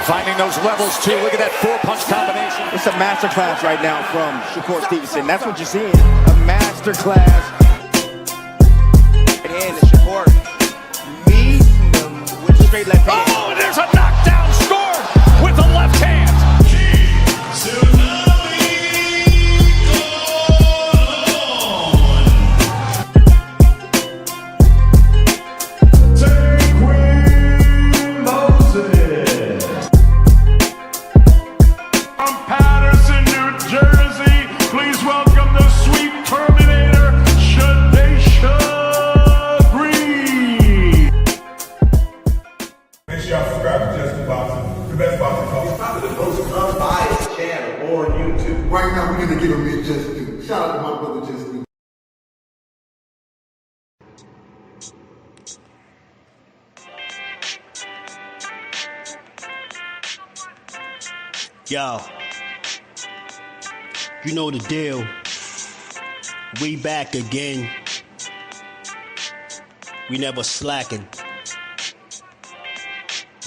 Finding those levels, too. Look at that four-punch combination. It's a masterclass right now from Shakur Stevenson. That's what you're seeing. A masterclass. And Shakur meeting them with a straight left hand. Oh, there's a knockdown scored with the left hand. Right now, we're going to give him his just due. Shout out to my brother, Just Due. Yo, you know the deal. We back again. We never slacking.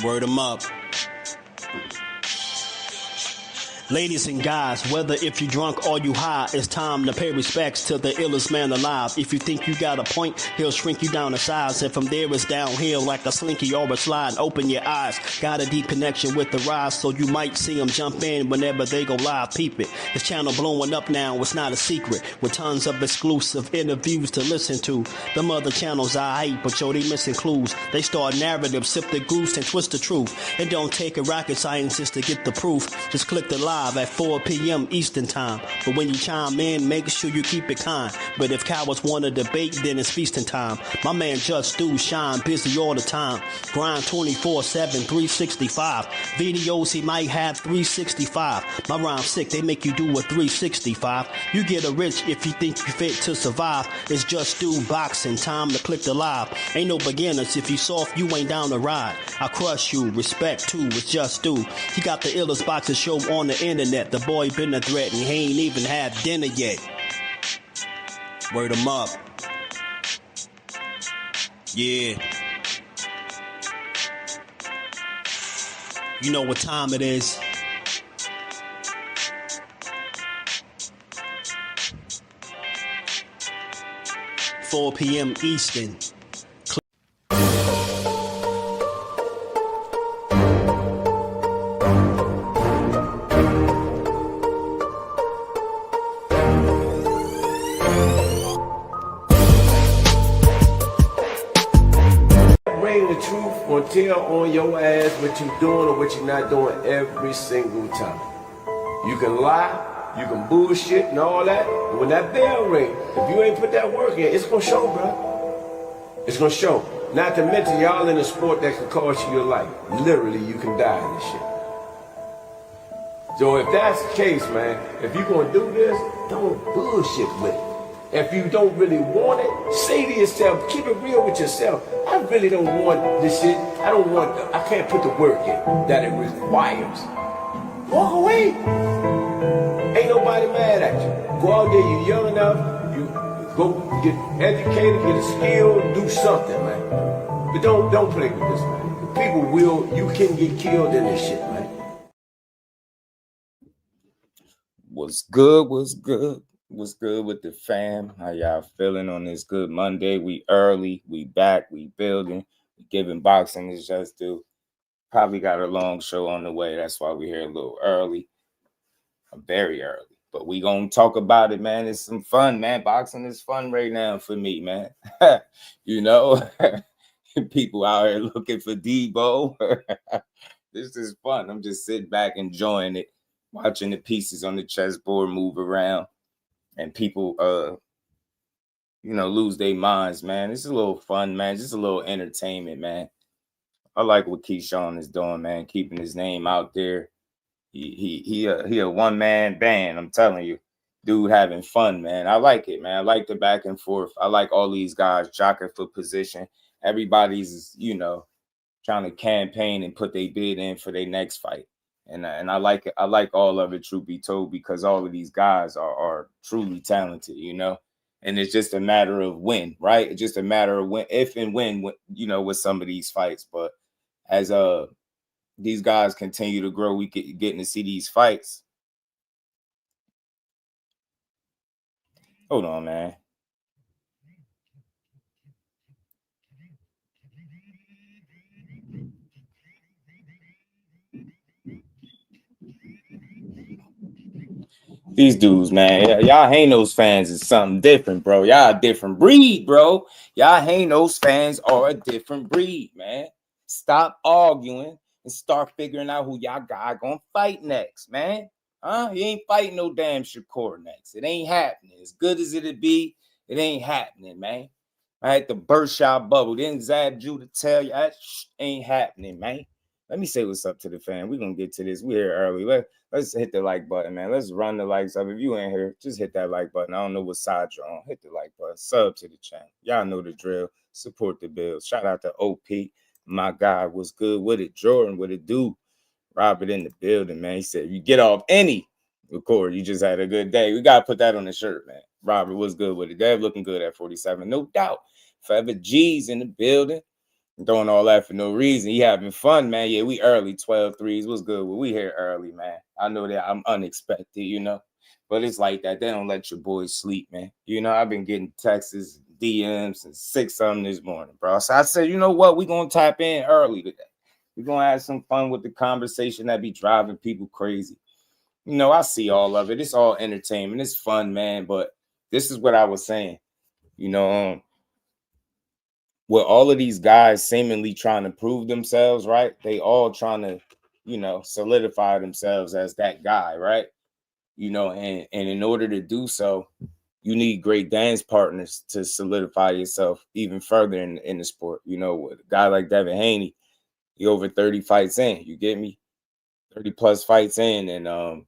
Word 'em up. Ladies and guys, whether if you drunk or you high, it's time to pay respects to the illest man alive. If you think you got a point, he'll shrink you down to size. And from there it's downhill like a slinky or a slide. Open your eyes, got a deep connection with the rise, so you might see them jump in whenever they go live. Peep it, this channel blowing up now, it's not a secret. With tons of exclusive interviews to listen to. Them other channels I hate, but yo, they missing clues. They start narratives, sip the goose and twist the truth. It don't take a rocket scientist to get the proof. Just click the live at 4 p.m. Eastern time. But when you chime in, make sure you keep it kind. But if cowards want to debate, then it's feasting time. My man Just Do shine busy all the time. Grind 24/7, 365. Videos he might have 365. My rhyme's sick, they make you do a 365. You get a rich if you think you fit to survive. It's Just Do boxing, time to click the live. Ain't no beginners, if you soft, you ain't down to ride. I crush you, respect too, it's Just Do. He got the illest boxing show on the internet. The boy been a threat and he ain't even had dinner yet. Word 'em up. Yeah. You know what time it is. "4 p.m. Eastern. The truth gonna tell on your ass what you doing or what you're not doing every single time. You can lie, you can bullshit and all that, but when that bell rings, if you ain't put that work in, it's gonna show, bro. It's gonna show. Not to mention y'all in a sport that can cost you your life. Literally, you can die in this shit. So if that's the case, man, if you gonna do this, don't bullshit with it. If you don't really want it, say to yourself, keep it real with yourself. I really don't want this shit. I can't put the work in that it requires. Walk away. Ain't nobody mad at you. Go out there, you're young enough, you go get educated, get a skill, do something, man. But don't play with this, man. You can get killed in this shit, man. What's good? What's good? What's good with the fam? How y'all feeling on this good Monday? We early, we back, we building, we giving boxing is Just Do. Probably got a long show on the way. That's why we're here a little early. Very early. But we gonna talk about it, man. It's some fun, man. Boxing is fun right now for me, man. You know, people out here looking for DEEBO. This is fun. I'm just sitting back enjoying it, watching the pieces on the chessboard move around. And people, lose their minds, man. It's a little fun, man. Just a little entertainment, man. I like what Keyshawn is doing, man. Keeping his name out there. He a one-man band. I'm telling you, dude, having fun, man. I like it, man. I like the back and forth. I like all these guys jockeying for position. Everybody's, trying to campaign and put their bid in for their next fight. And I like it. I like all of it, truth be told, because all of these guys are truly talented, and it's just a matter of when, right? It's just a matter of when, if and when, with some of these fights. But as these guys continue to grow, we getting to see these fights. Hold on, man. These dudes, man, y'all Hanos fans is something different, bro. Y'all a different breed, bro. Y'all Hanos fans are a different breed, man. Stop arguing and start figuring out who y'all guy gonna fight next, man. He ain't fighting no damn Shakur next. It ain't happening. As good as it'd be, it ain't happening, man. I had to burst y'all bubble. Then Zab Jew to tell you that ain't happening, man. Let me say what's up to the fan. We're gonna get to this. We're here early. Let's hit the like button, man. Let's run the likes up. If you ain't here, just hit that like button. I don't know what side you're on. Hit the like button. Sub to the channel. Y'all know the drill. Support the bills. Shout out to OP. My guy was good with it. Jordan, what it do? Robert in the building, man. He said, you get off any record. You just had a good day. We got to put that on the shirt, man. Robert was good with it. Dev looking good at 47. No doubt. Forever G's in the building. Doing all that for no reason. He having fun, man. Yeah, we early. 12 threes. What's good? Well, we here early, man. I know that I'm unexpected, you know. But it's like that. They don't let your boys sleep, man. You know, I've been getting texts, DMs, and 6-something this morning, bro. So I said, you know what? We're going to tap in early today. We're going to have some fun with the conversation that be driving people crazy. You know, I see all of it. It's all entertainment. It's fun, man. But this is what I was saying. You know, with all of these guys seemingly trying to prove themselves, right? They all trying to, you know, solidify themselves as that guy, right? You know, and in order to do so, you need great dance partners to solidify yourself even further in the sport. You know, with a guy like Devin Haney, he over 30 fights in, you get me? 30 plus fights in, and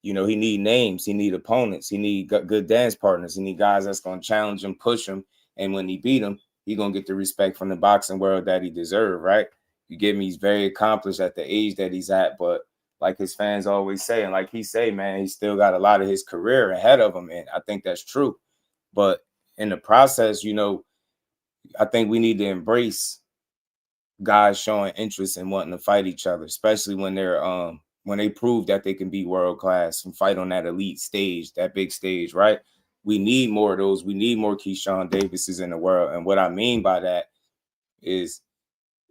you know, he need names, he need opponents, he need good dance partners, he need guys that's going to challenge him, push him, and when he beat him, he going to get the respect from the boxing world that he deserves, right? You get me? He's very accomplished at the age that he's at, but like his fans always say, and like he say, man, he still got a lot of his career ahead of him, and I think that's true. But in the process, you know, I think we need to embrace guys showing interest in wanting to fight each other, especially when they prove that they can be world class and fight on that elite stage, that big stage, right? We need more of those. We need more Keyshawn Davises in the world. And what I mean by that is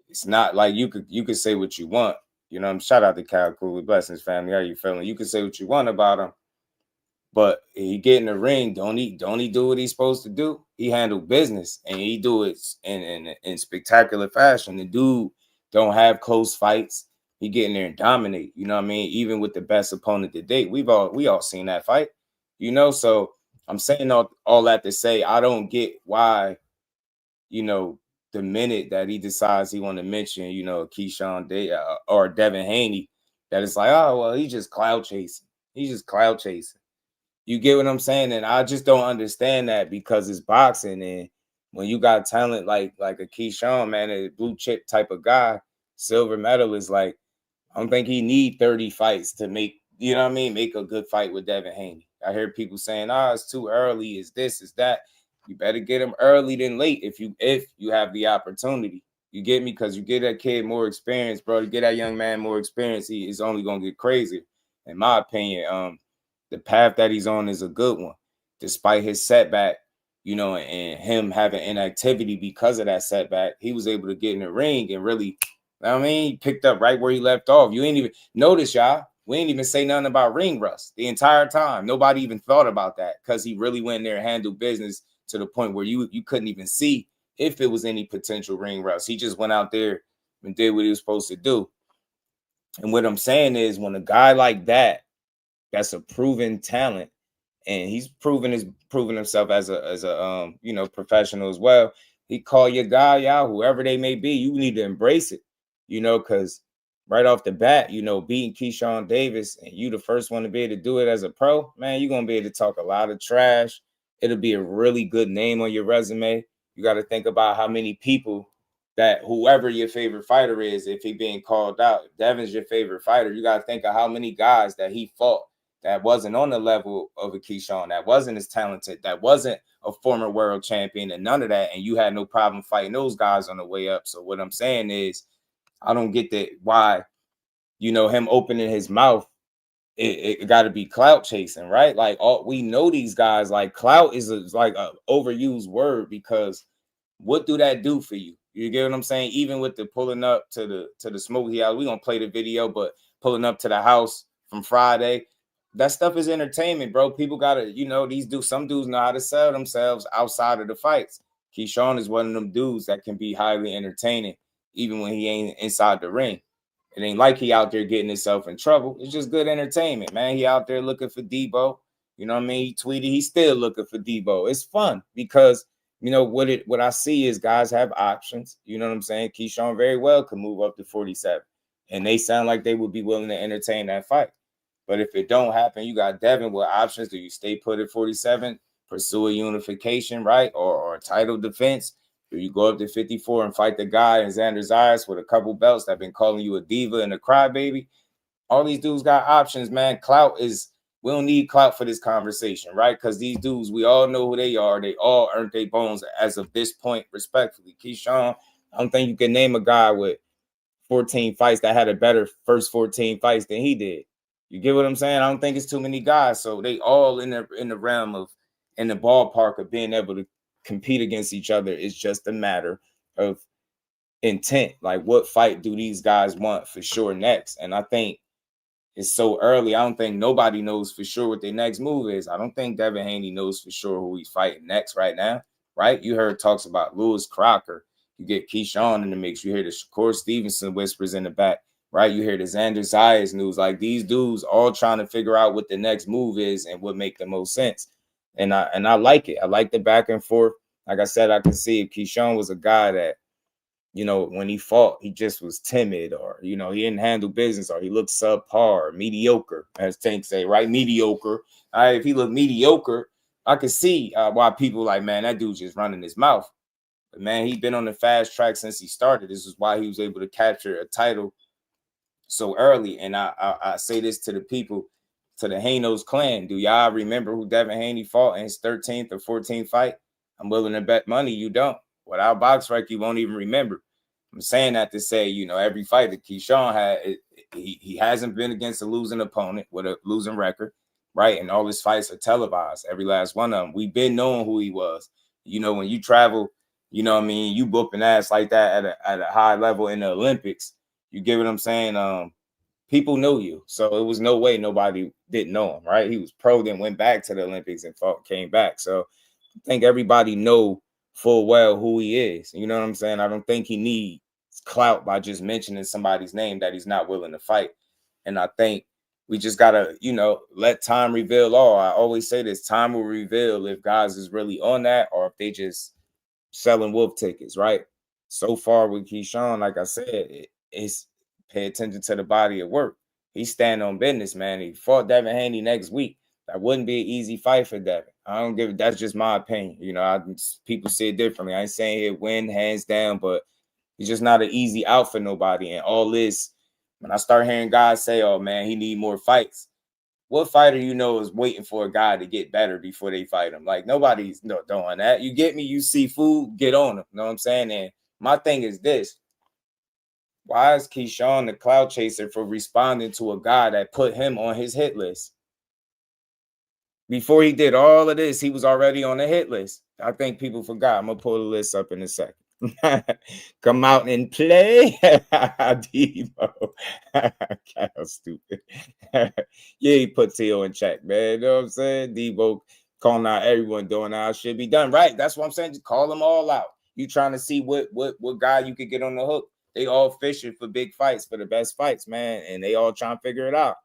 it's not like you could say what you want. You know, shout out to Cal Cooley, blessings family. How you feeling? You can say what you want about him, but he get in the ring. Don't he do what he's supposed to do? He handle business and he do it in spectacular fashion. The dude don't have close fights. He get in there and dominate. You know what I mean? Even with the best opponent to date, we all seen that fight. You know, so I'm saying all that to say I don't get why, you know, the minute that he decides he want to mention, you know, Keyshawn Davis or Devin Haney, that it's like, oh, well, he's just clout chasing. He's just clout chasing. You get what I'm saying? And I just don't understand that because it's boxing. And when you got talent like a Keyshawn, man, a blue chip type of guy, silver medal is like, I don't think he need 30 fights to make, you know what I mean, make a good fight with Devin Haney. I hear people saying, it's too early, is this, is that. You better get him early than late if you have the opportunity. You get me? Because you get that kid more experience, bro. You get that young man more experience, he is only going to get crazier. In my opinion, the path that he's on is a good one. Despite his setback, you know, and him having inactivity because of that setback, he was able to get in the ring and really, I mean, he picked up right where he left off. You ain't even notice, y'all. We ain't even say nothing about ring rust the entire time. Nobody even thought about that because he really went in there and handled business to the point where you couldn't even see if it was any potential ring rust. He just went out there and did what he was supposed to do. And what I'm saying is when a guy like that's a proven talent, and he's proven himself as a you know, professional as well. He call your guy out, whoever they may be. You need to embrace it, you know, because right off the bat, you know, beating Keyshawn Davis and you the first one to be able to do it as a pro, man, you're gonna be able to talk a lot of trash. It'll be a really good name on your resume. You got to think about how many people that whoever your favorite fighter is, if he being called out, if Devin's your favorite fighter, you got to think of how many guys that he fought that wasn't on the level of a Keyshawn, that wasn't as talented, that wasn't a former world champion and none of that. And you had no problem fighting those guys on the way up. So what I'm saying is, I don't get that why, him opening his mouth, it got to be clout chasing, right? Like, we know these guys, like, clout is like a overused word, because what do that do for you? You get what I'm saying? Even with the pulling up to the smoky house, we gonna play the video, but pulling up to the house from Friday, that stuff is entertainment, bro. People gotta, some dudes know how to sell themselves outside of the fights. Keyshawn is one of them dudes that can be highly entertaining, even when he ain't inside the ring. It ain't like he out there getting himself in trouble. It's just good entertainment, man. He out there looking for DEEBO. You know what I mean? He tweeted he's still looking for DEEBO. It's fun because what I see is guys have options. You know what I'm saying? Keyshawn very well could move up to 47, and they sound like they would be willing to entertain that fight. But if it don't happen, you got Devin with options. Do you stay put at 47, pursue a unification, right, or a title defense? Do you go up to 54 and fight the guy in Xander Zayas with a couple belts that been calling you a diva and a crybaby? All these dudes got options, man. Clout is, we don't need clout for this conversation, right? Because these dudes, we all know who they are. They all earned their bones as of this point, respectfully. Keyshawn, I don't think you can name a guy with 14 fights that had a better first 14 fights than he did. You get what I'm saying? I don't think it's too many guys. So they all in the realm of, in the ballpark of being able to compete against each other. It's just a matter of intent. Like, what fight do these guys want for sure next? And I think it's so early. I don't think nobody knows for sure what their next move is. I don't think Devin Haney knows for sure who he's fighting next right now, right? You heard talks about Lewis Crocker. You get Keyshawn in the mix. You hear the Shakur Stevenson whispers in the back, right? You hear the Xander Zayas news. Like, these dudes all trying to figure out what the next move is and what make the most sense. And I like it. I like the back and forth. Like I said, I can see if Keyshawn was a guy that, when he fought, he just was timid, or, he didn't handle business, or he looked subpar, mediocre, as Tank say, right? Mediocre. All right, if he looked mediocre, I could see why people like, man, that dude's just running his mouth. But, man, he's been on the fast track since he started. This is why he was able to capture a title so early. And I say this to the people, to the Hanos clan. Do y'all remember who Devin Haney fought in his 13th or 14th fight? I'm willing to bet money you don't. Without box rec, you won't even remember. I'm saying that to say, every fight that Keyshawn had, he hasn't been against a losing opponent with a losing record, right? And all his fights are televised, every last one of them. We've been knowing who he was. When you travel, you whooping ass like that at a high level in the Olympics, you get what I'm saying? People knew you. So it was no way nobody didn't know him, right? He was pro, then went back to the Olympics and came back. So I think everybody know full well who he is. You know what I'm saying? I don't think he needs clout by just mentioning somebody's name that he's not willing to fight. And I think we just gotta, let time reveal all. I always say this: time will reveal if guys is really on that or if they just selling wolf tickets, right? So far with Keyshawn, like I said, it's pay attention to the body of work. He's standing on business, man. He fought Devin Haney next week. That wouldn't be an easy fight for Devin. I don't give it. That's just my opinion. People see it differently. I ain't saying he'll win hands down, but he's just not an easy out for nobody. And all this, when I start hearing guys say, oh, man, he need more fights. What fighter is waiting for a guy to get better before they fight him? Like, nobody's doing that. You get me? You see food, get on him. You know what I'm saying? And my thing is this. Why is Keyshawn the cloud chaser for responding to a guy that put him on his hit list? Before he did all of this, he was already on the hit list. I think people forgot. I'm going to pull the list up in a second. Come out and play. DEEBO. Kind stupid. Yeah, he put T.O. in check, man. You know what I'm saying? DEEBO calling out everyone doing how it should be done. Right. That's what I'm saying. Just call them all out. You trying to see what guy you could get on the hook. They all fishing for big fights, for the best fights, man. And they all trying to figure it out.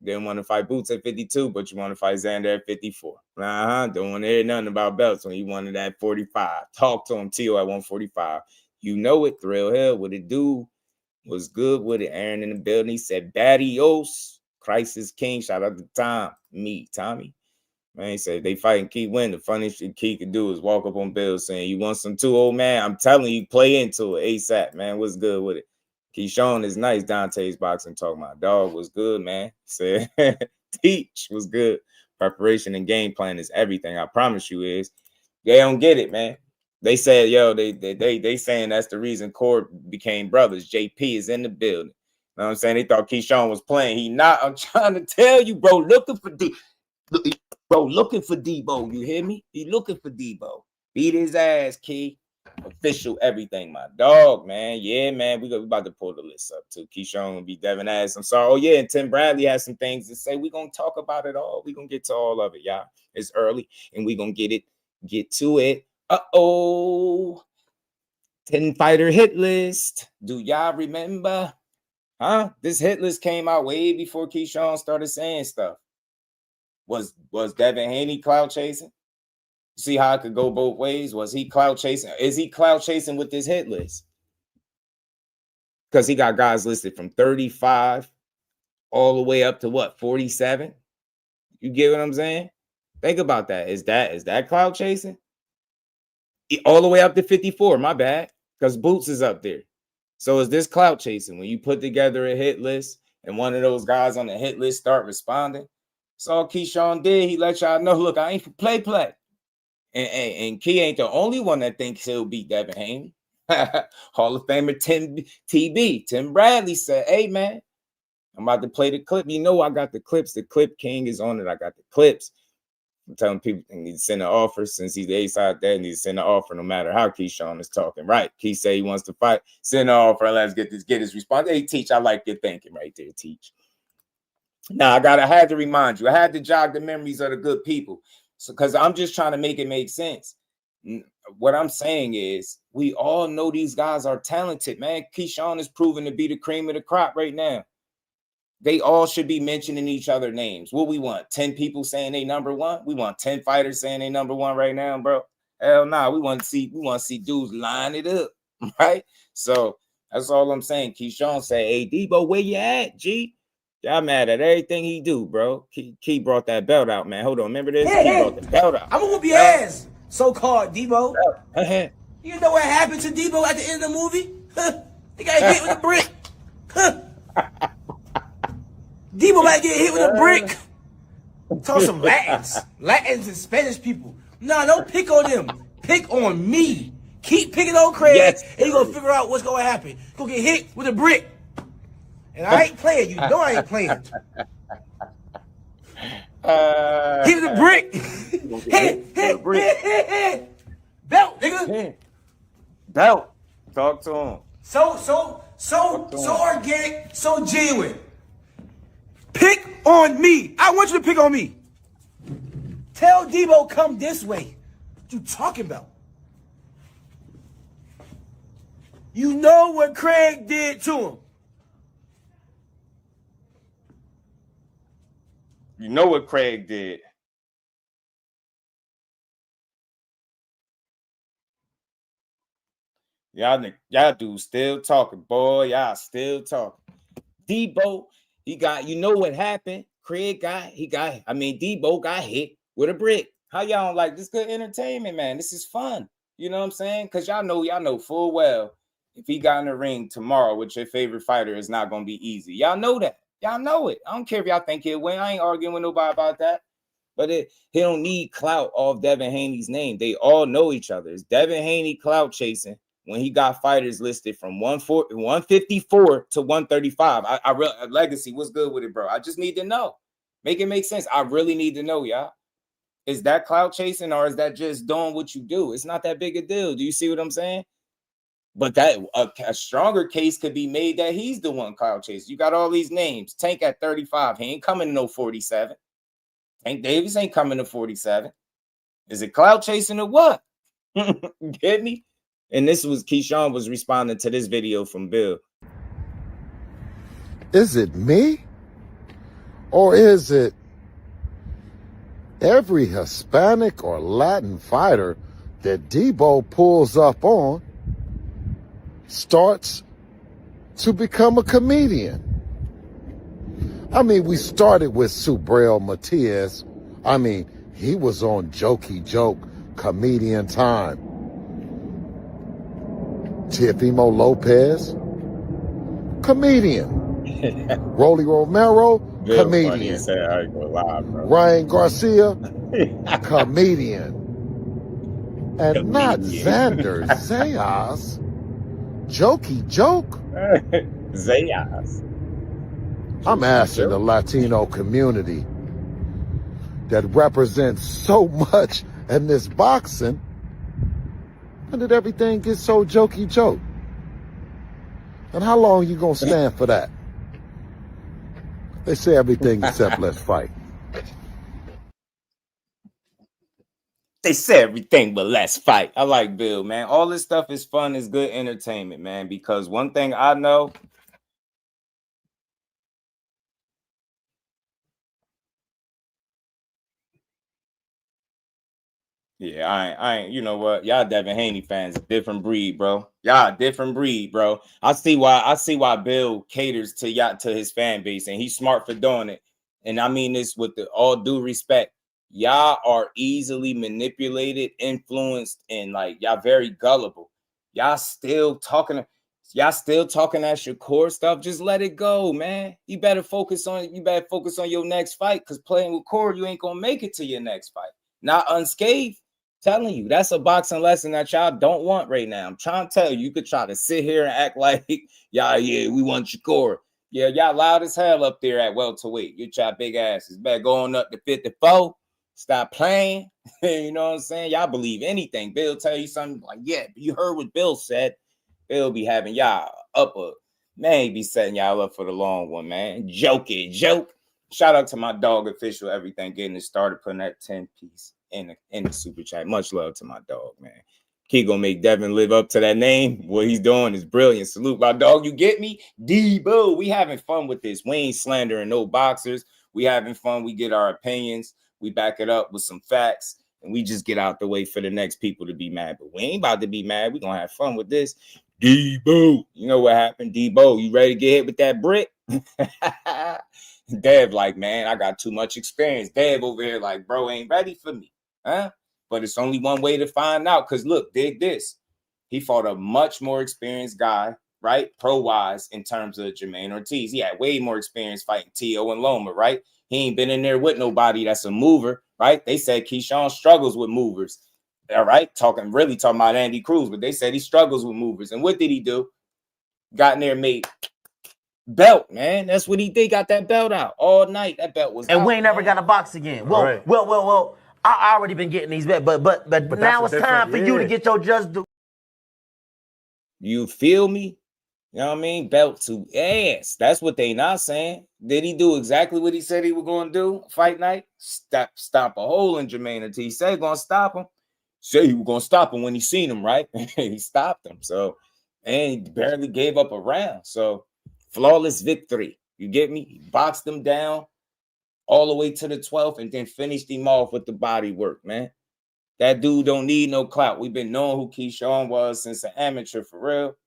Didn't want to fight Boots at 52, but you want to fight Xander at 54. Don't want to hear nothing about belts when you wanted at 45. Talk to him, T.O. at 145. You know it, Thrill Hill. What it do was good with it. Aaron in the building. He said, Badios, Crisis King. Shout out to Tommy. Man, he said, they fighting Key win. The funniest thing Key could do is walk up on Bill saying, you want some too, old man? I'm telling you, play into it ASAP, man. What's good with it? Keyshawn is nice. Dante's boxing talk. My dog was good, man. Said teach was good. Preparation and game plan is everything. I promise you is. They don't get it, man. They said, yo, they saying that's the reason Cord became brothers. JP is in the building. You know what I'm saying? They thought Keyshawn was playing. He not. I'm trying to tell you, bro. Looking for DEEBO. You hear me? He looking for DEEBO. Beat his ass, Key. Official everything, my dog, man. Yeah, man. We about to pull the list up too. Keyshawn gonna be Devin ass. I'm sorry. Oh, yeah, and Tim Bradley has some things to say. We're gonna talk about it all. We're gonna get to all of it, y'all. It's early, and we're gonna get to it. 10 fighter hit list. Do y'all remember? Huh? This hit list came out way before Keyshawn started saying stuff. Was Devin Haney clout chasing? See how it could go both ways? Was he clout chasing? Is he clout chasing with this hit list? Because he got guys listed from 35 all the way up to what, 47? You get what I'm saying? Think about that. Is that clout chasing? All the way up to 54, my bad, because Boots is up there. So is this clout chasing? When you put together a hit list and one of those guys on the hit list start responding, that's all Keyshawn did. He let y'all know, look, I ain't for play. And Key ain't the only one that thinks he'll beat Devin Haney. Hall of Famer Tim Bradley said, hey, man, I'm about to play the clip. You know I got the clips. The clip king is on it. I got the clips. I'm telling people they need to send an offer since he's the ace out there. Need to send an offer no matter how Keyshawn is talking. Right. Key say he wants to fight. Send an offer. Let's get his response. Hey, Teach, I like your thinking right there, Teach. Now, I had to remind you. I had to jog the memories of the good people. So, because I'm just trying to make it make sense. What I'm saying is we all know these guys are talented, man. Keyshawn is proven to be the cream of the crop right now. They all should be mentioning each other names. What we want? 10 people saying they number one? We want 10 fighters saying they number one right now, bro. Hell nah. We want to see dudes line it up, right? So that's all I'm saying. Keyshawn say, hey, DEEBO, where you at, G? Y'all mad at everything he do, bro. Key brought that belt out, man. Hold on. Remember this? Key brought the belt out. I'm gonna whoop your ass, so-called DEEBO. You know what happened to DEEBO at the end of the movie? He got hit with a brick. DEEBO might get hit with a brick. Talk some Latins and Spanish people. No, don't pick on them. Pick on me. Keep picking on Craig, yes, and you're gonna figure out what's gonna happen. Go get hit with a brick. And I ain't playing. You know I ain't playing. Hit with a brick. Hit. Belt, nigga. Belt. Talk to him. So organic, so genuine. Pick on me. I want you to pick on me. Tell DEEBO come this way. What you talking about? You know what Craig did to him. You know what Craig did. Y'all dudes still talking, boy. Y'all still talking. DEEBO, he got, you know what happened? DEEBO got hit with a brick. How y'all don't like this? Good entertainment, man. This is fun. You know what I'm saying? Because y'all know full well if he got in the ring tomorrow with your favorite fighter, it's not going to be easy. Y'all know that. Y'all know it. I don't care if y'all think he'll win. I ain't arguing with nobody about that. But he don't need clout off Devin Haney's name. They all know each other. It's Devin Haney clout chasing when he got fighters listed from 154 to 135. I really, Legacy, what's good with it, bro? I just need to know. Make it make sense. I really need to know, y'all. Is that clout chasing or is that just doing what you do? It's not that big a deal. Do you see what I'm saying? But that a stronger case could be made that he's the one clout chasing. You got all these names. Tank at 35. He ain't coming to no 47. Tank Davis ain't coming to 47. Is it clout chasing or what? Get me? And this was Keyshawn was responding to this video from Bill. Is it me? Or is it every Hispanic or Latin fighter that DEEBO pulls up on starts to become a comedian? I mean, we started with Subriel Matias. I mean, he was on Jokey Joke, Comedian Time. Teofimo Lopez, comedian. Rolly Romero, Bill comedian. Said, I go live, bro. Ryan Garcia, comedian. And not Xander Zayas. Jokey joke. Zayas. I'm asking the Latino community that represents so much in this boxing, when did everything get so jokey joke? And how long you gonna stand for that? They say everything except let's fight. They say everything but let's fight. I like Bill, man. All this stuff is fun, is good entertainment, man. Because one thing I know, yeah, I ain't, you know what? Y'all Devin Haney fans, a different breed, bro. Y'all a different breed, bro. I see why Bill caters to y'all, to his fan base, and he's smart for doing it. And I mean this with all due respect. Y'all are easily manipulated, influenced, and like y'all very gullible. Y'all still talking that Shakur stuff. Just let it go, man. You better focus on your next fight, because playing with Corey, you ain't gonna make it to your next fight. Not unscathed. Telling you, that's a boxing lesson that y'all don't want right now. I'm trying to tell you, you could try to sit here and act like, yeah, we want Shakur. Yeah, y'all loud as hell up there at welterweight. You try big asses. Better going up to 54. Stop playing. You know what I'm saying? Y'all believe anything. Bill tell you something like, yeah, you heard what Bill said. Bill be having y'all up man, he be setting y'all up for the long one, man. Joke. Shout out to my dog official, everything getting it started, putting that 10-piece in the super chat. Much love to my dog, man. He gonna make Devin live up to that name. What he's doing is brilliant. Salute my dog. You get me? DEEBO. We having fun with this. We ain't slandering no boxers. We having fun. We get our opinions. We back it up with some facts, and we just get out the way for the next people to be mad. But we ain't about to be mad. We gonna have fun with this. DEEBO. You know what happened? DEEBO, you ready to get hit with that brick? Dev like, man, I got too much experience. Dev over here like, bro, ain't ready for me. Huh? But it's only one way to find out. Because look, dig this. He fought a much more experienced guy, right? Pro-wise in terms of Jermaine Ortiz. He had way more experience fighting T.O. and Loma, right? He ain't been in there with nobody that's a mover, right? They said Keyshawn struggles with movers. All right, talking about Andy Cruz, but they said he struggles with movers. And what did he do? Got in there, made belt, man. That's what he did. Got that belt out all night. That belt was and out, we ain't never man. got a box again. Well. I already been getting these belts, but now it's time for you to get your just due. You feel me? You know what I mean? Belt to ass. That's what they not saying. Did he do exactly what he said he was going to do? Fight night? Stop a hole in Jermaine Ortiz. He said he going to stop him. Say he was going to stop him when he seen him, right? He stopped him. So, and he barely gave up a round. So, flawless victory. You get me? He boxed him down all the way to the 12th and then finished him off with the body work, man. That dude don't need no clout. We've been knowing who Keyshawn was since an amateur, for real.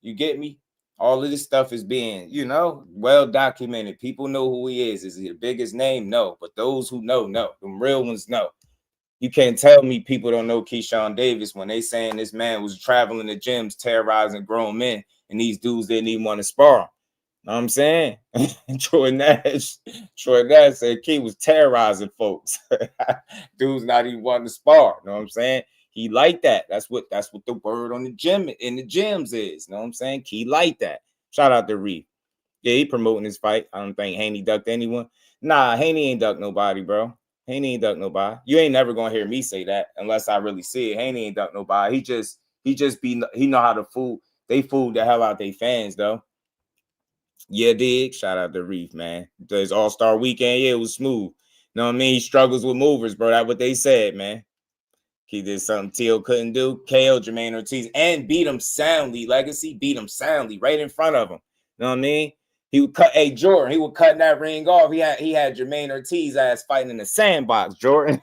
You get me? All of this stuff is being, well documented. People know who he is. Is he the biggest name? No. But those who know. Them real ones know. You can't tell me people don't know Keyshawn Davis when they saying this man was traveling to gyms, terrorizing grown men, and these dudes didn't even want to spar him. Know what I'm saying? Troy Nash said Key was terrorizing folks. Dude's not even wanting to spar. Know what I'm saying? He like that. That's what the word on the gym in the gyms is. Know what I'm saying? Key like that. Shout out to Reed. Yeah, he promoting his fight. I don't think Haney ducked anyone. Nah, Haney ain't ducked nobody, bro. Haney ain't ducked nobody. You ain't never gonna hear me say that unless I really see it. Haney ain't ducked nobody. He know how to fool. They fooled the hell out their fans though. Yeah, dig. Shout out to Reef, man. His All-Star weekend, yeah, it was smooth. Know what I mean? He struggles with movers, bro. That's what they said, man. He did something T.O. couldn't do. KO Jermaine Ortiz and beat him soundly. Legacy beat him soundly right in front of him. Know what I mean? He would cut Jordan. He would cut that ring off. He had Jermaine Ortiz ass fighting in the sandbox, Jordan.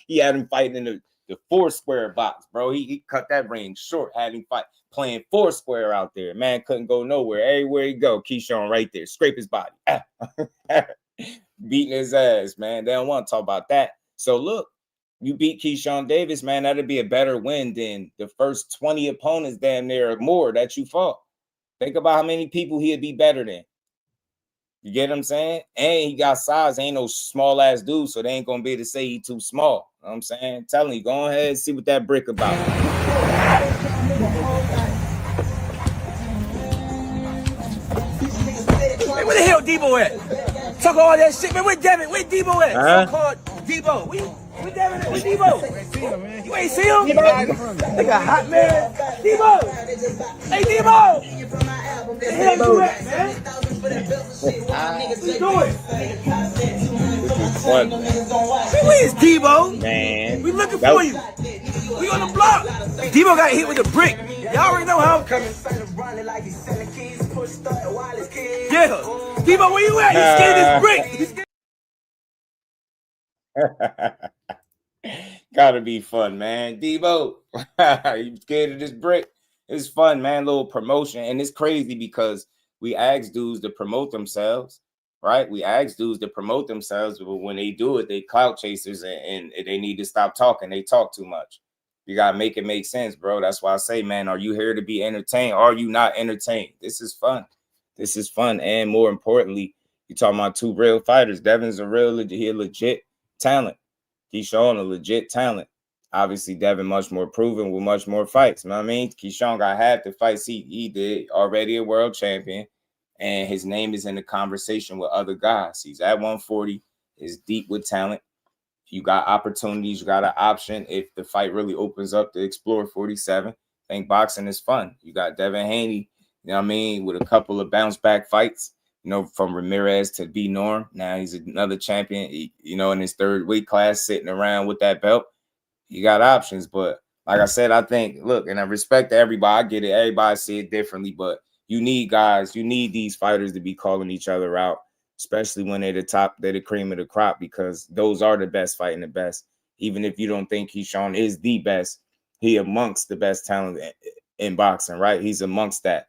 He had him fighting in the 4-square box, bro. He cut that ring short, had him fight playing 4-square out there. Man couldn't go nowhere. Everywhere he go, Keyshawn right there. Scrape his body. Beating his ass, man. They don't want to talk about that. So look, you beat Keyshawn Davis, man. That'd be a better win than the first 20 opponents damn near or more that you fought. Think about how many people he'd be better than. You get what I'm saying? And he got size. Ain't no small ass dude, so they ain't gonna be able to say he too small. You know what I'm saying? Telling you, go ahead and see what that brick about. Man, where the hell DEEBO at? Talk all that shit, man. Where Devin? Where DEEBO at? So-called DEEBO. Where Devin at? Where DEEBO? You ain't see him? Nigga hot, man. DEEBO! Hey, DEEBO! Where the hell you at, man? What you doing? Where is DEEBO? Man. We looking for you. We on the block. DEEBO got hit with a brick. Y'all already know how I'm coming. Yeah. DEEBO, where you at? You scared of this brick. Gotta be fun, man. DEEBO, you scared of this brick? It's fun, man. Little promotion. And it's crazy because we ask dudes to promote themselves, right? We ask dudes to promote themselves, but when they do it, they clout chasers and they need to stop talking. They talk too much. You gotta make it make sense, bro. That's why I say, man, are you here to be entertained? Are you not entertained? This is fun. This is fun. And more importantly, you're talking about two real fighters. Devin's a legit talent. Keyshawn a legit talent. Obviously, Devin much more proven with much more fights. You know what I mean? Keyshawn got half the fights he did, already a world champion, and his name is in the conversation with other guys. He's at 140, is deep with talent. You got opportunities, you got an option if the fight really opens up to explore 47. I think boxing is fun. You got Devin Haney, you know what I mean, with a couple of bounce back fights, you know, from Ramirez to B Norm. Now he's another champion, you know, in his third weight class, sitting around with that belt. You got options, but like I said, I think, look, and I respect everybody. I get it. Everybody see it differently, but you need guys, you need these fighters to be calling each other out, especially when they're the top, they're the cream of the crop, because those are the best fighting the best. Even if you don't think Keyshawn is the best, he amongst the best talent in boxing, right? He's amongst that.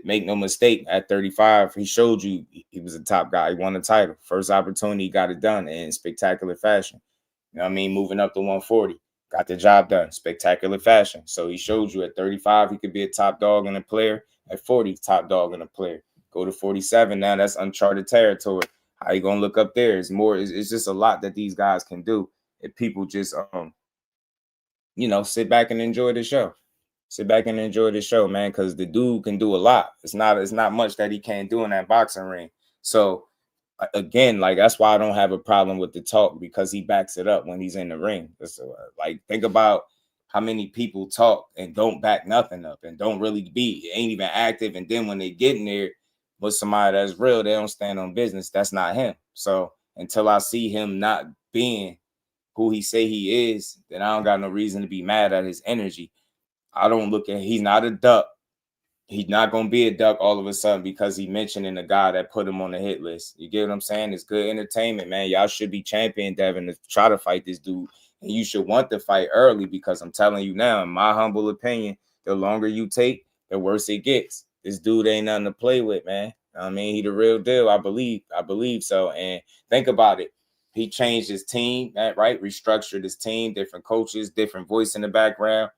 Make no mistake, at 35, he showed you he was a top guy. He won the title. First opportunity, he got it done in spectacular fashion. You know what I mean? Moving up to 140, got the job done, spectacular fashion. So he showed you at 35, he could be a top dog and a player. At 40, top dog and a player. Go to 47 now, that's uncharted territory. How you gonna look up there? It's just a lot that these guys can do if people just you know, sit back and enjoy the show. Sit back and enjoy the show, man, because the dude can do a lot. It's not much that he can't do in that boxing ring. So again, like, that's why I don't have a problem with the talk, because he backs it up when he's in the ring. So, like, think about how many people talk and don't back nothing up and don't really ain't even active. And then when they get in there with somebody that's real, they don't stand on business. That's not him. So until I see him not being who he say he is, then I don't got no reason to be mad at his energy. I don't look at, he's not a duck. He's not going to be a duck all of a sudden because he mentioning the guy that put him on the hit list. You get what I'm saying? It's good entertainment, man. Y'all should be champion Devin to try to fight this dude. And you should want to fight early, because I'm telling you now, in my humble opinion, the longer you take, the worse it gets. This dude ain't nothing to play with, man. I mean, he the real deal, I believe. I believe so. And think about it. He changed his team, right? Restructured his team, different coaches, different voice in the background,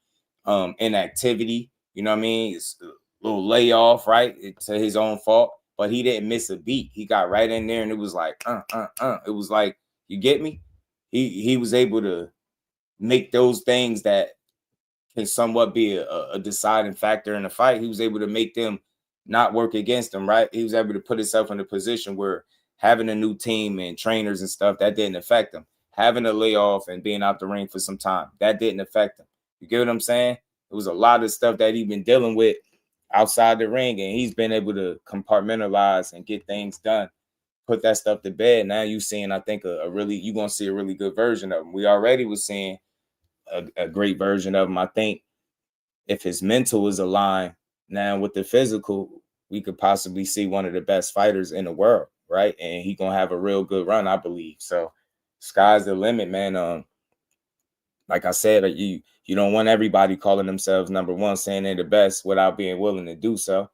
inactivity. You know what I mean? It's a little layoff, right? It's his own fault, but he didn't miss a beat. He got right in there, and it was like, It was like, you get me? He was able to make those things that can somewhat be a deciding factor in the fight. He was able to make them not work against him, right? He was able to put himself in a position where having a new team and trainers and stuff, that didn't affect him. Having a layoff and being out the ring for some time, that didn't affect him. You get what I'm saying? It was a lot of stuff that he's been dealing with outside the ring, and he's been able to compartmentalize and get things done, put that stuff to bed. Now you're seeing, I think, you're going to see a really good version of him. We already was seeing a great version of him. I think if his mental is aligned now with the physical, we could possibly see one of the best fighters in the world, right? And he going to have a real good run, I believe. So sky's the limit, man. Like I said, you don't want everybody calling themselves number one, saying they're the best without being willing to do so,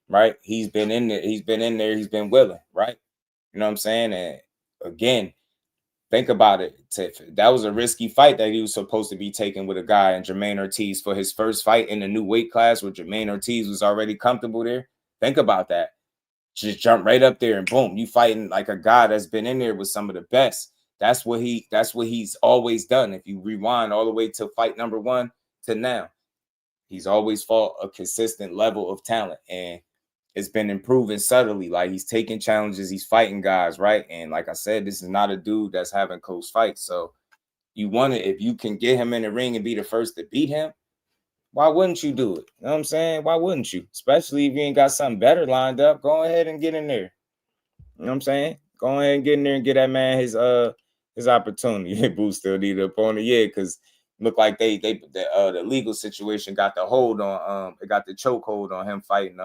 right? He's been in there. He's been willing, right? You know what I'm saying? And again, think about it. That was a risky fight that he was supposed to be taking with a guy in Jermaine Ortiz for his first fight in the new weight class, where Jermaine Ortiz was already comfortable there. Think about that. just jump right up there and boom, you fighting like a guy that's been in there with some of the best. That's what he's always done. If you rewind all the way to fight number 1 to now, he's always fought a consistent level of talent, and it's been improving subtly. Like, he's taking challenges, he's fighting guys, right? And like I said, this is not a dude that's having close fights. So you want to, if you can get him in the ring and be the first to beat him, why wouldn't you do it? You know what I'm saying? Why wouldn't you? Especially if you ain't got something better lined up, go ahead and get in there. You know what I'm saying? Go ahead and get in there and get that man his opportunity. Boots still need an opponent, yeah, because look like the legal situation got the hold on it got the chokehold on him fighting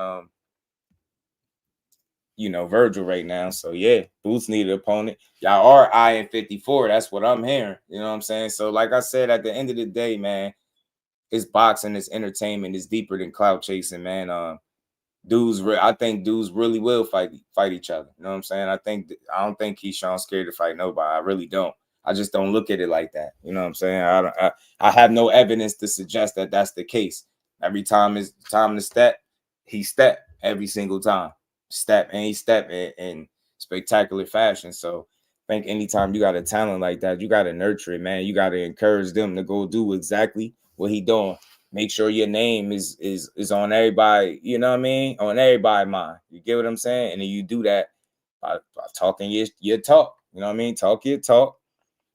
Virgil right now. So yeah, Boots need an opponent. Y'all are eyeing 54. That's what I'm hearing. You know what I'm saying? So like I said, at the end of the day, man, it's boxing, it's entertainment, it's deeper than clout chasing, man. I think dudes really will fight each other. You know what I'm saying? I don't think Keyshawn's scared to fight nobody. I really don't. I just don't look at it like that. You know what I'm saying? I have no evidence to suggest that that's the case. Every time it's time to step, he step every single time. He step in spectacular fashion. So I think anytime you got a talent like that, you got to nurture it, man. You got to encourage them to go do exactly what he doing. Make sure your name is on everybody, you know what I mean? On everybody's mind. You get what I'm saying? And then you do that by talking your talk. You know what I mean? Talk your talk.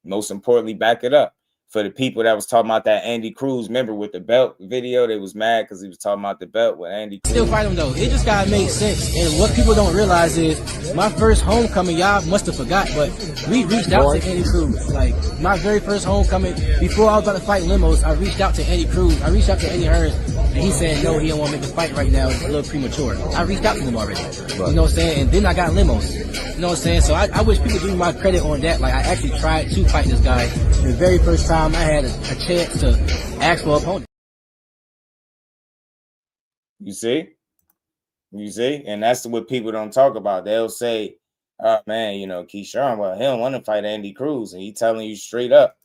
Most importantly, back it up. For the people that was talking about that Andy Cruz, remember with the belt video, they was mad because he was talking about the belt with Andy Cruz. Still fight him though. It just gotta make sense. And what people don't realize is my first homecoming, y'all must have forgot, but we reached out to Andy Cruz. Like my very first homecoming, before I was about to fight Limos, I reached out to Andy Cruz. I reached out to Eddie Hearn, and he said no, he don't want to make a fight right now. It's a little premature. I reached out to him already. You know what I'm saying? And then I got Limos. You know what I'm saying? So I wish people give me my credit on that. Like I actually tried to fight this guy. The very first time I had a chance to ask for an opponent. You see? And that's what people don't talk about. They'll say, oh man, Keyshawn, well, he don't want to fight Andy Cruz. And he telling you straight up,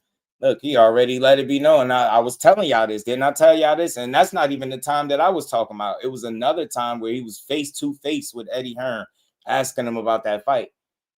look, he already let it be known. I was telling y'all this. Didn't I tell y'all this? And that's not even the time that I was talking about. It was another time where he was face to face with Eddie Hearn, asking him about that fight.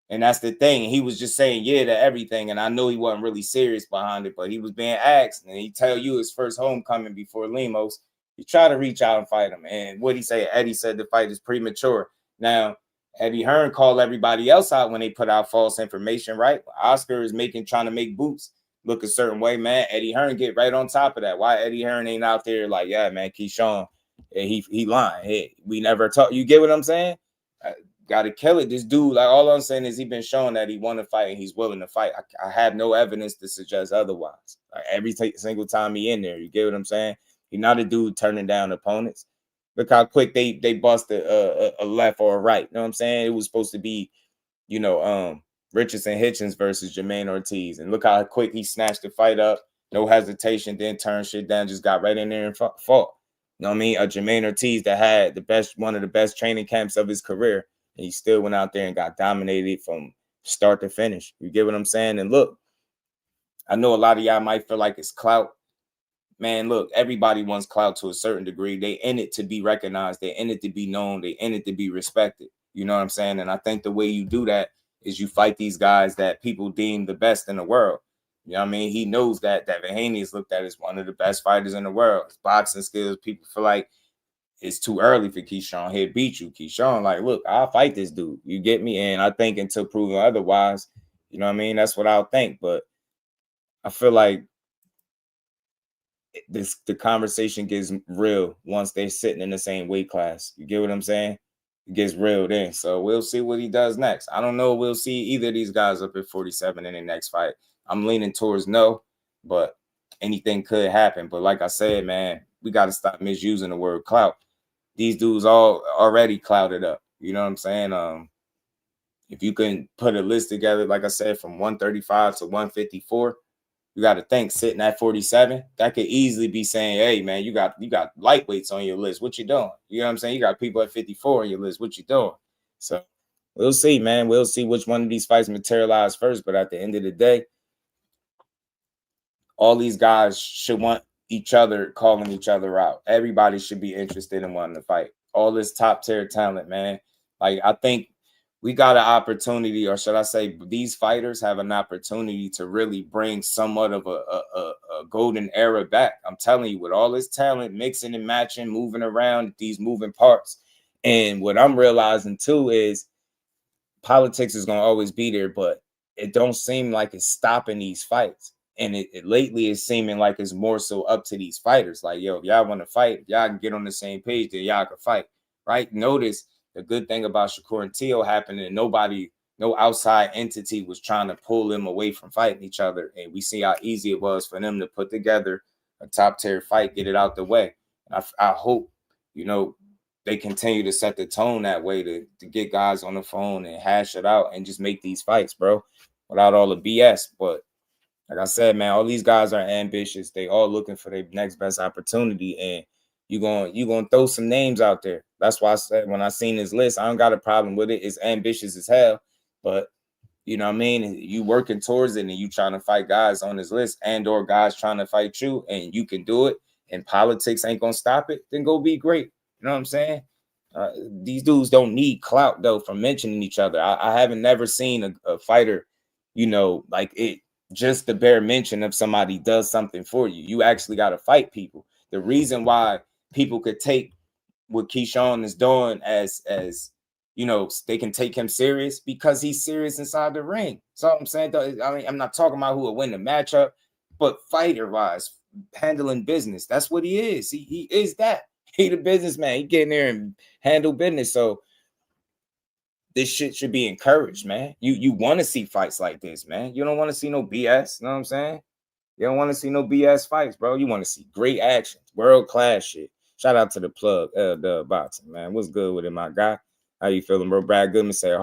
And that's the thing. He was just saying yeah to everything. And I know he wasn't really serious behind it, but he was being asked. And he tell you his first homecoming before Limos, he tried to reach out and fight him. And what he say? Eddie said the fight is premature. Now, Eddie Hearn called everybody else out when they put out false information, right? Oscar is trying to make Boots look a certain way, man. Eddie Hearn get right on top of that. Why Eddie Hearn ain't out there like, yeah, man, Keyshawn, he lying. Hey, we never talk. You get what I'm saying? Got to kill it. This dude, like, all I'm saying is he been showing that he want to fight and he's willing to fight. I have no evidence to suggest otherwise. Like, every single time he in there, you get what I'm saying? He's not a dude turning down opponents. Look how quick they busted a left or a right. You know what I'm saying? It was supposed to be, Richardson Hitchens versus Jermaine Ortiz. And look how quick he snatched the fight up. No hesitation, then turned shit down, just got right in there and fought. You know what I mean? A Jermaine Ortiz that had one of the best training camps of his career. And he still went out there and got dominated from start to finish. You get what I'm saying? And look, I know a lot of y'all might feel like it's clout. Man, look, everybody wants clout to a certain degree. They in it to be recognized. They in it to be known. They in it to be respected. You know what I'm saying? And I think the way you do that is you fight these guys that people deem the best in the world. You know what I mean? He knows that Devin Haney is looked at as one of the best fighters in the world. His boxing skills, people feel like it's too early for Keyshawn. He'll beat you. Keyshawn, like, look, I'll fight this dude. You get me? And I think until proven otherwise, you know what I mean? That's what I'll think. But I feel like the conversation gets real once they're sitting in the same weight class. You get what I'm saying? It gets real then. So we'll see what he does next. I don't know. We'll see either of these guys up at 47 in the next fight. I'm leaning towards no, but anything could happen. But like I said, man, we got to stop misusing the word clout. These dudes all already clouded up. You know what I'm saying? If you can put a list together, like I said, from 135 to 154, you got to think sitting at 47, that could easily be saying, hey, man, you got lightweights on your list. What you doing? You know what I'm saying? You got people at 54 on your list. What you doing? So we'll see, man. We'll see which one of these fights materialize first. But at the end of the day, all these guys should want each other, calling each other out. Everybody should be interested in wanting to fight. All this top tier talent, man. Like, I think we got an opportunity, or should I say, these fighters have an opportunity to really bring somewhat of a golden era back. I'm telling you, with all this talent, mixing and matching, moving around, these moving parts. And what I'm realizing too is politics is going to always be there, but it don't seem like it's stopping these fights. And it lately is seeming like it's more so up to these fighters. Like, yo, if y'all want to fight, y'all can get on the same page, then y'all can fight, right? Notice the good thing about Shakur and Teal happened, and no outside entity was trying to pull them away from fighting each other. And we see how easy it was for them to put together a top tier fight, get it out the way. And I hope, you know, they continue to set the tone that way to get guys on the phone and hash it out and just make these fights, bro, without all the BS. But like I said, man, all these guys are ambitious. They all looking for their next best opportunity, and you're gonna throw some names out there. That's why I said when I seen this list, I don't got a problem with it. It's ambitious as hell, but you know what I mean? You working towards it and you trying to fight guys on this list and or guys trying to fight you, and you can do it, and politics ain't gonna stop it, then go be great. You know what I'm saying? These dudes don't need clout, though, for mentioning each other. I haven't never seen a fighter, you know, like it just the bare mention of somebody does something for you. You actually got to fight people. The reason why people could take what Keyshawn is doing as you know, they can take him serious because he's serious inside the ring. So I'm saying, I mean, I'm not talking about who will win the matchup, but fighter-wise, handling business, that's what he is. He is that. He the businessman. He get in there and handle business. So this shit should be encouraged, man. You want to see fights like this, man. You don't want to see no BS. You know what I'm saying? You don't want to see no BS fights, bro. You want to see great action, world-class shit. Shout out to the plug, the boxing, man. What's good with it, my guy? How you feeling, bro? Brad Goodman said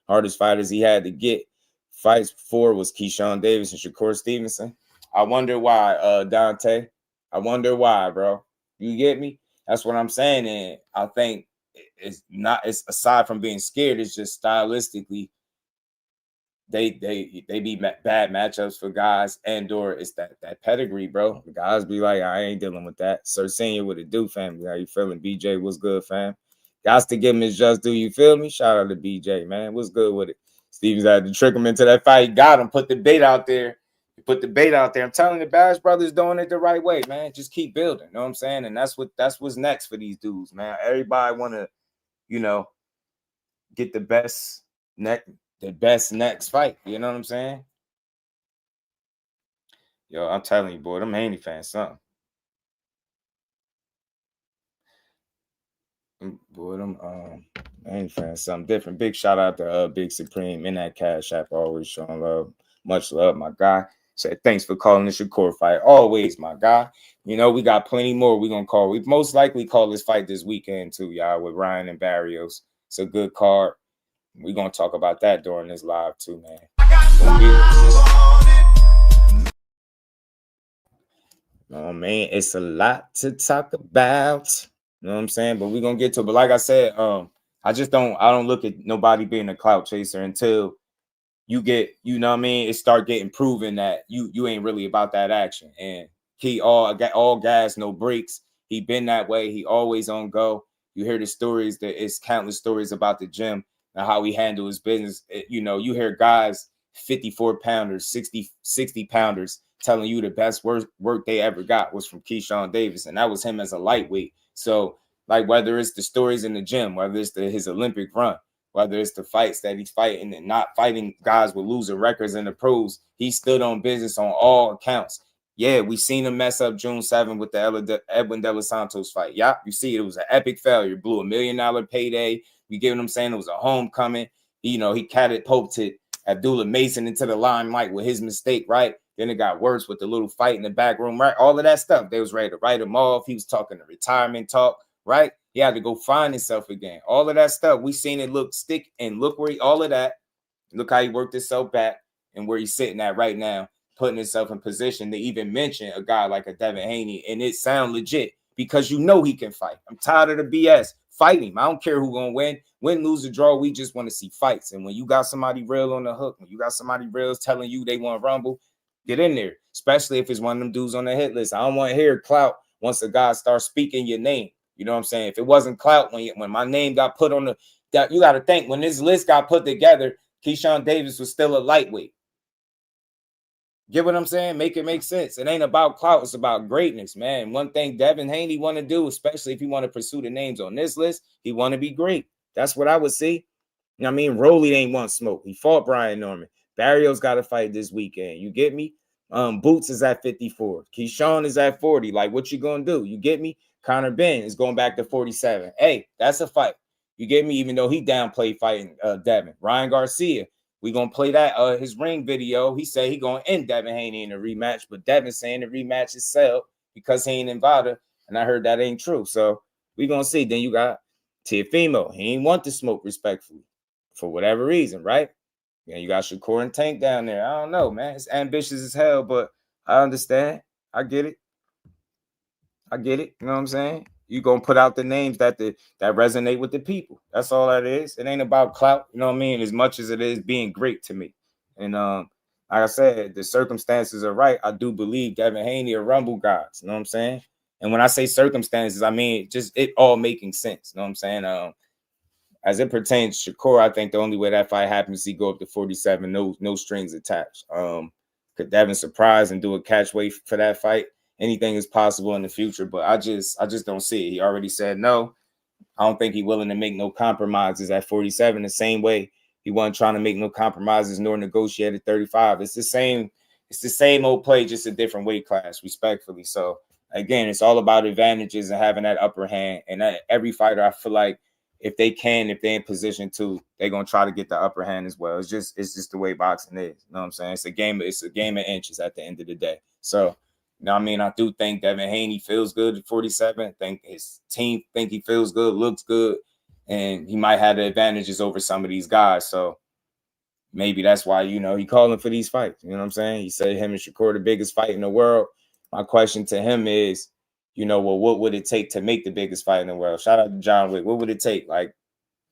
hardest fighters he had to get fights before was Keyshawn Davis and Shakur Stevenson. I wonder why, Dante. I wonder why, bro. You get me? That's what I'm saying. And I think it's aside from being scared, it's just stylistically they be bad matchups for guys, and or it's that pedigree, bro. The guys be like, I ain't dealing with that. Sir Senior, what it do, family? How you feeling? BJ, what's good, fam? Guys to give him his just due, you feel me? Shout out to BJ, man. What's good with it? Stevens had to trick him into that fight. He got him, put the bait out there. Put the bait out there. I'm telling you, the Bash Brothers doing it the right way, man. Just keep building. You know what I'm saying? And that's what's next for these dudes, man. Everybody want to, you know, get the best next fight. You know what I'm saying? Yo, I'm telling you, boy, them Haney fans, something. Boy, them Haney fans, something different. Big shout out to Big Supreme in that Cash App, always showing love. Much love, my guy. Said thanks for calling this Shakur fight. Always, my guy. You know, we got plenty more we're going to call. We most likely call this fight this weekend, too, y'all, with Ryan and Barrios. It's a good card. We're going to talk about that during this live, too, man. Oh, man, it's a lot to talk about. You know what I'm saying? But we're going to get to it. But like I said, I don't look at nobody being a clout chaser until you get, you know what I mean, it start getting proven that you ain't really about that action. And he all gas, no breaks. He been that way. He always on go. You hear the stories, it's countless stories about the gym and how he handled his business. You know, you hear guys, 54-pounders, 60-pounders telling you the best work they ever got was from Keyshawn Davis. And that was him as a lightweight. So, like, whether it's the stories in the gym, whether it's his Olympic run, whether it's the fights that he's fighting and not fighting guys with losing records in the pros, he stood on business on all accounts. Yeah, we seen him mess up June 7 with the Edwin De Los Santos fight. Yeah, you see it was an epic failure. Blew $1 million payday. We giving him saying it was a homecoming. You know, he catapulted Abdullah Mason into the limelight with his mistake, right? Then it got worse with the little fight in the back room, right? All of that stuff. They was ready to write him off. He was talking the retirement talk, right? He had to go find himself again. All of that stuff. We seen it stick and look where all of that. Look how he worked himself back and where he's sitting at right now, putting himself in position to even mention a guy like a Devin Haney. And it sound legit because you know he can fight. I'm tired of the BS. Fight him. I don't care who's going to win. Win, lose, or draw. We just want to see fights. And when you got somebody real on the hook, when you got somebody real telling you they want to rumble, get in there, especially if it's one of them dudes on the hit list. I don't want to hear clout once a guy starts speaking your name. You know what I'm saying? If it wasn't clout, when my name got put on that you got to think when this list got put together, Keyshawn Davis was still a lightweight. Get what I'm saying? Make it make sense. It ain't about clout. It's about greatness, man. One thing Devin Haney want to do, especially if you want to pursue the names on this list, he want to be great. That's what I would see. You know what I mean? Rolly ain't want smoke. He fought Brian Norman. Barrio's got to fight this weekend. You get me? Boots is at 54. Keyshawn is at 40. Like, what you going to do? You get me? Conor Ben is going back to 47. Hey, that's a fight. You get me? Even though he downplayed fighting Devin. Ryan Garcia. We gonna play that his ring video. He said he gonna end Devin Haney in a rematch, but Devin saying the rematch is sell because he ain't invited, and I heard that ain't true. So we gonna see. Then you got Teofimo. He ain't want to smoke respectfully for whatever reason, right? And you got Shakur and Tank down there. I don't know, man. It's ambitious as hell, but I understand. I get it. You know what I'm saying? You gonna put out the names that resonate with the people. That's all that is. It ain't about clout, you know what I mean? As much as it is being great to me. And like I said, the circumstances are right. I do believe Devin Haney are Rumble guys. You know what I'm saying? And when I say circumstances, I mean just it all making sense. You know what I'm saying? As it pertains to Shakur, I think the only way that fight happens is he go up to 47, no strings attached. Could Devin surprise and do a catch weight for that fight? Anything is possible in the future, but I just don't see it. He already said no. I don't think he's willing to make no compromises at 47. The same way he wasn't trying to make no compromises nor negotiate at 35. It's the same old play, just a different weight class, respectfully. So again, it's all about advantages and having that upper hand. And every fighter, I feel like if they're in position to, they're gonna try to get the upper hand as well. It's just the way boxing is. You know what I'm saying? It's a game of inches at the end of the day. So. You know what I mean? I do think Devin Haney feels good at 47. I think his team think he feels good, looks good, and he might have the advantages over some of these guys. So maybe that's why, you know, he calling for these fights. You know what I'm saying? He said him and Shakur the biggest fight in the world. My question to him is, you know, well, what would it take to make the biggest fight in the world? Shout out to John Wick. What would it take? Like,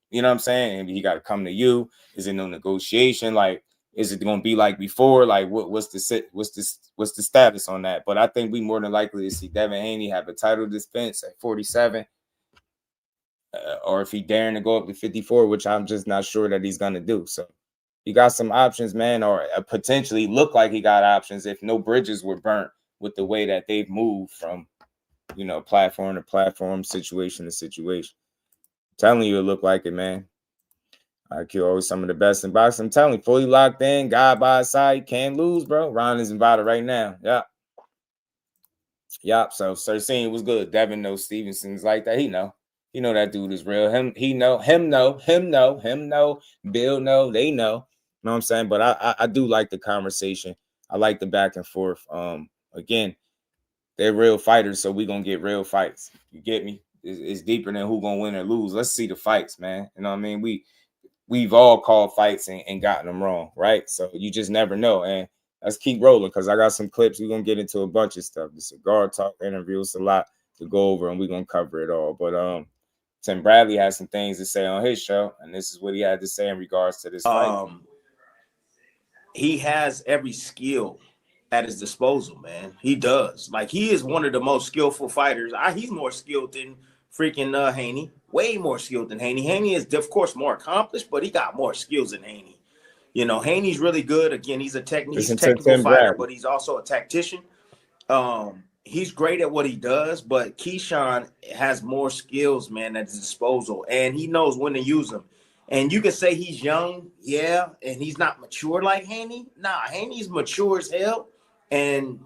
you know what I'm saying? And he got to come to you. Is it no negotiation? Like, is it going to be like before? Like, what's the status on that? But I think we more than likely to see Devin Haney have a title defense at 47, or if he daring to go up to 54, which I'm just not sure that he's going to do. So he got some options, man, or potentially look like he got options if no bridges were burnt with the way that they've moved from, you know, platform to platform, situation to situation. I'm telling you, it look like it, man. IQ always some of the best in boxing. I'm telling you, fully locked in, guy by his side, can't lose, bro. Ron is invited right now. Yep. So Cersei was good. Devin knows Stevenson's like that. He know that dude is real. Him know. Bill know. They know. You know what I'm saying? But I do like the conversation. I like the back and forth. Again, they're real fighters, so we gonna get real fights. You get me? It's deeper than who gonna win or lose. Let's see the fights, man. You know what I mean? We've all called fights and gotten them wrong, right? So you just never know. And let's keep rolling because I got some clips. We're going to get into a bunch of stuff. The cigar talk interviews, a lot to go over, and we're going to cover it all. But Tim Bradley has some things to say on his show, and this is what he had to say in regards to this fight. He has every skill at his disposal, man. He does. Like, he is one of the most skillful fighters. He's more skilled than freaking Haney. Way more skilled than Haney. Haney is, of course, more accomplished, but he got more skills than Haney. You know, Haney's really good. Again, he's a technical fighter, but he's also a tactician. He's great at what he does, but Keyshawn has more skills, man, at his disposal, and he knows when to use them. And you can say he's young, yeah, and he's not mature like Haney. Nah, Haney's mature as hell, and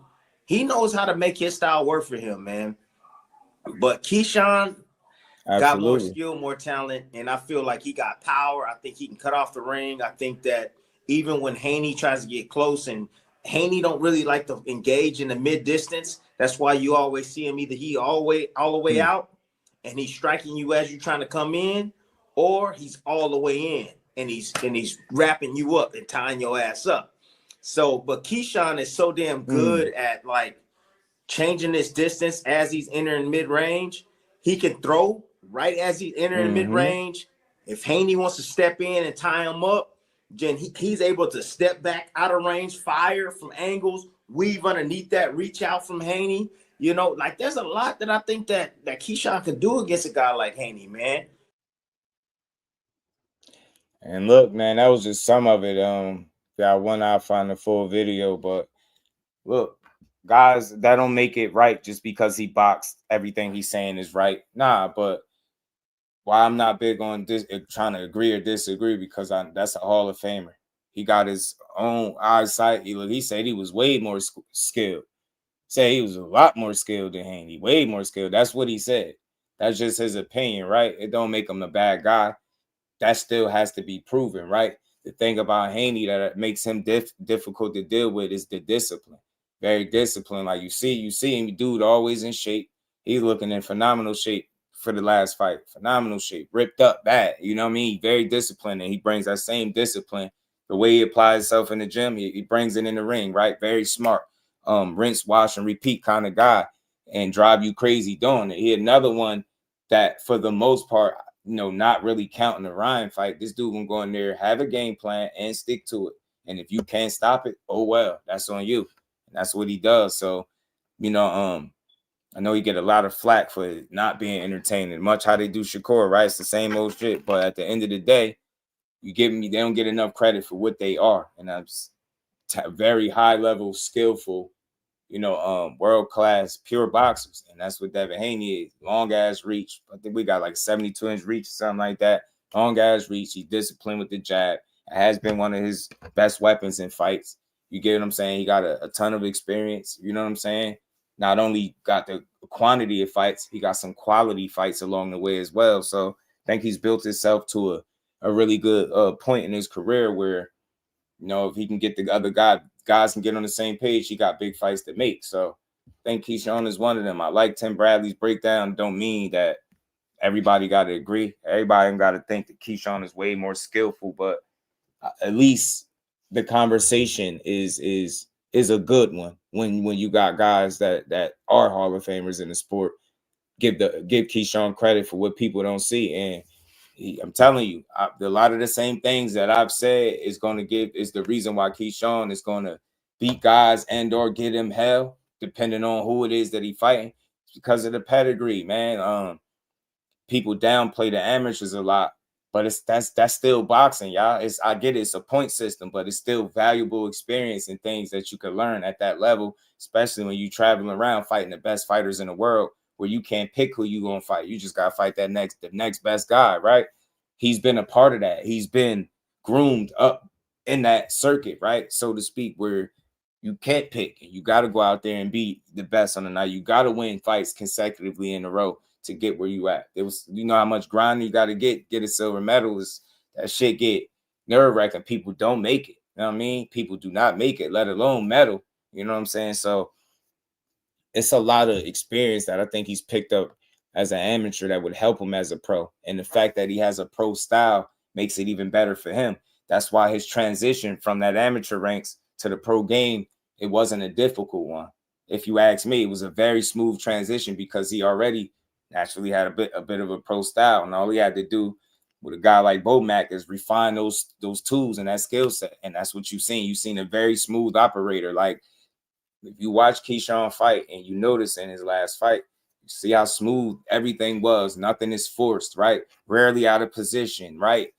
he knows how to make his style work for him, man. But Keyshawn got more skill, more talent, and I feel like he got power. I think he can cut off the ring. I think that even when Haney tries to get close, and Haney don't really like to engage in the mid-distance, that's why you always see him either he all the way out, and he's striking you as you're trying to come in, or he's all the way in, and he's wrapping you up and tying your ass up. So, but Keyshawn is so damn good at, like, changing this distance as he's entering mid-range. He can throw right as he's entering mid-range. If Haney wants to step in and tie him up, then he's able to step back out of range, fire from angles, weave underneath that, reach out from Haney. You know, like, there's a lot that I think that Keyshawn can do against a guy like Haney, man. And look, man, that was just some of it. Yeah, I'll find the full video, but look, guys, that don't make it right just because he boxed. Everything he's saying is right. Nah, but why I'm not big on this, trying to agree or disagree, because that's a Hall of Famer. He got his own eyesight. He said he was way more skilled. Said he was a lot more skilled than Haney, way more skilled. That's what he said. That's just his opinion, right? It don't make him a bad guy. That still has to be proven, right? The thing about Haney that makes him difficult to deal with is the discipline. Very disciplined. Like you see him, dude, always in shape. He's looking in phenomenal shape for the last fight. Phenomenal shape, ripped up bad. You know what I mean? Very disciplined, and he brings that same discipline. The way he applies himself in the gym, he brings it in the ring, right? Very smart. Rinse, wash, and repeat kind of guy, and drive you crazy doing it. He had another one that, for the most part, not really counting the Ryan fight, this dude gonna go in there, have a game plan, and stick to it. And if you can't stop it, oh well, that's on you. And that's what he does. So, I know he get a lot of flack for not being entertaining, much how they do Shakur, right? It's the same old shit. But at the end of the day, they don't get enough credit for what they are. And that's very high level, skillful, world-class pure boxers. And that's what Devin Haney is. Long ass reach. I think we got like 72-inch reach or something like that. Long ass reach. He's disciplined with the jab. It has been one of his best weapons in fights. You get what I'm saying? He got a ton of experience. You know what I'm saying? Not only got the quantity of fights, he got some quality fights along the way as well. So I think he's built himself to a really good point in his career where, if he can get the other guys can get on the same page, he got big fights to make. So I think Keyshawn is one of them. I like Tim Bradley's breakdown. Don't mean that everybody got to agree. Everybody got to think that Keyshawn is way more skillful, but at least the conversation is a good one when you got guys that are Hall of Famers in the sport. Give Keyshawn credit for what people don't see. And I'm telling you, a lot of the same things that I've said is the reason why Keyshawn is going to beat guys and or get him hell, depending on who it is that he fighting. It's because of the pedigree, man. People downplay the amateurs a lot, but that's still boxing, y'all. I get it's a point system, but it's still valuable experience and things that you can learn at that level, especially when you traveling around fighting the best fighters in the world, where you can't pick who you gonna fight. You just gotta fight the next best guy, right? He's been a part of that. He's been groomed up in that circuit, right, so to speak, where you can't pick. You got to go out there and be the best on the night. You got to win fights consecutively in a row to get where you at. How much grind you got to get a silver medal. That shit get nerve-wracking. People don't make it. You know what I mean? People do not make it, let alone medal. You know what I'm saying? So it's a lot of experience that I think he's picked up as an amateur that would help him as a pro. And the fact that he has a pro style makes it even better for him. That's why his transition from that amateur ranks to the pro game, it wasn't a difficult one. If you ask me, it was a very smooth transition because he already naturally had a bit of a pro style. And all he had to do with a guy like Bomac is refine those tools and that skill set. And that's what you've seen. You've seen a very smooth operator. Like, if you watch Keyshawn fight and you notice in his last fight, you see how smooth everything was. Nothing is forced, right? Rarely out of position, right?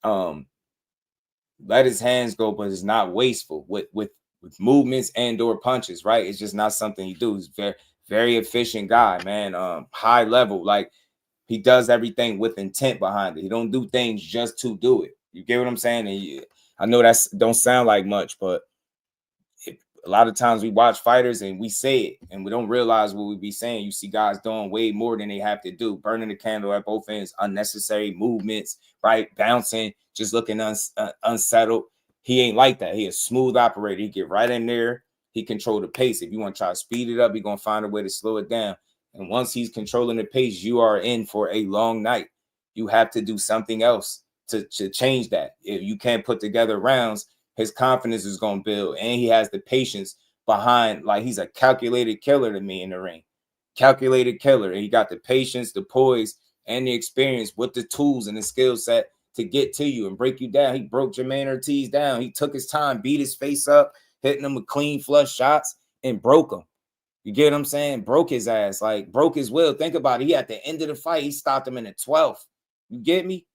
Let his hands go, but it's not wasteful with movements and or punches, right? It's just not something he do. He's very, very efficient guy, man. High level, like he does everything with intent behind it. He don't do things just to do it. You get what I'm saying? And I know that don't sound like much, but a lot of times we watch fighters and we say it and we don't realize what we be saying. You see guys doing way more than they have to do, burning the candle at both ends, unnecessary movements, right? Bouncing, just looking unsettled. He ain't like that. He a smooth operator. He get right in there. He control the pace. If you want to try to speed it up, you're going to find a way to slow it down. And once he's controlling the pace, you are in for a long night. You have to do something else to change that. If you can't put together rounds, his confidence is going to build, and he has the patience behind. Like, he's a calculated killer to me in the ring. Calculated killer. And he got the patience, the poise, and the experience with the tools and the skill set to get to you and break you down. He broke Jermaine Ortiz down. He took his time, beat his face up, hitting him with clean flush shots, and broke him. You get what I'm saying? Broke his ass, like broke his will. Think about it. He at the end of the fight, he stopped him in the 12th. You get me?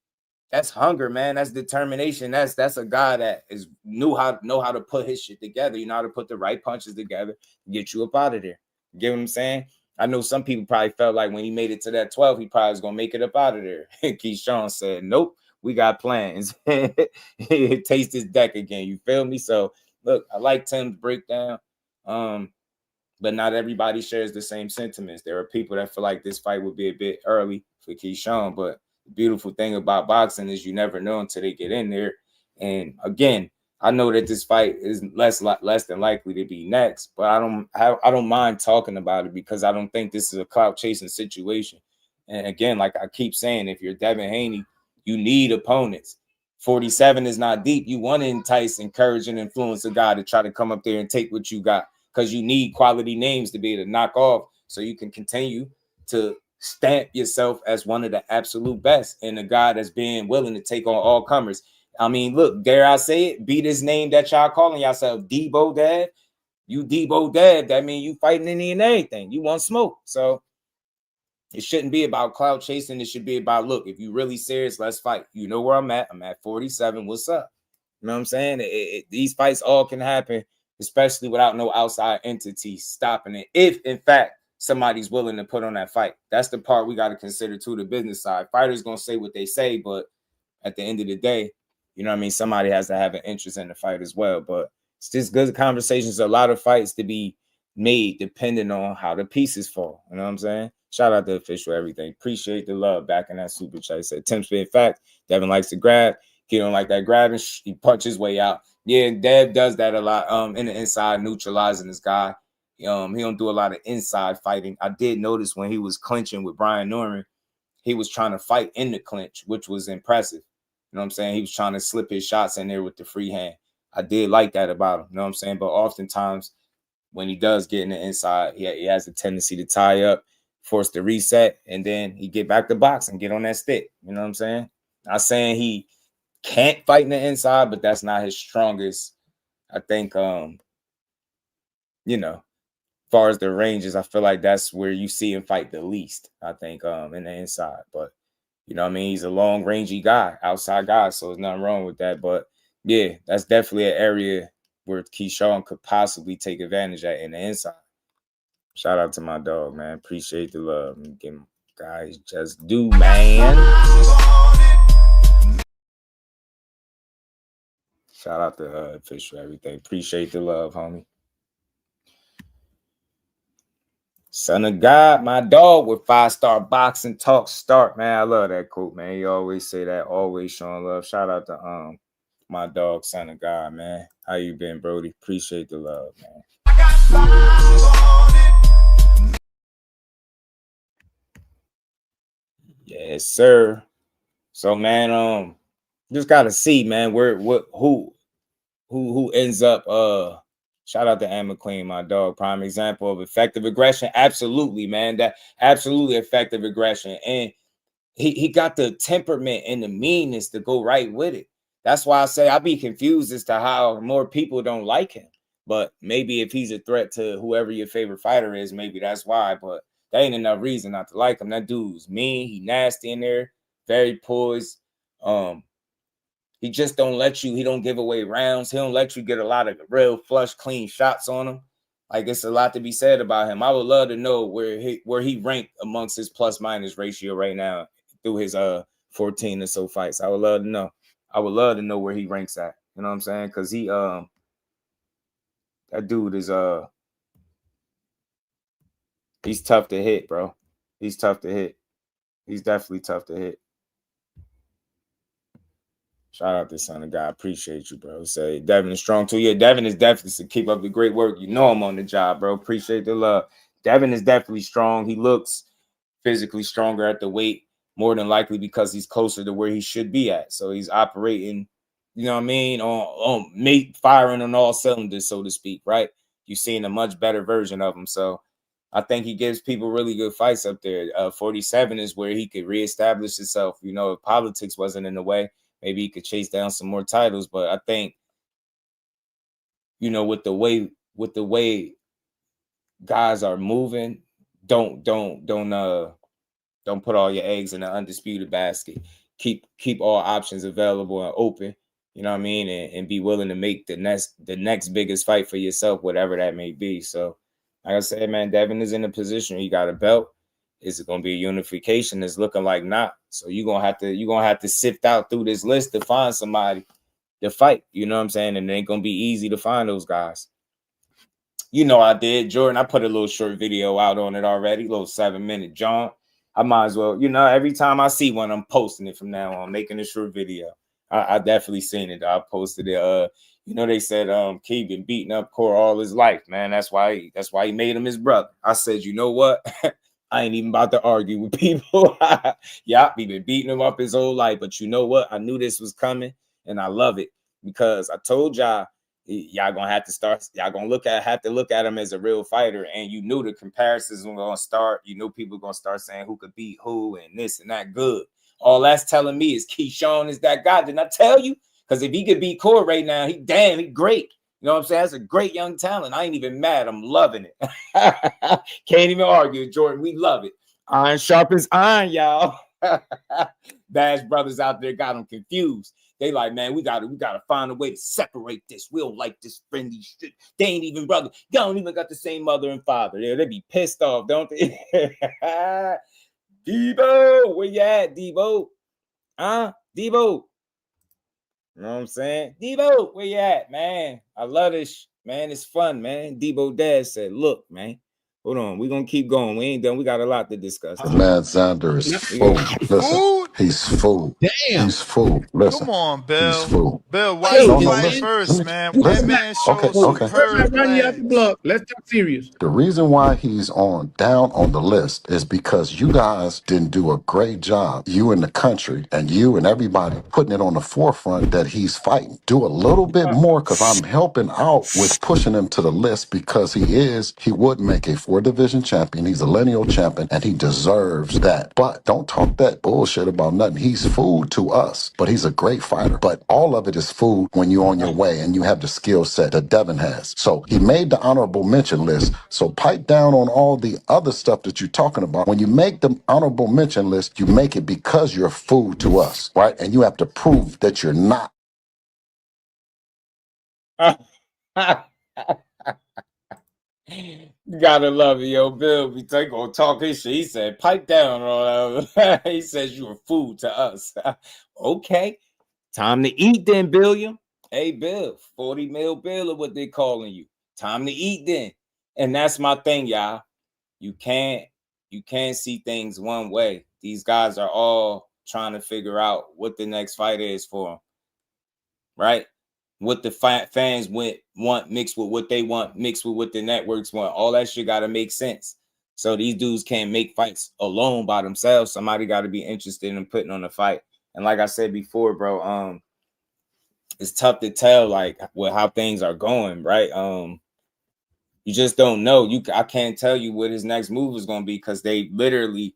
That's hunger, man. That's determination. That's a guy that know how to put his shit together. You know how to put the right punches together, get you up out of there. You get what I'm saying? I know some people probably felt like when he made it to that 12, he probably was gonna make it up out of there. Keyshawn said, "Nope, we got plans." Taste his deck again. You feel me? So look, I like Tim's breakdown. But not everybody shares the same sentiments. There are people that feel like this fight would be a bit early for Keyshawn, but the beautiful thing about boxing is you never know until they get in there. And again, I know that this fight is less than likely to be next, but I don't mind talking about it because I don't think this is a clout chasing situation. And again, like I keep saying, if you're Devin Haney, you need opponents. 47 is not deep. You want to entice, encourage, and influence a guy to try to come up there and take what you got, because you need quality names to be able to knock off so you can continue to stamp yourself as one of the absolute best and a guy that's being willing to take on all comers. I mean, look, dare I say it, be this name that y'all calling yourself, DEEBO Dad. You DEEBO Dad, that means you fighting any and everything. You want smoke. So it shouldn't be about clout chasing. It should be about, look, if you really serious, let's fight. You know where I'm at. I'm at 47. What's up? You know what I'm saying? These fights all can happen, especially without no outside entity stopping it. If, in fact, somebody's willing to put on that fight. That's the part we got to consider, too, the business side. Fighters going to say what they say, but at the end of the day, you know what I mean? Somebody has to have an interest in the fight as well. But it's just good conversations. A lot of fights to be made depending on how the pieces fall. You know what I'm saying? Shout out to Official Everything. Appreciate the love back in that super chat. Said Tim Spin fact, Devin likes to grab. He don't like that grabbing. He punches his way out. Yeah, Dev does that a lot in the inside, neutralizing this guy. He don't do a lot of inside fighting. I did notice when he was clinching with Brian Norman, he was trying to fight in the clinch, which was impressive. You know what I'm saying? He was trying to slip his shots in there with the free hand. I did like that about him. You know what I'm saying? But oftentimes when he does get in the inside, he has a tendency to tie up, force the reset, and then he get back to box and get on that stick. You know what I'm saying? Not saying he can't fight in the inside, but that's not his strongest. I think, you know, as far as the ranges, I feel like that's where you see him fight the least, I think, in the inside. But, you know what I mean? He's a long rangey guy, outside guy, so there's nothing wrong with that. But, yeah, that's definitely an area where Keyshawn could possibly take advantage at in the inside. Shout out to my dog, man. Appreciate the love. Give guys just do, man. Shout out to Official Everything. Appreciate the love, homie. Son of God, my dog with 5-star boxing talk start, man. I love that quote, man. You always say that, always showing love. Shout out to my dog, Son of God, man. How you been, Brody? Appreciate the love, man. Yes, sir. So, man, just gotta see, man, who ends up. Shout out to Ann McQueen, my dog. Prime example of effective aggression. Absolutely, man. That absolutely effective aggression, and he got the temperament and the meanness to go right with it. That's why I say I be confused as to how more people don't like him. But maybe if he's a threat to whoever your favorite fighter is, maybe that's why. But that ain't enough reason not to like him. That dude's mean. He nasty in there. Very poised. He just don't let you. He don't give away rounds. He don't let you get a lot of real flush, clean shots on him. Like, it's a lot to be said about him. I would love to know where he ranked amongst his plus-minus ratio right now through his 14 or so fights. I would love to know. I would love to know where he ranks at. You know what I'm saying? Because he that dude is he's tough to hit, bro. He's tough to hit. He's definitely tough to hit. Shout out to Son of God. Appreciate you, bro. Say Devin is strong too. Yeah, Devin is definitely to keep up the great work. You know I'm on the job, bro. Appreciate the love. Devin is definitely strong. He looks physically stronger at the weight, more than likely because he's closer to where he should be at. So he's operating, you know what I mean, on firing on all cylinders, so to speak, right? You're seeing a much better version of him. So I think he gives people really good fights up there. 47 is where he could reestablish himself. You know, if politics wasn't in the way, maybe he could chase down some more titles. But I think, you know, with the way guys are moving, don't put all your eggs in the undisputed basket. keep all options available and open. You know what I mean? And be willing to make the next biggest fight for yourself, whatever that may be. So, like I said, man, Devin is in a position where he got a belt. Is it gonna be a unification? It's looking like not. So you're gonna have to sift out through this list to find somebody to fight. You know what I'm saying? And it ain't gonna be easy to find those guys. You know I did, Jordan. I put a little short video out on it already, a little 7-minute jaunt. I might as well, every time I see one, I'm posting it from now on, making a short video. I definitely seen it. I posted it. They said Key been beating up Core all his life, man. That's why he made him his brother. I said, you know what? I ain't even about to argue with people. Yeah, he been beating him up his whole life. But you know what? I knew this was coming, and I love it because I told y'all gonna have to look at him as a real fighter, and you knew the comparisons were gonna start. You knew people were gonna start saying who could beat who and this and that. Good. All that's telling me is Keyshawn is that guy. Didn't I tell you? Because if he could beat Core right now, he great. You know what I'm saying? That's a great young talent. I ain't even mad. I'm loving it. Can't even argue, Jordan. We love it. Iron sharpens iron, y'all. Bash brothers out there got them confused. They like, man, we gotta find a way to separate this. We don't like this friendly shit. They ain't even brother. They don't even got the same mother and father. They be pissed off, don't they? DEEBO, where you at, DEEBO? DEEBO. You know what I'm saying? DEEBO, where you at, man? I love this, man. It's fun, man. DEEBO dad said, look, man. Hold on. We're going to keep going. We ain't done. We got a lot to discuss. The man Xander is food. Listen, he's food. Damn. He's food. Listen. Come on, Bill. He's food. Bill, why you No, fight listen. first, man? Listen. That man showed Okay. superb legs. Let's talk serious. The reason why he's down on the list is because you guys didn't do a great job, you in the country and you and everybody putting it on the forefront that he's fighting. Do a little bit more because I'm helping out with pushing him to the list because he would make a 4-division champion. He's a lineal champion and he deserves that. But don't talk that bullshit about nothing. He's food to us, but he's a great fighter. But all of it is food when you're on your way and you have the skill set that Devin has. So he made the honorable mention list. So pipe down on all the other stuff that you're talking about. When you make the honorable mention list, you make it because you're food to us, right? And you have to prove that you're not. You gotta love it, yo. Bill be gonna talk his shit. He said, pipe down on he says you were food to us. Okay. Time to eat then, Billiam. Hey, Bill, 40 mil Bill or what they calling you. Time to eat then. And that's my thing, y'all. You can't see things one way. These guys are all trying to figure out what the next fight is for them. Right? What the fans want mixed with what they want, mixed with what the networks want. All that shit got to make sense. So these dudes can't make fights alone by themselves. Somebody got to be interested in putting on a fight. And like I said before, bro, it's tough to tell like how things are going, right? You just don't know. I can't tell you what his next move is going to be because they literally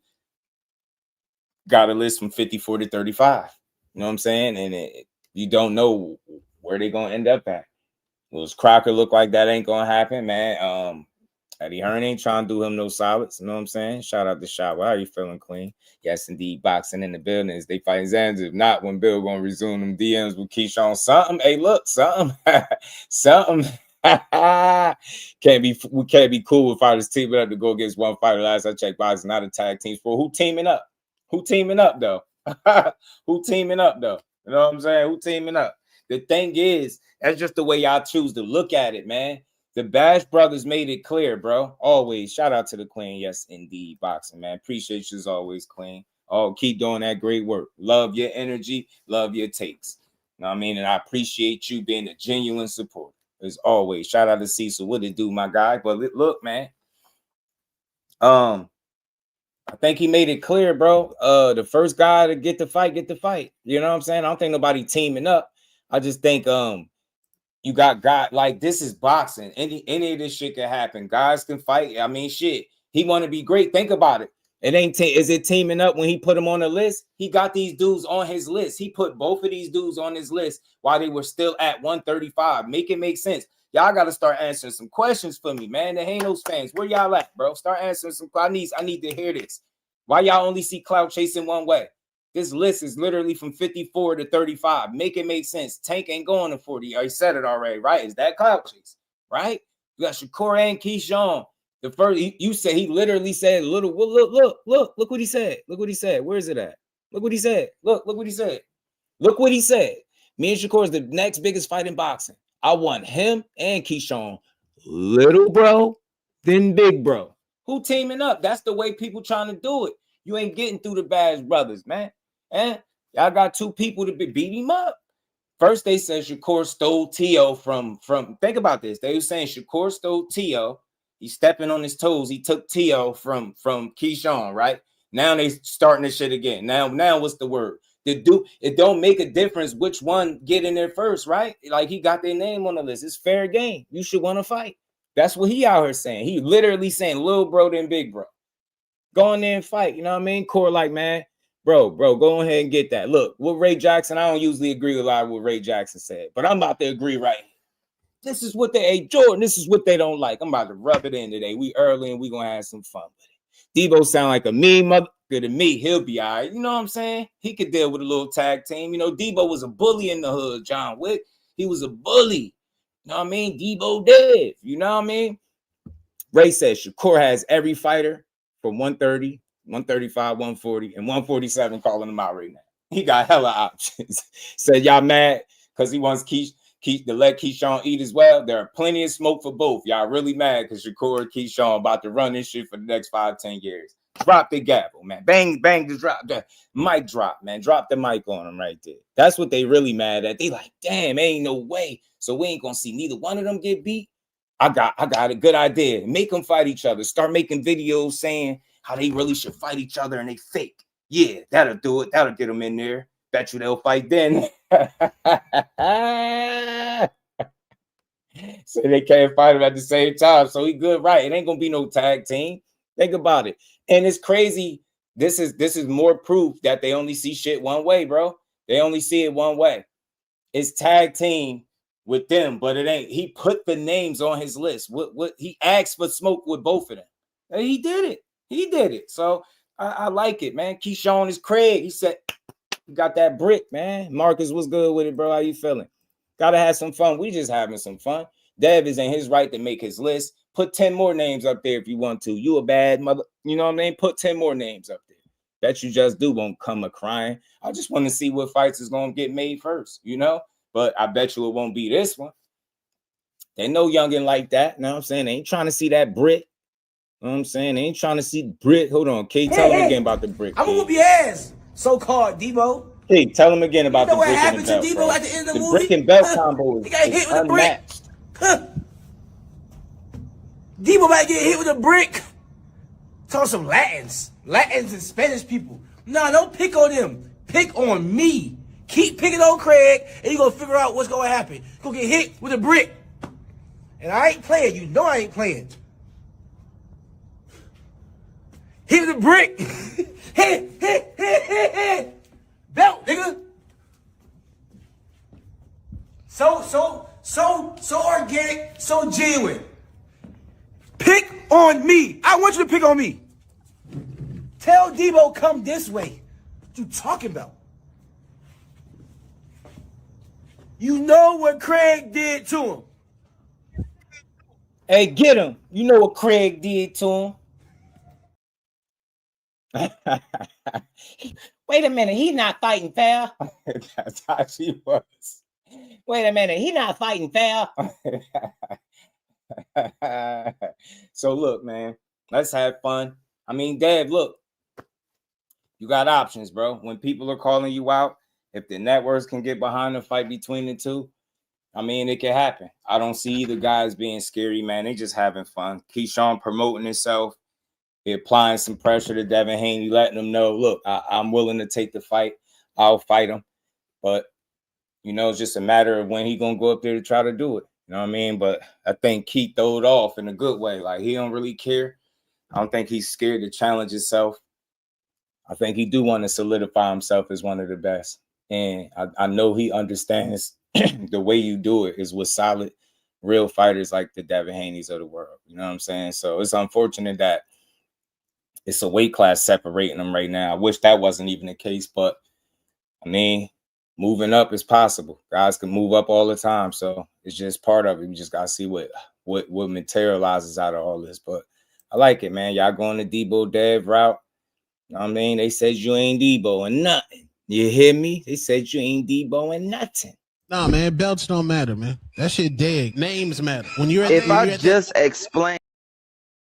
got a list from 54 to 35. You know what I'm saying? And you don't know where they going to end up at. Does Crocker look like that ain't going to happen, man? Eddie Hearn ain't trying to do him no solids. You know what I'm saying? Shout out to Shot. How are you feeling, Queen? Yes, indeed. Boxing in the building. Is they fighting Xander? If not, when Bill going to resume them DMs with Keyshawn? Something. Hey, look, something. Something. We can't be cool with fighters teaming up to go against one fighter. Last I checked, boxing not a tag team sport. Who teaming up? Who teaming up though? Who teaming up though? You know what I'm saying? Who teaming up? The thing is, that's just the way y'all choose to look at it, man. The Bash brothers made it clear, bro. Always. Shout out to the Queen. Yes, indeed. Boxing, man. Appreciate you as always, Queen. Oh, keep doing that great work. Love your energy. Love your takes. You know what I mean? And I appreciate you being a genuine supporter. As always. Shout out to Cecil. What it do, my guy? But look, man. I think he made it clear, bro. The first guy to get the fight. You know what I'm saying? I don't think nobody teaming up. I just think you got guys like this is boxing. Any of this shit can happen. Guys can fight. I mean, shit. He want to be great. Think about it. It ain't is it teaming up when he put them on the list? He got these dudes on his list. He put both of these dudes on his list while they were still at 135. Make it make sense. Y'all got to start answering some questions for me, man. The Hanos fans, where y'all at, bro? Start answering some. I need to hear this. Why y'all only see CLOUT chasing one way? This list is literally from 54 to 35. Make it make sense. Tank ain't going to 40. I said it already, right? Is that clout chase, right? You got Shakur and Keyshawn. The first, you said he literally said, "Little, look what he said. Look what he said. Where is it at? Look what he said. Look what he said. Look what he said. Me and Shakur is the next biggest fight in boxing. I want him and Keyshawn, little bro, then big bro. Who teaming up? That's the way people trying to do it. You ain't getting through the Bash brothers, man. And y'all got two people to beat him up. First, they said Shakur stole T.O. from. Think about this. They were saying Shakur stole T.O. He's stepping on his toes. He took T.O. from Keyshawn, right? Now they starting this shit again. Now what's the word? It don't make a difference which one get in there first, right? Like he got their name on the list. It's fair game. You should want to fight. That's what he out here saying. He literally saying little bro then big bro. Go in there and fight. You know what I mean? Core like, man, bro, go ahead and get that. Look, with Ray Jackson, I don't usually agree with a lot of what Ray Jackson said, but I'm about to agree right here. This is what they hate, Jordan. This is what they don't like. I'm about to rub it in today. We early and we gonna have some fun with it. DEEBO sound like a mean mother. Good to me, he'll be all right. You know what I'm saying? He could deal with a little tag team. You know, DEEBO was a bully in the hood, John Wick. He was a bully. You know what I mean? DEEBO Dev. You know what I mean? Ray says Shakur has every fighter from 130, 135, 140, and 147 calling him out right now. He got hella options. Said y'all mad because he wants to let Keyshawn eat as well. There are plenty of smoke for both. Y'all really mad because Shakur and Keyshawn about to run this shit for the next 5-10 years. Drop the gavel, man. Bang, just drop the mic drop, man. Drop the mic on them right there. That's what they really mad at. They like, damn, ain't no way. So we ain't gonna see neither one of them get beat. I got a good idea. Make them fight each other. Start making videos saying how they really should fight each other and they fake. Yeah, that'll do it. That'll get them in there. Bet you they'll fight then. So they can't fight him at the same time. So he good, right? It ain't gonna be no tag team. Think about it. And it's crazy. This is more proof that they only see shit one way, bro. They only see it one way. It's tag team with them, but it ain't. He put the names on his list. What he asked for smoke with both of them. And he did it. He did it. So I like it, man. Keyshawn is Craig. He said, you got that brick, man. Marcus, what's good with it, bro? How you feeling? Gotta have some fun. We just having some fun. Dev is in his right to make his list. Put 10 more names up there if you want to. You a bad mother. You know what I mean? Put 10 more names up there. Bet you just do won't come a crying. I just want to see what fights is going to get made first, you know? But I bet you it won't be this one. They know youngin' like that. You know what I'm saying? They ain't trying to see that brick. You know what I'm saying? They ain't trying to see brick. Hold on. K, tell them again about the brick. I'm gonna whoop your ass, so-called DEEBO. Hey, tell them again about you know the brick what happened and to belt, DEEBO bro. at the end of the movie? Brick and belt combo he got hit with a brick. Unmatched. DEEBO about to get hit with a brick. Talk some Latins and Spanish people. Nah, don't pick on them. Pick on me. Keep picking on Craig, and you gonna figure out what's gonna happen. You gonna get hit with a brick. And I ain't playing. You know I ain't playing. Hit with a brick. hit. Belt, nigga. So organic, so genuine. Pick on me. I want you to pick on me. Tell DEEBO come this way. What you talking about? You know what Craig did to him. Hey, get him. You know what Craig did to him. Wait a minute. He's not fighting fair. That's how she was. Wait a minute. He's not fighting fair. So look, man, let's have fun. I mean, Dad, look, you got options, bro. When people are calling you out, if the networks can get behind the fight between the two, I mean, it can happen. I don't see either guys being scary, man. They just having fun. Keyshawn promoting himself, he applying some pressure to Devin Haney, letting him know, look, I'm willing to take the fight. I'll fight him. But, you know, it's just a matter of when he going to go up there to try to do it. You know what I mean? But I think Keith threw it off in a good way. Like, he don't really care. I don't think he's scared to challenge himself. I think he do want to solidify himself as one of the best. And I know he understands the way you do it is with solid, real fighters like the Devin Haneys of the world. You know what I'm saying? So it's unfortunate that it's a weight class separating them right now. I wish that wasn't even the case, but I mean, moving up is possible. Guys can move up all the time, so it's just part of it. You just gotta see what materializes out of all this. But I like it, man. Y'all going the DEEBO Dev route. You know what I mean? They said you ain't DEEBO and nothing. You hear me? They said you ain't DEEBO and nothing. Nah, man, belts don't matter, man. That shit dead. Names matter. When you're at If I just explain.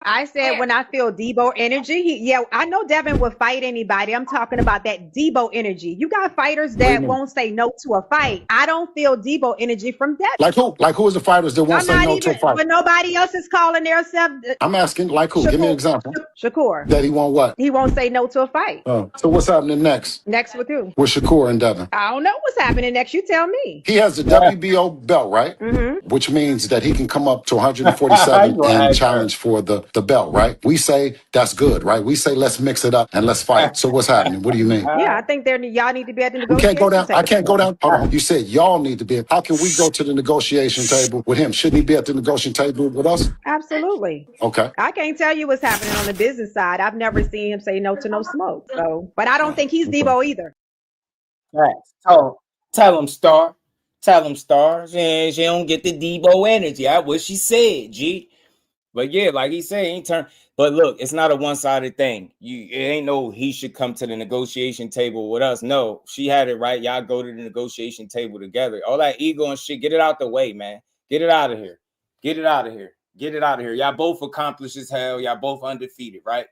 I said when I feel DEEBO energy, I know Devin would fight anybody. I'm talking about that DEEBO energy. You got fighters that won't say no to a fight. I don't feel DEEBO energy from Devin. Like who? Like who is the fighters that won't I'm say not no even, to a fight? but nobody else is calling themselves. I'm asking, like who? Give me an example. Shakur. That he won't what? He won't say no to a fight. Oh, so what's happening next? Next with who? With Shakur and Devin. I don't know what's happening next. You tell me. He has the WBO belt, right? Mm-hmm. Which means that he can come up to 147 and challenge for the belt, right? We say that's good, right? We say let's mix it up and let's fight. So what's happening? What do you mean? Yeah, I think y'all need to be at the We negotiation can't go down. table. I can't go down. Hold on. You said y'all need to be. How can we go to the negotiation table with him? Shouldn't he be at the negotiation table with us? Absolutely. Okay. I can't tell you what's happening on the business side. I've never seen him say no to no smoke. So, but I don't think he's DEEBO either. Right. So tell him, Star. Tell him, Star. She don't get the DEEBO energy. That's what she said, G. But yeah, like he said, he turned. But look, it's not a one-sided thing. It ain't no he should come to the negotiation table with us. No, she had it right. Y'all go to the negotiation table together. All that ego and shit, get it out the way, man. Get it out of here. Get it out of here. Get it out of here. Y'all both accomplished as hell. Y'all both undefeated, right?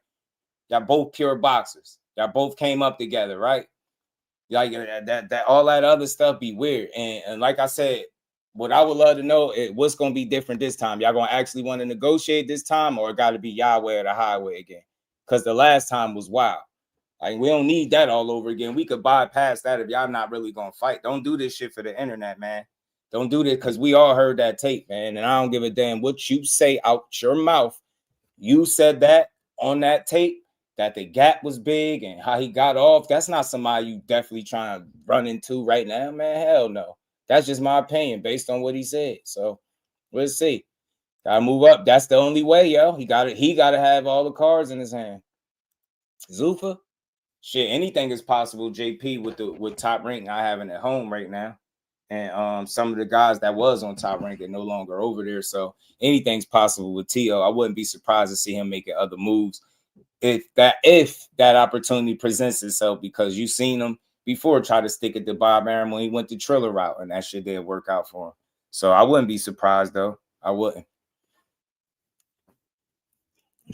Y'all both pure boxers. Y'all both came up together, right? Like that all that other stuff be weird. And like I said, what I would love to know is what's going to be different this time. Y'all going to actually want to negotiate this time, or it got to be Yahweh or the highway again? Because the last time was wild. Like, we don't need that all over again. We could bypass that if y'all not really going to fight. Don't do this shit for the internet, man. Don't do this, because we all heard that tape, man. And I don't give a damn what you say out your mouth. You said that on that tape, that the gap was big and how he got off. That's not somebody you definitely trying to run into right now, man. Hell no. That's just my opinion based on what he said. So we'll see. Gotta move up. That's the only way, yo. He gotta have all the cards in his hand. Zuffa, shit, anything is possible. JP with Top Rank I having at home right now, and some of the guys that was on Top Rank are no longer over there. So anything's possible with T.O. I wouldn't be surprised to see him making other moves if that opportunity presents itself, because you've seen him before try to stick it to Bob Arum when he went the Triller route, and that shit didn't work out for him. So I wouldn't be surprised, though. I wouldn't.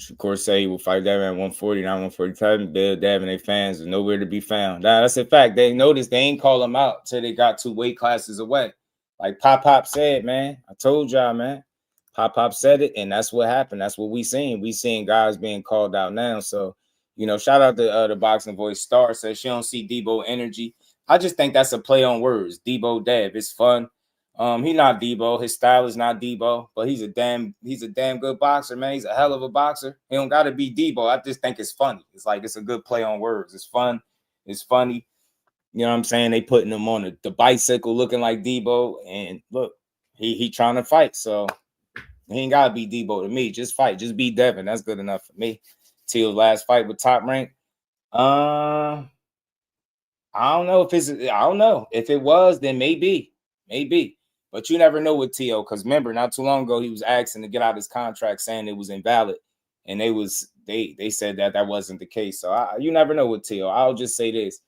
Of course, say he will fight Devin at 140, not 147. Bill Devin, they fans are nowhere to be found. Now, that's a fact. They noticed they ain't call him out till they got 2 weight classes away. Like Pop said, man. I told y'all, man. Pop said it, and that's what happened. That's what we seen. We seeing guys being called out now. So, you know, shout out to the Boxing Voice Star. Says she don't see DEEBO energy. I just think that's a play on words. DEEBO Dev. It's fun. He not DEEBO. His style is not DEEBO, but he's a damn good boxer, man. He's a hell of a boxer. He don't gotta be DEEBO. I just think it's funny. It's like it's a good play on words. It's fun. It's funny. You know what I'm saying? They putting him on the bicycle looking like DEEBO, and look, he trying to fight. So he ain't gotta be DEEBO to me. Just fight. Just be Devin. That's good enough for me. Till's last fight with Top Rank. I don't know if it was, then maybe. But you never know with T.O. because remember, not too long ago he was asking to get out his contract, saying it was invalid, and they said that wasn't the case. So you never know with T.O. I'll just say this: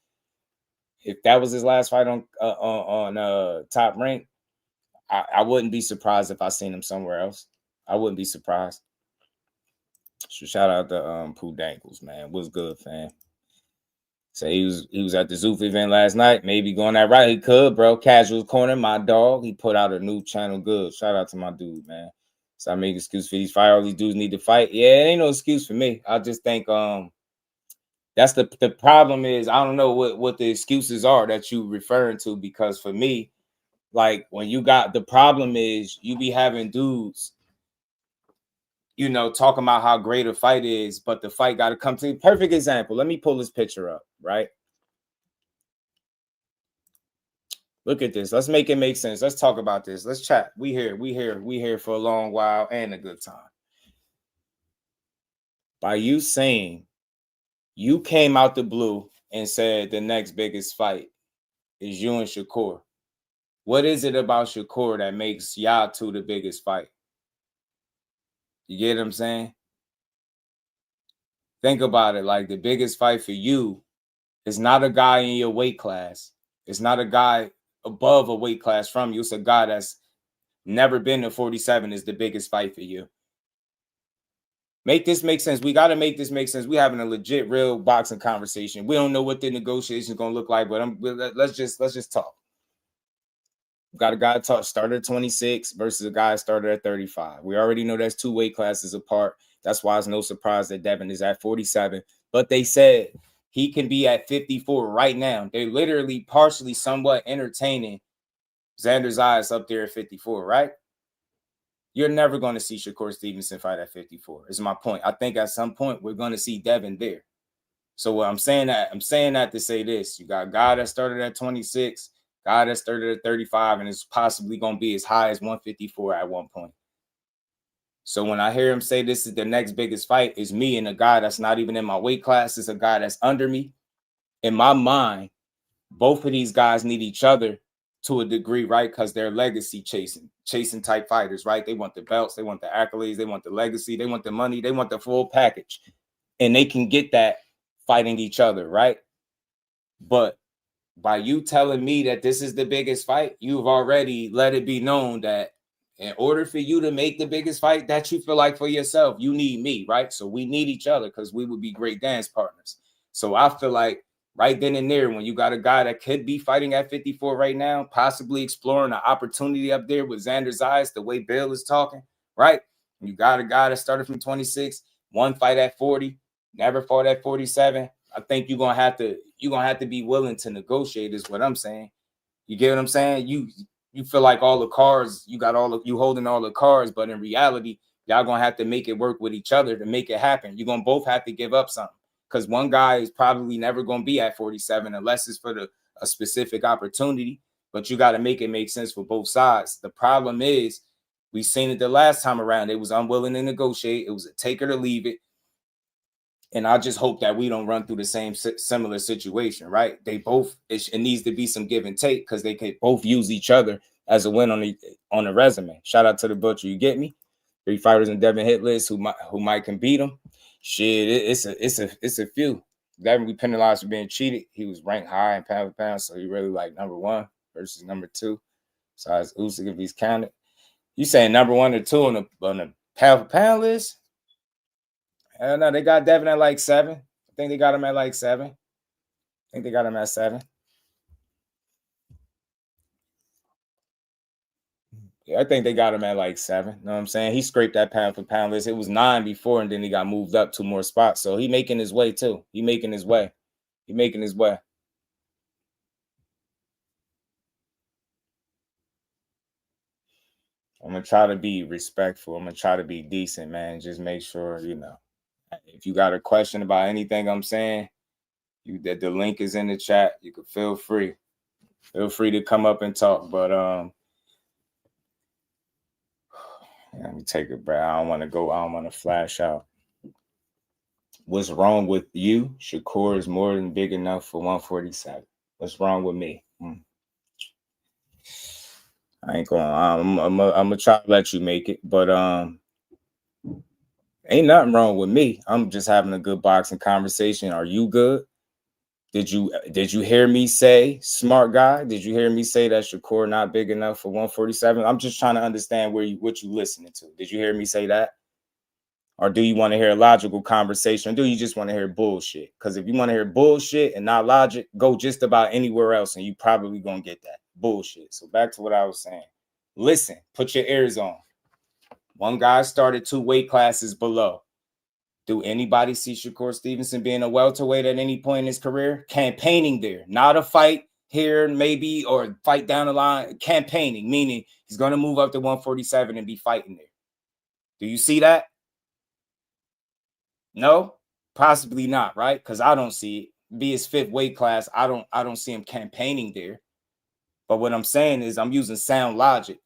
if that was his last fight on Top Rank, I wouldn't be surprised if I seen him somewhere else. I wouldn't be surprised. So shout out to Pooh Dangles, man. What's good, fam? So he was at the Zoof event last night. Maybe going that right. He could, bro. Casual Corner, my dog. He put out a new channel. Good. Shout out to my dude, man. So I make excuse for these fight. All these dudes need to fight. Yeah, it ain't no excuse for me. I just think that's the problem is I don't know what the excuses are that you referring to, because for me, like when you got the problem is you be having dudes, you know, talking about how great a fight is, but the fight got to come to. Perfect example. Let me pull this picture up, right? Look at this. Let's make it make sense. Let's talk about this. Let's chat. We here for a long while and a good time. By you saying You came out the blue and said the next biggest fight is you and Shakur. What is it about Shakur that makes y'all two the biggest fight? You get what I'm saying? Think about it. Like, the biggest fight for you is not a guy in your weight class. It's not a guy above a weight class from you. It's a guy that's never been to 47 is the biggest fight for you. Make this make sense. We got to make this make sense. We're having a legit, real boxing conversation. We don't know what the negotiation is going to look like, but let's just talk. We got a guy started at 26 versus a guy started at 35. We already know that's 2 weight classes apart. That's why it's no surprise that Devin is at 47. But they said he can be at 54 right now. They're literally partially somewhat entertaining Xander Zayas up there at 54, right? You're never going to see Shakur Stevenson fight at 54, is my point. I think at some point we're going to see Devin there. So what I'm saying that to say this. You got a guy that started at 26, guy that started at 35, and is possibly going to be as high as 154 at one point. So when I hear him say this is the next biggest fight, is me and a guy that's not even in my weight class, is a guy that's under me. In my mind, both of these guys need each other to a degree, right? Because they're legacy chasing type fighters, right? They want the belts, they want the accolades, they want the legacy, they want the money, they want the full package. And they can get that fighting each other, right? But by you telling me that this is the biggest fight, you've already let it be known that in order for you to make the biggest fight that you feel like for yourself, you need me, right? So we need each other because we would be great dance partners. So I feel like right then and there, when you got a guy that could be fighting at 54 right now, possibly exploring an opportunity up there with Xander Zayas, the way Bill is talking, right? You got a guy that started from 26, one fight at 40, never fought at 47. I think you're gonna have to be willing to negotiate, is what I'm saying. You get what I'm saying? You feel like all the cards, you holding all the cards, but in reality, y'all gonna have to make it work with each other to make it happen. You're gonna both have to give up something. Because one guy is probably never going to be at 47 unless it's for a specific opportunity. But you got to make it make sense for both sides. The problem is, we seen it the last time around. They was unwilling to negotiate. It was a take it or leave it. And I just hope that we don't run through the same similar situation, right? It needs to be some give and take because they could both use each other as a win on the resume. Shout out to the Butcher. You get me? 3 fighters in Devin hit list who might can beat him. Shit, it's a few. Devin, we penalized for being cheated. He was ranked high in pound for pound, so he really like number 1 versus number 2. Besides Usyk, if he's counted. You saying number 1 or 2 on the pound for pound list? Hell no, they got Devin at like 7. I think they got him at like 7. Yeah, I think they got him at like 7. You know what I'm saying? He scraped that pound for pound list. It was 9 before, and then he got moved up 2 more spots. So he making his way too. He making his way. I'm gonna try to be respectful. I'm gonna try to be decent, man. Just make sure, if you got a question about anything I'm saying, that the link is in the chat. You can feel free to come up and talk. But let me take a breath. I don't want to flash out. What's wrong with you? Shakur is more than big enough for 147. What's wrong with me? I ain't going. I'm gonna try to let you make it, but ain't nothing wrong with me. I'm just having a good boxing conversation. Are you good? Did you hear me say, smart guy? Did you hear me say that Shakur not big enough for 147? I'm just trying to understand what you listening to. Did you hear me say that? Or do you want to hear a logical conversation? Or do you just want to hear bullshit? Because if you want to hear bullshit and not logic, go just about anywhere else and you probably going to get that bullshit. So back to what I was saying. Listen, put your ears on. One guy started 2 weight classes below. Do anybody see Shakur Stevenson being a welterweight at any point in his career? Campaigning there. Not a fight here, maybe, or fight down the line. Campaigning, meaning he's going to move up to 147 and be fighting there. Do you see that? No? Possibly not, right? Because I don't see it. Be his 5th weight class. I don't see him campaigning there. But what I'm saying is I'm using sound logic.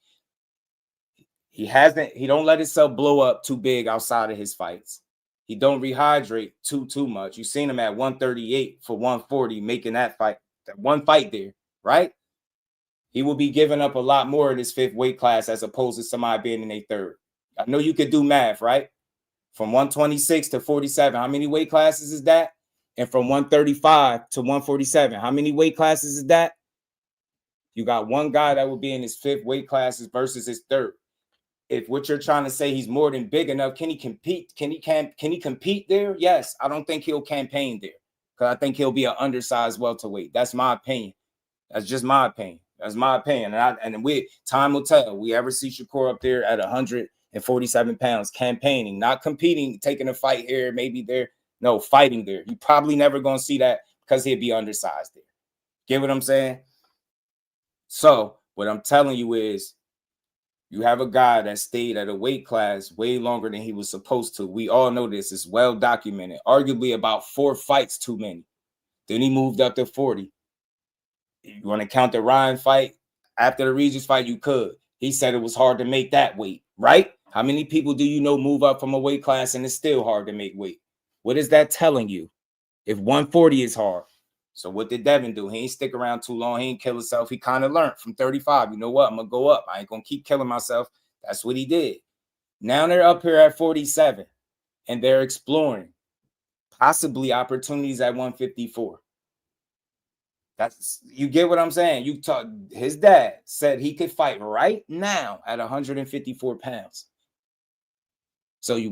He don't let himself blow up too big outside of his fights. He don't rehydrate too much. You seen him at 138 for 140, making that one fight there, right? He will be giving up a lot more in his 5th weight class as opposed to somebody being in a 3rd. I know you could do math, right? From 126 to 47, how many weight classes is that? And from 135 to 147, how many weight classes is that? You got one guy that will be in his 5th weight classes versus his 3rd. If what you're trying to say he's more than big enough, can he compete? Can he compete there? Yes. I don't think he'll campaign there because I think he'll be an undersized welterweight. That's my opinion. That's just my opinion. That's my opinion. And time will tell. We ever see Shakur up there at 147 pounds campaigning, not competing, taking a fight here, maybe there. No, fighting there. You probably never going to see that because he'd be undersized there. Get what I'm saying? So what I'm telling you is you have a guy that stayed at a weight class way longer than he was supposed to. We all know this. It's well documented. Arguably about 4 fights too many. Then he moved up to 40. You want to count the Ryan fight? After the Regis fight, you could. He said it was hard to make that weight, right? How many people do you know move up from a weight class and it's still hard to make weight? What is that telling you? If 140 is hard. So what did Devin do? He ain't stick around too long. He ain't kill himself. He kind of learned from 35. You know what? I'm going to go up. I ain't going to keep killing myself. That's what he did. Now they're up here at 47 and they're exploring possibly opportunities at 154. You get what I'm saying? You talk. His dad said he could fight right now at 154 pounds. So you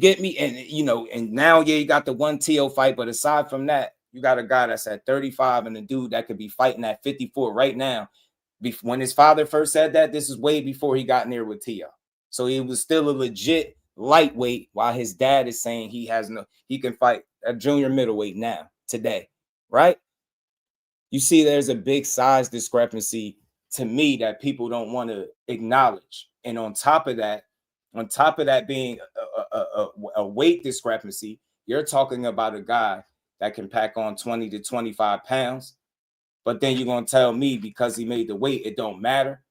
get me, and now you got the 1 TO fight, but aside from that, you got a guy that's at 35 and a dude that could be fighting at 54 right now. When his father first said that, this is way before he got in there with TO. So he was still a legit lightweight, while his dad is saying he can fight a junior middleweight now today, right? You see, there's a big size discrepancy to me that people don't want to acknowledge. And on top of that being a weight discrepancy, you're talking about a guy that can pack on 20 to 25 pounds. But then you're going to tell me because he made the weight, it don't matter.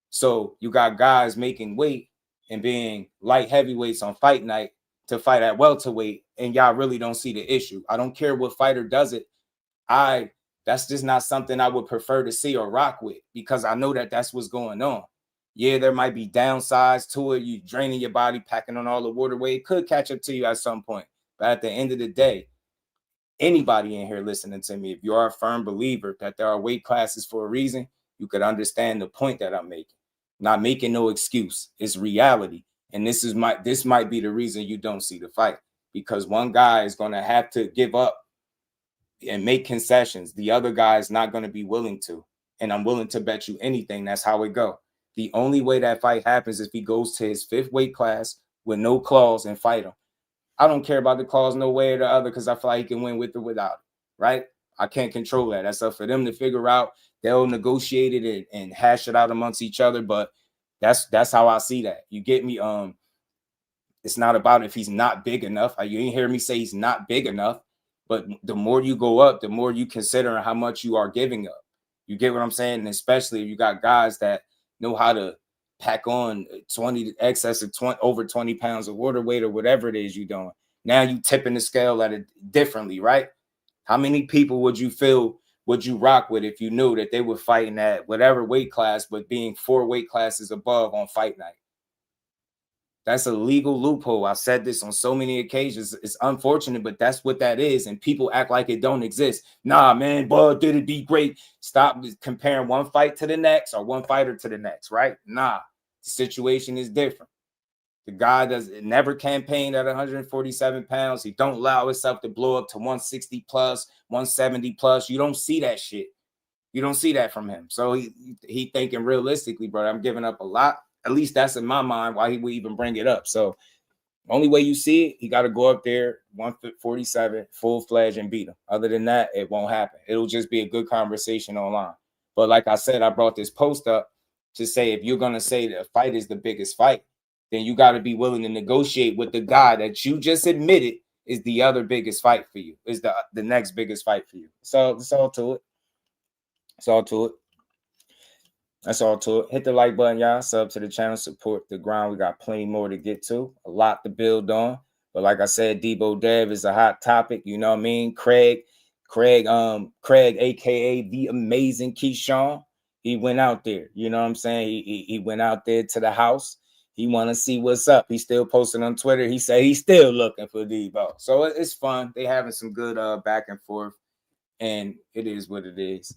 So you got guys making weight and being light heavyweights on fight night to fight at welterweight, and y'all really don't see the issue. I don't care what fighter does it. That's just not something I would prefer to see or rock with because I know that that's what's going on. Yeah, there might be downsides to it. You draining your body, packing on all the water weight. It could catch up to you at some point. But at the end of the day, anybody in here listening to me, if you are a firm believer that there are weight classes for a reason, you could understand the point that I'm making. Not making no excuse. It's reality. And this might be the reason you don't see the fight, because one guy is going to have to give up and make concessions. The other guy is not going to be willing to. And I'm willing to bet you anything that's how it go. The only way that fight happens is if he goes to his 5th weight class with no clause and fight him. I don't care about the clause no way or the other because I feel like he can win with or without it, right? I can't control that. That's up for them to figure out. They'll negotiate it and hash it out amongst each other, but that's how I see that. You get me? It's not about if he's not big enough. You ain't hear me say he's not big enough, but the more you go up, the more you consider how much you are giving up. You get what I'm saying? And especially if you got guys that know how to pack on 20 excess of 20 over 20 pounds of water weight or whatever it is you're doing. Now you tipping the scale at it differently, right? How many people would you rock with if you knew that they were fighting at whatever weight class, but being 4 weight classes above on fight night? That's a legal loophole. I've said this on so many occasions. It's unfortunate, but that's what that is. And people act like it don't exist. Nah, man, Bud did it be great. Stop comparing one fight to the next or one fighter to the next, right? Nah, the situation is different. The guy never campaigned at 147 pounds. He don't allow himself to blow up to 160 plus, 170 plus. You don't see that shit. You don't see that from him. So he thinking realistically, bro, I'm giving up a lot. At least that's in my mind why he would even bring it up. So only way you see it, he got to go up there 147 full-fledged and beat him. Other than that, it won't happen. It'll just be a good conversation online. But like I said, I brought this post up to say if you're going to say that a fight is the biggest fight, then you got to be willing to negotiate with the guy that you just admitted is the other biggest fight for you, is the next biggest fight for you. So it's all to it. It's all to it. That's all to it. Hit the like button, y'all. Sub to the channel. Support the grind. We got plenty more to get to. A lot to build on. But like I said, DEEBO Dev is a hot topic. You know what I mean? Craig, aka the amazing Keyshawn. He went out there. You know what I'm saying? He went out there to the house. He want to see what's up. He's still posting on Twitter. He said he's still looking for DEEBO. So it's fun. They having some good back and forth, and it is what it is.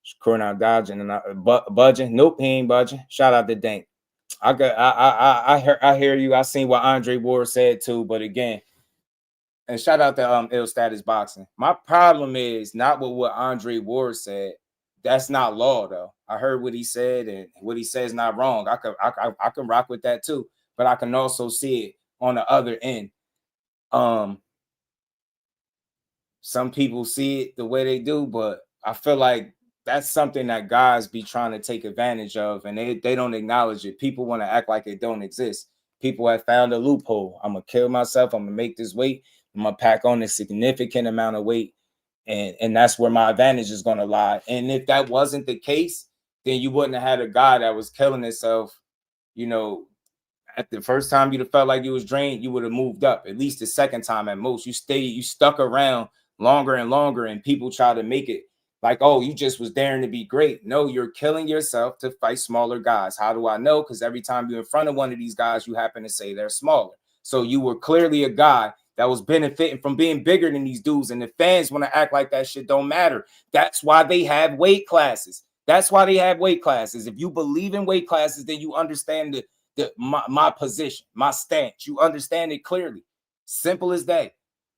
Shakur not dodging and budging. Nope, he ain't budging. Shout out to Dank. I hear you. I seen what Andre Ward said too, but again, and shout out to Ill Status Boxing. My problem is not with what Andre Ward said. That's not law though. I heard what he said, and what he says not wrong. I can rock with that too, but I can also see it on the other end. Some people see it the way they do, but I feel like that's something that guys be trying to take advantage of, and they don't acknowledge it. People want to act like it don't exist. People have found a loophole. I'm gonna kill myself. I'm gonna make this weight. I'm gonna pack on a significant amount of weight, and that's where my advantage is gonna lie. And if that wasn't the case, then you wouldn't have had a guy that was killing himself. You know, at the first time you'd have felt like you was drained, you would have moved up. At least the second time at most. You stuck around longer and longer, and people try to make it like, oh, you just was daring to be great. No, you're killing yourself to fight smaller guys. How do I know? Because every time you're in front of one of these guys, you happen to say they're smaller. So you were clearly a guy that was benefiting from being bigger than these dudes. And the fans want to act like that shit don't matter. That's why they have weight classes. That's why they have weight classes. If you believe in weight classes, then you understand my position, my stance. You understand it clearly. Simple as that.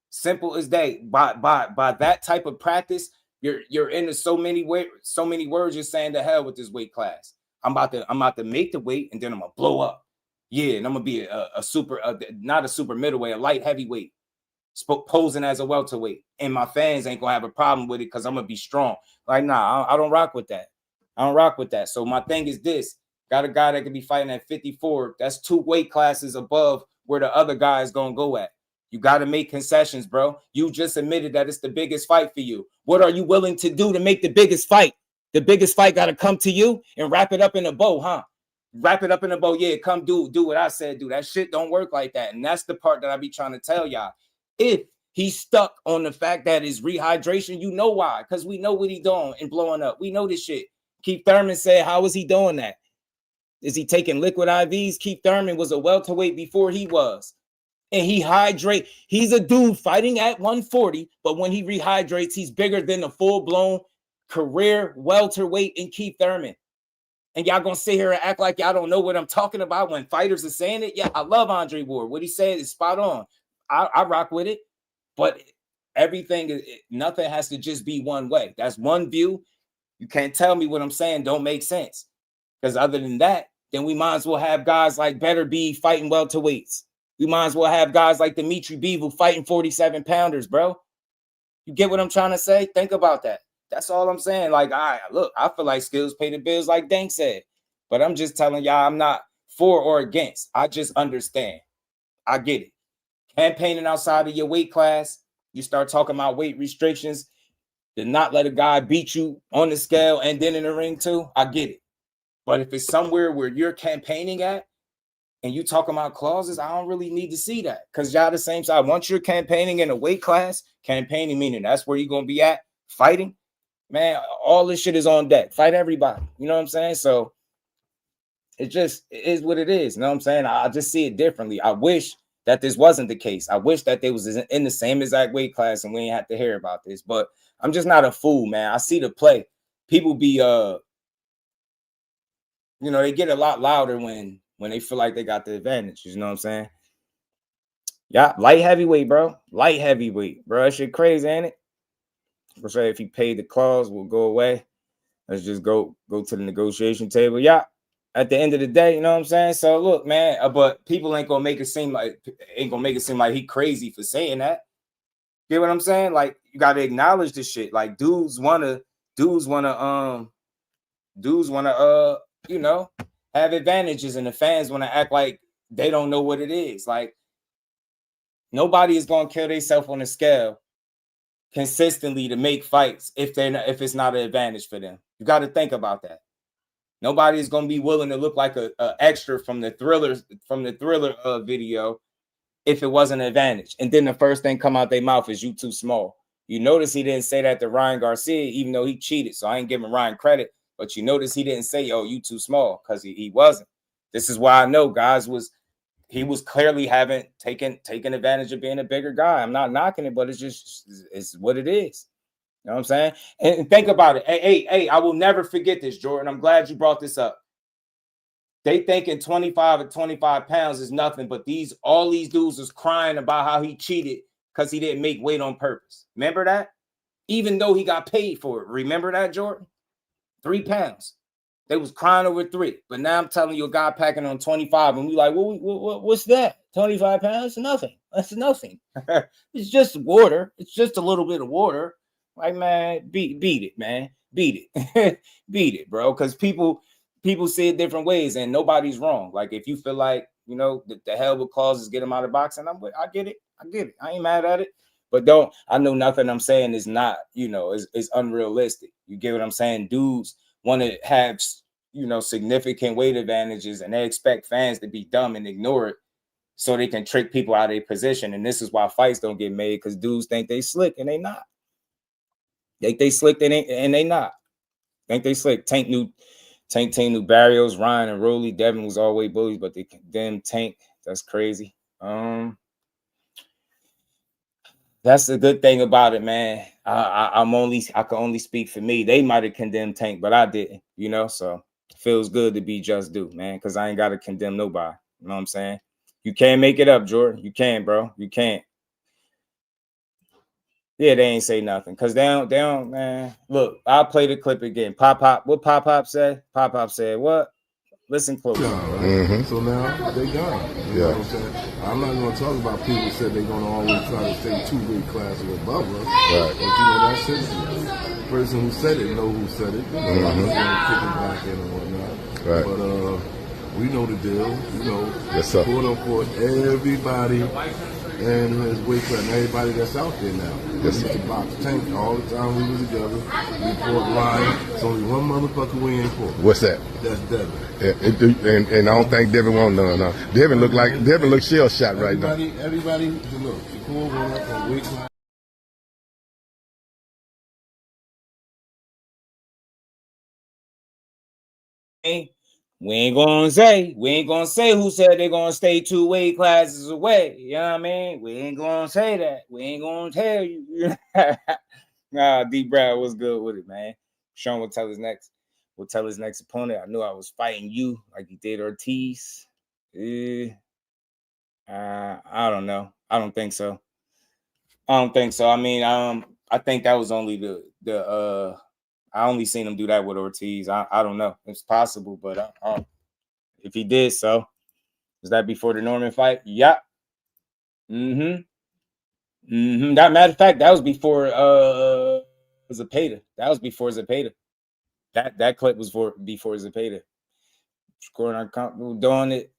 Simple as that. By that type of practice, you're into so many words. You're saying to hell with this weight class. I'm about to make the weight, and then I'm gonna blow up. Yeah, and I'm gonna be a super, not a super middleweight, a light heavyweight, posing as a welterweight. And my fans ain't gonna have a problem with it because I'm gonna be strong. Like, nah, I don't rock with that. I don't rock with that. So my thing is this: got a guy that could be fighting at 54. That's 2 weight classes above where the other guy is gonna go at. You got to make concessions, bro. You just admitted that it's the biggest fight for you. What are you willing to do to make the biggest fight? The biggest fight got to come to you and wrap it up in a bow, huh? Wrap it up in a bow. Yeah, come do what I said, do. That shit don't work like that. And that's the part that I be trying to tell y'all. If he's stuck on the fact that his rehydration, you know why? Because we know what he doing and blowing up. We know this shit. Keith Thurman said, how is he doing that? Is he taking liquid IVs? Keith Thurman was a welterweight before he was. And he hydrate. He's a dude fighting at 140, but when he rehydrates, he's bigger than the full-blown career welterweight in Keith Thurman. And y'all gonna sit here and act like y'all don't know what I'm talking about when fighters are saying it. Yeah, I love Andre Ward. What he said is spot on. I rock with it, but nothing has to just be one way. That's one view. You can't tell me what I'm saying don't make sense. Because other than that, then we might as well have guys like Better Be fighting welterweights. We might as well have guys like Dimitri Bivol fighting 47-pounders, bro. You get what I'm trying to say? Think about that. That's all I'm saying. Like, I feel like skills pay the bills, like Dank said. But I'm just telling y'all, I'm not for or against. I just understand. I get it. Campaigning outside of your weight class, you start talking about weight restrictions, to not let a guy beat you on the scale and then in the ring too, I get it. But if it's somewhere where you're campaigning at, and you talking about clauses, I don't really need to see that because y'all the same side. Once you're campaigning in a weight class, campaigning meaning that's where you're going to be at fighting, man, all this shit is on deck. Fight everybody. You know what I'm saying? So it is what it is. You know what I'm saying? I just see it differently. I wish that this wasn't the case. I wish that they was in the same exact weight class and we ain't have to hear about this. But I'm just not a fool, man. I see the play. People be, they get a lot louder when they feel like they got the advantage. You know what I'm saying? Yeah, light heavyweight, bro. Light heavyweight, bro. That shit crazy, ain't it? For sure, if he paid the clause, we'll go away. Let's just go to the negotiation table. Yeah, at the end of the day, you know what I'm saying? So look, man, but people ain't gonna make it seem like he crazy for saying that. Get what I'm saying? Like, you gotta acknowledge this shit. Like, dudes wanna have advantages, and the fans want to act like they don't know what it is. Like, nobody is going to kill themselves on a scale consistently to make fights if it's not an advantage for them. You got to think about that. Nobody is going to be willing to look like a extra from the thriller video if it wasn't an advantage. And then the first thing come out their mouth is you too small. You notice he didn't say that to Ryan Garcia, even though he cheated. So I ain't giving Ryan credit. But you notice he didn't say, "Oh, you too small," because he wasn't. This is why I know guys he was clearly taken advantage of being a bigger guy. I'm not knocking it, but it's what it is. You know what I'm saying? And think about it. Hey, I will never forget this, Jordan. I'm glad you brought this up. They thinking 25 or 25 pounds is nothing, but all these dudes was crying about how he cheated because he didn't make weight on purpose. Remember that? Even though he got paid for it. Remember that, Jordan? 3 pounds. They was crying over 3. But now I'm telling you, a guy packing on 25, and we like, what's that? 25 pounds? Nothing. That's nothing. It's just water. It's just a little bit of water. Like, man, beat it, man. Beat it. Beat it, bro. Because people see it different ways, and nobody's wrong. Like, if you feel like, you know, the hell with clauses get him out of boxing, I get it. I ain't mad at it. But I know nothing I'm saying is not, you know, is unrealistic. You get what I'm saying? Dudes want to have, you know, significant weight advantages, and they expect fans to be dumb and ignore it so they can trick people out of their position. And this is why fights don't get made, because dudes think they slick and they not. They slick and they not. Think they slick. Tank knew Barrios, Ryan, and Rolly. Devin was always bullies, but they condemn Tank. That's crazy. That's the good thing about it, man. I can only speak for me. They might have condemned Tank, but I didn't, you know. So it feels good to be just due, man, because I ain't got to condemn nobody. You know what I'm saying? You can't make it up, Jordan. You can't, bro. You can't. Yeah, they ain't say nothing because they don't, man. Look, I'll play the clip again. What Pop said? Pop said what? Listen close. So now they gone. You know what I'm saying? I'm not going to talk about people who said they're going to always try to stay 2 weight classes above us. Right. But you know, that's it. The person who said it know who said it. You know, I'm just going to kick it back in and whatnot. Right. But we know the deal. You know, quote unquote, everybody and his weight class, and everybody that's out there now. We used to box Tank all the time we was together. We fought Ryan. It's only one motherfucker we ain't fought. What's that? That's Devin. And I don't think Devin won't none. No. Devin look shell shot right now. Everybody, look, Shakur went up on weight class. We ain't gonna say who said they're gonna stay 2 weight classes away. You know what I mean? We ain't gonna say that. We ain't gonna tell you. Nah, D Brad was good with it, man. Sean will tell his next opponent. I knew I was fighting you like he did Ortiz. I don't know. I don't think so. I mean, I think that was only the I only seen him do that with Ortiz. I don't know. It's possible, but if he did so, was that before the Norman fight? Yeah. That matter of fact, that was before Zepeda. That was before Zepeda. That clip was before Zepeda. Scoring uncomfortable, doing it.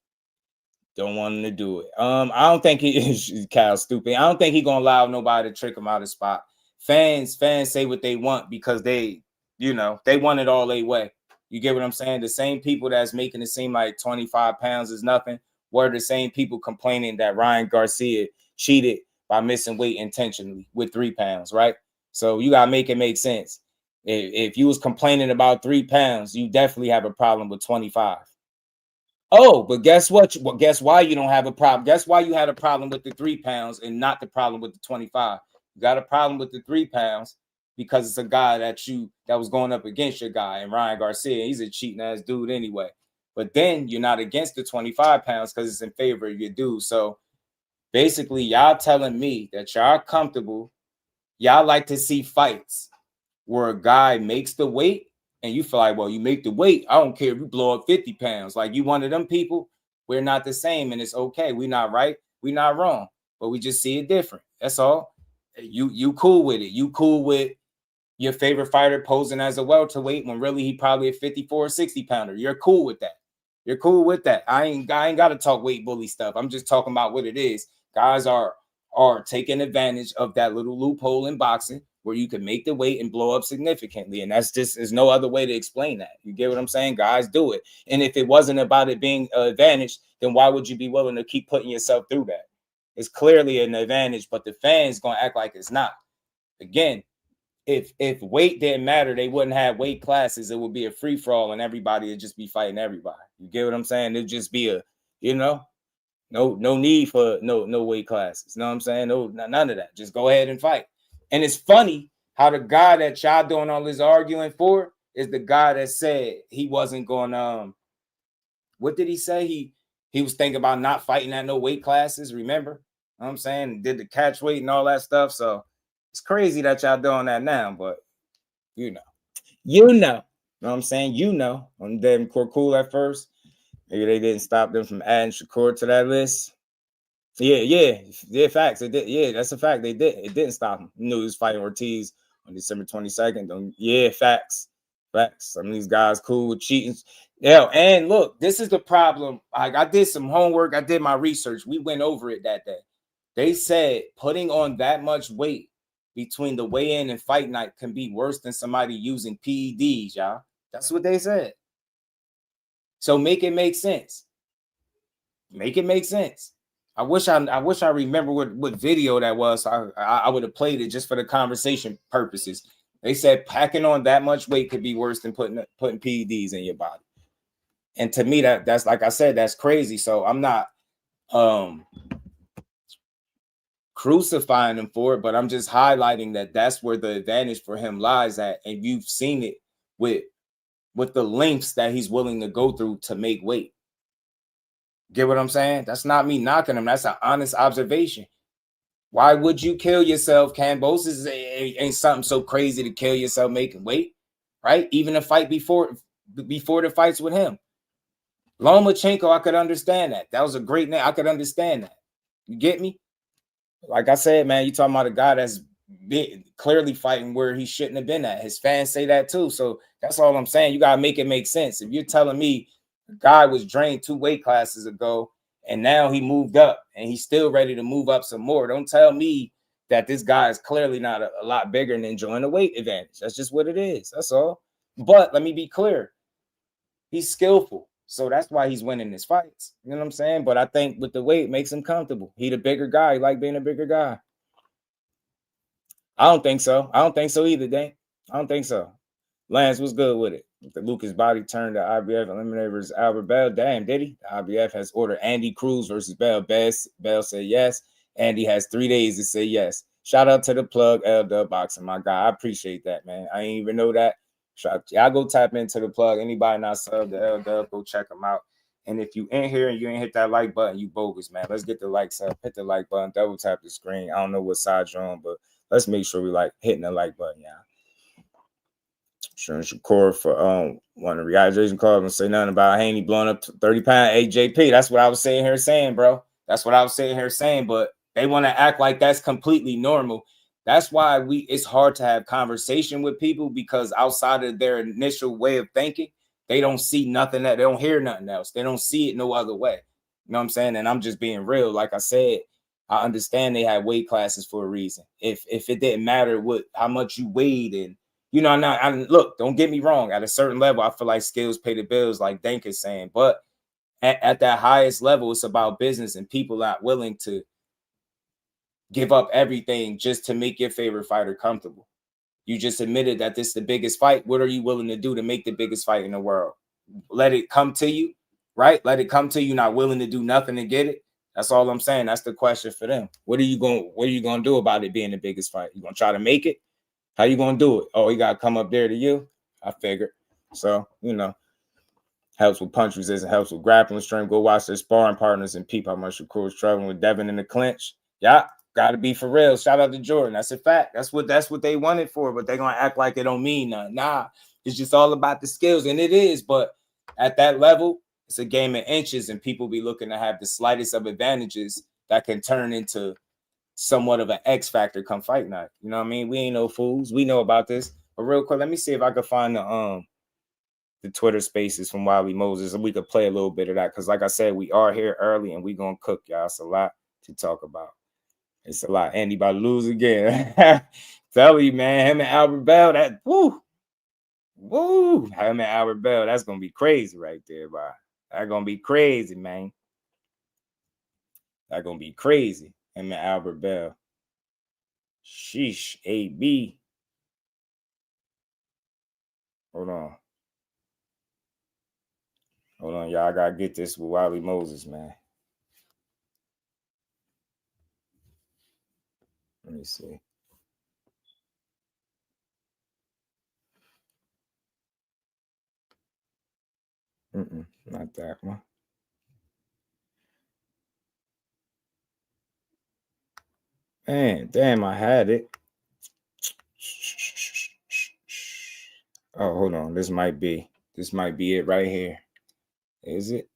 Don't want him to do it. I don't think he is Cal stupid. I don't think he's gonna allow nobody to trick him out of spot. Fans say what they want because they want it all their way. You get what I'm saying? The same people that's making it seem like 25 pounds is nothing were the same people complaining that Ryan Garcia cheated by missing weight intentionally with 3 pounds, right? So you gotta make it make sense. If you was complaining about 3 pounds, you definitely have a problem with 25. Oh, but guess what? Well, guess why you don't have a problem? Guess why you had a problem with the 3 pounds and not the problem with the 25? You got a problem with the 3 pounds because it's a guy that was going up against your guy, and Ryan Garcia, he's a cheating ass dude anyway. But then you're not against the 25 pounds because it's in favor of your dude. So basically, y'all telling me that y'all comfortable, y'all like to see fights where a guy makes the weight and you feel like, well, you make the weight. I don't care if you blow up 50 pounds. Like, you one of them people. We're not the same, and it's okay. We're not right. We're not wrong. But we just see it different. That's all. You cool with it. You cool with your favorite fighter posing as a welterweight when really he probably a 54 or 60 pounder. You're cool with that. You're cool with that. I ain't got to talk weight bully stuff. I'm just talking about what it is. Guys are taking advantage of that little loophole in boxing where you can make the weight and blow up significantly. And there's no other way to explain that. You get what I'm saying? Guys do it. And if it wasn't about it being an advantage, then why would you be willing to keep putting yourself through that? It's clearly an advantage, but the fans gonna act like it's not. Again, if weight didn't matter, they wouldn't have weight classes. It would be a free for all, and everybody would just be fighting everybody. You get what I'm saying? It'd just be no need for no weight classes. You know what I'm saying? No, none of that. Just go ahead and fight. And it's funny how the guy that y'all doing all this arguing for is the guy that said he wasn't going. What did he say? He was thinking about not fighting at no weight classes. Remember? You know what I'm saying? Did the catch weight and all that stuff. So it's crazy that y'all doing that now, but you know what I'm saying? On Devin cool at first. Maybe they didn't stop them from adding Shakur to that list. Yeah, facts. It did. Yeah, that's a fact. They did. It didn't stop him. You knew he was fighting Ortiz on December 22nd. Yeah, facts. Some of these guys cool with cheating. Yeah, and look, this is the problem. I did some homework. I did my research. We went over it that day. They said putting on that much weight between the weigh-in and fight night can be worse than somebody using PEDs, y'all. That's what they said. So make it make sense. Make it make sense. I wish I remember what video that was. I would have played it just for the conversation purposes. They said packing on that much weight could be worse than putting PEDs in your body. And to me, that's like I said, that's crazy. So I'm not crucifying him for it, but I'm just highlighting that that's where the advantage for him lies at. And you've seen it with the lengths that he's willing to go through to make weight. Get what I'm saying? That's not me knocking him. That's an honest observation. Why would you kill yourself? Cambosis ain't something so crazy to kill yourself making weight, right? Even a fight before the fights with him. Lomachenko, I could understand that. That was a great name. I could understand that. You get me? Like I said, man, you talking about a guy that's clearly fighting where he shouldn't have been at. His fans say that too. So that's all I'm saying. You got to make it make sense. If you're telling me the guy was drained 2 weight classes ago and now he moved up and he's still ready to move up some more, don't tell me that this guy is clearly not a lot bigger and enjoying the weight advantage. That's just what it is. That's all. But let me be clear. He's skillful. So that's why he's winning his fights. You know what I'm saying? But I think with the weight, it makes him comfortable. He the bigger guy. He like being a bigger guy. I don't think so. I don't think so either, Dane. I don't think so. Lance was good with it. The Lucas body turned to IBF eliminator versus Albert Bell. Damn, did he? The IBF has ordered Andy Cruz versus Bell. Bell said yes. Andy has 3 days to say yes. Shout out to the plug, L Boxing, my guy. I appreciate that, man. I didn't even know that. Y'all go tap into the plug. Anybody not sub the L, go check them out. And if you in here and you ain't hit that like button, you bogus, man. Let's get the likes up. Hit the like button. Double tap the screen. I don't know what side you're on, but let's make sure we like hitting the like button, y'all. Sure, Shakur for one of the realization calls and say nothing about Haney blowing up 30-pound AJP. That's what I was saying here saying, bro. That's what I was saying here saying, but they want to act like that's completely normal. That's why it's hard to have conversation with people, because outside of their initial way of thinking, they don't see nothing, that they don't hear nothing else. They don't see it no other way. You know what I'm saying? And I'm just being real. Like I said, I understand they had weight classes for a reason. If it didn't matter how much you weighed, and you know, look, don't get me wrong. At a certain level, I feel like skills pay the bills, like Dank is saying. But at that highest level, it's about business, and people not willing to give up everything just to make your favorite fighter comfortable. You just admitted that this is the biggest fight. What are you willing to do to make the biggest fight in the world? Let it come to you, right? Let it come to you, not willing to do nothing to get it. That's all I'm saying. That's the question for them. What are you going to do about it being the biggest fight? You going to try to make it? How you going to do it? Oh, you got to come up there to you? I figured. So, you know, helps with punch resistance, helps with grappling strength. Go watch their sparring partners and peep how much Shakur is struggling with Devin in the clinch. Yeah, got to be for real. Shout out to Jordan. That's a fact. That's what they wanted for, but they're going to act like it don't mean nothing. Nah, it's just all about the skills, and it is. But at that level, it's a game of inches, and people be looking to have the slightest of advantages that can turn into somewhat of an X factor come fight night. You know what I mean? We ain't no fools. We know about this. But real quick, let me see if I can find the Twitter spaces from Wiley Moses, and we could play a little bit of that. Because like I said, we are here early, and we going to cook, y'all. It's a lot to talk about. It's a lot. Andy about to lose again. Tell you, man, him and Albert Bell, that woo. Him and Albert Bell, that's gonna be crazy right there, bro. That's gonna be crazy, man. That's gonna be crazy. Him and Albert Bell. Sheesh, AB. Hold on. Hold on, y'all. I gotta get this with Wiley Moses, man. Let me see. Not that one. Man, damn, I had it. Oh, hold on. This might be it right here. Is it?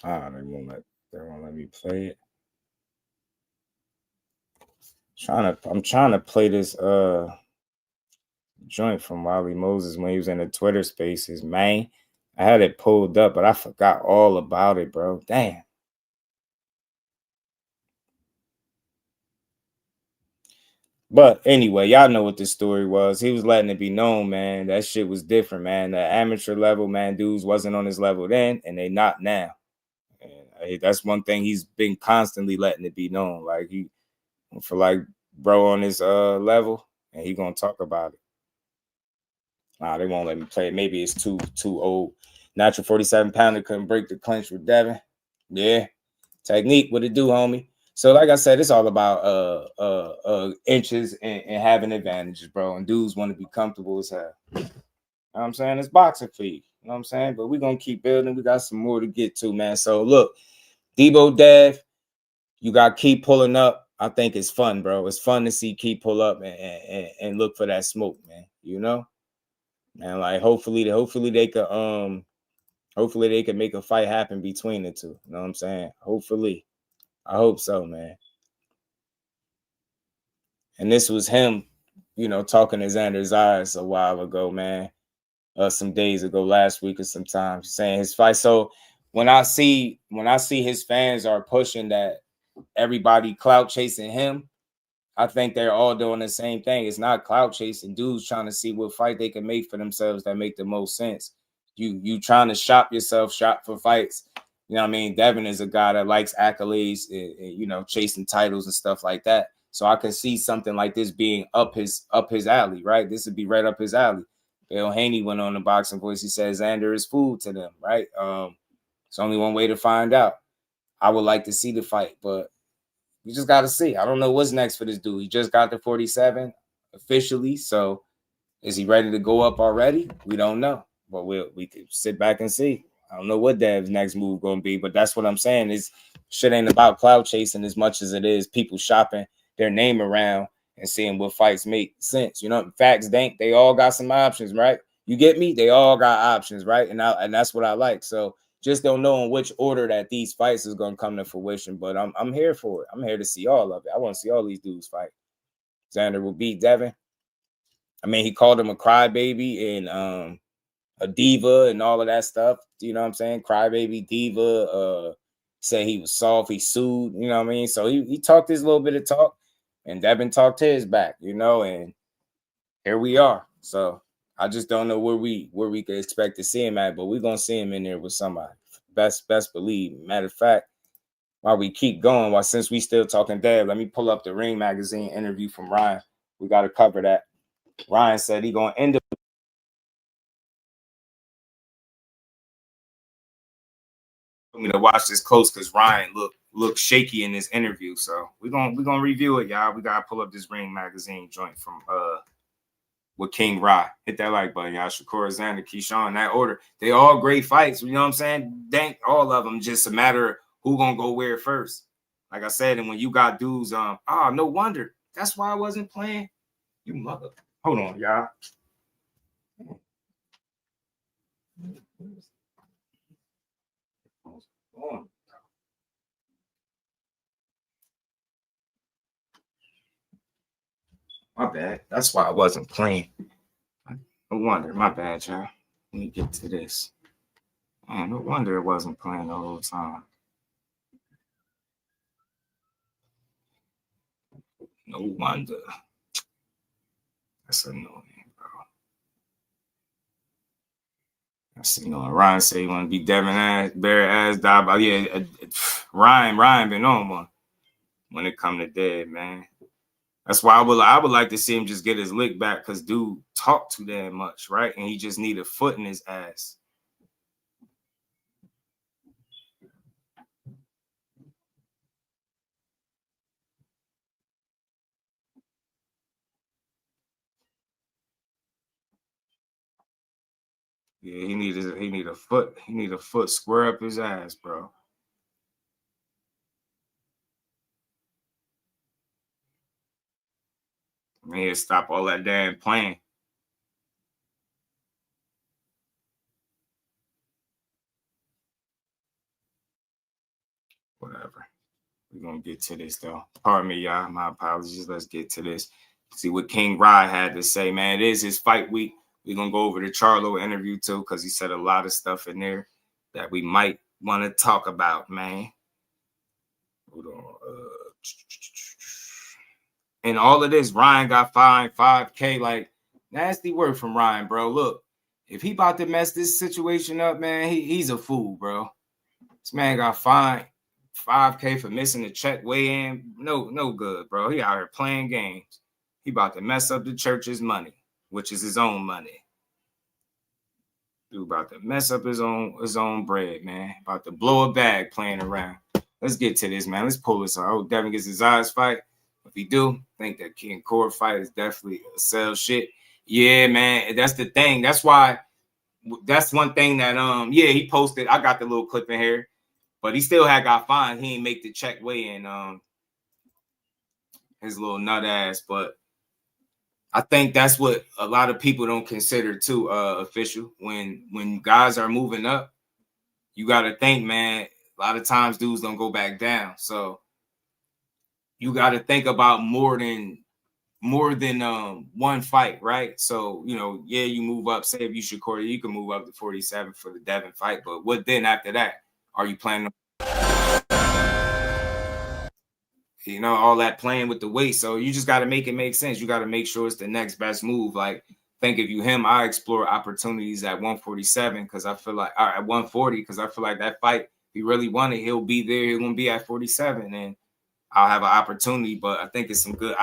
They won't let me play it. I'm trying to play this joint from Wiley Moses when he was in the Twitter Spaces, man. I had it pulled up, but I forgot all about it, bro. Damn. But anyway, y'all know what the story was. He was letting it be known, man. That shit was different, man. The amateur level, man, dudes wasn't on his level then, and they not now. And that's one thing he's been constantly letting it be known. Like he, for like bro on his level, and he gonna talk about it. Nah, they won't let me play it. Maybe it's too old. Natural 47-pounder couldn't break the clinch with Devin. Yeah, technique. What it do, homie? So, like I said, it's all about inches and having advantages, bro. And dudes want to be comfortable as hell. You know what I'm saying? It's boxing for you. You know what I'm saying? But we're going to keep building. We got some more to get to, man. So, look, DEEBO Dev, you got to keep pulling up. I think it's fun, bro. It's fun to see Keep pull up and look for that smoke, man. You know? And, like, hopefully they could make a fight happen between the two. You know what I'm saying? Hopefully. I hope so, man. And this was him, you know, talking to Xander's eyes a while ago, man. Some days ago, last week or sometime, saying his fight. So when I see his fans are pushing that everybody clout chasing him, I think they're all doing the same thing. It's not clout chasing. Dudes trying to see what fight they can make for themselves that make the most sense. You trying to shop for fights. You know what I mean? Devin is a guy that likes accolades, you know, chasing titles and stuff like that. So I can see something like this being up his alley, right? This would be right up his alley. Bill Haney went on the Boxing Voice. He says Xander is food to them, right? It's only one way to find out. I would like to see the fight, but we just got to see. I don't know what's next for this dude. He just got the 47 officially. So is he ready to go up already? We don't know, but we could sit back and see. I don't know what Dev's next move going to be, but that's what I'm saying is shit ain't about cloud chasing as much as it is people shopping their name around and seeing what fights make sense. You know, facts, they all got some options, right? You get me? They all got options, right? And that's what I like. So just don't know in which order that these fights is going to come to fruition, but I'm here for it. I'm here to see all of it. I want to see all these dudes fight. Xander will beat Devin. I mean, he called him a crybaby and a diva and all of that stuff. You know what I'm saying? Crybaby, diva, say he was soft, he sued, you know what I mean? So he talked his little bit of talk and Devin talked his back, you know, and here we are. So I just don't know where we could expect to see him at, but we're gonna see him in there with somebody. Best believe. Matter of fact, while we keep going, since we still talking Dev, let me pull up the Ring Magazine interview from Ryan. We got to cover that. Ryan said he gonna end up me to watch this close because Ryan looked shaky in this interview. So we're gonna review it, y'all. We gotta pull up this Ring Magazine joint from with King Rye. Hit that like button, y'all. Shakur, Xander, Keyshawn, that order. They all great fights. You know what I'm saying? Thank all of them. Just a matter of who gonna go where first. Like I said, and when you got dudes, no wonder. That's why I wasn't playing. You mother. Hold on, y'all. My bad. That's why I wasn't playing. No wonder. My bad, y'all. Let me get to this. Man, no wonder it wasn't playing the whole time. No wonder. That's annoying, bro. That's annoying. Ryan say he want to be Devin ass, bare ass, die. Yeah, Ryan been on one when it come to dead, man. That's why I would like to see him just get his lick back because dude talk too damn much, right? And he just need a foot in his ass. Yeah, he need a foot square up his ass, bro. Man, he'll stop all that damn playing. Whatever. We're gonna get to this though. Pardon me, y'all. My apologies. Let's get to this. See what King Rye had to say, man. It is his fight week. We're gonna go over the Charlo interview too, because he said a lot of stuff in there that we might want to talk about, man. Hold on. And all of this, Ryan got fined $5K. Like, nasty word from Ryan, bro. Look, if he about to mess this situation up, man, he's a fool, bro. This man got fined $5K for missing the check weigh-in. No good, bro. He out here playing games. He about to mess up the church's money, which is his own money. Dude about to mess up his own bread, man. About to blow a bag playing around. Let's get to this, man. Let's pull this out. I hope Devin gets his eyes fight. If he do, I think that King Core fight is definitely a sell shit. Yeah, man. That's the thing. That's why. That's one thing that yeah, he posted. I got the little clip in here, but he still had got fined. He ain't make the check weigh in his little nut ass. But I think that's what a lot of people don't consider too, official. When guys are moving up, you got to think, man. A lot of times dudes don't go back down. So you got to think about more than one fight, right? So, you know, yeah, you move up. Say if you should Corey, you can move up to 47 for the Devin fight. But what then after that? Are you planning on, you know, all that playing with the weight? So you just got to make it make sense. You got to make sure it's the next best move. Like, think if you him, I explore opportunities at 147 because I feel like, at 140 because I feel like that fight, if he really wanted, he'll be there. He's going to be at 47 and I'll have an opportunity. But I think it's some good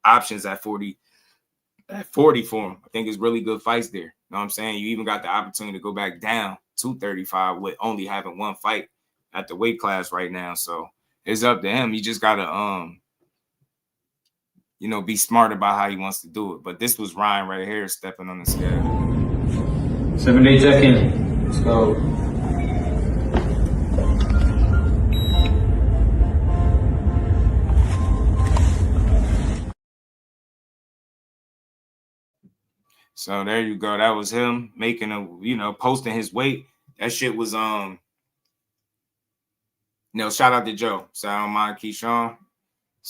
options at 40 for him. I think it's really good fights there. You know what I'm saying? You even got the opportunity to go back down to 35 with only having one fight at the weight class right now. So it's up to him. He just gotta you know, be smart about how he wants to do it. But this was Ryan right here stepping on the scale. 7-day check-in. Let's go. So there you go. That was him making posting his weight. That shit was shout out to Joe. So I don't mind Keyshawn.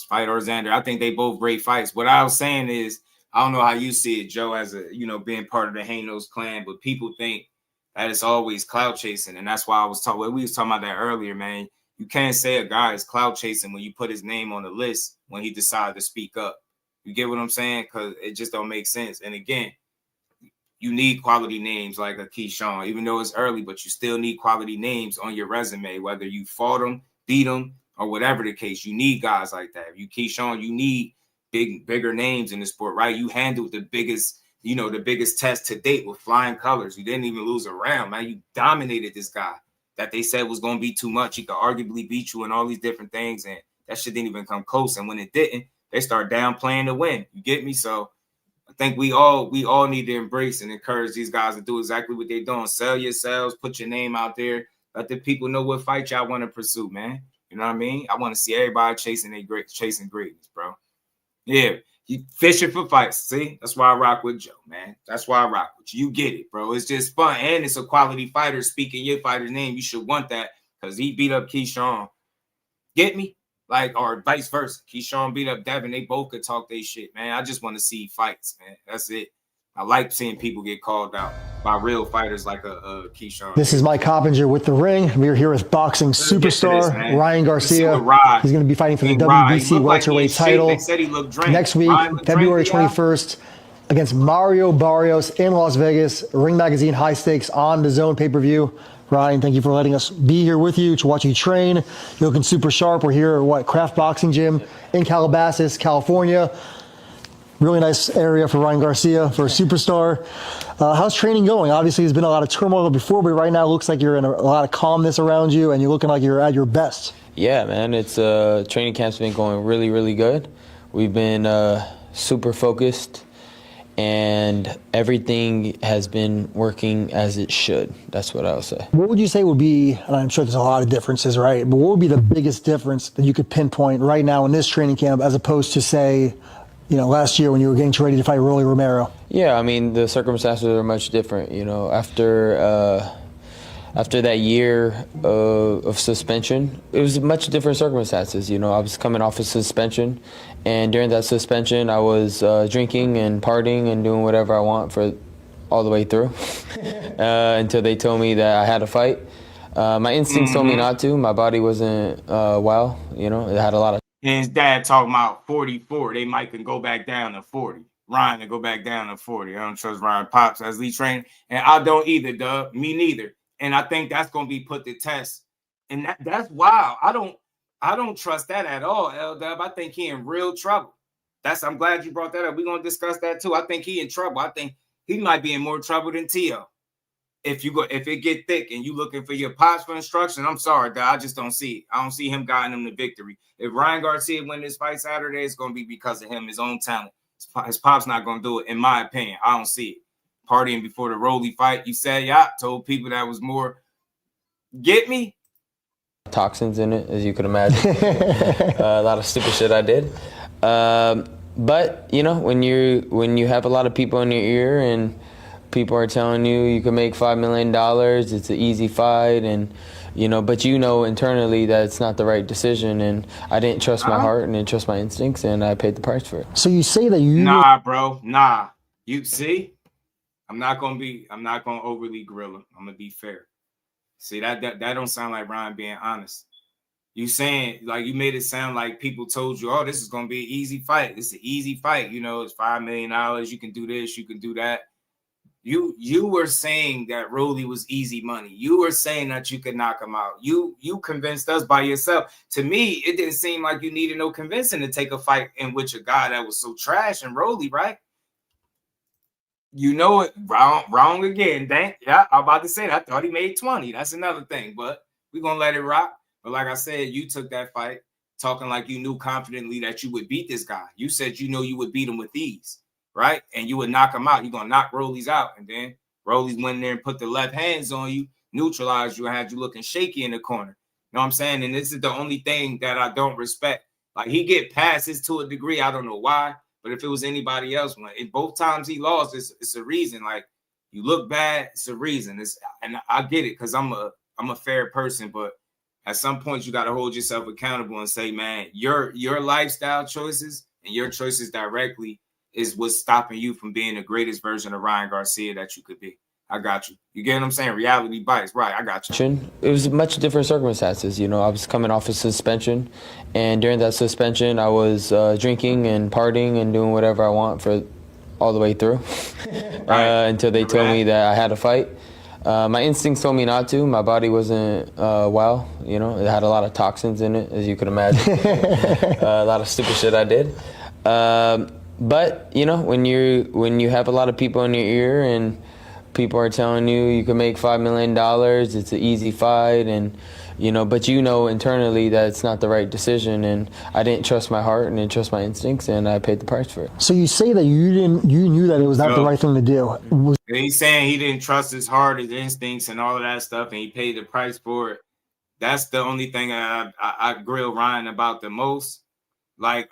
Fight or Xander. I think they both great fights. What I was saying is, I don't know how you see it, Joe, as being part of the Haney's clan, but people think that it's always clout chasing. And that's why we was talking about that earlier, man. You can't say a guy is clout chasing when you put his name on the list when he decided to speak up. You get what I'm saying? Because it just don't make sense. And again, you need quality names like a Keyshawn, even though it's early, but you still need quality names on your resume, whether you fought them, beat them, or whatever the case. You need guys like that. If you Keyshawn, you need bigger names in the sport, right? You handled the biggest test to date with flying colors. You didn't even lose a round, man. You dominated this guy that they said was going to be too much. He could arguably beat you in all these different things, and that shit didn't even come close. And when it didn't, they start downplaying the win. You get me? So I think we all need to embrace and encourage these guys to do exactly what they're doing. Sell yourselves, put your name out there, let the people know what fight y'all want to pursue, man. You know what I mean? I want to see everybody chasing greatness, bro. Yeah, you fishing for fights. See, that's why I rock with Joe, man. That's why I rock with you. You get it, bro. It's just fun, and it's a quality fighter speaking your fighter's name. You should want that because he beat up Keyshawn. Get me? Like, or vice versa. Keyshawn beat up Devin. They both could talk their shit, man. I just want to see fights, man. That's it. I like seeing people get called out by real fighters like a Keyshawn. This is Mike Coppinger with The Ring. We are here with boxing superstar Ryan Garcia. He's going to be fighting for the WBC welterweight title they said he looked drained. next week, February 21st, against Mario Barrios in Las Vegas. Ring Magazine High Stakes on the Zone pay-per-view. Ryan, thank you for letting us be here with you to watch you train. You're looking super sharp. We're here at Craft Boxing Gym in Calabasas, California. Really nice area for Ryan Garcia, for a superstar. How's training going? Obviously, there's been a lot of turmoil before, but right now it looks like you're in a lot of calmness around you, and you're looking like you're at your best. Yeah, man. It's training camp's been going really, really good. We've been super focused, and everything has been working as it should. That's what I'll say. What would you say would be, and I'm sure there's a lot of differences, right? But what would be the biggest difference that you could pinpoint right now in this training camp as opposed to, say, last year when you were getting ready to fight Rolly Romero? Yeah, I mean, the circumstances are much different. After that year of suspension, it was much different circumstances. I was coming off of suspension, and during that suspension, I was drinking and partying and doing whatever I want for all the way through until they told me that I had to fight. My instincts told me not to. My body wasn't well. It had a lot of. And his dad talking about 44. They might can go back down to 40. Ryan to go back down to 40. I don't trust Ryan Pops as lead trainer. And I don't either, Dub. Me neither. And I think that's going to be put to test. And that's wild. I don't trust that at all, L-Dub. I think he in real trouble. I'm glad you brought that up. We're going to discuss that too. I think he in trouble. I think he might be in more trouble than T.O. If it get thick and you looking for your Pops for instruction, I'm sorry, Dub. I just don't see it. I don't see him guiding him to victory. If Ryan Garcia win this fight Saturday, it's going to be because of him, his own talent. His Pop's not going to do it, in my opinion. I don't see it. Partying before the Rolly fight, you said, yeah, told people that was more. Get me? Toxins in it, as you could imagine. A lot of stupid shit I did. But, when you have a lot of people in your ear and people are telling you can make $5 million, it's an easy fight, and but internally that it's not the right decision, and I didn't trust my heart and didn't trust my instincts, and I paid the price for it. So you say that you bro, you see, I'm not gonna overly grill him. I'm gonna be fair. See, that don't sound like Ryan being honest. You saying, like, you made it sound like people told you, oh, this is gonna be an easy fight. It's an easy fight, it's $5 million, you can do this, you can do that. You were saying that Rolly was easy money. You were saying that you could knock him out. You convinced us by yourself. To me, it didn't seem like you needed no convincing to take a fight in which a guy that was so trash and Rolly, right? It wrong again. Dang. Yeah, I'm about to say that. I thought he made 20. That's another thing, but we're gonna let it rock. But like I said, you took that fight talking like you knew confidently that you would beat this guy. You said you would beat him with ease. Right? And you would knock him out. You're going to knock Rolly's out. And then Rolly's went in there and put the left hands on you, neutralized you, and had you looking shaky in the corner. You know what I'm saying? And this is the only thing that I don't respect. Like, he get passes to a degree. I don't know why. But if it was anybody else, in both times he lost, it's a reason. Like, you look bad, it's a reason. And I get it because I'm a fair person. But at some point, you got to hold yourself accountable and say, man, your lifestyle choices and your choices directly is what's stopping you from being the greatest version of Ryan Garcia that you could be. I got you. You get what I'm saying? Reality bites. Right, I got you. It was much different circumstances. I was coming off of suspension, and during that suspension, I was drinking and partying and doing whatever I want for all the way through until they told me that I had to fight. My instincts told me not to. My body wasn't well. It had a lot of toxins in it, as you could imagine. A lot of stupid shit I did. But, when you have a lot of people in your ear and people are telling you can make $5 million, it's an easy fight, and, but internally that it's not the right decision, and I didn't trust my heart and didn't trust my instincts, and I paid the price for it. So you say that you knew that it was not the right thing to do. He's saying he didn't trust his heart, his instincts, and all of that stuff, and he paid the price for it. That's the only thing I grill Ryan about the most. Like,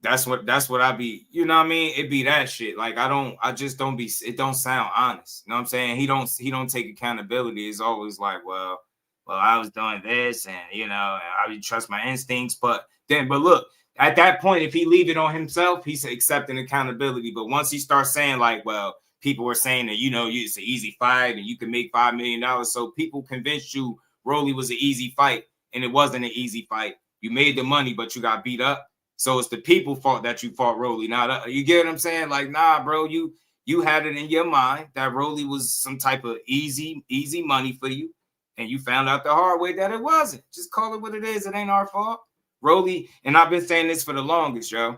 that's what I be, you know what I mean? It be that shit. Like, it don't sound honest. You know what I'm saying? He don't take accountability. It's always like, well, I was doing this and, I would trust my instincts. But look, at that point, if he leave it on himself, he's accepting accountability. But once he starts saying like, well, people were saying that, it's an easy fight and you can make $5 million. So people convinced you Rolly was an easy fight, and it wasn't an easy fight. You made the money, but you got beat up. So it's the people fault that you fought Rolly. Now, you get what I'm saying? Like, nah, bro, you had it in your mind that Rolly was some type of easy money for you. And you found out the hard way that it wasn't. Just call it what it is. It ain't our fault. Rolly, and I've been saying this for the longest, yo.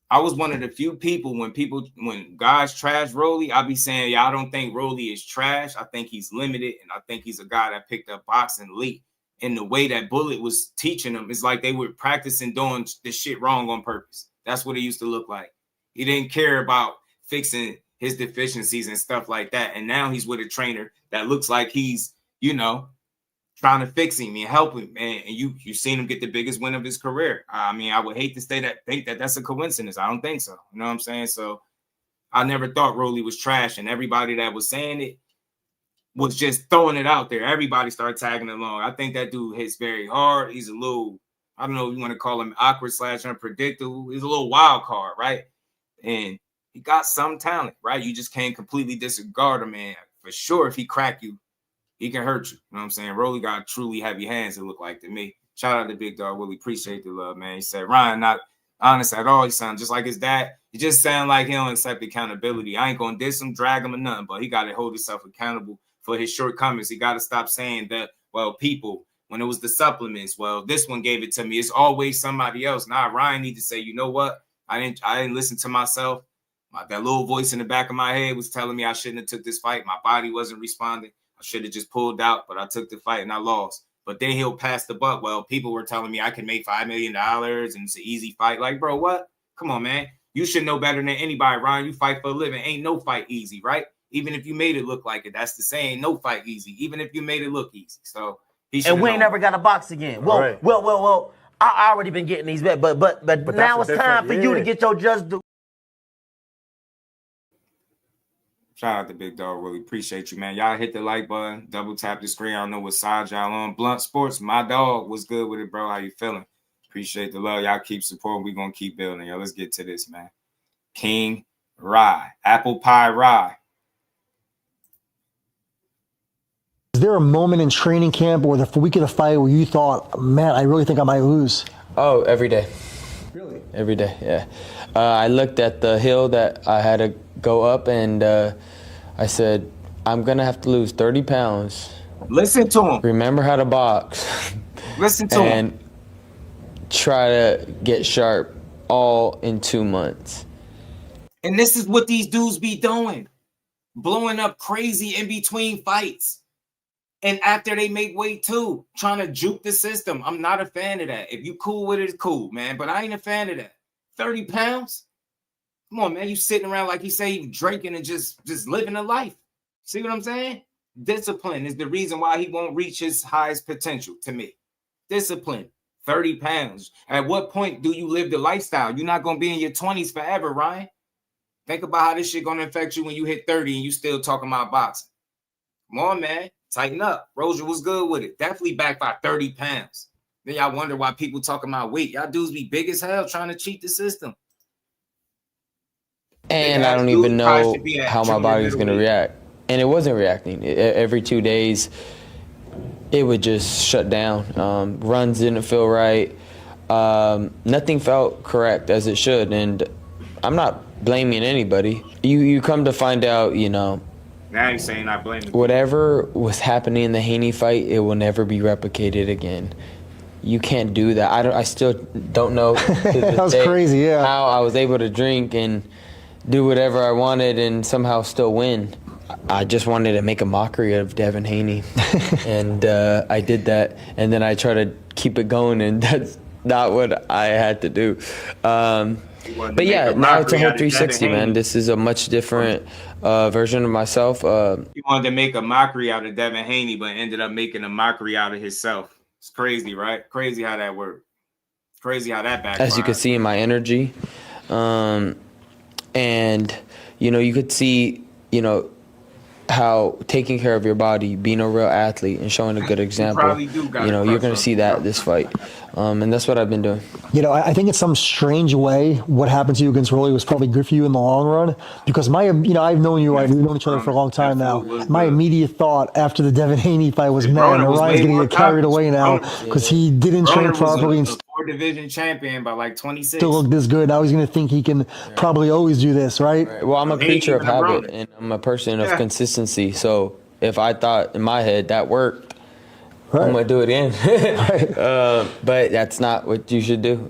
I was one of the few people when guys trash Rolly, I be saying, yeah, I don't think Rolly is trash. I think he's limited, and I think he's a guy that picked up boxing late. And the way that Bullet was teaching them, it's like they were practicing doing this shit wrong on purpose. That's what it used to look like. He didn't care about fixing his deficiencies and stuff like that. And now he's with a trainer that looks like he's, trying to fix him and help him. And you seen him get the biggest win of his career. I mean, I would hate to think that that's a coincidence. I don't think so. You know what I'm saying? So I never thought Rolly was trash, and everybody that was saying it was just throwing it out there. Everybody started tagging along. I think that dude hits very hard. He's a little, I don't know if you want to call him awkward / unpredictable. He's a little wild card, right? And he got some talent, right? You just can't completely disregard him, man. For sure, if he crack you, he can hurt you. You know what I'm saying? Rolly got truly heavy hands, it looked like to me. Shout out to Big Dog Willie. Appreciate the love, man. He said, Ryan, not honest at all. He sounds just like his dad. He just sound like he don't accept accountability. I ain't going to diss him, drag him, or nothing, but he got to hold himself accountable for his shortcomings. He got to stop saying that, well, people, when it was the supplements, well, this one gave it to me. It's always somebody else. Now, Ryan need to say, you know what? I didn't listen to myself. That little voice in the back of my head was telling me I shouldn't have took this fight. My body wasn't responding. I should have just pulled out, but I took the fight and I lost. But then he'll pass the buck. Well, people were telling me I can make $5 million and it's an easy fight. Like, bro, what? Come on, man. You should know better than anybody, Ryan. You fight for a living. Ain't no fight easy, right? Even if you made it look like it, that's the saying. No fight easy. Even if you made it look easy. So he should. And we ain't never got a box again. Well, right. well. I already been getting these bets, but now it's time for you to get your just due. Shout out to Big Dog Willie. Appreciate you, man. Y'all hit the like button. Double tap the screen. I don't know what side y'all on. Blunt Sports, my dog. What's good with it, bro? How you feeling? Appreciate the love. Y'all keep supporting. We're going to keep building. Yo, let's get to this, man. King Rye. Apple Pie Rye. Is there a moment in training camp or the week of the fight where you thought, man, I really think I might lose? Oh, every day. Really? Every day, yeah. I looked at the hill that I had to go up, and I said, I'm going to have to lose 30 pounds. Listen to him. Remember how to box. Listen to him. And try to get sharp all in 2 months. And this is what these dudes be doing. Blowing up crazy in between fights. And after they make weight too, trying to juke the system. I'm not a fan of that. If you cool with it, it's cool, man. But I ain't a fan of that. 30 pounds? Come on, man. You sitting around like you say, you drinking and just living a life. See what I'm saying? Discipline is the reason why he won't reach his highest potential to me. Discipline. 30 pounds. At what point do you live the lifestyle? You're not going to be in your 20s forever, Ryan. Think about how this shit going to affect you when you hit 30 and you still talking about boxing. Come on, man. Tighten up. Rozier was good with it. Definitely back by 30 pounds. Then y'all wonder why people talking about weight. Y'all dudes be big as hell trying to cheat the system. And I don't even know how my body's going to react. And it wasn't reacting. Every 2 days, it would just shut down. Runs didn't feel right. Nothing felt correct as it should. And I'm not blaming anybody. You come to find out, Now you're saying I blame you. Whatever was happening in the Haney fight, it will never be replicated again. You can't do that. I still don't know that was crazy, yeah. How I was able to drink and do whatever I wanted and somehow still win. I just wanted to make a mockery of Devin Haney. And I did that. And then I tried to keep it going, and that's not what I had to do. But yeah, now it's a whole 360, man. This is a much different version of myself. He wanted to make a mockery out of Devin Haney, but ended up making a mockery out of himself. It's crazy, right? Crazy how that worked. Crazy how that backfired. As you can see in my energy. And, you could see, how taking care of your body, being a real athlete, and showing a good example, probably do got you're going to see that this fight. And that's what I've been doing. I think in some strange way, what happened to you against Rolly was probably good for you in the long run. Because I've known you, we've known each other for a long time now. My immediate thought after the Devin Haney fight was, man, Ryan's going to get carried away now because he didn't train properly and division champion by like 26. still look this good. Now he's going to think he can probably always do this, right? Well, I'm a creature of habit, and I'm a person of consistency. So if I thought in my head that worked, I'm going to do it again. But that's not what you should do.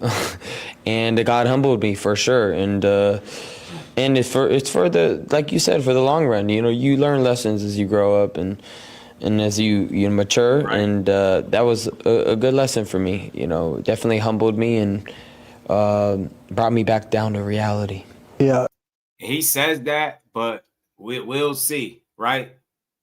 And God humbled me for sure. And it's for the, like you said, for the long run. You learn lessons as you grow up and as you mature. Right. And that was a good lesson for me. Definitely humbled me and brought me back down to reality. Yeah. He says that, but we'll see, right?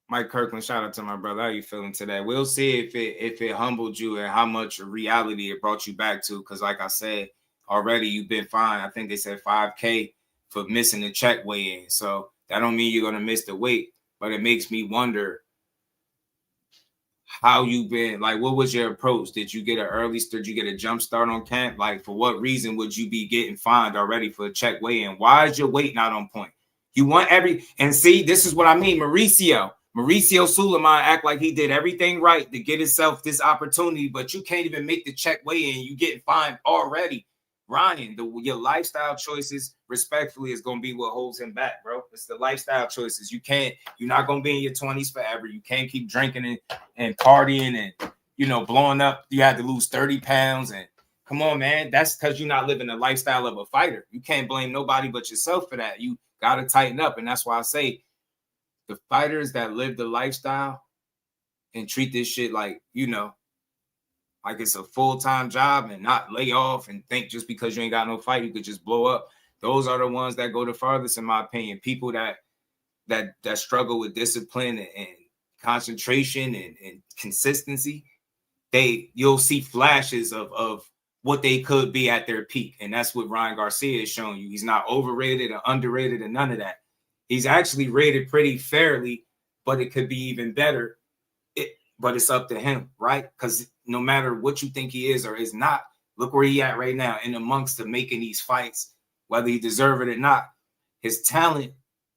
Mike Kirkland, shout out to my brother. How you feeling today? We'll see if it humbled you and how much reality it brought you back to. Because like I said already, you've been fined. I think they said $5,000 for missing the check weigh-in. So that don't mean you're going to miss the weight. But it makes me wonder how you been. Like, what was your approach? Did you get a jump start on camp? Like, for what reason would you be getting fined already for a check weigh-in? Why is your weight not on point? You want and see, this is what I mean. Mauricio Suleiman act like he did everything right to get himself this opportunity, but you can't even make the check weigh-in. You getting fined already. Ryan, your lifestyle choices, respectfully, is going to be what holds him back, bro. It's the lifestyle choices. You're not going to be in your 20s forever. You can't keep drinking and partying and, blowing up. You had to lose 30 pounds. And come on, man. That's because you're not living the lifestyle of a fighter. You can't blame nobody but yourself for that. You got to tighten up. And that's why I say the fighters that live the lifestyle and treat this shit like, like it's a full-time job and not lay off and think just because you ain't got no fight, you could just blow up. Those are the ones that go the farthest, in my opinion. People that struggle with discipline and concentration and consistency, you'll see flashes of what they could be at their peak. And that's what Ryan Garcia is showing you. He's not overrated or underrated and none of that. He's actually rated pretty fairly, but it could be even better. But it's up to him, right? Because no matter what you think he is or is not, look where he at right now in amongst the making these fights, whether he deserve it or not. His talent,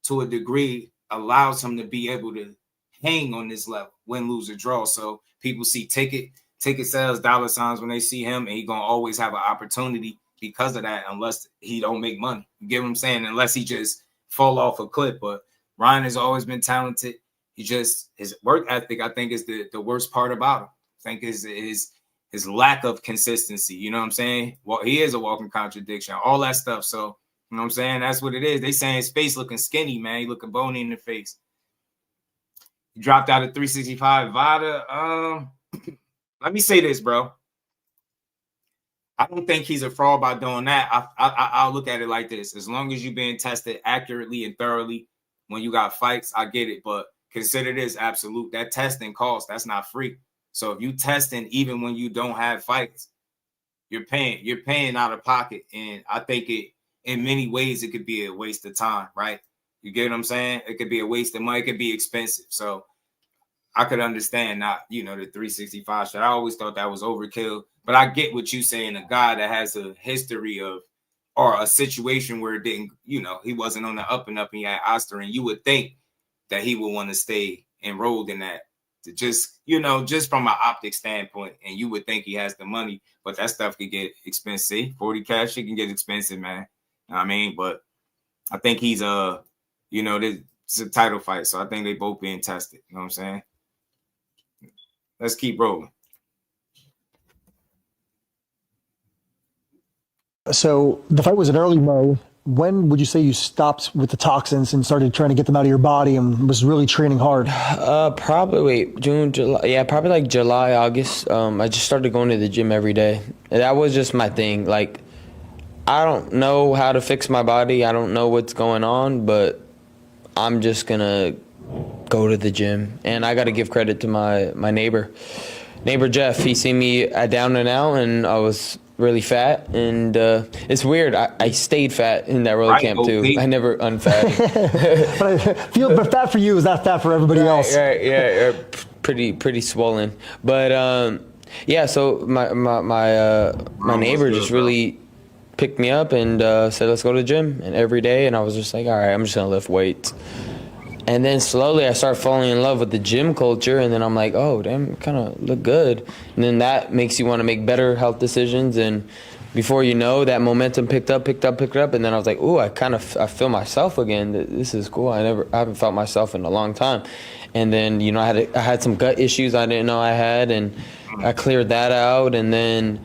to a degree, allows him to be able to hang on this level, win, lose, or draw. So people see ticket sales, dollar signs when they see him, and he's going to always have an opportunity because of that, unless he don't make money. You get what I'm saying? Unless he just fall off a cliff. But Ryan has always been talented. His work ethic, I think, is the worst part about him. I think his lack of consistency. You know what I'm saying? Well, he is a walking contradiction, all that stuff. So, you know what I'm saying? That's what it is. They saying his face looking skinny, man. He looking bony in the face. He dropped out of 365 VADA. Let me say this, bro. I don't think he's a fraud by doing that. I'll look at it like this. As long as you're being tested accurately and thoroughly when you got fights, I get it. But consider this absolute. That testing costs. That's not free. So if you testing even when you don't have fights, you're paying out of pocket. And I think in many ways it could be a waste of time, right? You get what I'm saying? It could be a waste of money. It could be expensive. So I could understand not, the 365 shot. I always thought that was overkill. But I get what you're saying. A guy that has a history of, or a situation where it didn't, he wasn't on the up and up and he had Oster, and you would think that he would want to stay enrolled in that. To just, just from an optic standpoint, and you would think he has the money, but that stuff could get expensive. 40 cash, it can get expensive, man. You know what I mean? But I think he's it's a title fight, so I think they both being tested. You know what I'm saying? Let's keep rolling. So the fight was in early May. When would you say you stopped with the toxins and started trying to get them out of your body and was really training hard? Probably June, July. Yeah, probably like July, August. I just started going to the gym every day. That was just my thing. Like, I don't know how to fix my body. I don't know what's going on, but I'm just gonna go to the gym. And I got to give credit to my neighbor Jeff. He seen me at Down and Out, and I was really fat, and it's weird. I stayed fat in that roller camp too. I never unfatted. But fat for you is not fat for everybody else. Right, yeah, pretty swollen. But yeah, so my neighbor just really picked me up and said, let's go to the gym, and every day, and I was just like, all right, I'm just gonna lift weights. And then slowly I started falling in love with the gym culture, and then I'm like, oh, damn, kind of look good. And then that makes you want to make better health decisions, and before you know, that momentum picked up, and then I was like, ooh, I feel myself again. This is cool. I haven't felt myself in a long time. And then, you know, I had some gut issues I didn't know I had, and I cleared that out, and then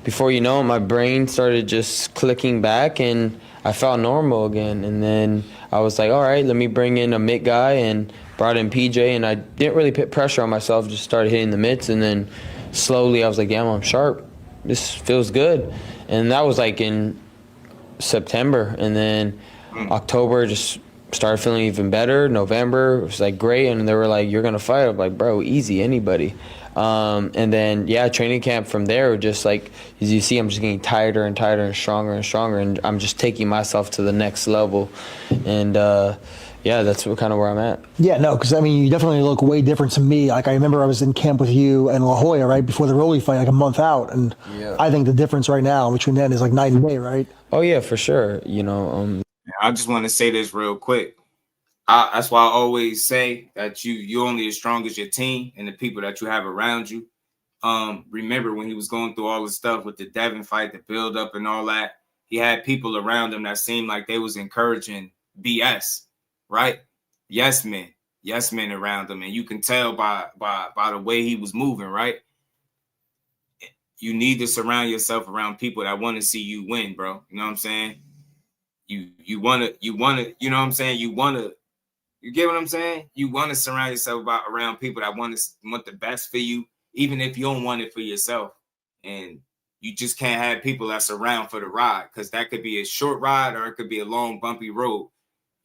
before you know it, my brain started just clicking back, and I felt normal again. And then I was like, all right, let me bring in a mitt guy, and brought in PJ, and I didn't really put pressure on myself, just started hitting the mitts, and then slowly I was like, damn, I'm sharp. This feels good. And that was like in September, and then October just started feeling even better. November was like great, and they were like, you're gonna fight. I'm like, bro, easy, anybody. And then, yeah, training camp from there, just like, as you see, I'm just getting tighter and tighter and stronger, and I'm just taking myself to the next level. And yeah, that's kind of where I'm at. Yeah, no, because I mean, you definitely look way different to me. Like, I remember I was in camp with you and La Jolla right before the Rolly fight, like a month out, and I think the difference right now between that is like night and day, right? Oh yeah, for sure. You know, I just want to say this real quick. That's why I always say that you're only as strong as your team and the people that you have around you. Remember when he was going through all the stuff with the Devin fight, the build up and all that, he had people around him that seemed like they was encouraging BS, right? Yes men around him, and you can tell by the way he was moving, right? You need to surround yourself around people that want to see you win, bro. You know what I'm saying? You want to, you know what I'm saying? You get what I'm saying? You want to surround yourself around people that want the best for you, even if you don't want it for yourself. And you just can't have people that's around for the ride, because that could be a short ride or it could be a long, bumpy road.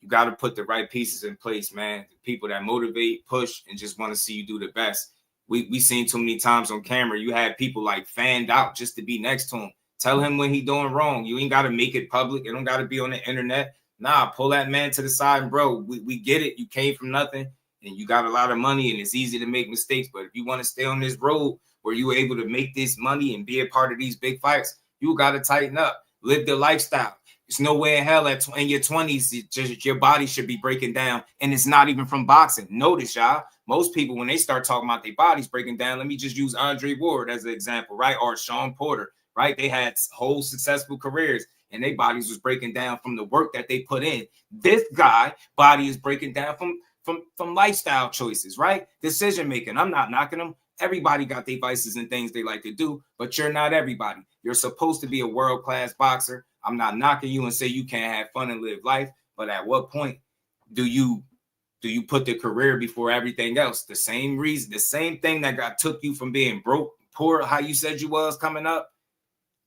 You got to put the right pieces in place, man. The people that motivate, push, and just want to see you do the best. We seen too many times on camera. You had people like fanned out just to be next to him. Tell him when he doing wrong. You ain't got to make it public. It don't got to be on the internet. Nah, pull that man to the side, and bro, we get it. You came from nothing, and you got a lot of money, and it's easy to make mistakes. But if you want to stay on this road where you were able to make this money and be a part of these big fights, you got to tighten up. Live the lifestyle. There's no way in hell in your 20s, your body should be breaking down, and it's not even from boxing. Notice, y'all, most people, when they start talking about their bodies breaking down, let me just use Andre Ward as an example, right? Or Sean Porter, right? They had whole successful careers, and their bodies was breaking down from the work that they put in. This guy body is breaking down from lifestyle choices, right? Decision making. I'm not knocking them. Everybody got their vices and things they like to do, but you're not everybody. You're supposed to be a world-class boxer. I'm not knocking you and say you can't have fun and live life, but at what point do you put the career before everything else? The same reason, the same thing that took you from being broke, poor, how you said you was coming up,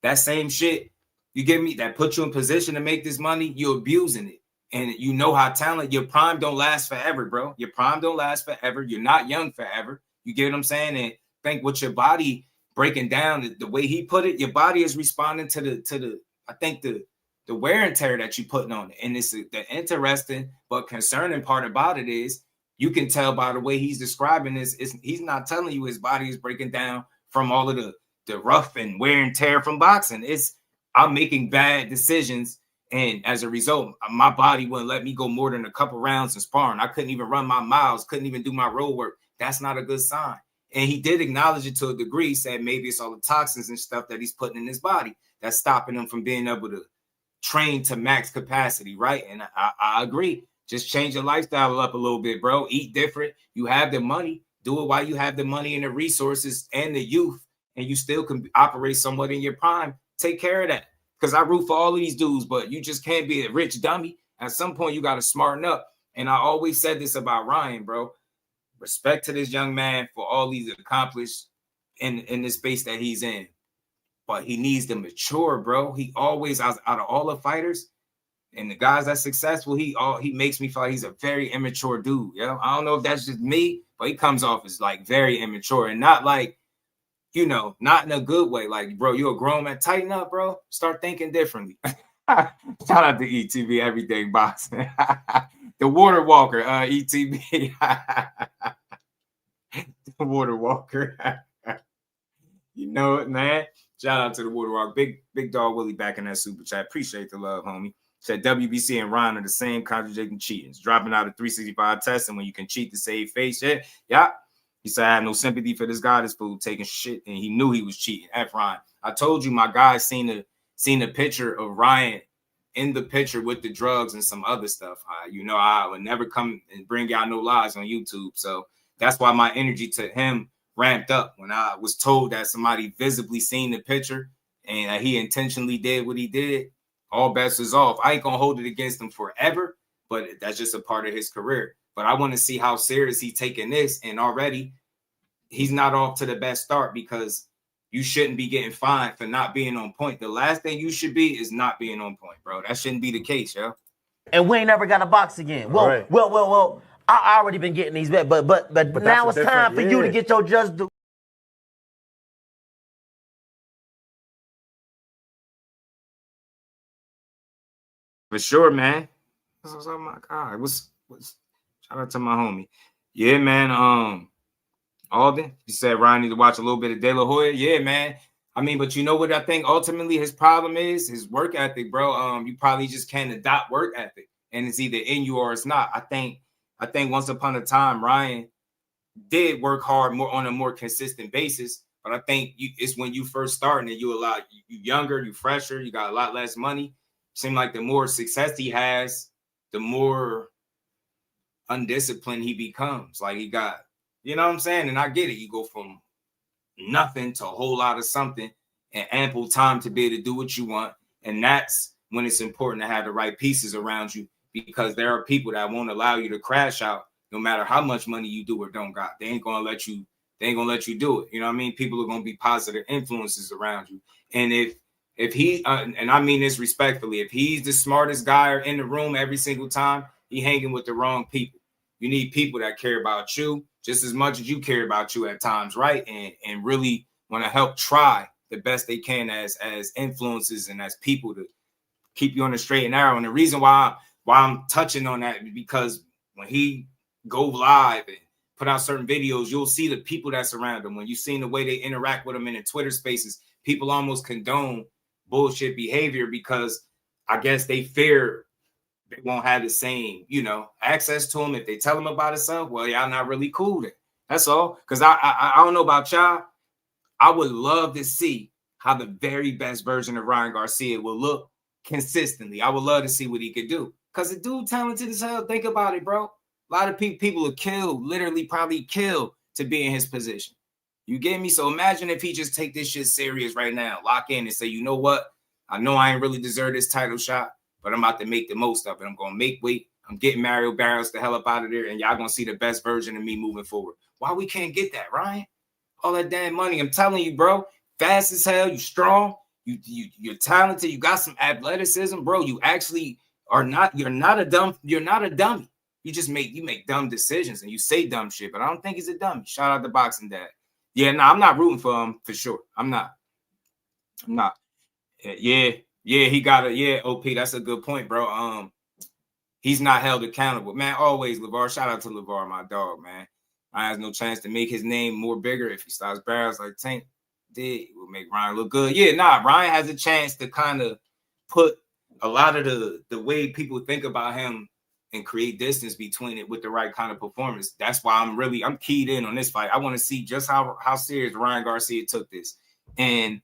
that same shit, you get me, that put you in position to make this money, you're abusing it. And you know how talent, your prime don't last forever, bro. Your prime don't last forever. You're not young forever. You get what I'm saying? And think with your body breaking down, the way he put it, your body is responding to the I think the wear and tear that you're putting on it. And it's the interesting but concerning part about it is you can tell by the way he's describing this, he's not telling you his body is breaking down from all of the rough and wear and tear from boxing. I'm making bad decisions, and as a result, my body wouldn't let me go more than a couple rounds in sparring. I couldn't even run my miles, couldn't even do my road work. That's not a good sign. And he did acknowledge it to a degree, said maybe it's all the toxins and stuff that he's putting in his body that's stopping him from being able to train to max capacity, right? And I agree. Just change your lifestyle up a little bit, bro. Eat different. You have the money. Do it while you have the money and the resources and the youth, and you still can operate somewhat in your prime. Take care of that. Because I root for all of these dudes, but you just can't be a rich dummy. At some point, you got to smarten up. And I always said this about Ryan, bro. Respect to this young man for all he's accomplished in the space that he's in. But he needs to mature, bro. He always, out of all the fighters and the guys that's successful, he makes me feel like he's a very immature dude. You know? I don't know if that's just me, but he comes off as like very immature and not like you know, not in a good way. Like, bro, you're a grown man. Tighten up, bro. Start thinking differently. Shout out to ETB Everything Boxing. The Water Walker, ETB. The Water Walker. You know it, man. Shout out to the Water Walker. Big Dog Willie back in that super chat. Appreciate the love, homie. Said WBC and Ryan are the same, contradicting cheating. Dropping out of 365 tests, and when you can cheat to save face, yeah. He said, I have no sympathy for this guy, this fool taking shit, and he knew he was cheating. F Ryan. I told you my guy seen the picture of Ryan in the picture with the drugs and some other stuff. You know, I would never come and bring y'all no lies on YouTube. So that's why my energy to him ramped up when I was told that somebody visibly seen the picture and he intentionally did what he did. All bets is off. I ain't gonna hold it against him forever, but that's just a part of his career. But I want to see how serious he's taking this. And already he's not off to the best start, because you shouldn't be getting fined for not being on point. The last thing you should be is not being on point, bro. That shouldn't be the case, yo. And we ain't never got a box again. Well, I already been getting these bets, but now it's time for you to get your just due. For sure, man. Oh my God. What's shout out to my homie. Yeah, man. Alden, you said Ryan need to watch a little bit of De La Hoya. Yeah, man. I mean, but you know what I think ultimately his problem is? His work ethic, bro. You probably just can't adopt work ethic, and it's either in you or it's not. I think once upon a time Ryan did work hard more on a more consistent basis, but I think it's when you first starting and you younger, you fresher, you got a lot less money. Seem like the more success he has, the more undisciplined he becomes. Like he got, you know what I'm saying? And I get it. You go from nothing to a whole lot of something and ample time to be able to do what you want. And that's when it's important to have the right pieces around you, because there are people that won't allow you to crash out no matter how much money you do or don't got. They ain't gonna let you do it. You know what I mean? People are gonna be positive influences around you. And if he, and I mean this respectfully, if he's the smartest guy in the room every single time, he hanging with the wrong people. You need people that care about you just as much as you care about you at times, right? And really want to help try the best they can as influences and as people to keep you on the straight and narrow. And the reason why I'm touching on that is because when he go live and put out certain videos, you'll see the people that surround him. When you've seen the way they interact with him in the Twitter spaces, people almost condone bullshit behavior because I guess they fear they won't have the same, you know, access to him. If they tell him about himself, well, y'all not really cool then. That's all. Because I don't know about y'all. I would love to see how the very best version of Ryan Garcia will look consistently. I would love to see what he could do. Because the dude talented as hell. Think about it, bro. A lot of people are killed, literally probably killed to be in his position. You get me? So imagine if he just take this shit serious right now, lock in and say, you know what? I know I ain't really deserve this title shot, but I'm about to make the most of it. I'm going to make weight. I'm getting Mario Barrios the hell up out of there, and y'all going to see the best version of me moving forward. Why we can't get that, Ryan? All that damn money. I'm telling you, bro, fast as hell, you strong, you're talented, you got some athleticism, bro. You actually are not, you're not a dummy. You just make dumb decisions and you say dumb shit, but I don't think he's a dummy. Shout out to Boxing Dad. Yeah, no, I'm not rooting for him for sure. I'm not. Yeah, he got OP. That's a good point, bro. He's not held accountable, man. Always LeVar. Shout out to LeVar, my dog, man. I has no chance to make his name more bigger if he starts barrels like Tank did. It will make Ryan look good. Yeah, Ryan has a chance to kind of put a lot of the way people think about him and create distance between it with the right kind of performance. That's why I'm keyed in on this fight. I want to see just how serious Ryan Garcia took this. And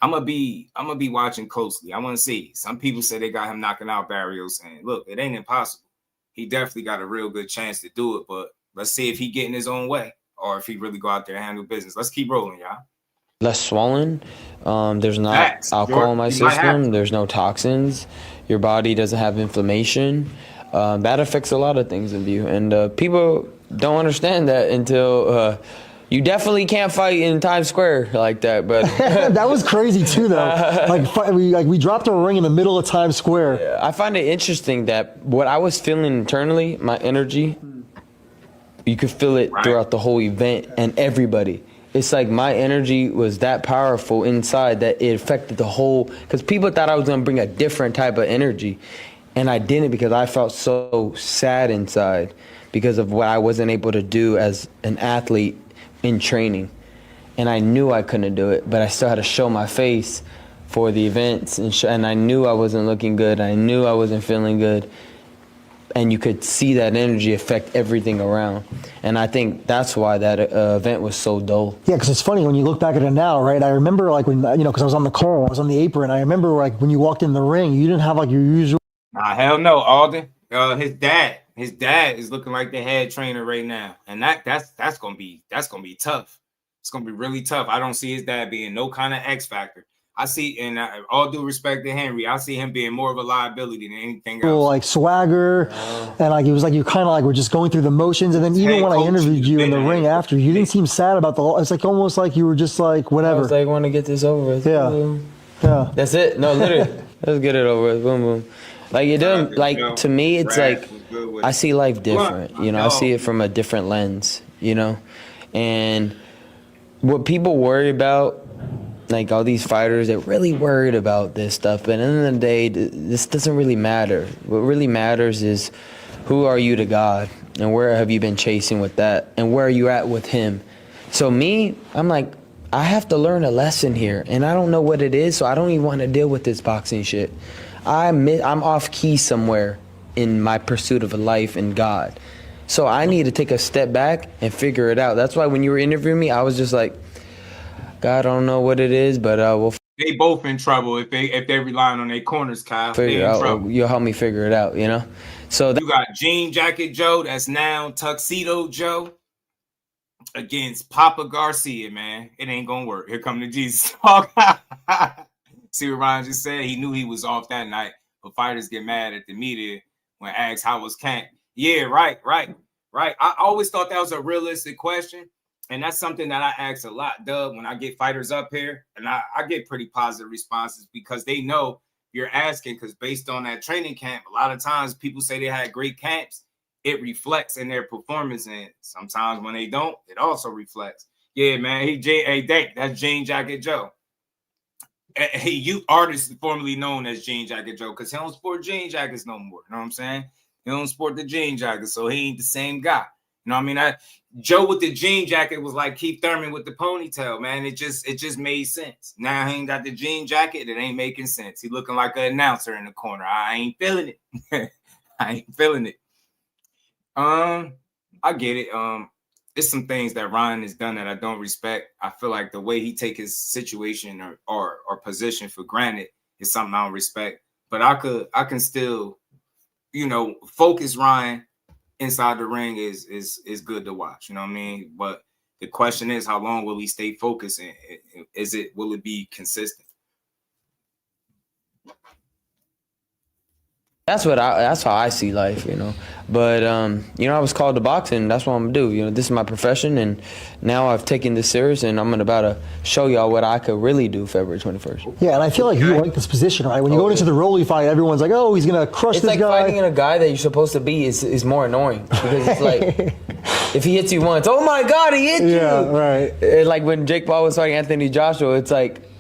I'm gonna be watching closely. I want to see. Some people say they got him knocking out Barrios, and look, it ain't impossible. He definitely got a real good chance to do it, but let's see if he get in his own way or if he really go out there and handle business. Let's keep rolling, y'all. Less swollen. There's not alcohol in my system. There's no toxins. Your body doesn't have inflammation. That affects a lot of things in you, and people don't understand that until you definitely can't fight in Times Square like that. But that was crazy too, though. We dropped a ring in the middle of Times Square. I find it interesting that what I was feeling internally, my energy, you could feel it throughout the whole event, and everybody it's like my energy was that powerful inside that it affected the whole, because people thought I was going to bring a different type of energy, and I didn't, because I felt so sad inside because of what I wasn't able to do as an athlete in training. And I knew I couldn't do it, but I still had to show my face for the events, and I knew I wasn't looking good. I knew I wasn't feeling good. And you could see that energy affect everything around. And I think that's why that event was so dull. Yeah, because it's funny when you look back at it now, right? I remember like when, because I was on the call, I was on the apron. I remember like when you walked in the ring, you didn't have like your usual. Nah, hell no, Alden. His dad is looking like the head trainer right now. And that's gonna be tough. It's gonna be really tough. I don't see his dad being no kind of X factor. I see, and all due respect to Henry, I see him being more of a liability than anything else. Like swagger, and like it was like you kind of like were just going through the motions. And then even when I interviewed you in the ring after, you didn't seem sad about the. It's like almost like you were just like whatever. I was like, want to get this over with. Yeah, yeah. That's it. No, literally, let's get it over with. Boom, boom. Like it doesn't. Like to me, it's like I see life different. I see it from a different lens. And what people worry about. Like all these fighters, they're really worried about this stuff. But at the end of the day, this doesn't really matter. What really matters is who are you to God, and where have you been chasing with that, and where are you at with him. So me, I'm like, I have to learn a lesson here, and I don't know what it is, so I don't even want to deal with this boxing shit. I'm off key somewhere in my pursuit of a life and God. So I need to take a step back and figure it out. That's why when you were interviewing me, I was just like, God, I don't know what it is, but we'll. They both in trouble if they relying on their corners, Kyle. Figure out. Trouble. You'll help me figure it out, So you got Jean Jacket Joe, that's now Tuxedo Joe, against Papa Garcia, man. It ain't gonna work. Here come the Jesus talk. See what Ryan just said? He knew he was off that night, but fighters get mad at the media when asked how was Camp. Yeah, right. I always thought that was a realistic question. And that's something that I ask a lot, Doug, when I get fighters up here. And I get pretty positive responses because they know you're asking, because based on that training camp, a lot of times people say they had great camps. It reflects in their performance. And sometimes when they don't, it also reflects. Yeah, man. That's Jean Jacket Joe. Hey, you artist formerly known as Jean Jacket Joe, because he don't sport jean jackets no more. You know what I'm saying? He don't sport the jean jacket, so he ain't the same guy. You know what I mean? Joe with the jean jacket was like Keith Thurman with the ponytail, man. It just made sense. Now he ain't got the jean jacket. It ain't making sense. He looking like an announcer in the corner. I ain't feeling it. I ain't feeling it. I get it. It's some things that Ryan has done that I don't respect. I feel like the way he take his situation or position for granted is something I don't respect. But I can still, focus Ryan inside the ring is good to watch, you know what I mean? But the question is, how long will he stay focused? And will it be consistent? That's how I see life, But I was called to boxing. That's what I'm gonna do. This is my profession, and now I've taken this serious, and I'm about to show y'all what I could really do February 21st. Yeah, and I feel like you like this position, right? When you go into the Rolly fight, everyone's like, "Oh, he's gonna crush this guy." It's like fighting a guy that you're supposed to be is more annoying, because it's like if he hits you once, oh my God, he hit you. Yeah, right. Like when Jake Paul was fighting Anthony Joshua, it's like.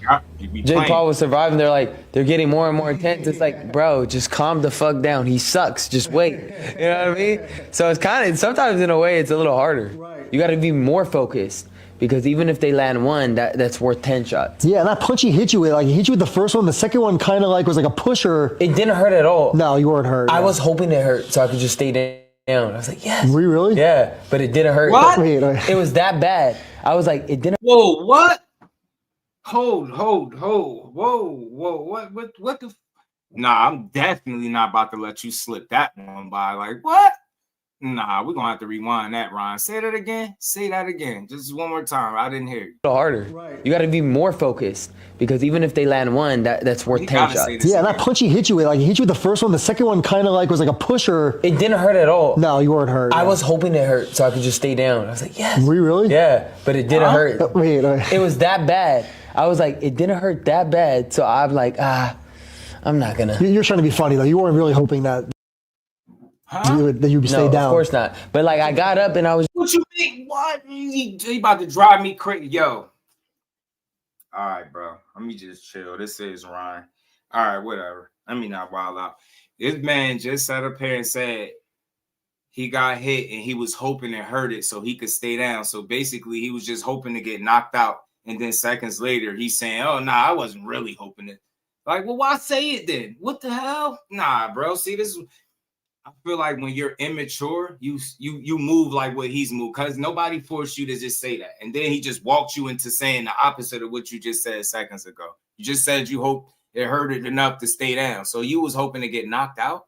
Jake Paul was surviving. They're getting more and more intense. It's like, bro, just calm the fuck down. He sucks. Just wait. You know what I mean? So it's sometimes in a way it's a little harder. Right. You got to be more focused, because even if they land one, that's worth 10 shots. Yeah, and that punch he hit you with, he hit you with the first one. The second one kind of was like a pusher. It didn't hurt at all. No, you weren't hurt. I was hoping it hurt so I could just stay down. I was like, yes. Were you really? Yeah, but it didn't hurt. What? It was that bad. I was like, it didn't. Whoa, what? Hold, whoa, what the? Nah, I'm definitely not about to let you slip that one by. Like, what? Nah, we're gonna have to rewind that, Ryan. Say that again. Just one more time. I didn't hear you. A little harder. Right. You got to be more focused, because even if they land one, that's worth 10 shots. Yeah, and that punch he hit you with, he hit you with the first one. The second one kind of was like a pusher. It didn't hurt at all. No, you weren't hurt. I was hoping it hurt so I could just stay down. I was like, yes. Were you really? Yeah, but it didn't hurt. Wait. It was that bad. I was like, it didn't hurt that bad. So I'm like, I'm not gonna. You're trying to be funny though. You weren't really hoping that. That you'd stay down. Of course not. But I got up and I was. What you mean? what? He about to drive me crazy. Yo. All right, bro. Let me just chill. This is Ryan. All right, whatever. Let me not wild out. This man just sat up here and said he got hit and he was hoping it hurt it so he could stay down. So basically, he was just hoping to get knocked out. And then seconds later, he's saying, oh, nah, I wasn't really hoping it. Like, well, why say it then? What the hell? Nah, bro. See, this is... I feel like when you're immature, you move like what he's moved because nobody forced you to just say that. And then he just walked you into saying the opposite of what you just said seconds ago. You just said you hope it hurt it enough to stay down. So you was hoping to get knocked out?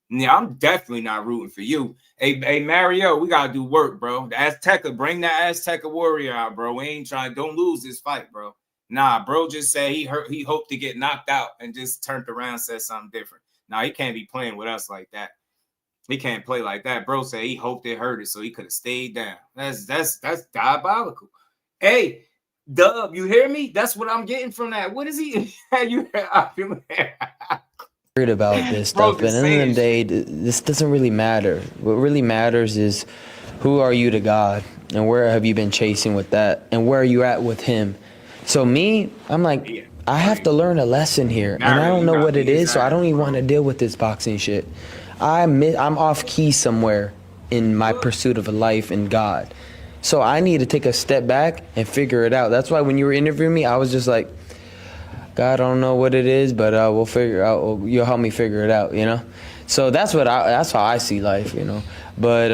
Yeah, I'm definitely not rooting for you. Hey, Mario, we got to do work, bro. The Azteca, bring that Azteca warrior out, bro. We ain't trying. Don't lose this fight, bro. Nah, bro just said he hoped to get knocked out and just turned around and said something different. Nah, he can't be playing with us like that. He can't play like that. Bro said he hoped it hurt it so he could have stayed down. That's diabolical. Hey, Dub, you hear me? That's what I'm getting from that. What is he? I feel worried about this stuff, but at the end of the day, this doesn't really matter. What really matters is who are you to God and where have you been chasing with that and where are you at with him. So me, I'm like, I have to learn a lesson here and I don't know what it is, so I don't even want to deal with this boxing shit. I'm off key somewhere in my pursuit of a life in God. So I need to take a step back and figure it out. That's why when you were interviewing me, I was just like, God, I don't know what it is, but we'll figure it out. You'll help me figure it out, you know? So that's how I see life, you know? But,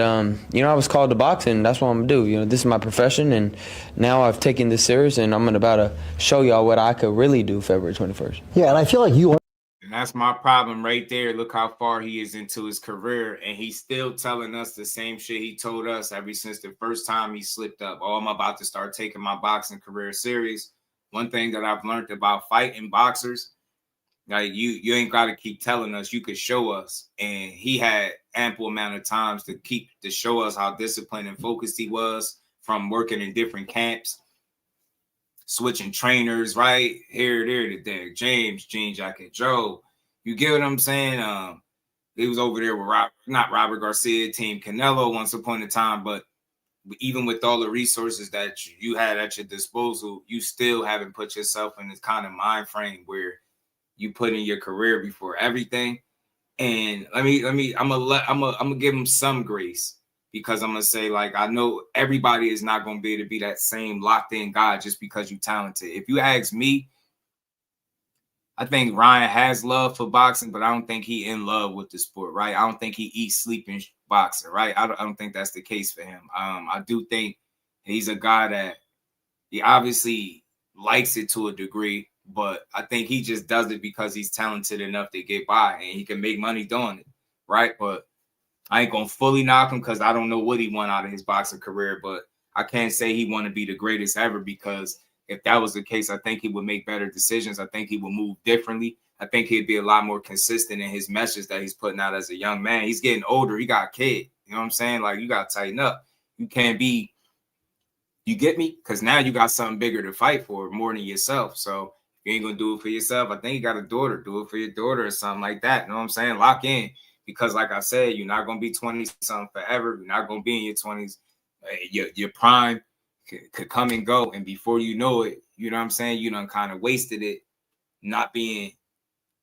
you know, I was called to boxing. That's what I'm going to do. You know, this is my profession, and now I've taken this serious, and I'm about to show y'all what I could really do February 21st. Yeah, and I feel like you... And that's my problem right there. Look how far he is into his career, and he's still telling us the same shit he told us ever since the first time he slipped up. Oh, I'm about to start taking my boxing career serious. One thing that I've learned about fighting boxers, like you ain't got to keep telling us. You could show us, and he had ample amount of times to show us how disciplined and focused he was from working in different camps, switching trainers, right here, there, to Derek James, Jean Jacket Joe. You get what I'm saying? He was over there with not Robert Garcia, Team Canelo once upon a time, but even with all the resources that you had at your disposal, you still haven't put yourself in this kind of mind frame where you put in your career before everything. And I'm gonna give him some grace, because I'm gonna say, like, I know everybody is not gonna be able to be that same locked in guy just because you're talented. If you ask me, I think Ryan has love for boxing, but I don't think he in love with the sport, right? I don't think he eats, sleeping boxing, right? I don't think that's the case for him. I do think he's a guy that he obviously likes it to a degree, but I think he just does it because he's talented enough to get by and he can make money doing it, right? But I ain't gonna fully knock him because I don't know what he won out of his boxing career, but I can't say he want to be the greatest ever, because if that was the case, I think he would make better decisions. I think he would move differently. I think he'd be a lot more consistent in his message that he's putting out as a young man. He's getting older. He got a kid. You know what I'm saying? Like, you got to tighten up. You can't be, you get me? Because now you got something bigger to fight for, more than yourself. So if you ain't going to do it for yourself, I think you got a daughter. Do it for your daughter or something like that. You know what I'm saying? Lock in. Because like I said, you're not going to be 20-something forever. You're not going to be in your 20s. Your prime could come and go, and before you know it, you know what I'm saying, you done kind of wasted it not being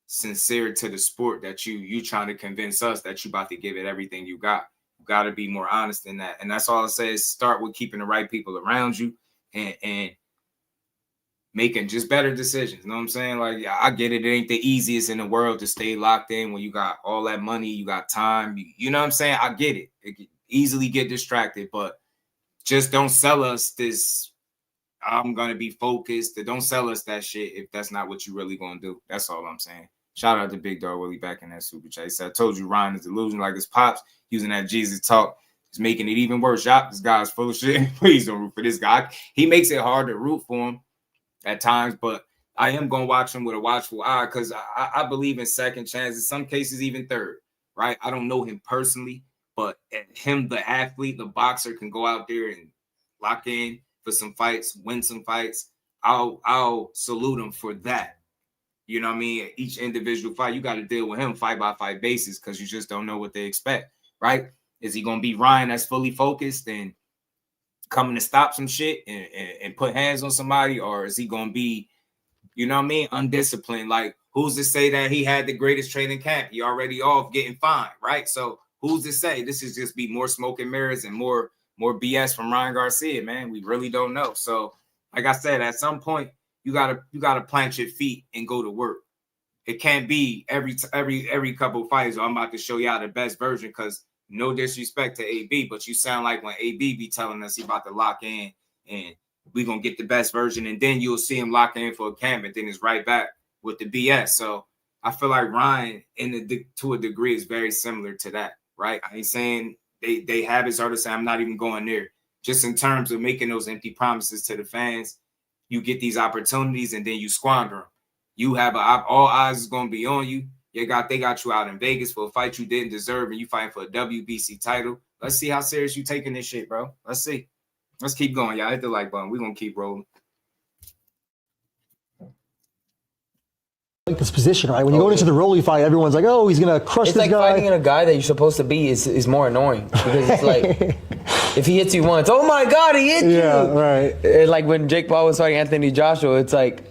sincere to the sport that you trying to convince us that you about to give it everything you got. You got to be more honest in that. And that's all I say, is start with keeping the right people around you and making just better decisions. You know what I'm saying? Like, I get it. It ain't the easiest in the world to stay locked in when you got all that money, you got time. You know what I'm saying? I get it. It can easily get distracted, but just don't sell us this, I'm going to be focused. Don't sell us that shit if that's not what you really going to do. That's all I'm saying. Shout out to Big Dog Willie back in that super chat. He said, I told you Ryan is delusional like his pops. Using that Jesus talk is making it even worse. Y'all, this guy's full of shit. Please don't root for this guy. He makes it hard to root for him at times, but I am going to watch him with a watchful eye, because I believe in second chances, some cases even third, right? I don't know him personally, but him, the athlete, the boxer, can go out there and lock in for some fights, win some fights. I'll salute him for that. You know what I mean? Each individual fight, you got to deal with him fight by fight basis, because you just don't know what they expect, right? Is he going to be Ryan that's fully focused and coming to stop some shit and put hands on somebody, or is he gonna be, you know what I mean, undisciplined? Like, who's to say that he had the greatest training camp? He already off getting fined, right? So who's to say? This is just be more smoke and mirrors and more BS from Ryan Garcia, man. We really don't know. So, like I said, at some point you gotta plant your feet and go to work. It can't be every couple of fights, I'm about to show y'all the best version, because no disrespect to AB, but you sound like when AB be telling us he about to lock in and we gonna get the best version, and then you'll see him lock in for a camp, and then it's right back with the BS. So I feel like Ryan, to a degree, is very similar to that, right? I ain't saying they habits are the same. I'm not even going there. Just in terms of making those empty promises to the fans, you get these opportunities and then you squander them. You have all eyes is gonna be on you. They got you out in Vegas for a fight you didn't deserve, and you fighting for a WBC title. Let's see how serious you taking this shit, bro. Let's see. Let's keep going, y'all. Hit the like button. We're going to keep rolling. Like this position, right? When you go into the Rolly fight, everyone's like, oh, he's going to crush this guy. It's like fighting in a guy that you're supposed to be is more annoying. Because it's like, if he hits you once, oh my God, he hit you. Yeah, right. And like when Jake Paul was fighting Anthony Joshua, it's like,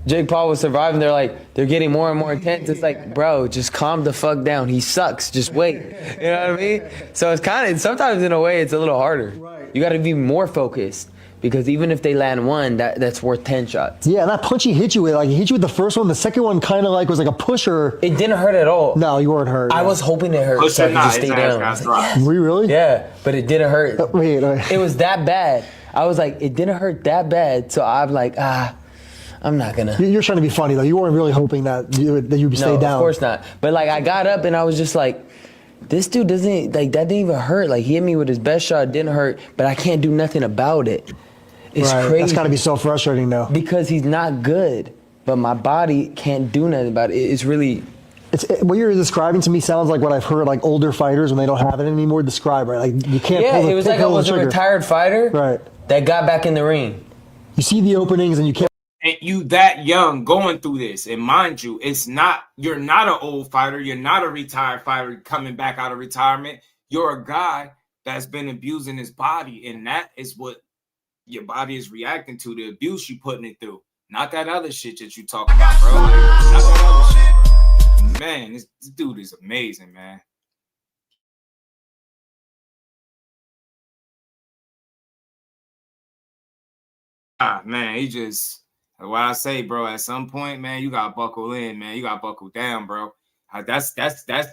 Jake Paul was surviving. They're getting more and more intense. It's like, bro, just calm the fuck down. He sucks. Just wait. You know what I mean? So it's kind of, sometimes in a way, it's a little harder. Right. You got to be more focused, because even if they land one, that's worth 10 shots. Yeah, and that punch he hit you with, like he hit you with the first one. The second one kind of like was like a pusher. It didn't hurt at all. No, you weren't hurt. I was hoping it hurt, so I could just stay down. Yes. Were you really? Yeah, but it didn't hurt. Wait. It was that bad. I was like, it didn't hurt that bad. So I'm like, I'm not gonna. You're trying to be funny though. You weren't really hoping that you'd stay down. No, of course not. But like, I got up and I was just like, this dude doesn't, like, that didn't even hurt. Like, he hit me with his best shot, it didn't hurt, but I can't do nothing about it. It's crazy. That's gotta be so frustrating though. Because he's not good, but my body can't do nothing about it. It's really. What you're describing to me sounds like what I've heard like older fighters when they don't have it anymore describe, right? Like you can't. Yeah, it was like I was a retired fighter, right? That got back in the ring. You see the openings and you can't. And you that young going through this, and mind you, you're not an old fighter, you're not a retired fighter coming back out of retirement. You're a guy that's been abusing his body, and that is what your body is reacting to, the abuse you putting it through. Not that other shit that you talking about, bro. Like, not that other shit, bro. Man, this dude is amazing, man. Man, he just, what I say, bro, at some point, man, you got to buckle in, man. You got to buckle down, bro. That's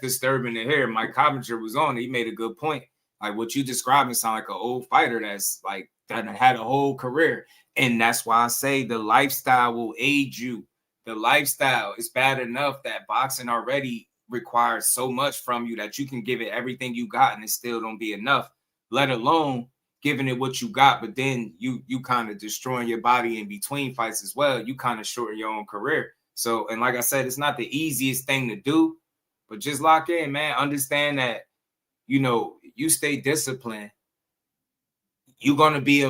disturbing to hear. Mike Coventry was on it. He made a good point. Like, what you describing sound like an old fighter that's like, that had a whole career. And that's why I say the lifestyle will aid you. The lifestyle is bad enough that boxing already requires so much from you that you can give it everything you got and it still don't be enough, let alone giving it what you got, but then you kind of destroying your body in between fights as well. You kind of shorten your own career. So, and like I said, it's not the easiest thing to do, but just lock in, man. Understand that, you know, you stay disciplined, you're going to be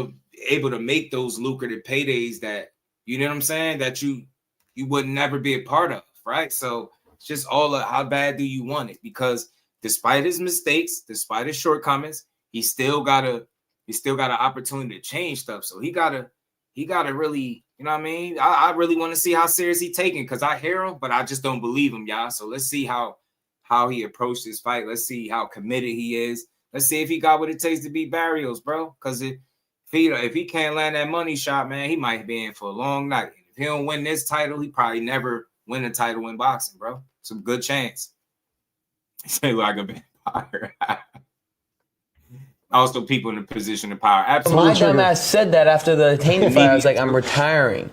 able to make those lucrative paydays that, you know what I'm saying, that you would never be a part of, right? So it's just all of how bad do you want it? Because despite his mistakes, despite his shortcomings, he still got an opportunity to change stuff. So he gotta really, you know what I mean? I really want to see how serious he taking, because I hear him, but I just don't believe him, y'all. So let's see how he approached this fight. Let's see how committed he is. Let's see if he got what it takes to beat Barrios, bro. Because if he can't land that money shot, man, he might be in for a long night. If he don't win this title, he probably never win a title in boxing, bro. Some good chance. Say like a vampire. Also, people in a position of power. Absolutely. My dumbass said that after the Haney fight. I was like, I'm retiring.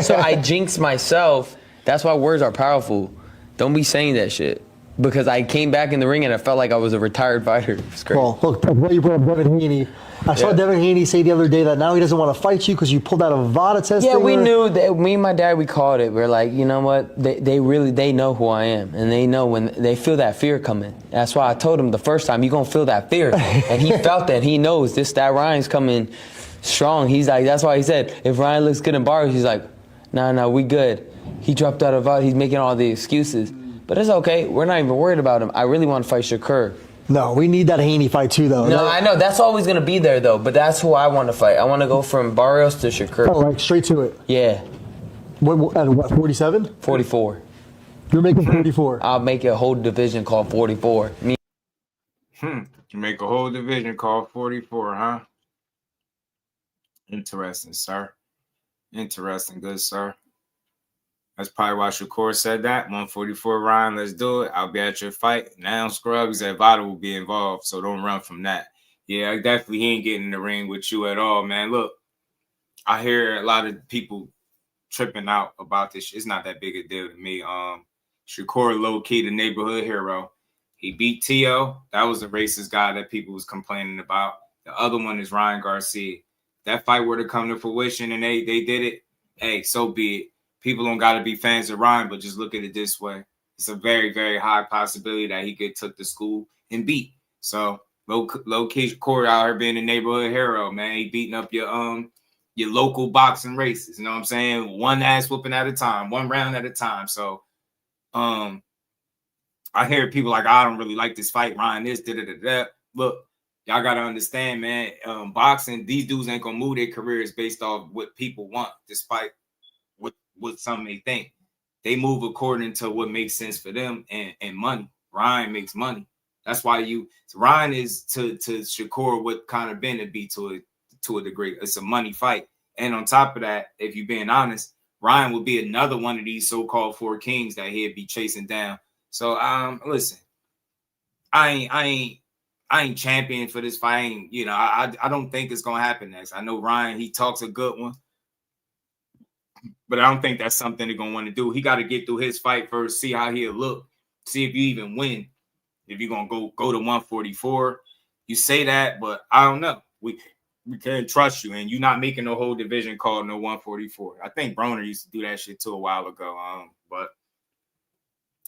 So I jinxed myself. That's why words are powerful. Don't be saying that shit. Because I came back in the ring and I felt like I was a retired fighter. It's great. Well, look, what you brought up Devin Haney. I saw Devin Haney say the other day that now he doesn't want to fight you because you pulled out a VADA test. Yeah, we knew that. Me and my dad, we called it. We're like, you know what? They know who I am, and they know when they feel that fear coming. That's why I told him the first time, you're gonna feel that fear, and he felt that. He knows that Ryan's coming strong. He's like, that's why he said, if Ryan looks good in bars, he's like, no, we good. He dropped out of VADA. He's making all the excuses, but it's okay. We're not even worried about him. I really want to fight Shakur. No, we need that Haney fight too, though. No, I know. That's always going to be there, though. But that's who I want to fight. I want to go from Barrios to Shakur. Oh, right, straight to it. Yeah. At what, 47? 44. You're making 44. I'll make a whole division called 44. You make a whole division called 44, huh? Interesting, sir. Interesting, good sir. That's probably why Shakur said that. 144, Ryan, let's do it. I'll be at your fight. Now, Scruggs, Vada will be involved, so don't run from that. Yeah, definitely he ain't getting in the ring with you at all, man. Look, I hear a lot of people tripping out about this. It's not that big a deal to me. Shakur, low-key, the neighborhood hero. He beat T.O. That was a racist guy that people was complaining about. The other one is Ryan Garcia. That fight were to come to fruition and they did it, hey, so be it. People don't got to be fans of Ryan, but just look at it this way. It's a very, very high possibility that he get took to school and beat. So low-key Corey out here being a neighborhood hero, man. He beating up your local boxing races. You know what I'm saying? One ass whooping at a time, one round at a time. So I hear people like, I don't really like this fight. Ryan this, da-da-da-da. Look, y'all got to understand, man, boxing, these dudes ain't going to move their careers based off what people want, despite what some may think. They move according to what makes sense for them and money. Ryan makes money. That's why Ryan is to Shakur what kind of Ben to be to a degree. It's a money fight. And on top of that, if you're being honest, Ryan would be another one of these so-called four kings that he'd be chasing down. So listen, I ain't champion for this fight. I don't think it's gonna happen next. I know Ryan, he talks a good one, but I don't think that's something they're gonna want to do. He got to get through his fight first, see how he'll look, see if you even win. If you're gonna go to 144, you say that, but I don't know. We can't trust you, and you're not making no whole division called no 144. I think Broner used to do that shit too a while ago. But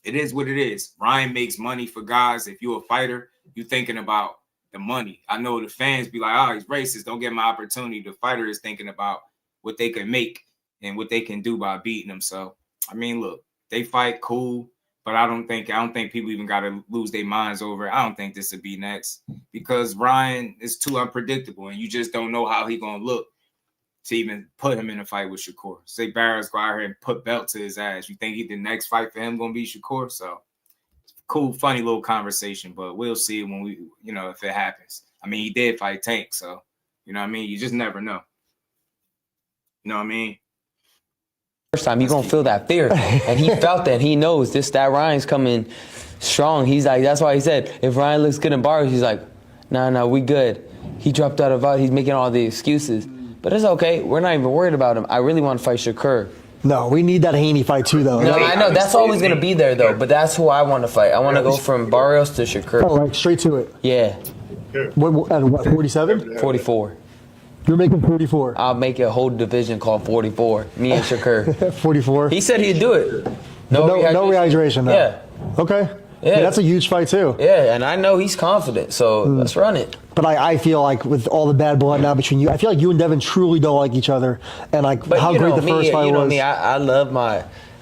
it is what it is. Ryan makes money for guys. If you're a fighter, you're thinking about the money. I know the fans be like, oh, he's racist. Don't get my opportunity. The fighter is thinking about what they can make and what they can do by beating them. So, I mean, look, they fight cool, but I don't think people even got to lose their minds over it. I don't think this would be next because Ryan is too unpredictable, and you just don't know how he going to look to even put him in a fight with Shakur. Say Barrios go out here and put belt to his ass. You think the next fight for him going to be Shakur? So, cool, funny little conversation, but we'll see when if it happens. I mean, he did fight Tank, so, you know what I mean? You just never know. You know what I mean? First time, you're going to feel that fear. And he felt that. He knows that Ryan's coming strong. He's like, that's why he said, if Ryan looks good in bars, he's like, no, we good. He dropped out of out. He's making all the excuses. But it's okay. We're not even worried about him. I really want to fight Shakur. No, we need that Haney fight too, though. No, I know. That's always going to be there, though. But that's who I want to fight. I want to go from Barrios to Shakur. Oh, right, straight to it. Yeah. What 47? 44. You're making 44. I'll make a whole division called 44. Me and Shakur. 44. He said he'd do it. No rehydration. No. Yeah. Okay. Yeah, that's a huge fight too. Yeah, and I know he's confident, so let's run it. But I feel like with all the bad blood now between you, I feel like you and Devin truly don't like each other. And how great the first fight was. Me,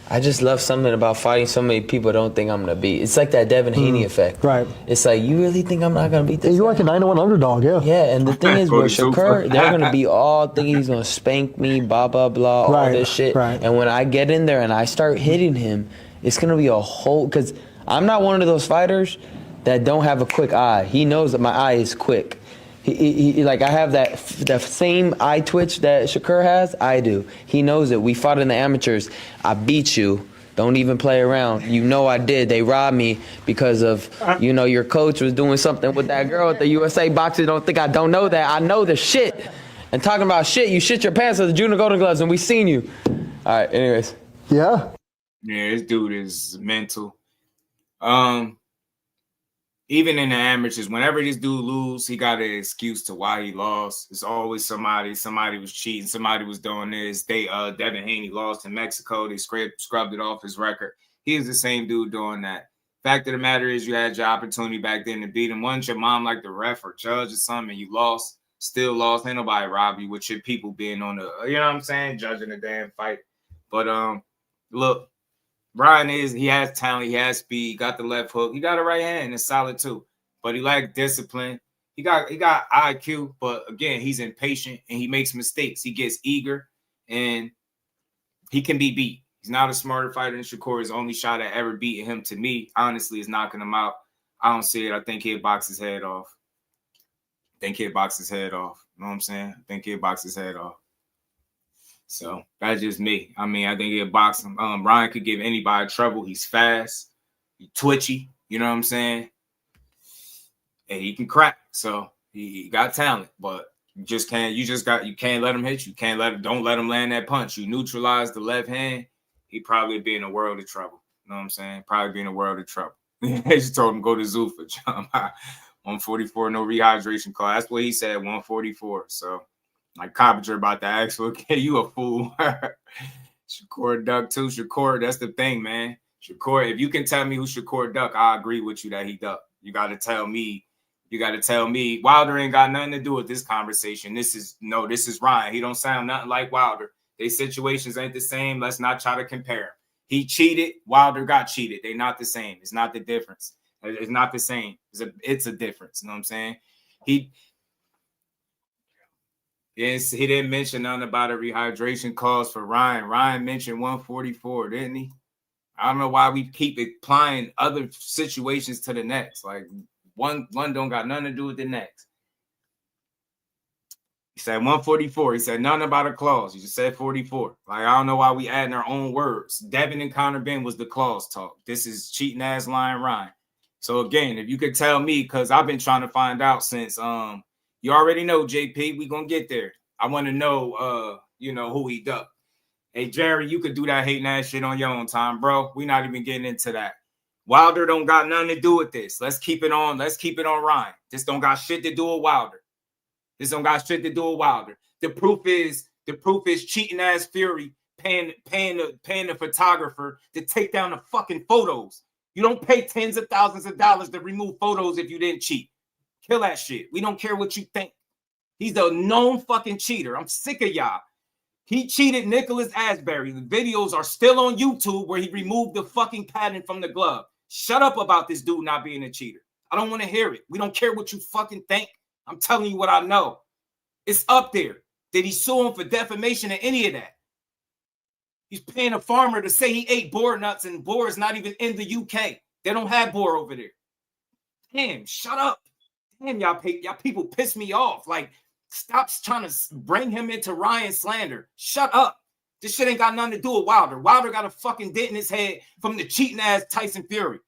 I just love something about fighting so many people don't think I'm going to beat. It's like that Devin Haney effect. Right. It's like, you really think I'm not going to beat this guy? You're like a 9-1 underdog, yeah. Yeah, and the thing is, with Shakur, they're going to be all thinking he's going to spank me, blah, blah, blah, all this shit. Right. And when I get in there and I start hitting him, it's going to be a whole, because I'm not one of those fighters that don't have a quick eye. He knows that my eye is quick. He like I have that same eye twitch that Shakur has. I do. He knows it. We fought in the amateurs. I beat you. Don't even play around. You know I did. They robbed me because of, your coach was doing something with that girl at the USA Boxing. Don't think I don't know that. I know the shit. And talking about shit, you shit your pants at the Junior Golden Gloves, and we seen you. All right, anyways. Yeah? Yeah, this dude is mental. Even in the amateurs, whenever this dude lose, he got an excuse to why he lost. It's always somebody was cheating, somebody was doing this. Devin Haney lost in Mexico. They scrubbed it off his record. He was the same dude doing that. Fact of the matter is, you had your opportunity back then to beat him. Wasn't your mom like the ref or judge or something, and you lost, still lost. Ain't nobody rob you with your people being on the, you know what I'm saying, judging the damn fight. But look, Ryan he has talent, he has speed, got the left hook, he got a right hand, it's solid too. but he lacked discipline. He got IQ, but again, he's impatient and he makes mistakes. He gets eager and he can be beat. He's not a smarter fighter than Shakur. His only shot at ever beating him, to me, honestly, is knocking him out. I don't see it. I think he'll box his head off. You know what I'm saying? I think he'll box his head off. So that's just me. I mean, I think he'll box him. Ryan could give anybody trouble. He's fast, he's twitchy. You know what I'm saying? And he can crack. So he got talent, but you can't let him hit you. Don't let him land that punch. You neutralize the left hand, he'd probably be in a world of trouble. You know what I'm saying? Probably be in a world of trouble. They just told him go to Zuffa. 144, no rehydration call. That's what he said, 144. So like Coppinger about to ask, okay, you a fool. Shakur duck too. Shakur, that's the thing, man. Shakur, if you can tell me who Shakur duck, I agree with you that he duck. You got to tell me. Wilder ain't got nothing to do with this conversation. This is Ryan. He don't sound nothing like Wilder. They situations ain't the same. Let's not try to compare. He cheated. Wilder got cheated. They're not the same. It's not the difference. It's not the same. It's a difference. You know what I'm saying? He didn't mention nothing about a rehydration clause for Ryan. Ryan mentioned 144, didn't he? I don't know why we keep applying other situations to the next. Like one don't got nothing to do with the next. He said 144. He said nothing about a clause. He just said 44. Like, I don't know why we adding our own words. Devin and Conor Ben was the clause talk. This is cheating ass lying Ryan. So again, if you could tell me, because I've been trying to find out since you already know, JP, we gonna get there. I want to know who he ducked. Hey, Jerry, you could do that hating ass shit on your own time, bro. We're not even getting into that. Wilder don't got nothing to do with this. Let's keep it on Ryan. This don't got shit to do with Wilder. The proof is cheating ass Fury paying the photographer to take down the fucking photos. You don't pay tens of thousands of dollars to remove photos if you didn't cheat. Kill that shit. We don't care what you think. He's a known fucking cheater. I'm sick of y'all. He cheated Nicholas Asbury. The videos are still on YouTube where he removed the fucking pattern from the glove. Shut up about this dude not being a cheater. I don't want to hear it. We don't care what you fucking think. I'm telling you what I know. It's up there. Did he sue him for defamation or any of that? He's paying a farmer to say he ate boar nuts, and boar is not even in the UK. They don't have boar over there. Damn, shut up. Damn, y'all people piss me off. Like, stop trying to bring him into Ryan slander. Shut up. This shit ain't got nothing to do with Wilder. Wilder got a fucking dent in his head from the cheating ass Tyson Fury.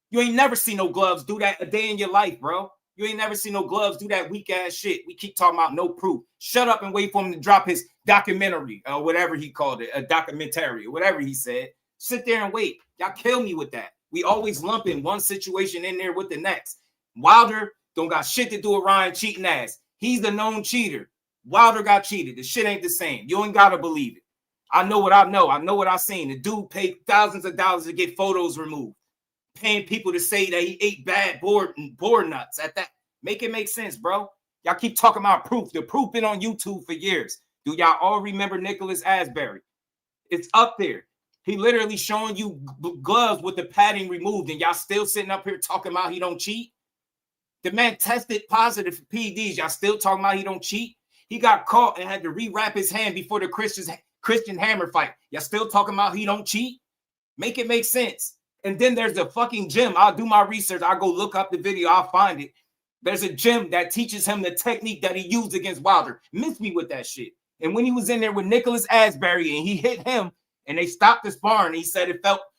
You ain't never seen no gloves do that a day in your life, bro. You ain't never seen no gloves do that weak ass shit. We keep talking about no proof. Shut up and wait for him to drop his documentary or whatever he called it, a documentary or whatever he said. Sit there and wait. Y'all kill me with that. We always lump in one situation in there with the next. Wilder don't got shit to do with Ryan cheating ass. He's the known cheater. Wilder got cheated. The shit ain't the same. You ain't got to believe it. I know what I know. I know what I seen. The dude paid thousands of dollars to get photos removed. Paying people to say that he ate bad boar nuts at that. Make it make sense, bro. Y'all keep talking about proof. The proof been on YouTube for years. Do y'all all remember Nicholas Asbury? It's up there. He literally showing you gloves with the padding removed, and y'all still sitting up here talking about he don't cheat. The man tested positive for PEDs. Y'all still talking about he don't cheat. He got caught and had to rewrap his hand before the Christian Hammer fight. Y'all still talking about he don't cheat. Make it make sense. And then there's a fucking gym. I'll do my research. I'll go look up the video. I'll find it. There's a gym that teaches him the technique that he used against Wilder. Miss me with that shit. And when he was in there with Nicholas Asbury and he hit him and they stopped the sparring, he said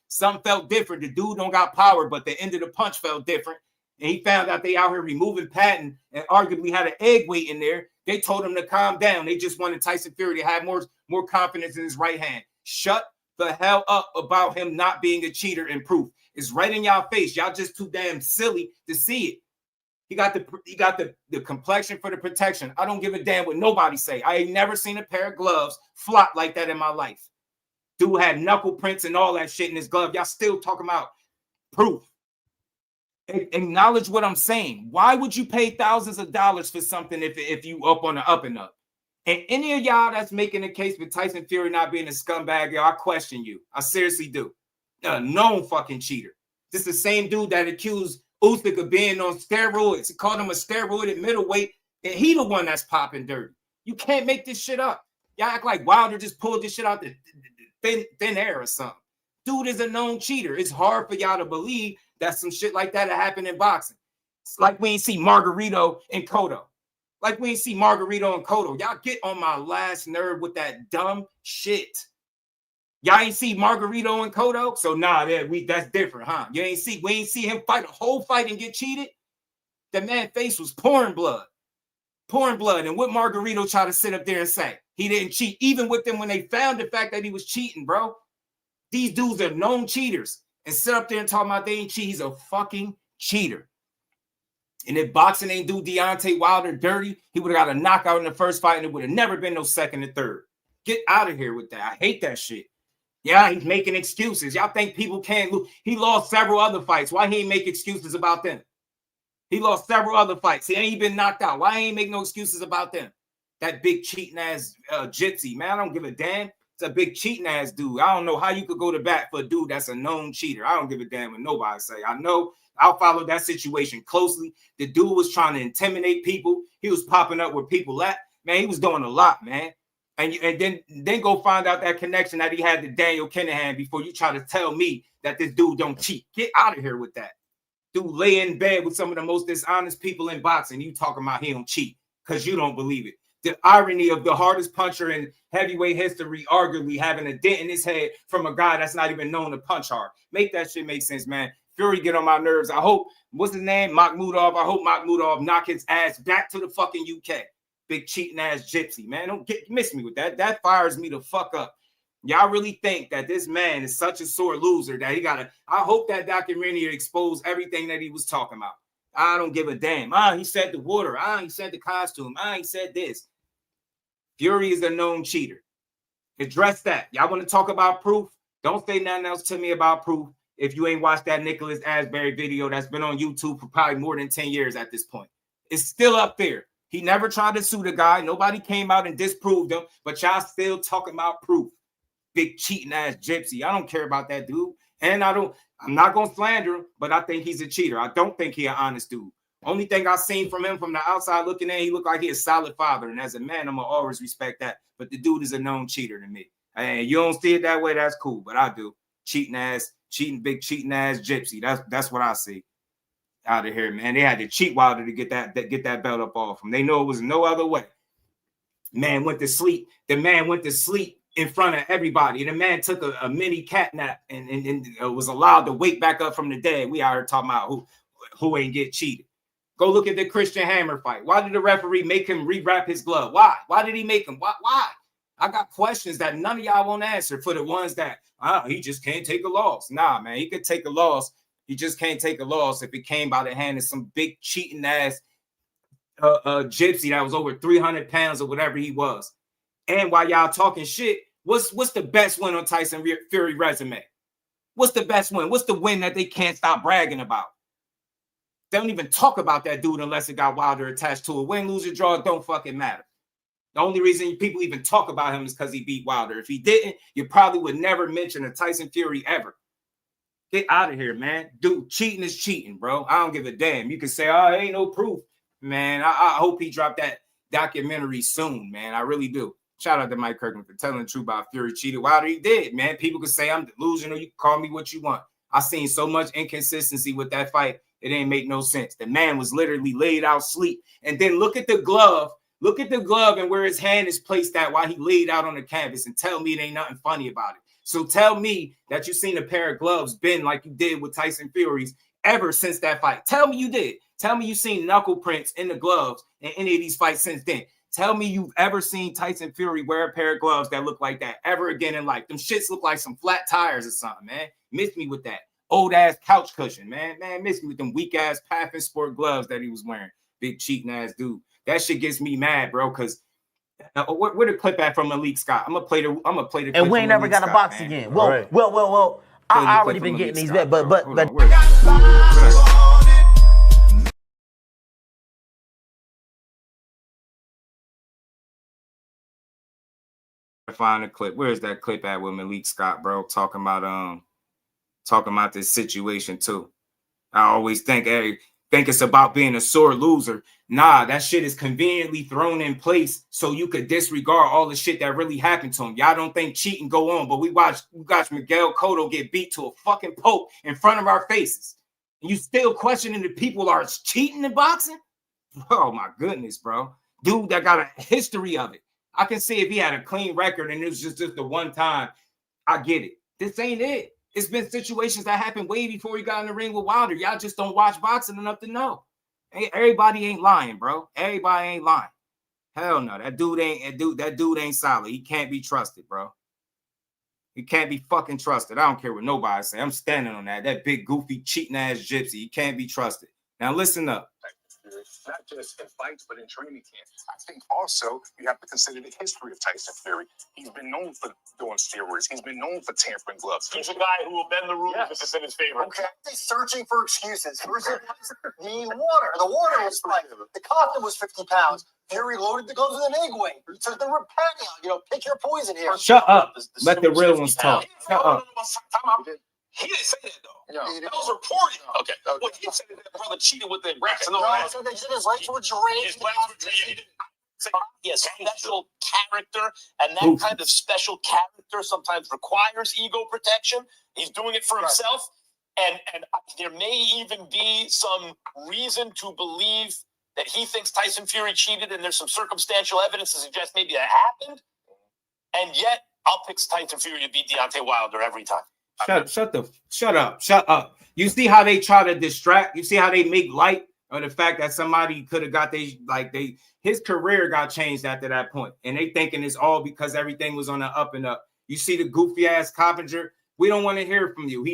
something felt different. The dude don't got power, but the end of the punch felt different. And he found out they out here removing patent and arguably had an egg weight in there. They told him to calm down. They just wanted Tyson Fury to have more confidence in his right hand. Shut the hell up about him not being a cheater and proof. It's right in y'all face. Y'all just too damn silly to see it. He got the complexion for the protection. I don't give a damn what nobody say. I ain't never seen a pair of gloves flop like that in my life. Dude had knuckle prints and all that shit in his glove. Y'all still talking about proof. Acknowledge what I'm saying. Why would you pay thousands of dollars for something if you up on the up and up? And any of y'all that's making a case for Tyson Fury not being a scumbag, y'all, I question you. I seriously do. A known fucking cheater. This is the same dude that accused Usyk being on steroids. He called him a steroided middleweight, and he the one that's popping dirty. You can't make this shit up. Y'all act like Wilder just pulled this shit out the thin air or something. Dude is a known cheater. It's hard for y'all to believe that some shit like that happened in boxing. It's like we ain't see Margarito and Cotto. Like we ain't see Margarito and Cotto. Y'all get on my last nerve with that dumb shit. Y'all ain't see Margarito and Cotto? So nah, that's different, huh? We ain't see him fight a whole fight and get cheated. The man's face was pouring blood. Pouring blood. And what Margarito tried to sit up there and say? He didn't cheat. Even with them when they found the fact that he was cheating, bro. These dudes are known cheaters. And sit up there and talk about they ain't cheat. He's a fucking cheater. And if boxing ain't do Deontay Wilder dirty, he would have got a knockout in the first fight and it would have never been no second or third. Get out of here with that. I hate that shit. Yeah, he's making excuses. Y'all think people can't lose. He lost several other fights. Why he ain't make excuses about them? He lost several other fights. He ain't been knocked out. Why he ain't make no excuses about them? That big cheating ass gypsy, man. I don't give a damn. It's a big cheating ass dude. I don't know how you could go to bat for a dude that's a known cheater. I don't give a damn what nobody say. I know I'll follow that situation closely. The dude was trying to intimidate people. He was popping up where people at. Man, he was doing a lot, man. And then go find out that connection that he had to Daniel Kinahan before you try to tell me that this dude don't cheat. Get out of here with that. Dude lay in bed with some of the most dishonest people in boxing. You talking about he don't cheat because you don't believe it. The irony of the hardest puncher in heavyweight history arguably having a dent in his head from a guy that's not even known to punch hard. Make that shit make sense, man. Fury get on my nerves. I hope, what's his name? Makhmudov. I hope Makhmudov knock his ass back to the fucking UK. Big cheating ass gypsy, man. Don't miss me with that. That fires me the fuck up. Y'all really think that this man is such a sore loser that he gotta. I hope that documentary exposed everything that he was talking about. I don't give a damn. He said the water. He said the costume. He said this. Fury is a known cheater. Address that. Y'all want to talk about proof? Don't say nothing else to me about proof if you ain't watched that Nicholas Asbury video that's been on YouTube for probably more than 10 years at this point. It's still up there. He never tried to sue the guy. Nobody came out and disproved him, but y'all still talking about proof. Big cheating ass gypsy. I don't care about that dude. And I'm not going to slander him, but I think he's a cheater. I don't think he's an honest dude. Only thing I've seen from him from the outside looking in, he looked like he's a solid father. And as a man, I'm going to always respect that. But the dude is a known cheater to me. And you don't see it that way, that's cool. But I do. Big cheating ass gypsy. That's what I see. Out of here, man. They had to cheat Wilder to get that belt up off him. They know it was no other way. Man went to sleep. The man went to sleep in front of everybody. The man took a mini cat nap and was allowed to wake back up from the dead. We out here talking about who ain't get cheated. Go look at the Christian Hammer fight. Why did the referee make him rewrap his glove? Why? Why did he make him? Why? I got questions that none of y'all won't answer for the ones that he just can't take a loss. Nah, man, he could take a loss. He just can't take a loss if it came by the hand of some big cheating ass gypsy that was over 300 pounds or whatever he was. And while y'all talking shit, what's the best win on Tyson Fury resume? What's the best win? What's the win that they can't stop bragging about? They don't even talk about that dude unless it got Wilder attached to it. Win, lose, or draw, it don't fucking matter. The only reason people even talk about him is because he beat Wilder. If he didn't, you probably would never mention a Tyson Fury ever. Get out of here, man. Dude, cheating is cheating, bro. I don't give a damn. You can say, ain't no proof. Man, I hope he dropped that documentary soon, man. I really do. Shout out to Mike Kirkland for telling the truth about Fury cheated. Wilder, he did, man. People could say I'm delusional. You can call me what you want. I seen so much inconsistency with that fight. It ain't make no sense. The man was literally laid out sleep. And then look at the glove. Look at the glove and where his hand is placed at while he laid out on the canvas and tell me it ain't nothing funny about it. So tell me that you've seen a pair of gloves bend like you did with Tyson Fury's ever since that fight. Tell me you did. Tell me you've seen knuckle prints in the gloves in any of these fights since then. Tell me you've ever seen Tyson Fury wear a pair of gloves that look like that ever again in life. Them shits look like some flat tires or something, man. Miss me with that. Old-ass couch cushion, man. Man, miss me with them weak-ass Paffin sport gloves that he was wearing. Big cheating-ass dude. That shit gets me mad, bro, because where the clip at from Malik Scott? I'm gonna play the clip. And we ain't never got a box again. Well. I already been getting these back, but find a clip. Where's that clip at with Malik Scott, bro? Talking about this situation too. I always think it's about being a sore loser. Nah, that shit is conveniently thrown in place so you could disregard all the shit that really happened to him. Y'all don't think cheating go on, but we watched Miguel Cotto get beat to a fucking poke in front of our faces. And you still questioning the people are cheating in boxing? Oh my goodness, bro. Dude that got a history of it. I can see if he had a clean record and it was just the one time, I get it. This ain't it. It's been situations that happened way before he got in the ring with Wilder. Y'all just don't watch boxing enough to know. Everybody ain't lying, bro. Everybody ain't lying. Hell no, that dude ain't solid. He can't be trusted, bro. He can't be fucking trusted. I don't care what nobody say. I'm standing on that. That big, goofy, cheating ass gypsy. He can't be trusted. Now listen up. Not just in fights, but in training camp. I think also you have to consider the history of Tyson Fury. He's been known for doing steroids. He's been known for tampering gloves. He's a guy who will bend the rules if it's in his favor. Okay, they're searching for excuses. The water. The water was spiked. The coffin was 50 pounds. Fury loaded the gloves with an egg weight. He took the rip pack out. Pick your poison here. Shut up. Let the real ones talk. Shut up. He didn't say that though. No. That was reported. Okay. Well, he said that brother cheated with the reps and all that. So his legs were drained. His legs were drained. He has special character, and that kind of special character sometimes requires ego protection. He's doing it for himself, and there may even be some reason to believe that he thinks Tyson Fury cheated, and there's some circumstantial evidence to suggest maybe that happened. And yet, I'll pick Tyson Fury to beat Deontay Wilder every time. Shut up. You see how they try to distract? You see how they make light of the fact that somebody could have got his career got changed after that point. And they thinking it's all because everything was on the up and up. You see the goofy ass Coppinger? We don't want to hear from you.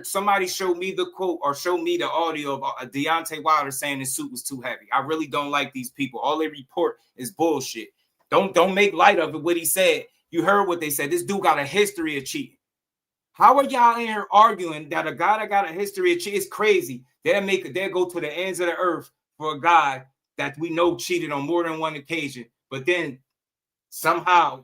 Somebody showed me the quote or showed me the audio of Deontay Wilder saying his suit was too heavy. I really don't like these people. All they report is bullshit. Don't make light of it, what he said. You heard what they said. This dude got a history of cheating. How are y'all in here arguing that a guy that got a history of cheating is crazy? They'll go to the ends of the earth for a guy that we know cheated on more than one occasion. But then somehow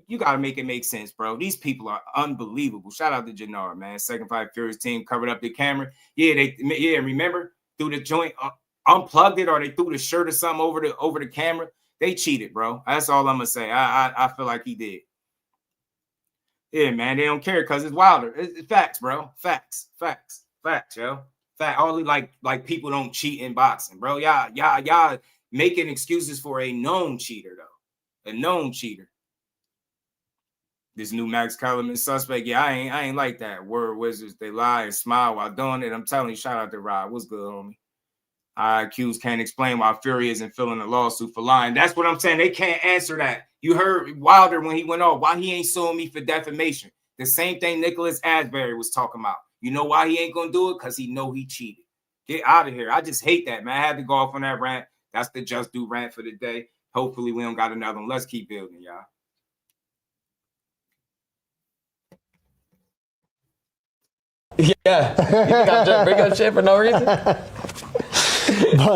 you got to make it make sense, bro. These people are unbelievable. Shout out to Jannard, man. Second Fight Furious team covered up the camera. Remember threw the joint, unplugged it, or they threw the shirt or something over the camera. They cheated, bro. That's all I'm gonna say. I feel like he did. Yeah, man, they don't care because it's Wilder. It's facts, bro. Facts, yo. Only like people don't cheat in boxing, bro. Y'all making excuses for a known cheater, though. A known cheater. This new Max Kellerman suspect, I ain't like that. Word wizards, they lie and smile while doing it. I'm telling you, shout out to Rod. What's good, homie? IQs can't explain why Fury isn't filing a lawsuit for lying. That's what I'm saying. They can't answer that. You heard Wilder when he went off, why he ain't suing me for defamation. The same thing Nicholas Asbury was talking about. You know why he ain't going to do it? Because he know he cheated. Get out of here. I just hate that, man. I had to go off on that rant. That's the Just Do rant for the day. Hopefully we don't got another one. Let's keep building, y'all. Yeah. You got bring up shit for no reason? But I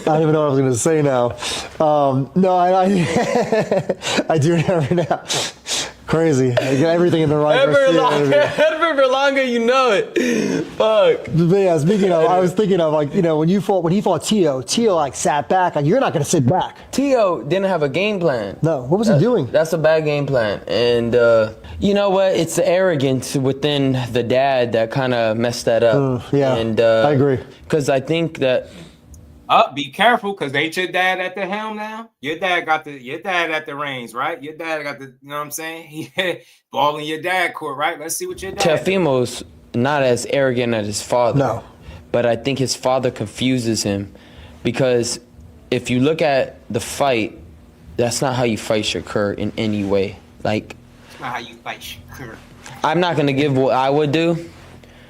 don't even know what I was going to say now. No, I do it every now. Crazy. I get everything in the right Edward Berlanga, you know it. Fuck. But yeah, speaking of, I was thinking of when he fought Tio sat back. You're not going to sit back. Tio didn't have a game plan. No. What was he doing? That's a bad game plan. And you know what? It's the arrogance within the dad that kind of messed that up. Yeah, and I agree. Because I think that. Be careful, because ain't your dad at the helm now? Your dad at the reins, right? Your dad got the, you know what I'm saying? Ball in your dad court, right? Let's see what your dad Teofimo's not as arrogant as his father. No. But I think his father confuses him, because if you look at the fight, that's not how you fight Shakur in any way. That's not how you fight Shakur. I'm not going to give what I would do,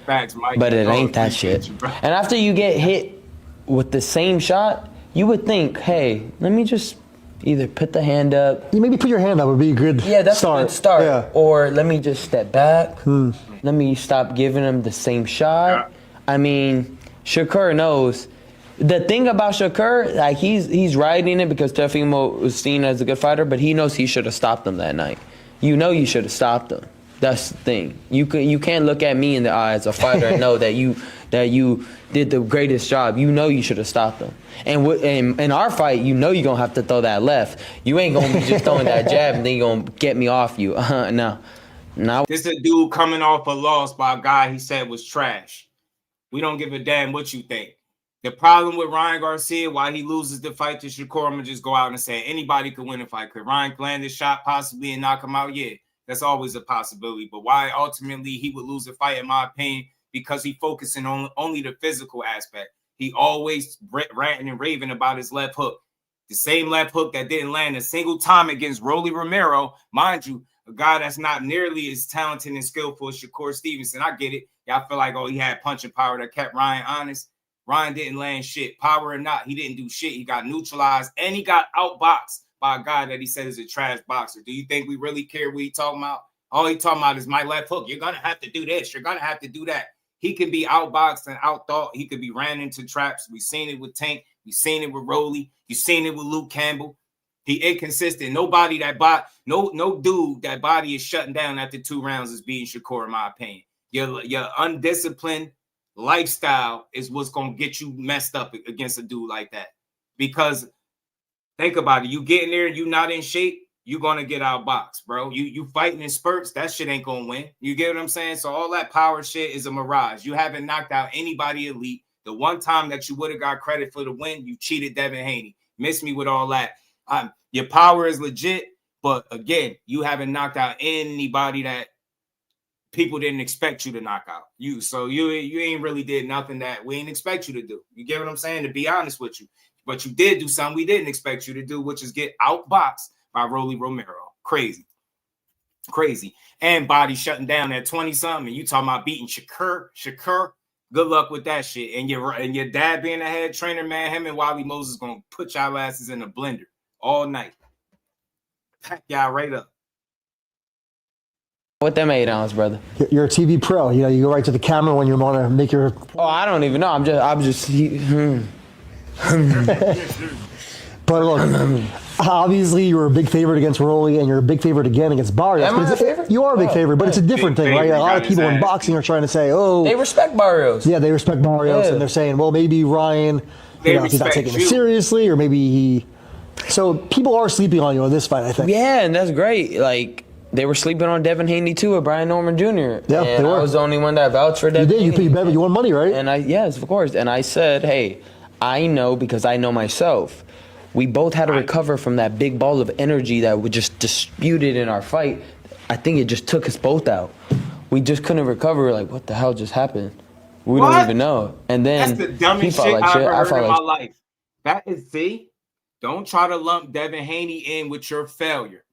Facts, Mike. but it ain't that shit. And after you get hit with the same shot, you would think, hey, let me just either put the hand up. You maybe put your hand up would be a good start. Yeah, that's a good start. Yeah. Or let me just step back. Let me stop giving him the same shot. Yeah. I mean, Shakur knows. The thing about Shakur, he's riding it because Teofimo was seen as a good fighter, but he knows he should have stopped him that night. You know you should have stopped him. That's the thing. You can't look at me in the eye as a fighter and know that you did the greatest job. You know you should have stopped them. And in our fight, you know you're gonna have to throw that left. You ain't gonna be just throwing that jab and then you're gonna get me off you. No. This is a dude coming off a loss by a guy he said was trash. We don't give a damn what you think. The problem with Ryan Garcia, why he loses the fight to Shakur, I'm gonna just go out and say anybody could win a fight. Could Ryan land a shot possibly and knock him out? Yeah. That's always a possibility. But why ultimately he would lose a fight, in my opinion, because he focusing on only the physical aspect. He always ranting and raving about his left hook. The same left hook that didn't land a single time against Rolly Romero. Mind you, a guy that's not nearly as talented and skillful as Shakur Stevenson. I get it. Y'all feel like, oh, he had punching power that kept Ryan honest. Ryan didn't land shit. Power or not, he didn't do shit. He got neutralized and he got outboxed by a guy that he said is a trash boxer. Do you think we really care what he talking about? All he talking about is my left hook. You're going to have to do this. You're going to have to do that. He can be outboxed and outthought. He could be ran into traps. We've seen it with Tank. We've seen it with Rolly. You've seen it with Luke Campbell. He inconsistent. Nobody that no dude that body is shutting down after 2 rounds is beating Shakur, in my opinion. Your undisciplined lifestyle is what's going to get you messed up against a dude like that. Because think about it. You get in there and you not in shape, you're going to get outboxed, bro. You fighting in spurts, that shit ain't going to win. You get what I'm saying? So all that power shit is a mirage. You haven't knocked out anybody elite. The one time that you would have got credit for the win, you cheated Devin Haney. Miss me with all that. Your power is legit, but again, you haven't knocked out anybody that people didn't expect you to knock out. So you ain't really did nothing that we didn't expect you to do. You get what I'm saying? To be honest with you. But you did do something we didn't expect you to do, which is get outboxed by Rolly Romero. Crazy. And body shutting down at 20-something. And you talking about beating Shakur. Good luck with that shit. And your dad being a head trainer, man, him and Wally Moses going to put y'all asses in a blender all night. Pack y'all right up. What them 8 ounce, brother? You're a TV pro. You know, you go right to the camera when you want to make your. Oh, I don't even know. I'm just. But look, obviously you're a big favorite against Rolly, and you're a big favorite again against Barrios. Am I a favorite? You are a big favorite, but it's a different thing, right? A lot of people in boxing are trying to say, oh, they respect Barrios. Yeah, they respect Barrios, and they're saying, well, maybe Ryan, he's not taking it seriously, or maybe he. So people are sleeping on you in this fight, I think. Yeah, and that's great. Like, they were sleeping on Devin Haney too, at Brian Norman Jr. Yeah, and they were. I was the only one that vouched for Devin. You did. You won money, right? And yes, of course. And I said, hey, I know because I know myself. We both had to recover from that big ball of energy that we just disputed in our fight. I think it just took us both out. We just couldn't recover. We're like, what the hell just happened? We don't even know. And then that's the dumbest shit I've ever heard in my life. That is, see, don't try to lump Devin Haney in with your failure.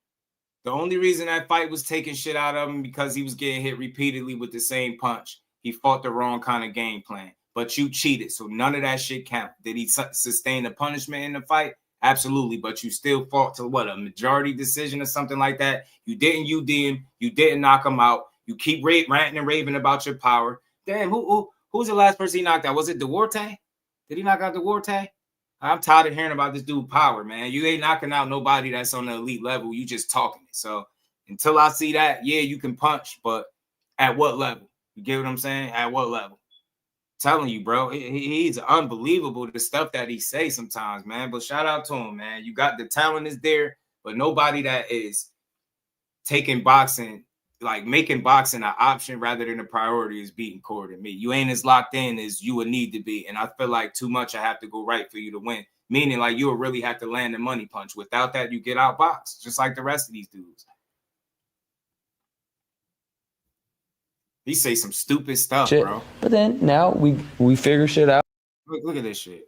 The only reason that fight was taking shit out of him because he was getting hit repeatedly with the same punch. He fought the wrong kind of game plan. But you cheated, so none of that shit count. Did he sustain the punishment in the fight? Absolutely, but you still fought to a majority decision or something like that. You didn't UD him. You didn't knock him out. You keep ranting and raving about your power. Damn, who's the last person he knocked out? Was it Duarte? Did he knock out Duarte? I'm tired of hearing about this dude power, man. You ain't knocking out nobody that's on the elite level. You just talking it. So until I see that, yeah, you can punch, but at what level? You get what I'm saying? At what level? Telling you, bro, he's unbelievable, the stuff that he says sometimes, man. But shout out to him, man. You got the talent is there, but nobody that is taking boxing, like making boxing an option rather than a priority is beating Cord and me. You ain't as locked in as you would need to be. And I feel like too much I have to go right for you to win. Meaning like you'll really have to land the money punch. Without that, you get outboxed, just like the rest of these dudes. He say some stupid stuff, bro. But then now we figure shit out. Look at this shit.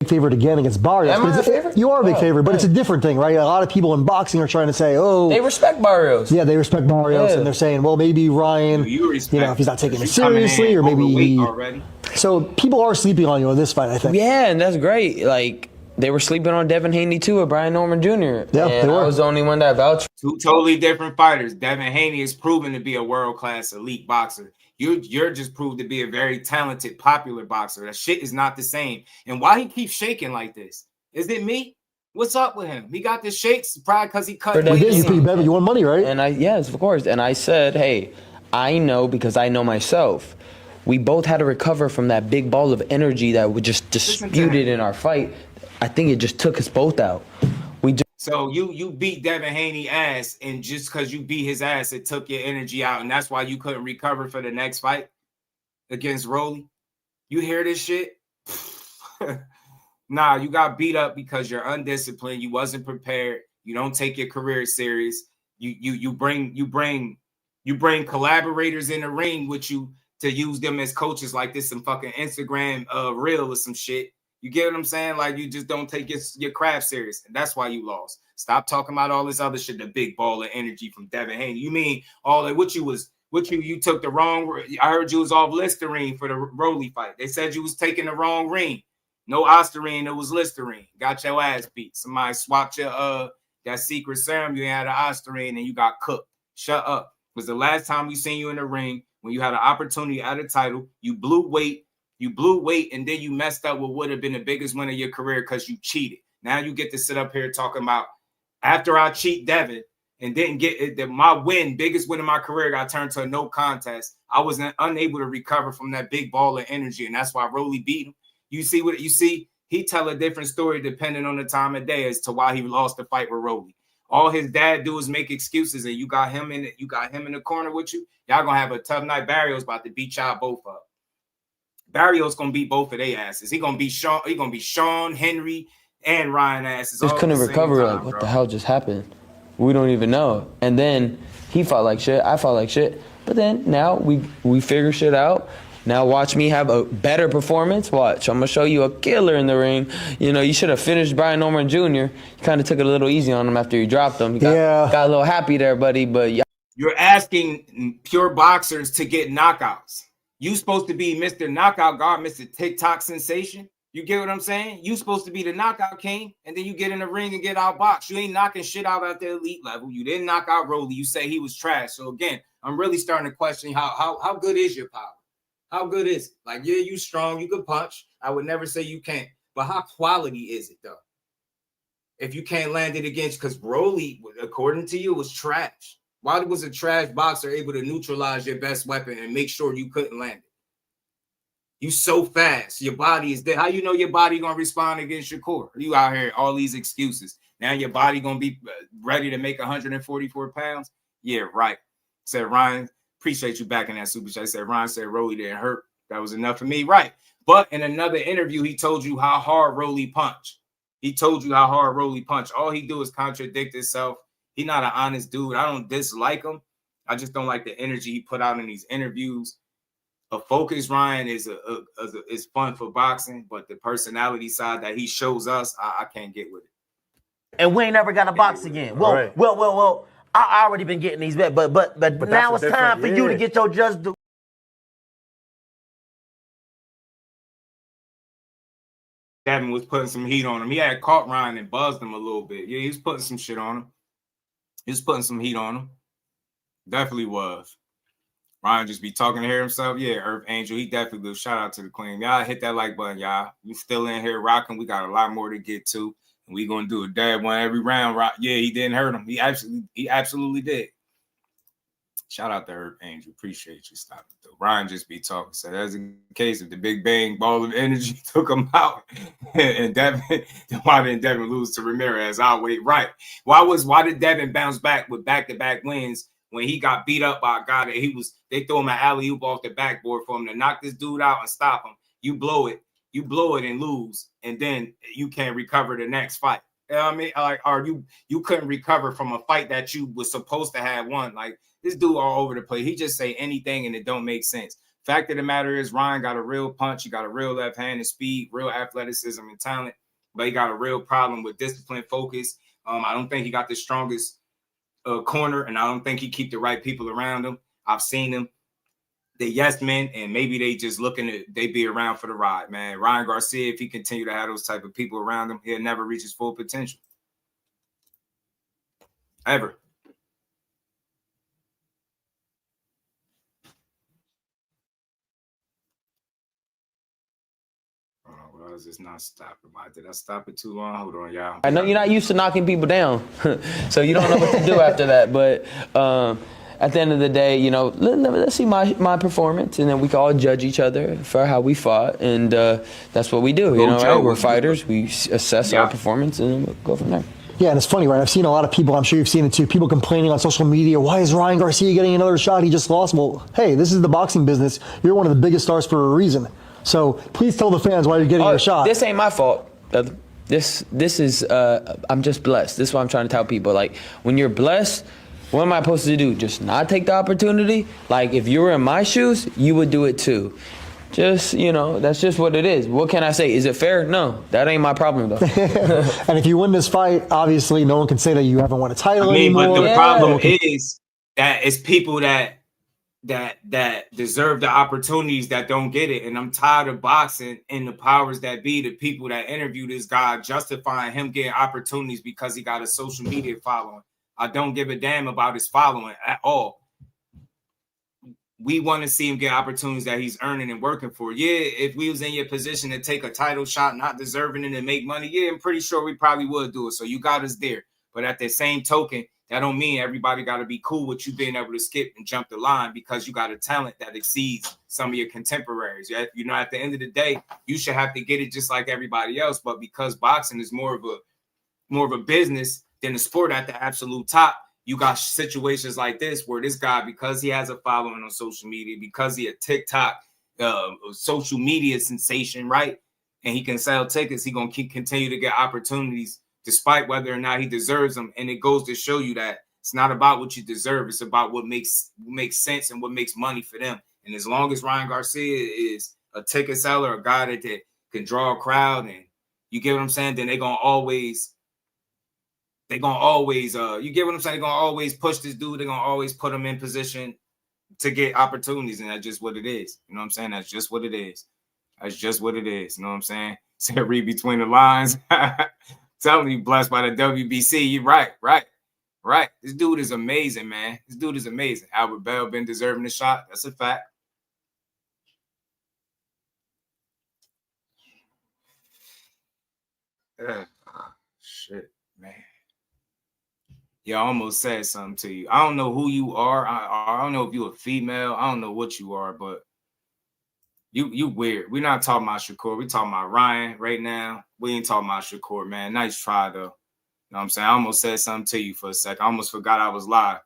Favorite again against Barrios. Am I a favorite? You are a big favorite, but it's a different thing, right? A lot of people in boxing are trying to say, oh, they respect Barrios. Yeah, they respect Barrios, and they're saying, well, maybe Ryan, if he's not taking it seriously, or maybe he. Already. So people are sleeping on you in this fight, I think. Yeah, and that's great. Like, they were sleeping on Devin Haney too, at Brian Norman Jr. Yeah, they were. I was the only one that vouched. Two totally different fighters. Devin Haney is proven to be a world-class elite boxer. You're just proved to be a very talented, popular boxer. That shit is not the same. And why he keeps shaking like this? Is it me? What's up with him? He got the shakes probably because he cut. You won money, right? And yes, of course. And I said, hey, I know because I know myself. We both had to recover from that big ball of energy that we just disputed in our fight. I think it just took us both out. So you beat Devin Haney ass, and just because you beat his ass, it took your energy out, and that's why you couldn't recover for the next fight against Rolly. You hear this shit? Nah, you got beat up because you're undisciplined. You wasn't prepared. You don't take your career serious. You bring collaborators in the ring with you to use them as coaches like this some fucking Instagram reel or some shit. You get what I'm saying? Like, you just don't take your craft serious, and that's why you lost. Stop talking about all this other shit, the big ball of energy from Devin Haney. You mean all that you took the wrong. I heard you was off Listerine for the Rolly fight. They said you was taking the wrong ring. No Osterine, it was Listerine. Got your ass beat. Somebody swapped your that secret serum. You had an Osterine and you got cooked. Shut up. It was the last time we seen you in the ring when you had an opportunity at a title. You blew weight. And then you messed up what would have been the biggest win of your career because you cheated. Now you get to sit up here talking about after I cheat Devin and didn't get it, that my biggest win of my career, got turned to a no contest. I was unable to recover from that big ball of energy, and that's why Rolly beat him. You see? He tell a different story depending on the time of day as to why he lost the fight with Rolly. All his dad do is make excuses, and you got him in the corner with you. Y'all gonna have a tough night. Barrios about to beat y'all both up. Barrios gonna beat both of their asses. He gonna be Sean, Henry, and Ryan asses. Just couldn't recover. Like, what the hell just happened? We don't even know. And then he fought like shit. I fought like shit. But then now we figure shit out. Now watch me have a better performance. Watch, I'm gonna show you a killer in the ring. You know, you should have finished Brian Norman Jr. You kind of took it a little easy on him after you dropped him. Got a little happy there, buddy. But yeah. You're asking pure boxers to get knockouts. You supposed to be Mr. Knockout God, Mr. TikTok sensation. You get what I'm saying? You supposed to be the knockout king, and then you get in the ring and get outboxed. You ain't knocking shit out at the elite level. You didn't knock out Rolly. You say he was trash. So again, I'm really starting to question how good is your power? How good is it? Like, yeah, you strong, you can punch. I would never say you can't. But how quality is it though? If you can't land it against, because Rolly, according to you, was trash. Why was a trash boxer able to neutralize your best weapon and make sure you couldn't land it? You so fast. Your body is dead. How you know your body going to respond against your core? You out here, all these excuses. Now your body going to be ready to make 144 pounds? Yeah, right. Said Ryan, appreciate you back in that super chat. Said Ryan said Rolly didn't hurt. That was enough for me. Right. But in another interview, he told you how hard Rolly punched. All he do is contradict himself. He's not an honest dude. I don't dislike him. I just don't like the energy he put out in these interviews. A focus, Ryan, is fun for boxing, but the personality side that he shows us, I can't get with it. And we ain't never got to box again. Well. I already been getting these bets, but now it's time for you to get your just due. Devin was putting some heat on him. He had caught Ryan and buzzed him a little bit. Yeah, he was putting some shit on him. He was putting some heat on him. Definitely was. Ryan just be talking to hear himself. Yeah, Earth Angel, he definitely was. Shout out to the queen. Y'all hit that like button, y'all. We still in here rocking. We got a lot more to get to. And we gonna do a dab one every round. Yeah, he didn't hurt him. He absolutely did. Shout out to Earth Angel. Appreciate you stopping though. Ryan just be talking. So that's the case if the big bang ball of energy took him out. And Devin, why didn't Devin lose to Ramirez? I'll wait. Right. Why did Devin bounce back with back-to-back wins when he got beat up by a guy that they threw him an alley-oop off the backboard for him to knock this dude out and stop him? You blow it and lose, and then you can't recover the next fight. You know what I mean? Like, or you couldn't recover from a fight that you was supposed to have won. Like, this dude all over the place. He just say anything and it don't make sense. Fact of the matter is, Ryan got a real punch. He got a real left hand and speed, real athleticism and talent, but he got a real problem with discipline, focus. I don't think he got the strongest corner, and I don't think he keep the right people around him. I've seen him. The yes men, and maybe they just they be around for the ride, man. Ryan Garcia, if he continue to have those type of people around him, he'll never reach his full potential. Ever. was just not stopping. Did I stop it too long? Hold on, y'all. I know you're not used to knocking people down, so you don't know what to do after that. But at the end of the day, you know, let's see my performance, and then we can all judge each other for how we fought, and that's what we do. You know, right? We're fighters. We assess our performance, and then we'll go from there. Yeah, and it's funny, right? I've seen a lot of people, I'm sure you've seen it too, people complaining on social media, why is Ryan Garcia getting another shot? He just lost. Well, hey, this is the boxing business. You're one of the biggest stars for a reason. So please tell the fans why you're getting your shot. This ain't my fault. This is, I'm just blessed. This is what I'm trying to tell people. Like, when you're blessed, what am I supposed to do? Just not take the opportunity? Like, if you were in my shoes, you would do it too. Just, you know, that's just what it is. What can I say? Is it fair? No, that ain't my problem, though. And if you win this fight, obviously no one can say that you haven't won a title anymore. But the problem is that it's people that deserve the opportunities that don't get it. And I'm tired of boxing and the powers that be, the people that interview this guy, justifying him getting opportunities because he got a social media following. I don't give a damn about his following at all. We want to see him get opportunities that he's earning and working for. Yeah, if we was in your position to take a title shot, not deserving it and make money, yeah, I'm pretty sure we probably would do it. So you got us there. But at the same token, that don't mean everybody got to be cool with you being able to skip and jump the line because you got a talent that exceeds some of your contemporaries. You know, at the end of the day, you should have to get it just like everybody else. But because boxing is more of a business than a sport at the absolute top, you got situations like this where this guy, because he has a following on social media, because he a TikTok social media sensation, right? And he can sell tickets, he gonna continue to get opportunities despite whether or not he deserves them. And it goes to show you that it's not about what you deserve, it's about what makes sense and what makes money for them. And as long as Ryan Garcia is a ticket seller, a guy that can draw a crowd, and you get what I'm saying, then they're gonna always you get what I'm saying? They're gonna always push this dude. They're gonna always put him in position to get opportunities, and that's just what it is. You know what I'm saying? That's just what it is. That's just what it is. You know what I'm saying? So read between the lines. Telling you, blessed by the WBC. You're right. This dude is amazing, man. This dude is amazing. Albert Bell been deserving the shot. That's a fact. Shit, man. Yeah, I almost said something to you. I don't know who you are. I don't know if you're a female. I don't know what you are, but you weird. We're not talking about Shakur. We're talking about Ryan right now. We ain't talking about Shakur, man. Nice try, though. You know what I'm saying? I almost said something to you for a second. I almost forgot I was live.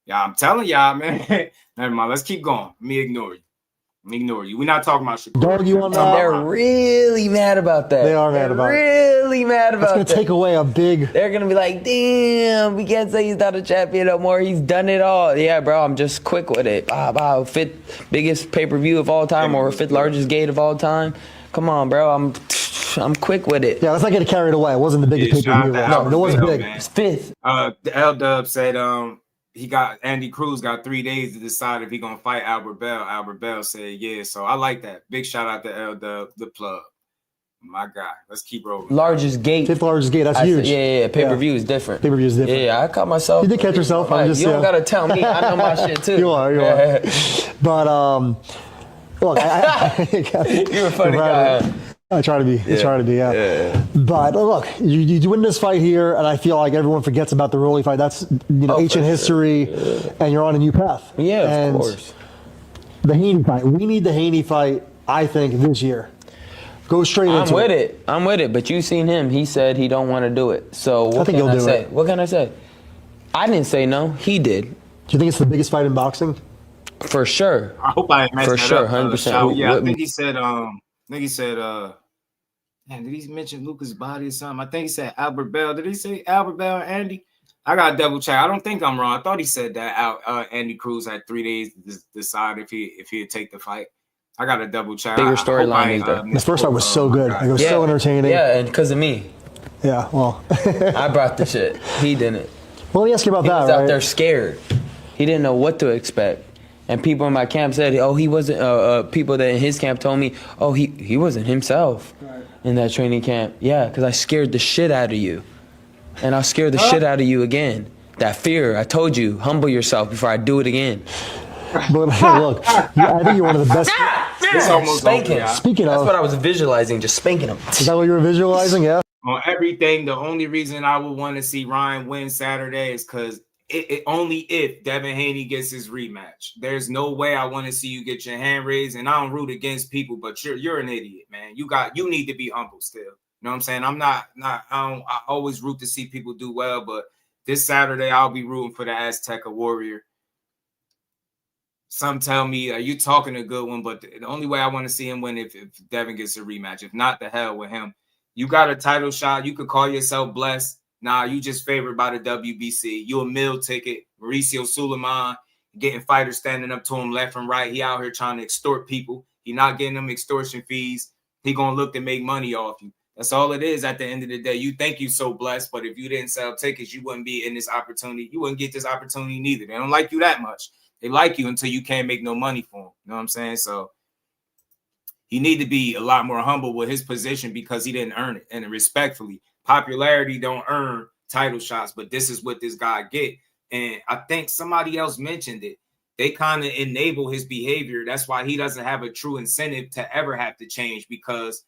Yeah, I'm telling y'all, man. Never mind. Let's keep going. Let me ignore you. We're not talking about Shakur. Dog, you want that? They're really mad about that. They are mad about it. Really mad about that. It's going to take away a big... They're going to be like, damn, we can't say he's not a champion no more. He's done it all. Yeah, bro, I'm just quick with it. Wow, fifth biggest pay-per-view of all time or fifth largest gate of all time. Come on, bro. I'm quick with it. Yeah, let's not get carried away. It wasn't the biggest pay-per-view. No, it wasn't big. It's fifth. The L-Dub said Andy Cruz got 3 days to decide if he's gonna fight Albert Bell. Albert Bell said yeah. So I like that. Big shout out to L-Dub, the plug. My guy. Let's keep rolling. Largest gate. Fifth largest gate. That's huge. Yeah. Pay-per-view is different. Pay-per-view is different. Yeah, I caught myself. You did catch yourself. You don't gotta tell me. I know my shit too. You are. But look, you're a funny guy. I try to be. Yeah. But look, you win this fight here, and I feel like everyone forgets about the Rolly fight. That's ancient history, and you're on a new path. Yeah, of course. The Haney fight. We need the Haney fight, I think, this year. Go straight into it. I'm with it. But you seen him. He said he don't want to do it. So what can I say? What can I say? I didn't say no. He did. Do you think it's the biggest fight in boxing? For sure. I hope I messed that up. 100%. Yeah, I think he said. Man, did he mention Lucas' body or something? I think he said Albert Bell. Did he say Albert Bell and Andy? I got to double check. I don't think I'm wrong. I thought he said that Andy Cruz had 3 days to decide if he'd take the fight. I got to double check. Bigger storyline is there. This first fight was so good. It was so entertaining. Yeah, and because of me. Yeah, well. I brought the shit. He didn't. Well, let me ask you about that, He was out there scared. He didn't know what to expect. And people in my camp said, oh, he wasn't, people that in his camp told me, oh, he wasn't himself in that training camp. Yeah, because I scared the shit out of you. And I'll scare the shit out of you again. That fear, I told you, humble yourself before I do it again. But look, I think you're one of the best. It's almost Spank over, him. y'all. Speaking That's of, what I was visualizing, just spanking him. is that what you were visualizing? Yeah. On everything, the only reason I would want to see Ryan win Saturday is because it only if Devin Haney gets his rematch. There's no way I want to see you get your hand raised, and I don't root against people, but you're an idiot, man. You need to be humble still. You know what I'm saying? I always root to see people do well, but this Saturday I'll be rooting for the Azteca Warrior. Some tell me you talking a good one, but the only way I want to see him win if Devin gets a rematch. If not, the hell with him. You got a title shot. You could call yourself blessed. Nah, you just favored by the WBC. You a meal ticket. Mauricio Suleiman getting fighters standing up to him left and right. He out here trying to extort people. He not getting them extortion fees. He going to look to make money off you. That's all it is at the end of the day. You think you so blessed, but if you didn't sell tickets, you wouldn't be in this opportunity. You wouldn't get this opportunity neither. They don't like you that much. They like you until you can't make no money for them. You know what I'm saying? So he need to be a lot more humble with his position because he didn't earn it. And respectfully, popularity don't earn title shots, but this is what this guy get. And I think somebody else mentioned it. They kind of enable his behavior. That's why he doesn't have a true incentive to ever have to change because,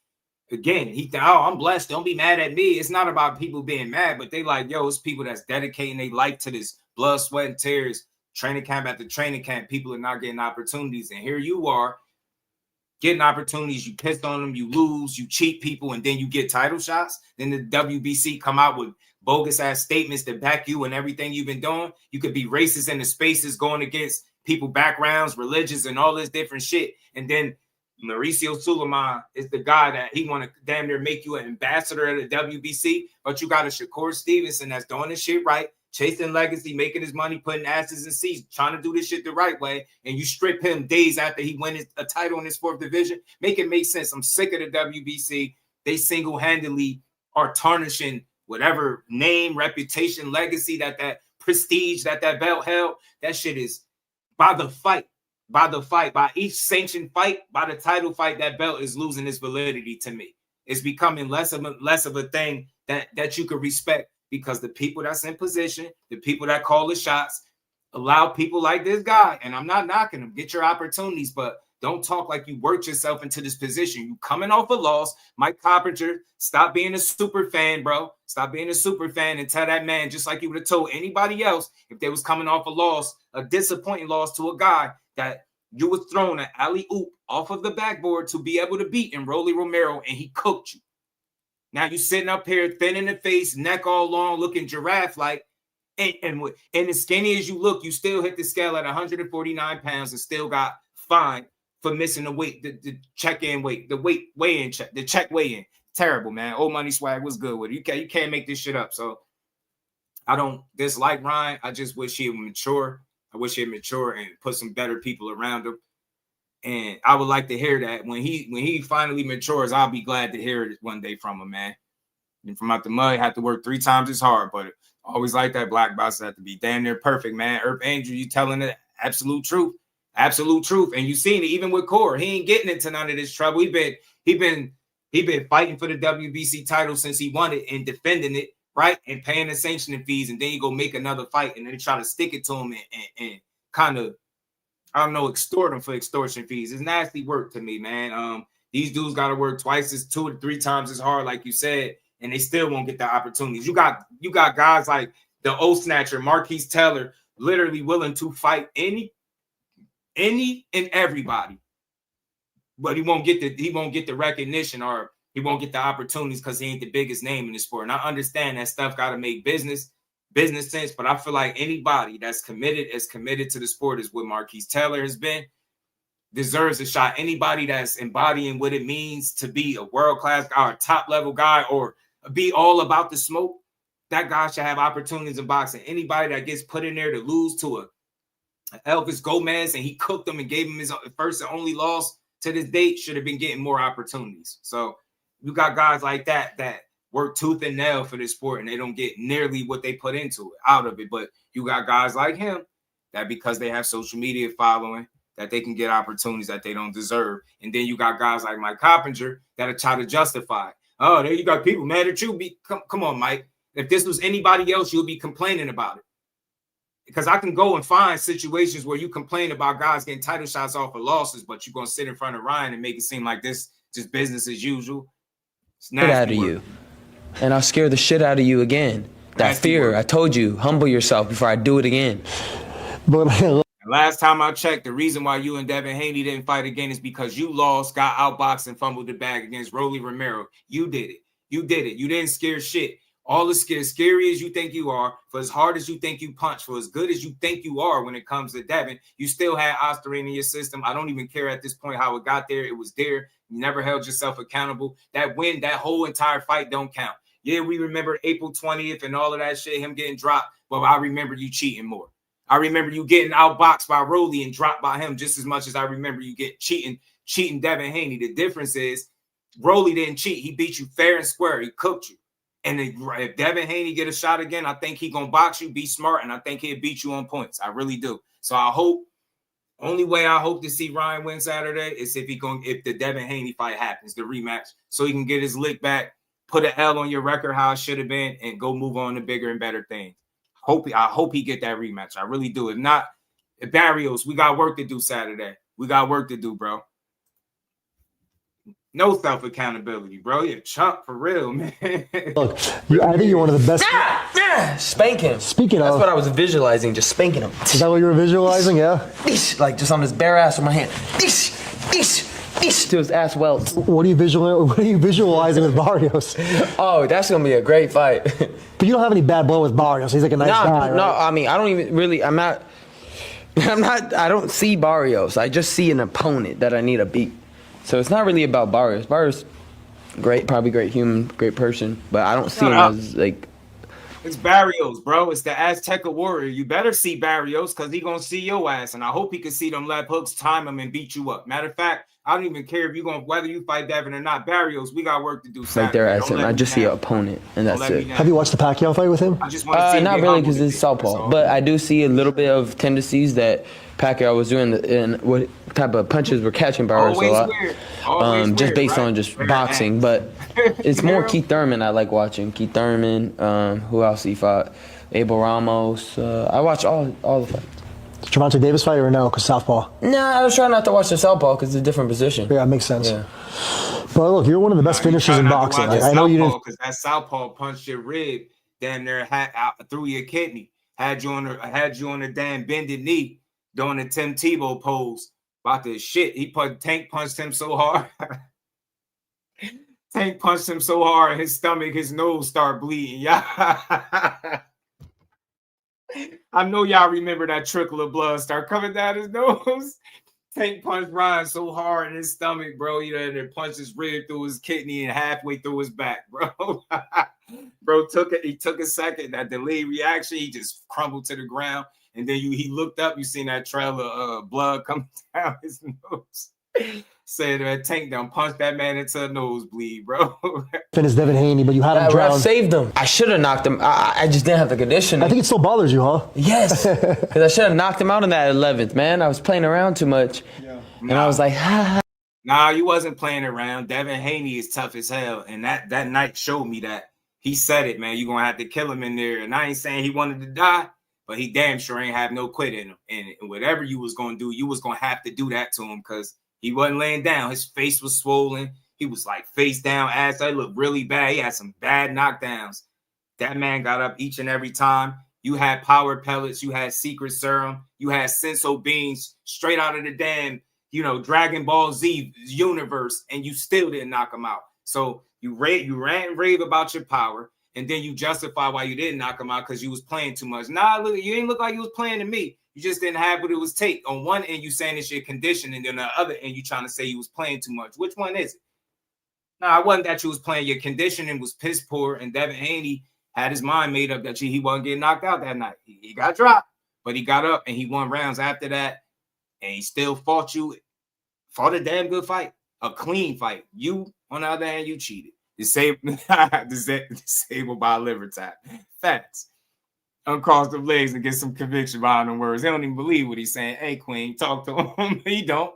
again, he think, oh, I'm blessed. Don't be mad at me. It's not about people being mad, but they like, yo, it's people that's dedicating their life to this blood, sweat, and tears. Training camp after training camp, people are not getting opportunities. And here you are getting opportunities. You piss on them, you lose, you cheat people, and then you get title shots. Then the WBC come out with bogus ass statements that back you and everything you've been doing. You could be racist in the spaces going against people backgrounds, religions, and all this different shit. And then Mauricio Suleiman is the guy that he want to damn near make you an ambassador of the WBC. But you got a Shakur Stevenson that's doing this shit right, chasing legacy, making his money, putting asses in seats, trying to do this shit the right way, and you strip him days after he won a title in his fourth division. Make it make sense. I'm sick of the WBC. They single-handedly are tarnishing whatever name, reputation, legacy, that prestige that belt held. That shit is by the fight, by each sanctioned fight, by the title fight, that belt is losing its validity to me. It's becoming less of a thing that you could respect. Because the people that's in position, the people that call the shots, allow people like this guy, and I'm not knocking them, get your opportunities, but don't talk like you worked yourself into this position. You coming off a loss. Mike Coppinger, stop being a super fan, bro. Stop being a super fan and tell that man, just like you would have told anybody else, if they was coming off a loss, a disappointing loss to a guy that you was throwing an alley-oop off of the backboard to be able to beat in Rolly Romero, and he cooked you. Now you sitting up here thin in the face, neck all long, looking giraffe-like, and as skinny as you look, you still hit the scale at 149 pounds and still got fined for missing the weight, the check-in weight, the weigh-in check, the check weigh-in. Terrible, man. Old Money Swag was good with it. You can't make this shit up. So I don't dislike Ryan. I just wish he would mature. I wish he'd mature and put some better people around him. And I would like to hear that when he finally matures. I'll be glad to hear it one day from him, man. And from out the mud, have to work 3 times as hard, but always like that black box have to be damn near perfect, man. Earp Angel, you telling the absolute truth, and you seen it even with Core. He ain't getting into none of this trouble. He been fighting for the WBC title since he won it and defending it, right, and paying the sanctioning fees, and then you go make another fight and then try to stick it to him and kind of, I don't know, extort them for extortion fees. It's nasty work to me, man. These dudes got to work 2 to 3 times as hard, like you said, and they still won't get the opportunities. You got guys like the O Snatcher, Marquise Taylor, literally willing to fight any and everybody, but he won't get the recognition, or he won't get the opportunities because he ain't the biggest name in the sport. And I understand that stuff got to make business sense, but I feel like anybody that's committed to the sport is what Marquise Taylor has been, deserves a shot. Anybody that's embodying what it means to be a world-class guy or top-level guy or be all about the smoke, that guy should have opportunities in boxing. Anybody that gets put in there to lose to a Elvis Gomez and he cooked him and gave him his first and only loss to this date should have been getting more opportunities. So you got guys like that work tooth and nail for this sport, and they don't get nearly what they put into it out of it. But you got guys like him that, because they have social media following, that they can get opportunities that they don't deserve. And then you got guys like Mike Coppinger that try to justify. Oh, there you got people mad at you. Come on, Mike. If this was anybody else, you'll be complaining about it. because I can go and find situations where you complain about guys getting title shots off of losses, but you're going to sit in front of Ryan and make it seem like this just business as usual. It's Shit out of you. And I'll scare the shit out of you again. That fear, I told you, humble yourself before I do it again. Last time I checked, the reason why you and Devin Haney didn't fight again is because you lost, got outboxed, and fumbled the bag against Rolly Romero. You did it. You did it. You didn't scare shit. All as scary as you think you are, for as hard as you think you punch, for as good as you think you are when it comes to Devin, you still had Osterine in your system. I don't even care at this point how it got there. It was there. You never held yourself accountable. That win, that whole entire fight don't count. Yeah, we remember April 20th and all of that shit, him getting dropped, but I remember you cheating more. I remember you getting outboxed by Rolly and dropped by him just as much as I remember you get cheating Devin Haney. The difference is Rolly didn't cheat. He beat you fair and square. He cooked you. And if Devin Haney get a shot again, I think he gonna box you, be smart, and I think he'll beat you on points. I really do. So I hope, only way I hope to see Ryan win Saturday is if the Devin Haney fight happens, the rematch, so he can get his lick back, put an L on your record how it should have been, and go move on to bigger and better things. I hope he get that rematch. I really do. If not, Barrios, we got work to do Saturday. We got work to do, bro. No self-accountability, bro. You're a chump for real, man. Look, I think you're one of the best. Spank him. Speaking of. That's what I was visualizing, just spanking him. Is that what you were visualizing? Yeah. Like just on his bare ass with my hand. To his ass welts. What are you visualizing with Barrios? Oh, that's gonna be a great fight. But you don't have any bad blood with Barrios. He's like a nice guy, right? No, I mean, I don't even really. I don't see Barrios. I just see an opponent that I need to beat. So it's not really about Barrios. Barrios, great, probably great human, great person, but I don't see him as like. It's Barrios, bro. It's the Azteca warrior. You better see Barrios because he gonna see your ass, and I hope he can see them left hooks, time him, and beat you up. Matter of fact, I don't even care if whether you fight Devin or not. Barrios, we got work to do. Right there as him. I just see an opponent, and that's it. Have you watched the Pacquiao fight with him? I just want to see. Not really, because it's southpaw, but I do see a little bit of tendencies that Pacquiao was doing, and what type of punches were catching Barrios a lot. Just based on just boxing, but it's more Keith Thurman I like watching. Keith Thurman, who else he fought? Abel Ramos. I watch all the fights. Jermell Davis fight or no? Because southpaw. Nah, I was trying not to watch the southpaw because it's a different position. Yeah, it makes sense. Yeah. But look, you're one of the best finishers in boxing. Like, I know you didn't. Because that southpaw punched your rib, damn near through your kidney. Had you on the damn bended knee doing the Tim Tebow pose. About the shit. Tank punched him so hard. Tank punched him so hard, his stomach, his nose started bleeding. Yeah. I know y'all remember that trickle of blood start coming down his nose. Tank punched Ryan so hard in his stomach, bro. You know, and it punched his rib through his kidney and halfway through his back, bro. Bro he took a second. That delayed reaction, he just crumbled to the ground. And then he looked up, you seen that trail of blood coming down his nose. Said that Tank done punched that man into a nosebleed, bro. Finished Devin Haney, but you had him drowned. Ref saved him. I should have knocked him. I just didn't have the conditioning. I think it still bothers you, huh? Yes. Because I should have knocked him out in that 11th, man. I was playing around too much. Yeah. And I was like, ha. Nah, you wasn't playing around. Devin Haney is tough as hell. And that night showed me that. He said it, man. You're going to have to kill him in there. And I ain't saying he wanted to die, but he damn sure ain't have no quit in him. And whatever you was going to do, you was going to have to do that to him because he wasn't laying down. His face was swollen. He was like face down, ass. That looked really bad. He had some bad knockdowns. That man got up each and every time. You had power pellets. You had secret serum. You had senso beans straight out of the damn, Dragon Ball Z universe, and you still didn't knock him out. So you rant and rave about your power, and then you justify why you didn't knock him out because you was playing too much. Nah, look, you didn't look like you was playing to me. You just didn't have what it was take. On one end, you saying it's your condition, and then on the other end, you trying to say you was playing too much. Which one is it? Nah, it wasn't that you was playing. Your conditioning was piss poor, and Devin Haney had his mind made up that he wasn't getting knocked out that night. He got dropped, but he got up, and he won rounds after that, and he still fought a damn good fight, a clean fight. You, on the other hand, you cheated. Disabled by a liver tap. Facts. Uncross the legs and get some conviction behind them words. They don't even believe what he's saying. Hey, Queen, talk to him. He don't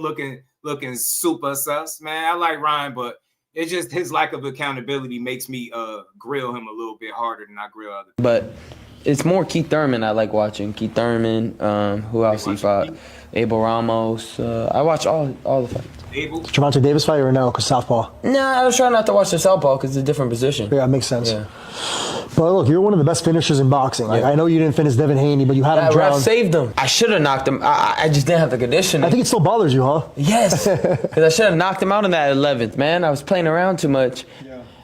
looking super sus, man. I like Ryan, but it's just his lack of accountability makes me grill him a little bit harder than I grill others. But it's more Keith Thurman I like watching. Keith Thurman. Who else he fought? Abel Ramos. I watch all the fights. Jermell Davis fight or no? Because southpaw. Nah, I was trying not to watch the southpaw because it's a different position. Yeah, it makes sense. Yeah. But look, you're one of the best finishers in boxing. Like I know you didn't finish Devin Haney, but you had him drown. Ref saved him. I should have knocked him. I just didn't have the conditioning. I think it still bothers you, huh? Yes, because I should have knocked him out in that 11th. Man, I was playing around too much,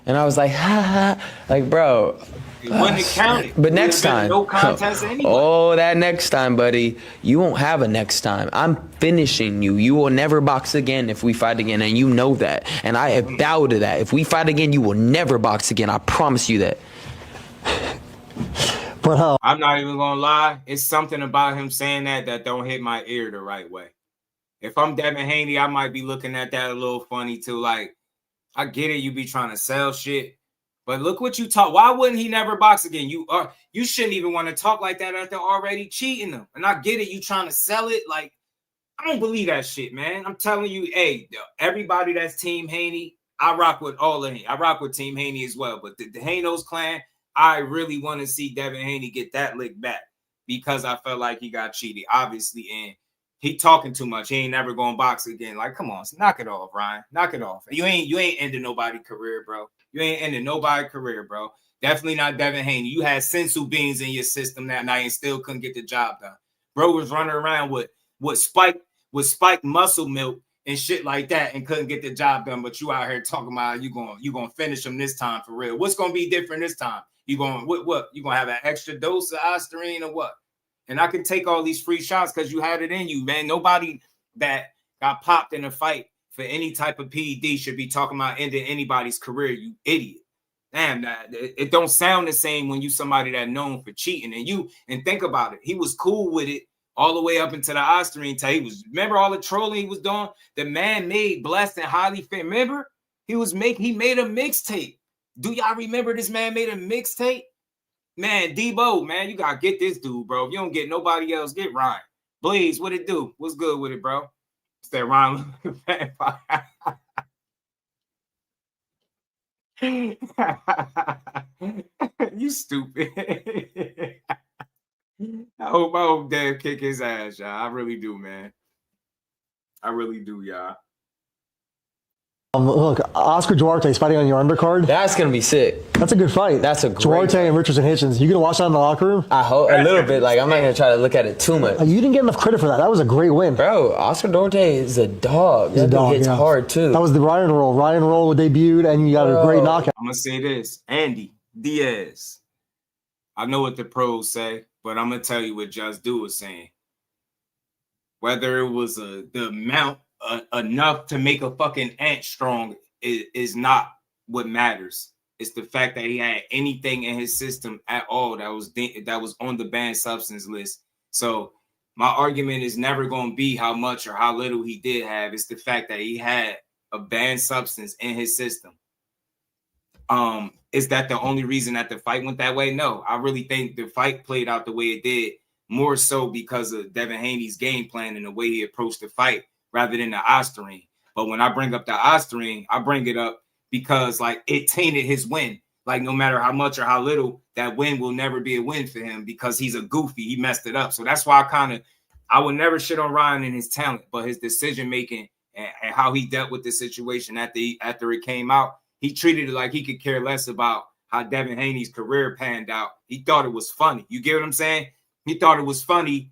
and I was like, ha ha, like bro. It wouldn't have counted. But next time, no contest anyway. Oh, that next time, buddy. You won't have a next time. I'm finishing you. You will never box again if we fight again, and you know that. And I have vowed to that. If we fight again, you will never box again. I promise you that. But I'm not even gonna lie. It's something about him saying that don't hit my ear the right way. If I'm Devin Haney, I might be looking at that a little funny too. Like, I get it, you be trying to sell shit. But look what you talk. Why wouldn't he never box again? You shouldn't even want to talk like that after already cheating them. And I get it. You trying to sell it. Like, I don't believe that shit, man. I'm telling you, hey, everybody that's Team Haney, I rock with all of him. I rock with Team Haney as well. But the Hanos clan, I really want to see Devin Haney get that lick back because I felt like he got cheated, obviously. And he talking too much. He ain't never going to box again. Like, come on, knock it off, Ryan. Knock it off. You ain't ending nobody's career, bro. You ain't ending nobody's career, bro. Definitely not Devin Haney. You had sensu beans in your system that night and still couldn't get the job done. Bro was running around with spiked muscle milk and shit like that and couldn't get the job done. But you out here talking about you gonna finish him this time for real. What's gonna be different this time? You gonna what? You gonna have an extra dose of Ostarine or what? And I can take all these free shots because you had it in you, man. Nobody that got popped in a fight for any type of PED should be talking about ending anybody's career, you idiot. Damn, it don't sound the same when you somebody that known for cheating. And think about it. He was cool with it all the way up into the Ostarine tape. Remember all the trolling he was doing? The man made Blessed and Highly Fit. Remember? He made a mixtape. Do y'all remember this man made a mixtape? Man, DEEBO, man, you gotta get this dude, bro. If you don't get nobody else, get Ryan. Blaze, what it do? What's good with it, bro? It's that Ryan vampire. You stupid. I hope Dad kick his ass, y'all. I really do, man. I really do, y'all. Look, Oscar Duarte's fighting on your undercard. That's gonna be sick. That's a good fight. That's a great Duarte fight. And Richardson Hitchens. You gonna watch that in the locker room? I hope a little bit. Like I'm not gonna try to look at it too much. You didn't get enough credit for that. That was a great win, bro. Oscar Duarte is a dog. He's a dog. Hits hard too. That was the Ryan Roll. Ryan Roll debuted, and you got a great knockout. I'm gonna say this, Andy Diaz. I know what the pros say, but I'm gonna tell you what Just Do was saying. Whether it was the amount enough to make a fucking ant strong is not what matters. It's the fact that he had anything in his system at all that was on the banned substance list. So my argument is never going to be how much or how little he did have. It's the fact that he had a banned substance in his system. Is that the only reason that the fight went that way? No, I really think the fight played out the way it did more so because of Devin Haney's game plan and the way he approached the fight rather than the Ostarine. But when I bring up the Ostarine, I bring it up because like it tainted his win. Like no matter how much or how little, that win will never be a win for him because he's a goofy. He messed it up. So that's why I would never shit on Ryan and his talent, but his decision making and how he dealt with the situation after it came out, he treated it like he could care less about how Devin Haney's career panned out. He thought it was funny. You get what I'm saying? He thought it was funny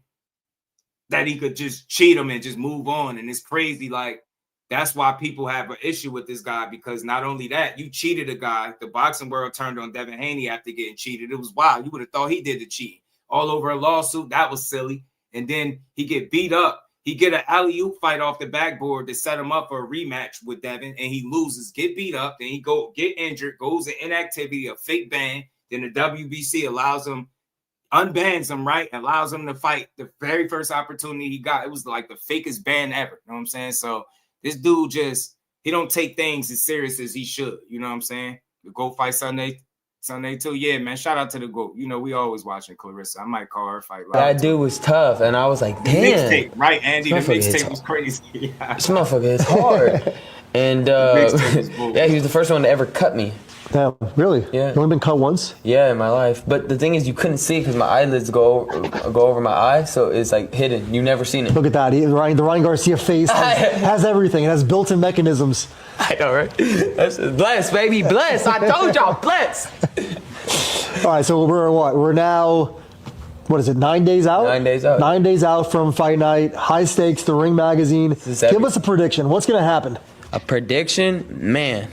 that he could just cheat him and just move on. And it's crazy. Like, that's why people have an issue with this guy, because not only that, you cheated a guy. The boxing world turned on Devin Haney after getting cheated. It was wild. You would have thought he did the cheating. All over a lawsuit. That was silly. And then he get beat up. He get an alley-oop fight off the backboard to set him up for a rematch with Devin, and he loses, get beat up, then he get injured, goes to inactivity, a fake ban. Then the WBC allows him, unbans him, right? Allows him to fight the very first opportunity he got. It was like the fakest ban ever. You know what I'm saying? So this dude he don't take things as serious as he should. You know what I'm saying? The GOAT fight Sunday too. Yeah, man. Shout out to the GOAT. You know, we always watching Clarissa. I might call her fight. That dude was tough, and I was like, damn. Mixtape, right, Andy? The mixtape was crazy. This motherfucker is hard. And yeah, he was the first one to ever cut me. Damn, really? Yeah. You only been cut once? Yeah, in my life. But the thing is, you couldn't see because my eyelids go over my eye, so it's like hidden. You've never seen it. Look at that. The Ryan Garcia face has everything. It has built-in mechanisms. I know, right? That's blessed, baby, blessed. I told y'all, blessed. All right, so we're what? We're now, what is it, 9 days out? 9 days out. 9 days out from fight night. High stakes, the Ring Magazine. Give us a prediction. What's going to happen? A prediction? Man.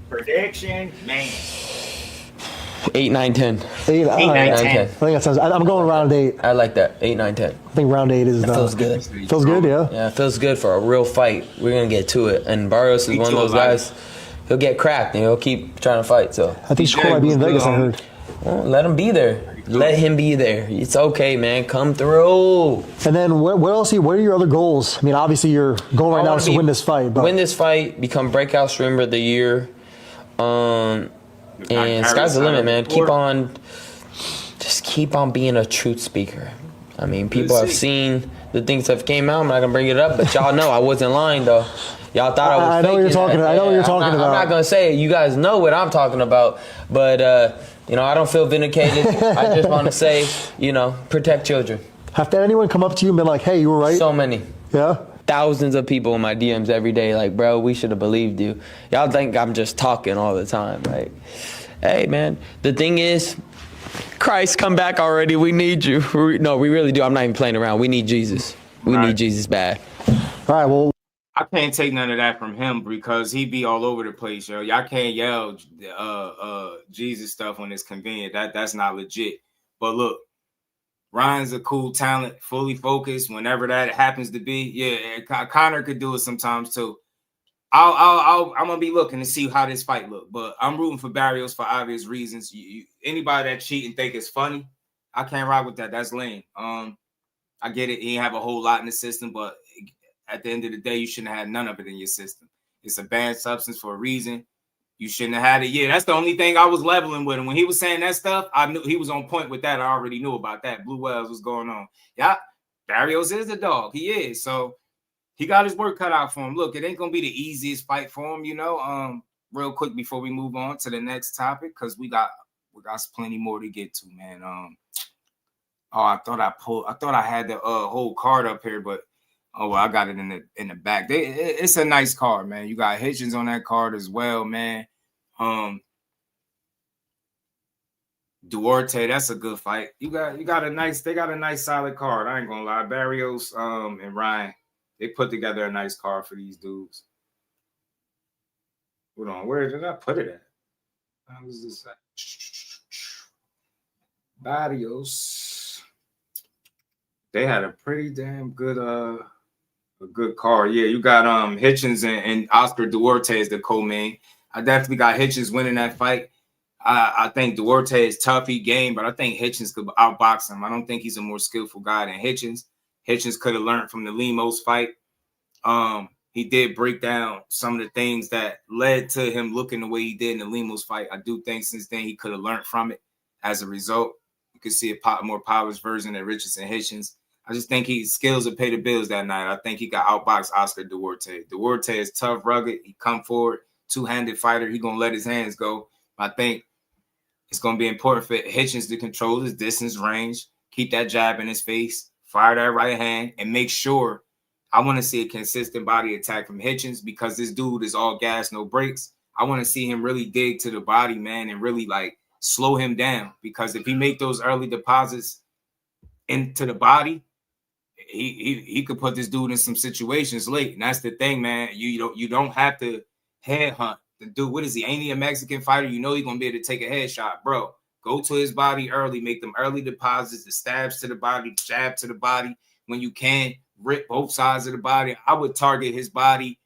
Prediction, man. 8, 9, 10. 8, 9, 10. 10. I think that sounds. I'm going round 8. I like that. 8, 9, 10. I think round 8 is. That feels good. Feels good, yeah. Yeah, it feels good for a real fight. We're gonna get to it. And Barrios is one of those guys. He'll get cracked and he'll keep trying to fight. So I think Shakur might be in Vegas. I heard. Well, let him be there. Let him be there. It's okay, man. Come through. And then what else? What are your other goals? I mean, obviously your goal right now is to win this fight. But win this fight, become breakout streamer of the year. And sky's the limit, man. Just keep on being a truth speaker. I mean, people have seen the things that came out. I'm not gonna bring it up, but y'all know I wasn't lying though. Y'all thought I was. I know what you're talking. I know what you're talking about. I'm not gonna say it. You guys know what I'm talking about, but you know, I don't feel vindicated. I just want to say, you know, protect children. Have anyone come up to you and been like, "Hey, you were right"? So many. Yeah. Thousands of people in my DMs every day, like, bro, we should have believed you. Y'all think I'm just talking all the time, right? Hey, man, the thing is, Christ, come back already. We need you. No, we really do. I'm not even playing around. We need Jesus. We need Jesus bad. All right, well. I can't take none of that from him because he be all over the place, yo. Y'all can't yell Jesus stuff when it's convenient. That's not legit. But look, Ryan's a cool talent, fully focused whenever that happens to be. Yeah, Connor could do it sometimes too. I'm gonna be looking to see how this fight look, but I'm rooting for Barrios for obvious reasons. Anybody that cheat and think it's funny, I can't rock with that. That's lame. I get it. He didn't have a whole lot in the system, but at the end of the day, you shouldn't have none of it in your system. It's a banned substance for a reason. You shouldn't have had it. Yeah, that's the only thing I was leveling with him. When he was saying that stuff, I knew he was on point with that. I already knew about that. Blue Wells was going on. Yeah, Barrios is the dog. He is. So he got his work cut out for him. Look, it ain't going to be the easiest fight for him, you know. Real quick before we move on to the next topic, because we got plenty more to get to, man. I thought I had the whole card up here, but oh, well, I got it in the back. It's a nice card, man. You got Hitchens on that card as well, man. Duarte, that's a good fight. They got a nice solid card. I ain't gonna lie. Barrios and Ryan, they put together a nice card for these dudes. Hold on, where did I put it at? How was this at? Barrios. They had a pretty damn good a good card. Yeah, you got Hitchens and Oscar Duarte as the co-main. I definitely got Hitchens winning that fight. I think Duarte is tough, he game, but I think Hitchens could outbox him. I don't think he's a more skillful guy than Hitchens. Hitchens could have learned from the Lemos fight. He did break down some of the things that led to him looking the way he did in the Lemos fight. I do think since then he could have learned from it. As a result, you could see a more polished version of Richardson Hitchens. I just think his skills will pay the bills that night. I think he got outboxed Oscar Duarte. Duarte is tough, rugged. He come forward, two-handed fighter. He going to let his hands go. I think it's going to be important for Hitchens to control his distance range, keep that jab in his face, fire that right hand, and make sure I want to see a consistent body attack from Hitchens because this dude is all gas, no brakes. I want to see him really dig to the body, man, and really, like, slow him down because if he make those early deposits into the body, he could put this dude in some situations late. And that's the thing, man. You don't have to headhunt the dude. What is he? Ain't he a Mexican fighter? You know he's gonna be able to take a headshot, bro. Go to his body early, make them early deposits, the stabs to the body, jab to the body. When you can, rip both sides of the body. I would target his body,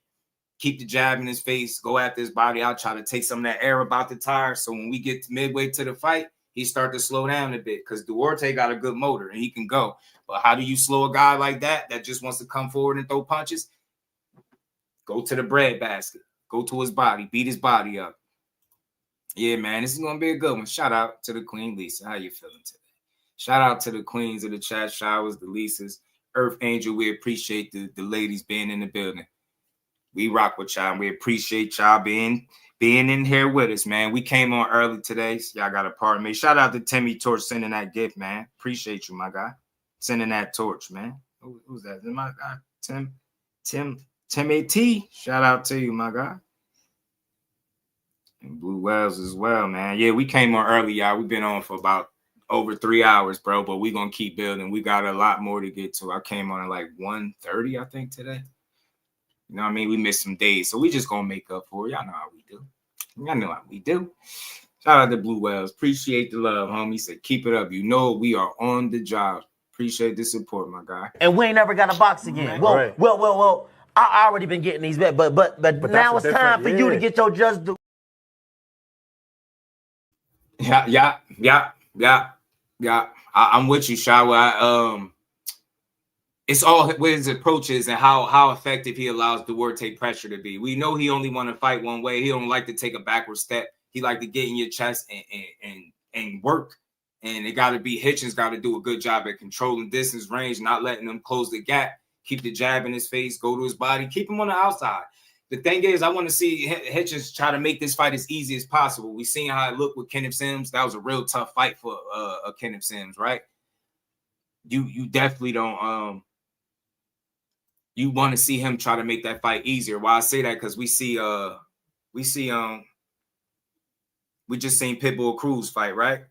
keep the jab in his face, go after his body. I'll try to take some of that air about the tire. So when we get to midway to the fight, he start to slow down a bit because Duarte got a good motor and he can go. But how do you slow a guy like that just wants to come forward and throw punches? Go to the bread basket. Go to his body. Beat his body up. Yeah, man, this is going to be a good one. Shout out to the Queen Lisa. How you feeling today? Shout out to the queens of the chat showers, the Lisas. Earth Angel, we appreciate the ladies being in the building. We rock with y'all. And we appreciate y'all being in here with us, man. We came on early today. So y'all got to pardon me. Shout out to Timmy Torch sending that gift, man. Appreciate you, my guy. Sending that torch, man. Who's that? Is it my guy? Tim A.T. Shout out to you, my guy. And Blue Wells as well, man. Yeah, we came on early, y'all. We've been on for about over 3 hours, bro, but we're going to keep building. We got a lot more to get to. I came on at like 1:30, I think, today. You know what I mean? We missed some days, so we just going to make up for it. Y'all know how we do. Y'all know how we do. Shout out to Blue Wells. Appreciate the love, homie. Said, keep it up. You know we are on the job. Appreciate the support, my guy. And we ain't never got a box again. Well. I already been getting these bets, but now it's time for you to get your just due. Yeah. I'm with you, Shawa. It's all what his approach is and how effective he allows Duarte pressure to be. We know he only want to fight one way. He don't like to take a backward step. He like to get in your chest and work. And it got to be Hitchens got to do a good job at controlling distance, range, not letting them close the gap. Keep the jab in his face, go to his body, keep him on the outside. The thing is, I want to see Hitchens try to make this fight as easy as possible. We seen how it looked with Kenneth Sims. That was a real tough fight for Kenneth Sims, right? You definitely don't you want to see him try to make that fight easier. Why I say that because we just seen Pitbull Cruz fight, right?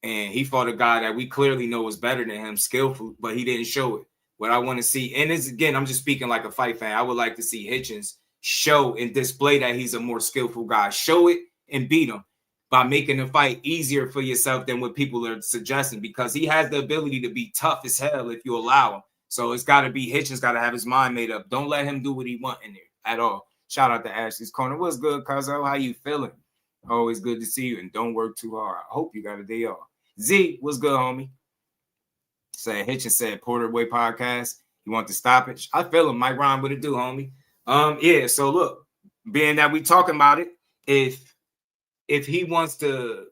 And he fought a guy that we clearly know is better than him, skillful, but he didn't show it. What I want to see, and it's again, I'm just speaking like a fight fan. I would like to see Hitchens show and display that he's a more skillful guy. Show it and beat him by making the fight easier for yourself than what people are suggesting, because he has the ability to be tough as hell if you allow him. So it's got to be Hitchens got to have his mind made up. Don't let him do what he want in there at all. Shout out to Ashley's Corner. What's good, Cuzzo? How you feeling? Always good to see you, and don't work too hard. I hope you got a day off. Z, what's good, homie? Said Hitchens said Porter Way podcast. You want the stoppage? I feel him. Mike Ron, what it do, homie? Yeah. So look, being that we talking about it, if he wants to,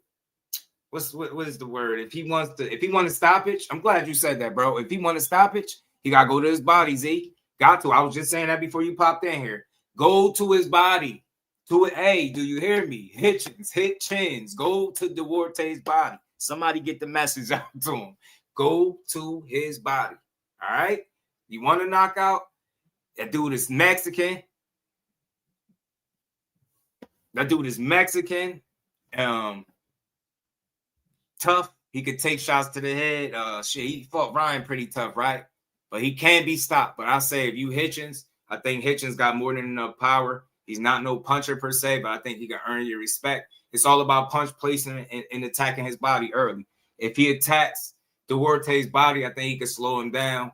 what is the word? If he wants to stoppage, I'm glad you said that, bro. If he want to stoppage, he gotta go to his body. Z, got to. I was just saying that before you popped in here. Go to his body. To it. Hey, do you hear me? Hitchens. Go to Duarte's body. Somebody get the message out to him. Go to his body. All right. You want to knock out? That dude is Mexican. Tough. He could take shots to the head. He fought Ryan pretty tough, right? But he can be stopped. But I say if you Hitchens, I think Hitchens got more than enough power. He's not no puncher per se, but I think he can earn your respect. It's all about punch placing and attacking his body early. If he attacks Duarte's body, I think he can slow him down.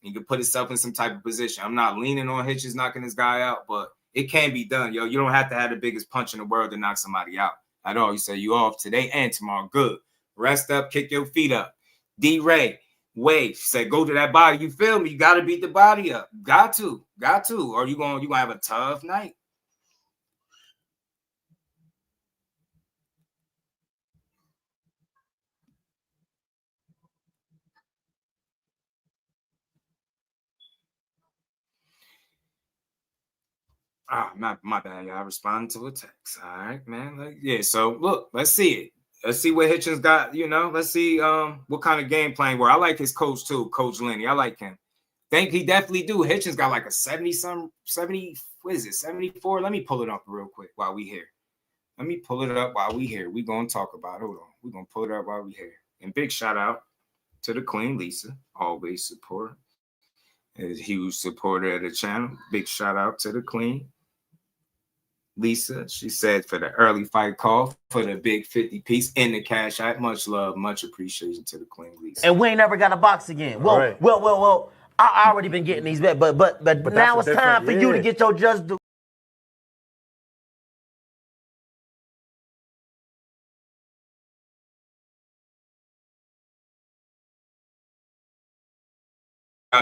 He can put himself in some type of position. I'm not leaning on Hitchens knocking this guy out, but it can be done, yo. You don't have to have the biggest punch in the world to knock somebody out at all. You say you off today and tomorrow. Good. Rest up, kick your feet up. D-Ray, wave, said go to that body. You feel me? You got to beat the body up. Got to. Or you gonna have a tough night. My bad, y'all. Responding to a text. All right, man. So look, let's see it. Let's see what Hitchens got, Let's see what kind of game plan where I like his coach too, Coach Lenny. I like him. Think he definitely do. Hitchens got like a 70, what is it, 74? Let me pull it up real quick while we here. We're gonna talk about it. Hold on. We're gonna pull it up while we here. And big shout out to the Queen Lisa, always support. A huge supporter of the channel. Big shout out to the Queen Lisa. She said for the early fight call for the big 50 piece in the cash out. Much love, much appreciation to the Queen Lisa. And we ain't never got a box again. Well. I already been getting these bets, but now it's time for you to get your just due.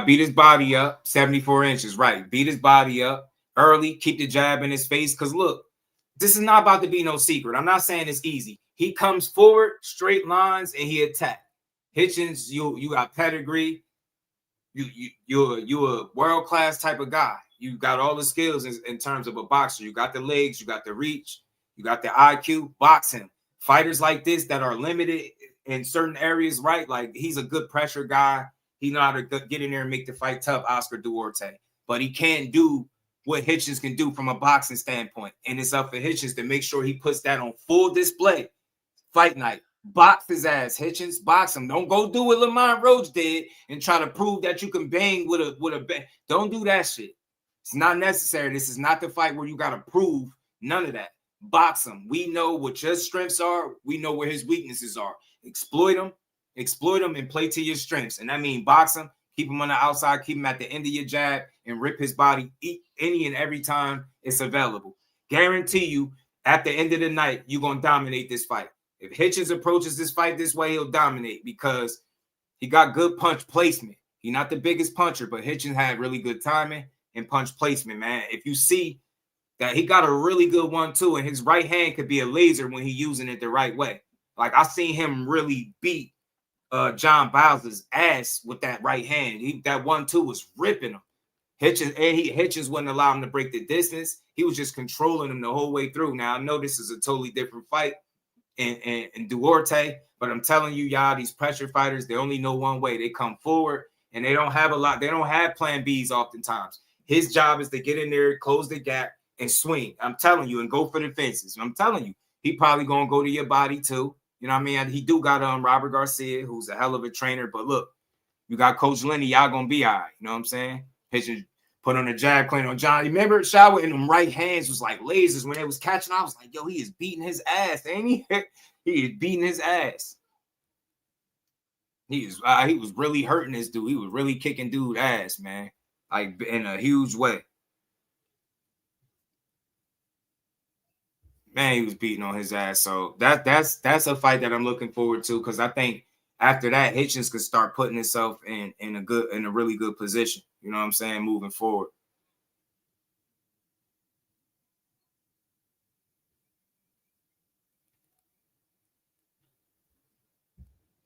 Beat his body up, 74 inches, right? Beat his body up early, keep the jab in his face. Because look, this is not about to be no secret. I'm not saying it's easy. He comes forward, straight lines, and he attack. Hitchens, you got pedigree. You a world-class type of guy. You got all the skills in terms of a boxer. You got the legs, you got the reach, you got the IQ. Box him. Fighters like this that are limited in certain areas, right? Like he's a good pressure guy. He know how to get in there and make the fight tough, Oscar Duarte. But he can't do what Hitchens can do from a boxing standpoint. And it's up for Hitchens to make sure he puts that on full display. Fight night. Box his ass, Hitchens. Box him. Don't go do what Lamont Roach did and try to prove that you can bang with a bang. Don't do that shit. It's not necessary. This is not the fight where you got to prove none of that. Box him. We know what your strengths are. We know where his weaknesses are. Exploit them. Exploit him and play to your strengths. And that means box him, keep him on the outside, keep him at the end of your jab, and rip his body any and every time it's available. Guarantee you, at the end of the night, you're going to dominate this fight. If Hitchens approaches this fight this way, he'll dominate because he got good punch placement. He's not the biggest puncher, but Hitchens had really good timing and punch placement, man. If you see that he got a really good one, too, and his right hand could be a laser when he's using it the right way. Like, I seen him really beat John Bowser's ass with that right hand. That 1-2 was ripping him. Hitchens wouldn't allow him to break the distance. He was just controlling him the whole way through. Now, I know this is a totally different fight in Duarte, but I'm telling you, y'all, these pressure fighters, they only know one way. They come forward, and they don't have a lot. They don't have plan Bs oftentimes. His job is to get in there, close the gap, and swing. I'm telling you, and go for the fences. I'm telling you, he probably going to go to your body, too. You know what I mean? He do got Robert Garcia, who's a hell of a trainer. But look, you got Coach Lenny. Y'all going to be all right. You know what I'm saying? Hitchens put on a jab clean on John. You remember Shower in them right hands was like lasers when they was catching. I was like, yo, he is beating his ass, ain't he? He is beating his ass. He was really hurting this dude. He was really kicking dude ass, man. Like in a huge way. Man, he was beating on his ass. So that's a fight that I'm looking forward to because I think after that, Hitchens could start putting himself in a really good position. You know what I'm saying? Moving forward.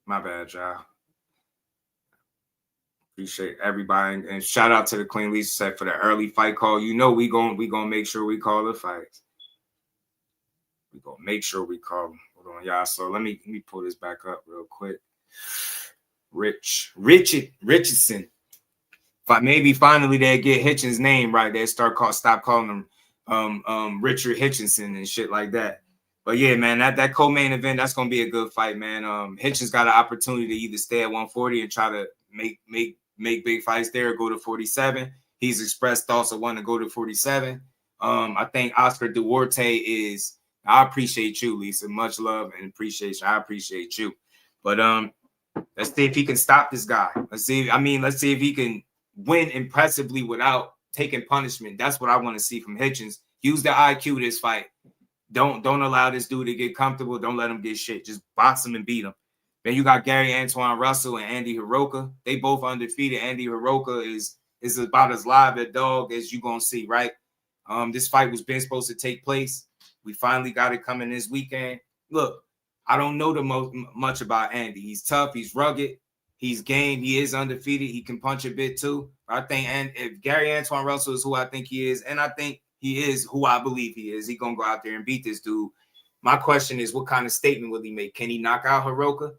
My bad, y'all. Appreciate everybody and shout out to the Queen Lisa set for the early fight call. You know we gonna make sure we call the fights. We're going to make sure we call him. Hold on, y'all. So let me pull this back up real quick. Richardson. Maybe finally they'll get Hitchens' name right. They'll stop calling him Richard Hitchinson and shit like that. But yeah, man, that co-main event, that's going to be a good fight, man. Hitchens got an opportunity to either stay at 140 and try to make big fights there or go to 47. He's expressed thoughts of wanting to go to 47. I think Oscar Duarte is... I appreciate you, Lisa. Much love and appreciation. I appreciate you. But let's see if he can stop this guy. Let's see if he can win impressively without taking punishment. That's what I want to see from Hitchens. Use the IQ this fight. Don't allow this dude to get comfortable. Don't let him get shit. Just box him and beat him. Then you got Gary Antoine Russell and Andy Hiroka. They both undefeated. Andy Hiroka is about as live a dog as you're going to see, right? This fight was been supposed to take place. We finally got it coming this weekend. Look, I don't know much about Andy. He's tough. He's rugged. He's game. He is undefeated. He can punch a bit too. I think, and if Gary Antoine Russell is who I think he is, and I think he is who I believe he is, he's going to go out there and beat this dude. My question is, what kind of statement will he make? Can he knock out Hiroka?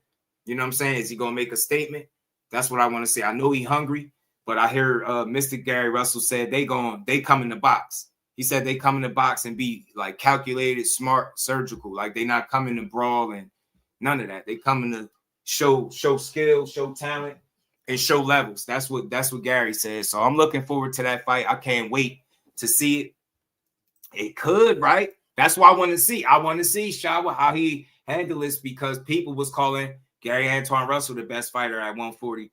You know what I'm saying? Is he going to make a statement? That's what I want to see. I know he's hungry, but I hear Mr. Gary Russell said they come in the box. He said they come in the box and be like calculated, smart, surgical. Like they not coming to brawl and none of that. They coming to show skill, show talent, and show levels. That's what Gary says. So I'm looking forward to that fight. I can't wait to see it. It could, right? That's what I want to see. I want to see Shawa how he handle this because people was calling Gary Antoine Russell the best fighter at 140.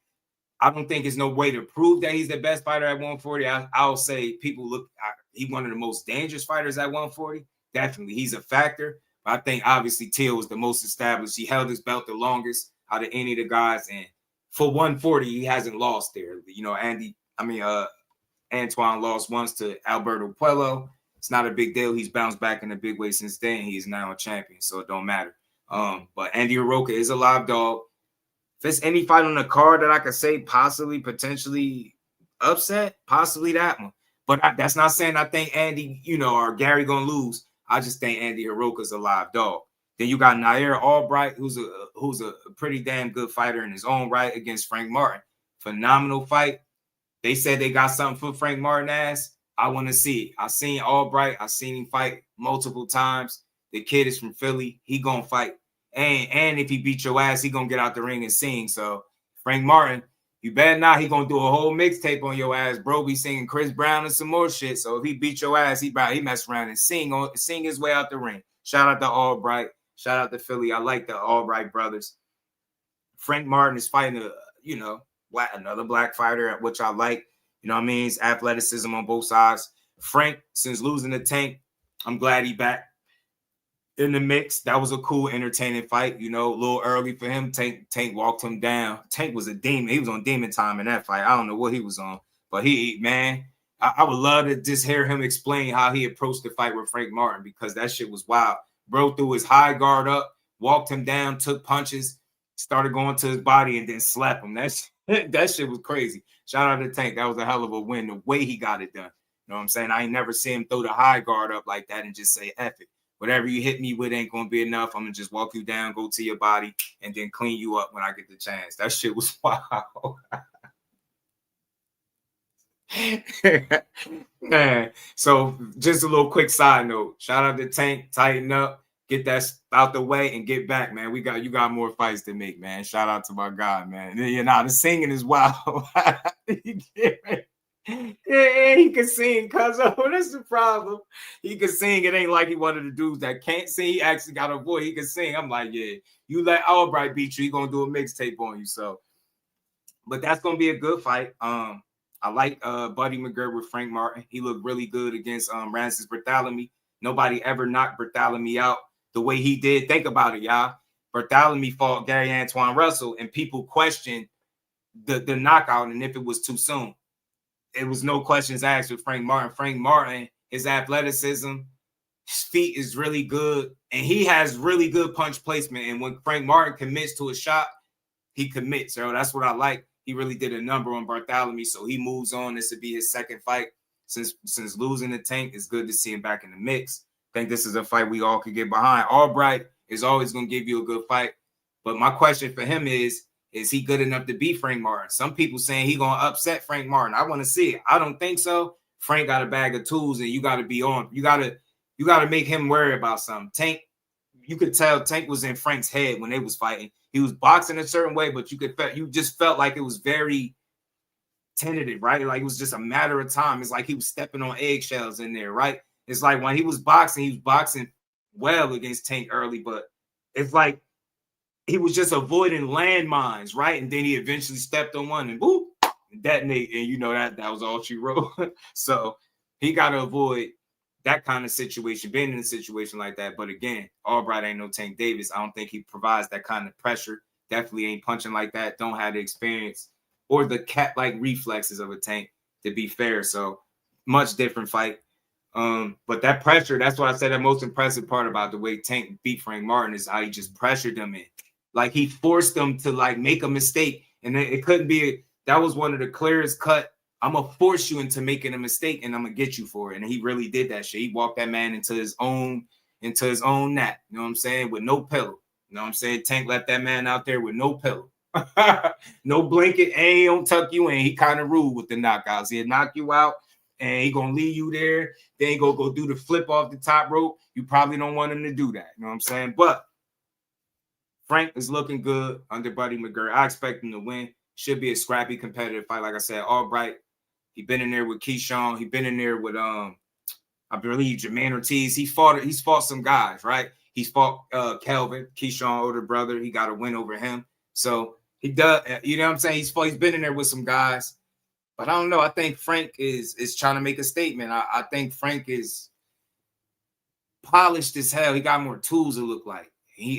I don't think there's no way to prove that he's the best fighter at 140. I'll say people look. He's one of the most dangerous fighters at 140. Definitely, he's a factor. But I think obviously Till was the most established. He held his belt the longest out of any of the guys, and for 140, he hasn't lost there. You know, Antoine lost once to Alberto Puello. It's not a big deal. He's bounced back in a big way since then. He is now a champion, so it don't matter. But Andy Hiroka is a live dog. If it's any fight on the card that I could say possibly, potentially upset, possibly that one. But that's not saying I think Andy, or Gary gonna lose. I just think Andy Hiroka's a live dog. Then you got Nair Albright, who's a pretty damn good fighter in his own right against Frank Martin. Phenomenal fight. They said they got something for Frank Martin ass. I want to see it. I seen Albright. I seen him fight multiple times. The kid is from Philly. He gonna fight. And if he beat your ass, he gonna get out the ring and sing. So Frank Martin, you better not. He gonna do a whole mixtape on your ass, bro. Be singing Chris Brown and some more shit. So if he beat your ass, he mess around and sing his way out the ring. Shout out to Albright. Shout out to Philly. I like the Albright brothers. Frank Martin is fighting another black fighter, which I like. You know what I mean? It's athleticism on both sides. Frank, since losing the Tank, I'm glad he back in the mix. That was a cool, entertaining fight. A little early for him. Tank walked him down. Tank was a demon. He was on demon time in that fight. I don't know what he was on. But I would love to just hear him explain how he approached the fight with Frank Martin, because that shit was wild. Bro threw his high guard up, walked him down, took punches, started going to his body, and then slapped him. That shit was crazy. Shout out to Tank. That was a hell of a win, the way he got it done. You know what I'm saying? I ain't never seen him throw the high guard up like that and just say, F it. Whatever you hit me with ain't going to be enough. I'm going to just walk you down, go to your body, and then clean you up when I get the chance. That shit was wild. Man, so just a little quick side note. Shout out to Tank. Tighten up. Get that out the way and get back, man. You got more fights to make, man. Shout out to my guy, man. The singing is wild. Yeah, he can sing, cuz that's the problem. He can sing. It ain't like he one of the dudes that can't sing. He actually got a voice. He can sing. I'm like, yeah, you let Albright beat you, he gonna do a mixtape on you. So, but that's gonna be a good fight. I like Buddy McGirt with Frank Martin. He looked really good against Rancis Bartholomew. Nobody ever knocked Bartholomew out the way he did. Think about it, y'all. Bartholomew fought Gary Antoine Russell, and people questioned the knockout and if it was too soon. It was no questions asked with Frank Martin. Frank Martin, his athleticism, his feet is really good, and he has really good punch placement. And when Frank Martin commits to a shot, he commits. So that's what I like. He really did a number on Bartholomew, so he moves on. This would be his second fight since losing the Tank. It's good to see him back in the mix. I think this is a fight we all could get behind. Albright is always going to give you a good fight, but my question for him is he good enough to beat Frank Martin? Some people saying he going to upset Frank Martin. I want to see it. I don't think so. Frank got a bag of tools, and you got to be on. You got to make him worry about something. Tank, you could tell Tank was in Frank's head when they was fighting. He was boxing a certain way, but you just felt like it was very tentative, right? Like it was just a matter of time. It's like he was stepping on eggshells in there, right? It's like when he was boxing well against Tank early, but it's like he was just avoiding landmines, right? And then he eventually stepped on one and boop, detonate, and that was all she wrote. So he got to avoid that kind of situation, being in a situation like that. But again, Albright ain't no Tank Davis. I don't think he provides that kind of pressure. Definitely ain't punching like that. Don't have the experience or the cat-like reflexes of a Tank, to be fair. So much different fight. But that pressure, that's what I said, the most impressive part about the way Tank beat Frank Martin is how he just pressured them in. Like he forced them to like make a mistake. And it couldn't be, that was one of the clearest cut. I'm going to force you into making a mistake and I'm going to get you for it. And he really did that shit. He walked that man into his own nap. You know what I'm saying? With no pillow. You know what I'm saying? Tank left that man out there with no pillow. No blanket, and he don't tuck you in. He kind of rude with the knockouts. He'll knock you out and he going to leave you there. Then he going to go do the flip off the top rope. You probably don't want him to do that. You know what I'm saying? But Frank is looking good under Buddy McGirt. I expect him to win. Should be a scrappy, competitive fight. Like I said, Albright, he been in there with Keyshawn. He been in there with I believe Jermaine Ortiz. He's fought some guys, right? He's fought Kelvin, Keyshawn older brother. He got a win over him. So he does, you know what I'm saying? He's been in there with some guys. But I don't know. I think Frank is trying to make a statement. I think Frank is polished as hell. He got more tools, it look like.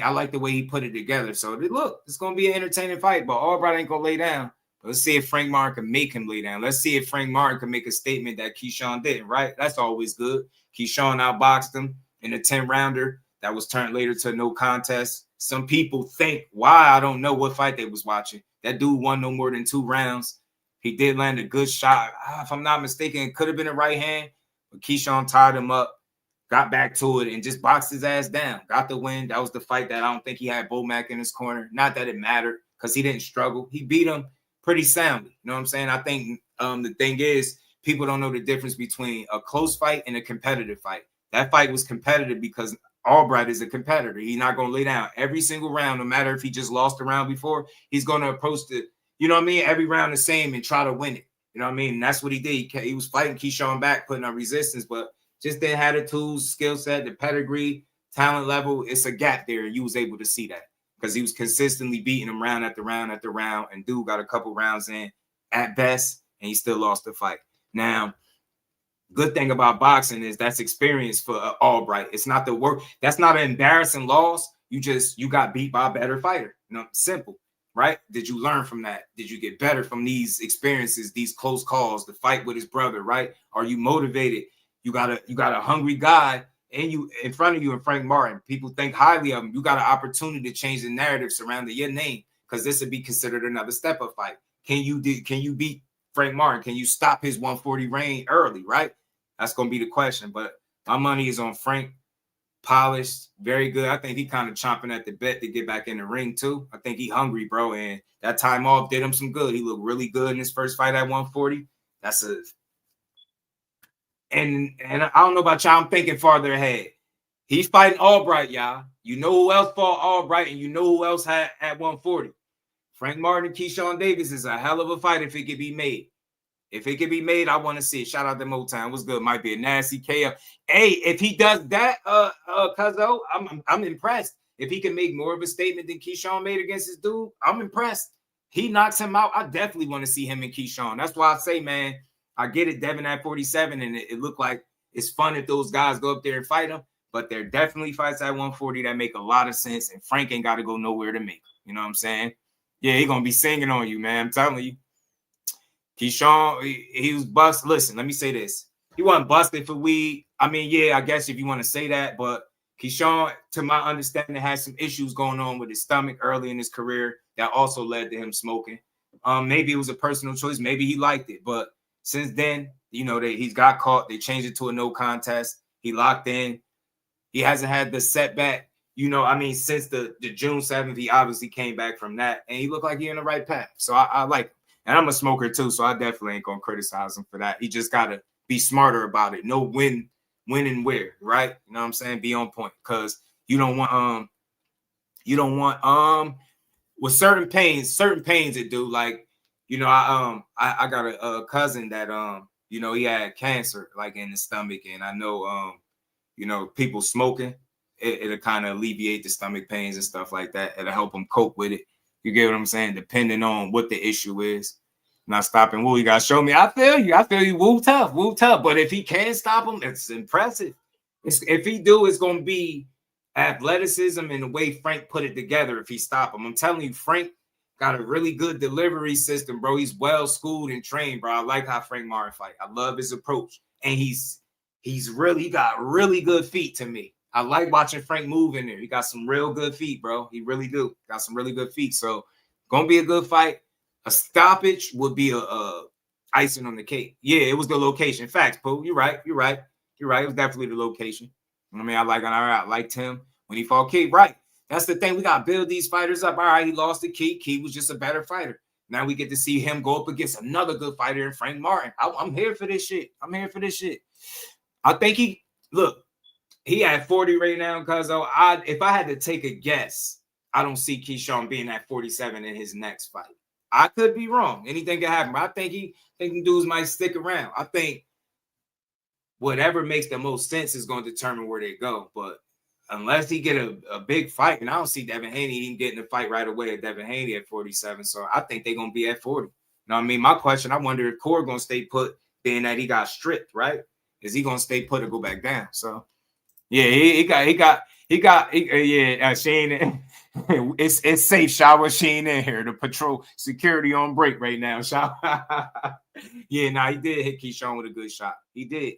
I like the way he put it together. So look, it's gonna be an entertaining fight, but Albright ain't gonna lay down. Let's see if Frank Martin can make him lay down. Let's see if Frank Martin can make a statement that Keyshawn didn't, right? That's always good. Keyshawn outboxed him in a 10-rounder that was turned later to a no contest. Some people think, why? I don't know what fight they was watching. That dude won no more than 2 rounds. He did land a good shot. If I'm not mistaken, it could have been a right hand, but Keyshawn tied him up, got back to it, and just boxed his ass down. Got the win. That was the fight that I don't think he had Bomac in his corner. Not that it mattered because he didn't struggle. He beat him pretty soundly. You know what I'm saying? I think the thing is, people don't know the difference between a close fight and a competitive fight. That fight was competitive because Albright is a competitor. He's not going to lay down every single round, no matter if he just lost a round before. He's going to approach the, you know what I mean, every round the same and try to win it. You know what I mean? And that's what he did. He was fighting Keyshawn back, putting on resistance, but just didn't have the tools, skill set, the pedigree, talent level. It's a gap there. You was able to see that because he was consistently beating him round after round after round, and dude got a couple rounds in at best, and he still lost the fight. Now, good thing about boxing is that's experience for Albright. It's not the work. That's not an embarrassing loss. You got beat by a better fighter. You know, simple, right? Did you learn from that? Did you get better from these experiences, these close calls, the fight with his brother, right? Are you motivated? You got a hungry guy and you in front of you and Frank Martin. People think highly of him. You got an opportunity to change the narrative surrounding your name because this would be considered another step-up fight. Can you beat Frank Martin? Can you stop his 140 reign early, right? That's going to be the question. But my money is on Frank. Polished, very good. I think he kind of chomping at the bit to get back in the ring, too. I think he hungry, bro. And that time off did him some good. He looked really good in his first fight at 140. And I don't know about y'all. I'm thinking farther ahead. He's fighting Albright, y'all. You know who else fought Albright, and you know who else had at 140. Frank Martin and Keyshawn Davis is a hell of a fight if it could be made. If it could be made, I want to see it. Shout out to Motown. What's good? Might be a nasty KO. Hey, if he does that, Cuzzo, I'm impressed. If he can make more of a statement than Keyshawn made against his dude, I'm impressed. He knocks him out. I definitely want to see him and Keyshawn. That's why I say, man, I get it, Devin at 47, and it looked like it's fun if those guys go up there and fight him, but there definitely fights at 140 that make a lot of sense, and Frank ain't got to go nowhere to make it. You know what I'm saying? Yeah, he going to be singing on you, man. I'm telling you. Keyshawn, he was busted. Listen, let me say this. He wasn't busted for weed. I mean, yeah, I guess if you want to say that, but Keyshawn, to my understanding, had some issues going on with his stomach early in his career that also led to him smoking. Maybe it was a personal choice. Maybe he liked it. But since then, you know, he's got caught. They changed it to a no contest. He locked in. He hasn't had the setback. You know, I mean, since the June 7th, he obviously came back from that. And he looked like he's in the right path. So I like him. And I'm a smoker too, so I definitely ain't gonna criticize him for that. He just gotta be smarter about it. Know when and where, right? You know what I'm saying? Be on point, because you don't want with certain pains it do. Like, you know, I got a cousin that you know, he had cancer like in the stomach, and I know you know, people smoking, it'll kind of alleviate the stomach pains and stuff like that. It'll help them cope with it. You get what I'm saying? Depending on what the issue is. Not stopping Woo. You got to show me. I feel you. Woo tough. But if he can stop him, it's impressive. If he do, it's going to be athleticism and the way Frank put it together if he stop him. I'm telling you, Frank got a really good delivery system, bro. He's well-schooled and trained, bro. I like how Frank Martin fight. I love his approach. And he got really good feet to me. I like watching Frank move in there. He got some real good feet, bro. He really do. Got some really good feet. So, gonna be a good fight. A stoppage would be a icing on the cake. Yeah, it was the location. Facts, Pooh. You're right. It was definitely the location. I mean, I liked him when he fought Key. Right. That's the thing. We got to build these fighters up. All right, he lost to Key. Key was just a better fighter. Now we get to see him go up against another good fighter in Frank Martin. I'm here for this shit. I think he at 40 right now, because if I had to take a guess, I don't see Keyshawn being at 47 in his next fight. I could be wrong. Anything can happen. But I think the dudes might stick around. I think whatever makes the most sense is going to determine where they go. But unless he get a big fight, and I don't see Devin Haney even getting a fight right away at Devin Haney at 47. So I think they're going to be at 40. You know what I mean? My question, I wonder if Core going to stay put, being that he got stripped, right? Is he going to stay put or go back down? So yeah, she ain't in. It's safe, Shower. She ain't in here. The patrol security on break right now, Shower. He did hit Keyshawn with a good shot. He did.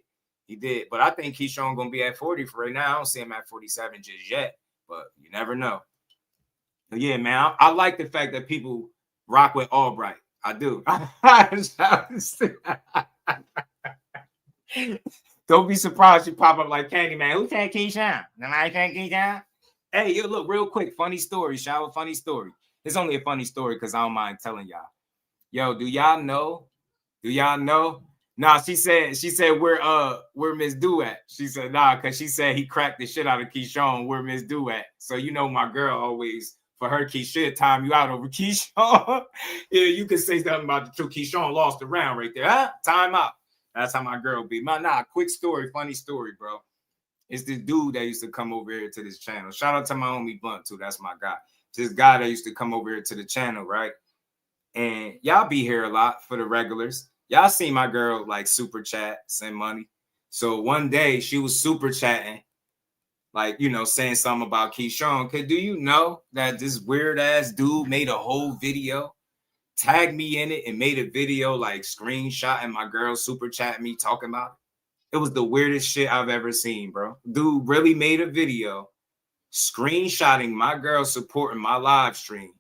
But I think Keyshawn gonna be at 40 for right now. I don't see him at 47 just yet, but you never know. But yeah, man, I like the fact that people rock with Albright. I do. Don't be surprised you pop up like Candyman. Who said Keyshawn? Nobody said Keyshawn? Hey, yo, look, real quick, funny story, Shower, funny story. It's only a funny story because I don't mind telling y'all. Yo, do y'all know? Do y'all know? Nah, she said where Miss Do at? She said, nah, because she said he cracked the shit out of Keyshawn, where Miss Do at. So you know my girl always, for her, Keyshawn time you out over Keyshawn. Yeah, you can say something about the truth. Keyshawn lost the round right there. Huh? Time out. That's how my girl be. Quick story, funny story, bro. It's this dude that used to come over here to this channel. Shout out to my homie Blunt, too. That's my guy. This guy that used to come over here to the channel, right? And y'all be here a lot for the regulars. Y'all see my girl like super chat, send money. So one day she was super chatting, like, you know, saying something about Keyshawn. Cause do you know that this weird ass dude made a whole video, tagged me in it, and made a video like screenshotting my girl super chat me talking about it? It was the weirdest shit I've ever seen, bro. Dude really made a video screenshotting my girl supporting my live stream.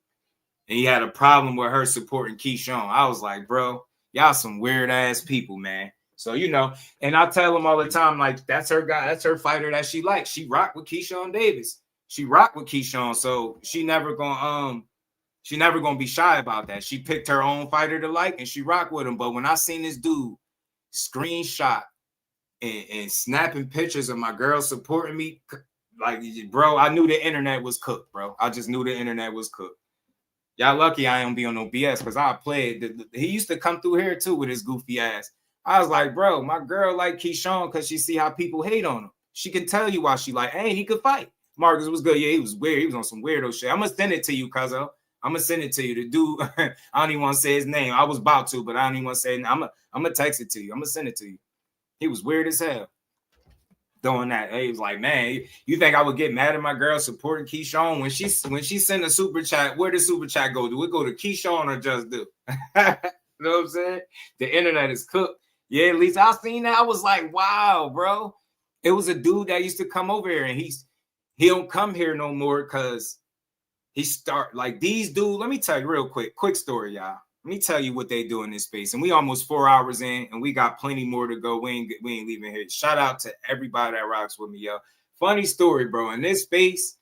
And he had a problem with her supporting Keyshawn. I was like, bro, y'all some weird ass people, man. So, you know, and I tell him all the time, like, that's her guy, that's her fighter that she likes. She rocked with Keyshawn Davis. She rocked with Keyshawn, so she never gonna be shy about that. She picked her own fighter to like, and she rocked with him. But when I seen this dude screenshot and snapping pictures of my girl supporting me, like, bro, I knew the internet was cooked, bro. I just knew the internet was cooked. Y'all lucky I don't be on no BS because I played. He used to come through here too with his goofy ass. I was like, bro, my girl like Keyshawn because she see how people hate on him. She can tell you why she like, hey, he could fight. Marcus was good. Yeah, he was weird. He was on some weirdo shit. I'm going to send it to you, cuzzo. I'm going to send it to you. The dude, I don't even want to say his name. I was about to, but I don't even want to say it. I'm going to text it to you. I'm going to send it to you. He was weird as hell doing that. He was like, man, you think I would get mad at my girl supporting Keyshawn when she sent a super chat? Where does super chat go? Do it go to Keyshawn or Just Do? You know what I'm saying? The internet is cooked. Yeah, at least I seen that. I was like, wow, bro. It was a dude that used to come over here, and he don't come here no more because he start like these dudes. Let me tell you real quick story, y'all. Let me tell you what they do in this space. And we almost 4 hours in, and we got plenty more to go. We ain't leaving here. Shout out to everybody that rocks with me, yo. Funny story, bro. In this space,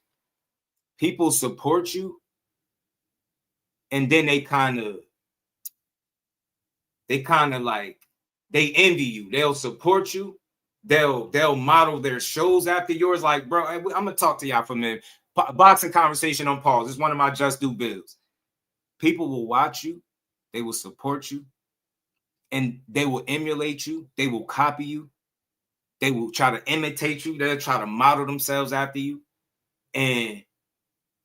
people support you, and then they kind of like they envy you. They'll support you. They'll model their shows after yours. Like, bro, I'm gonna talk to y'all for a minute. Boxing conversation on pause. It's one of my Just Do bills. People will watch you. They will support you, and they will emulate you. They will copy you. They will try to imitate you. They'll try to model themselves after you. And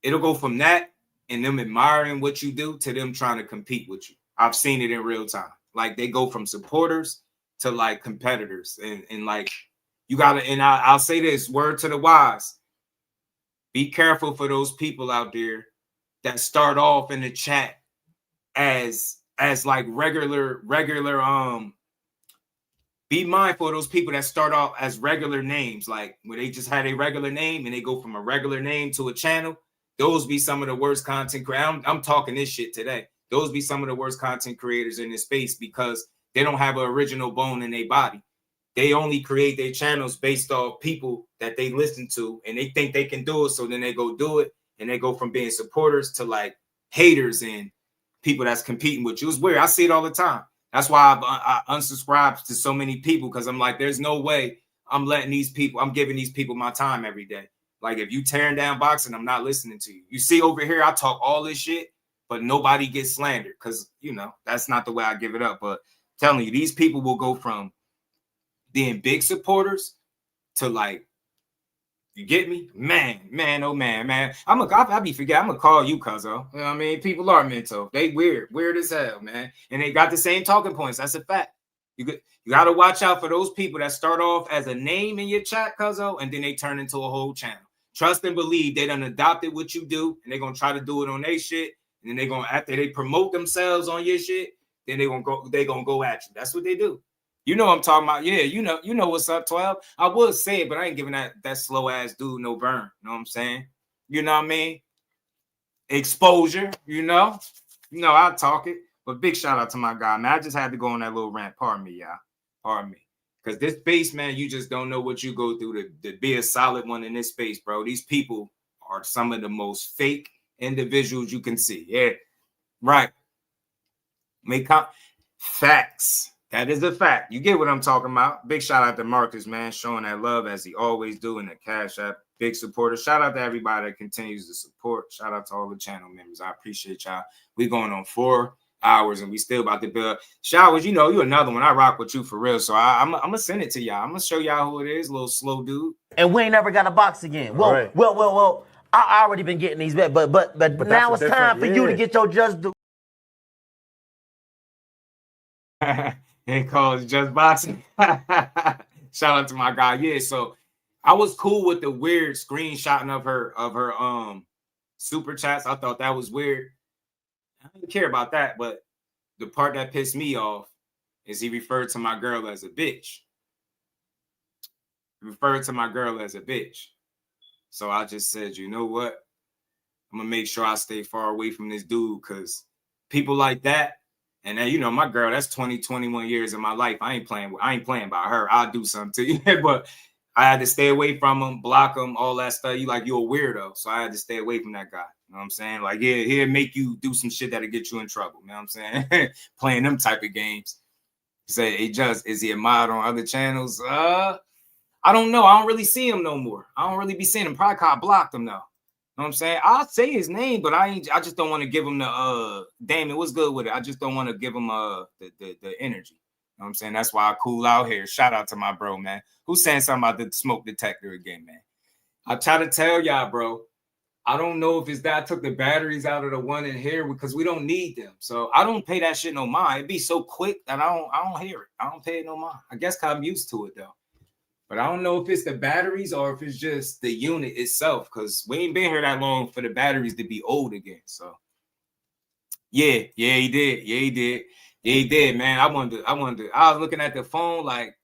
it'll go from that and them admiring what you do to them trying to compete with you. I've seen it in real time. Like, they go from supporters to like competitors. And like, you gotta, and I'll say this, word to the wise. Be careful for those people out there that start off in the chat as like regular be mindful of those people that start off as regular names, like where they just had a regular name and they go from a regular name to a channel. Those be some of the worst content creators. I'm talking this shit today. Those be some of the worst content creators in this space because they don't have an original bone in their body. They only create their channels based off people that they listen to, and they think they can do it, so then they go do it, and they go from being supporters to like haters and people that's competing with you. It's weird. I see it all the time. That's why I unsubscribe to so many people, because I'm like, there's no way I'm giving these people my time every day. Like, if you tearing down boxing, I'm not listening to you. You see over here, I talk all this shit, but nobody gets slandered because, you know, that's not the way I give it up. But I'm telling you, these people will go from being big supporters to like, you get me? Man, oh man. I'll be forgetting. I'm gonna call you, cuzzo. You know what I mean? People are mental. They weird as hell, man. And they got the same talking points. That's a fact. You gotta watch out for those people that start off as a name in your chat, cuzzo, and then they turn into a whole channel. Trust and believe they done adopted what you do, and they're gonna try to do it on their shit. And then they're gonna, after they promote themselves on your shit, then they're gonna go at you. That's what they do. You know what I'm talking about. Yeah, you know what's up, 12. I would say it, but I ain't giving that slow ass dude no burn. You know what I'm saying? You know what I mean? Exposure, you know, I'll talk it. But big shout out to my guy, man. I just had to go on that little rant. Pardon me, y'all. Pardon me. Because this space, man, you just don't know what you go through to be a solid one in this space, bro. These people are some of the most fake individuals you can see. Yeah, right. Facts. That is a fact. You get what I'm talking about. Big shout out to Marcus, man, showing that love as he always do in the Cash App. Big supporter. Shout out to everybody that continues to support. Shout out to all the channel members. I appreciate y'all. We going on 4 hours and we still about to build. Showers, you know, you another one. I rock with you for real. So I'm gonna send it to y'all. I'm gonna show y'all who it is. Little slow dude. And we ain't never got a box again. Well. I already been getting these bets, but now it's time for you to get your just due. It calls just boxing. Shout out to my guy. Yeah, so I was cool with the weird screenshotting of her super chats. I thought that was weird. I didn't care about that, but the part that pissed me off is he referred to my girl as a bitch. So I just said, you know what? I'm gonna make sure I stay far away from this dude because people like that. And then, you know, my girl, that's 21 years of my life. I ain't playing by her. I'll do something to you. But I had to stay away from him, block him, all that stuff. You a weirdo. So I had to stay away from that guy. You know what I'm saying? Like, he'll make you do some shit that'll get you in trouble. You know what I'm saying? Playing them type of games. Say, hey, is he a mod on other channels? I don't know. I don't really see him no more. I don't really be seeing him. Probably cause I blocked him now. You know what I'm saying? I'll say his name, but I just don't want to give him the damn, it was good with it. I just don't want to give him the energy. You know what I'm saying? That's why I cool out here. Shout out to my bro, man. Who's saying something about the smoke detector again, man? I try to tell y'all, bro. I don't know if his dad took the batteries out of the one in here because we don't need them. So I don't pay that shit no mind. It'd be so quick that I don't hear it. I don't pay it no mind. I guess cause I'm used to it though. But I don't know if it's the batteries or if it's just the unit itself, because we ain't been here that long for the batteries to be old again. So yeah, he did, man. I was looking at the phone like,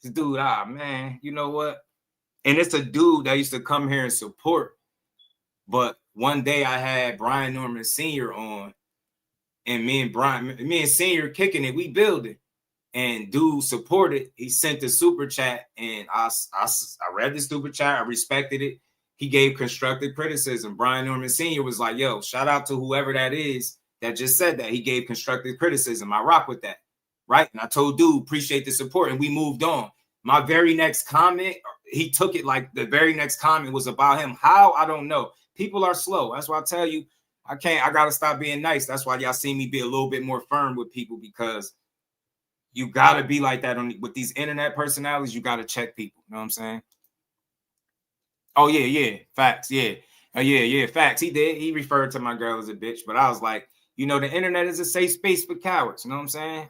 this dude, man, you know what? And it's a dude that used to come here and support. But one day I had Brian Norman Sr. on, and me and Senior kicking it, we building. And dude supported. He sent the super chat, and I read the super chat. I respected it. He gave constructive criticism. Brian Norman Sr. was like, yo, shout out to whoever that is that just said that. He gave constructive criticism. I rock with that, right? And I told dude, appreciate the support, and we moved on. My very next comment, he took it like the very next comment was about him. How? I don't know. People are slow. That's why I tell you, I got to stop being nice. That's why y'all see me be a little bit more firm with people, because you got to be like that with these internet personalities. You got to check people. You know what I'm saying? Oh, yeah. Facts. Yeah. Yeah. Facts. He did. He referred to my girl as a bitch. But I was like, you know, the internet is a safe space for cowards. You know what I'm saying?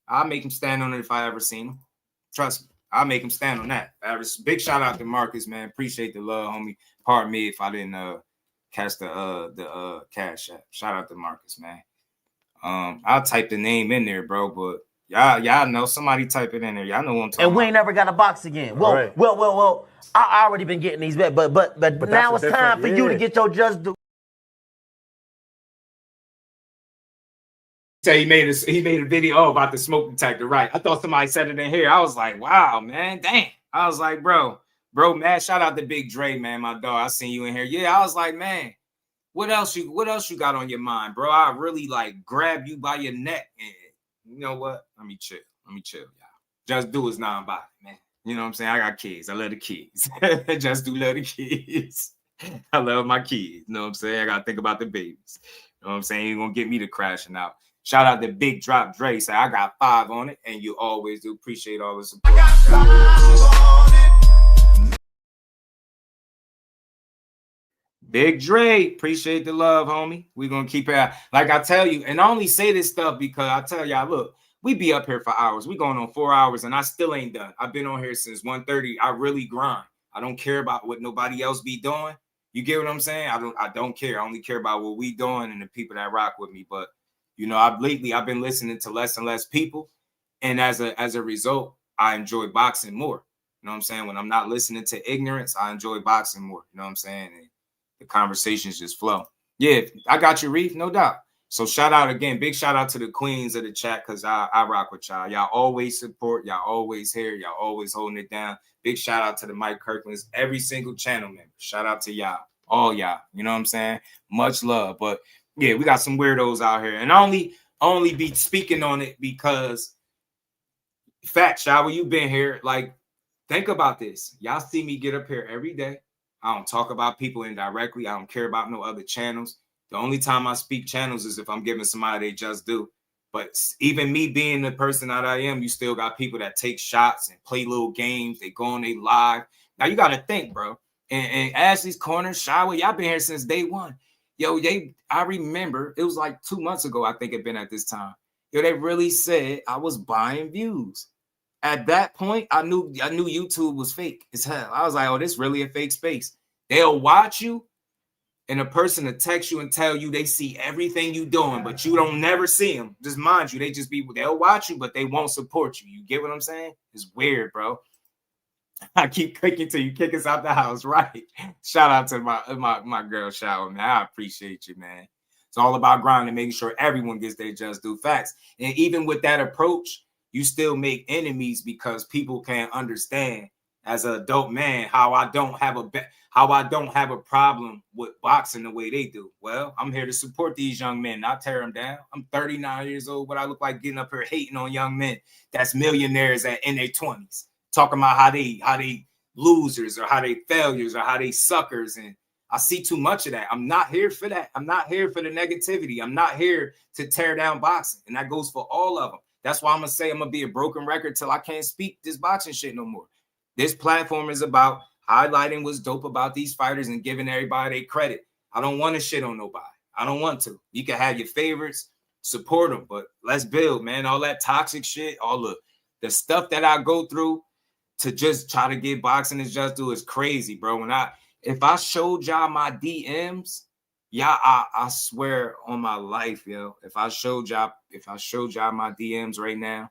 I'll make him stand on it if I ever seen him. Trust me. I'll make him stand on that. Big shout out to Marcus, man. Appreciate the love, homie. Pardon me if I didn't catch the cash app. Shout out to Marcus, man. I'll type the name in there, bro, but y'all know, somebody type it in there. Y'all know what I'm talking about. And we ain't never got a box again. Well. I already been getting these bets, but now it's time for you to get your just due. So he made a video about the smoke detector, right? I thought somebody said it in here. I was like, wow, man, damn. I was like, bro, man, shout out to Big Dre, man, my dog. I seen you in here. Yeah, I was like, man, what else you got on your mind, bro? I really like grab you by your neck and you know what? Let me chill, y'all. Just do is non-binary, man. You know what I'm saying? I got kids. I love the kids. Just do love the kids. I love my kids. You know what I'm saying? I gotta think about the babies. You know what I'm saying? You're gonna get me to crashing out. Shout out to Big Drop Dre. Say I got 5 on it, and you always do. Appreciate all the support. I got 5 on it. Big Dre, appreciate the love, homie. We're gonna keep it like I tell you, and I only say this stuff because I tell y'all, look, we be up here for hours. We going on 4 hours, and I still ain't done. I've been on here since 1:30. I really grind. I don't care about what nobody else be doing. You get what I'm saying? I don't care. I only care about what we doing and the people that rock with me. But you know, I've been listening to less and less people, and as a result, I enjoy boxing more. You know what I'm saying? When I'm not listening to ignorance, I enjoy boxing more. You know what I'm saying? And the conversations just flow. Yeah, I got you, Reef, no doubt. So shout out again, big shout out to the queens of the chat, because I rock with y'all. Y'all always support, y'all always here, y'all always holding it down. Big shout out to the Mike Kirklands, every single channel member. Shout out to y'all, all y'all. You know what I'm saying? Much love. But yeah, we got some weirdos out here, and I only be speaking on it because fact, Shower, you been here. Like, think about this. Y'all see me get up here every day. I don't talk about people indirectly. I don't care about no other channels. The only time I speak channels is if I'm giving somebody they just do. But even me being the person that I am, you still got people that take shots and play little games. They go on they live. Now you got to think, bro. And Ashley's Corner, Shower, y'all been here since day one. Yo, I remember it was like 2 months ago, I think it been at this time. Yo, they really said I was buying views. At that point, I knew YouTube was fake as hell. I was like, oh, this really a fake space. They'll watch you, and a person to text you and tell you they see everything you doing, but you don't never see them. Just mind you, they'll watch you, but they won't support you. You get what I'm saying? It's weird, bro. I keep clicking till you kick us out the house, right? Shout out to my girl Shower, man. I appreciate you, man. It's all about grinding, making sure everyone gets their just due facts. And even with that approach, you still make enemies because people can't understand as an adult man how I don't have a problem with boxing the way they do. Well, I'm here to support these young men, not tear them down. I'm 39 years old. What I look like getting up here hating on young men that's millionaires in their 20s, talking about how they losers or how they failures or how they suckers. And I see too much of that. I'm not here for that. I'm not here for the negativity. I'm not here to tear down boxing. And that goes for all of them. That's why I'm going to say I'm going to be a broken record till I can't speak this boxing shit no more. This platform is about highlighting what's dope about these fighters and giving everybody their credit. I don't want to shit on nobody. I don't want to. You can have your favorites, support them, but let's build, man. All that toxic shit, all the stuff that I go through to just try to get boxing as just do is crazy, bro. If I showed y'all my DMs, y'all, I swear on my life, yo. If I showed y'all my DMs right now,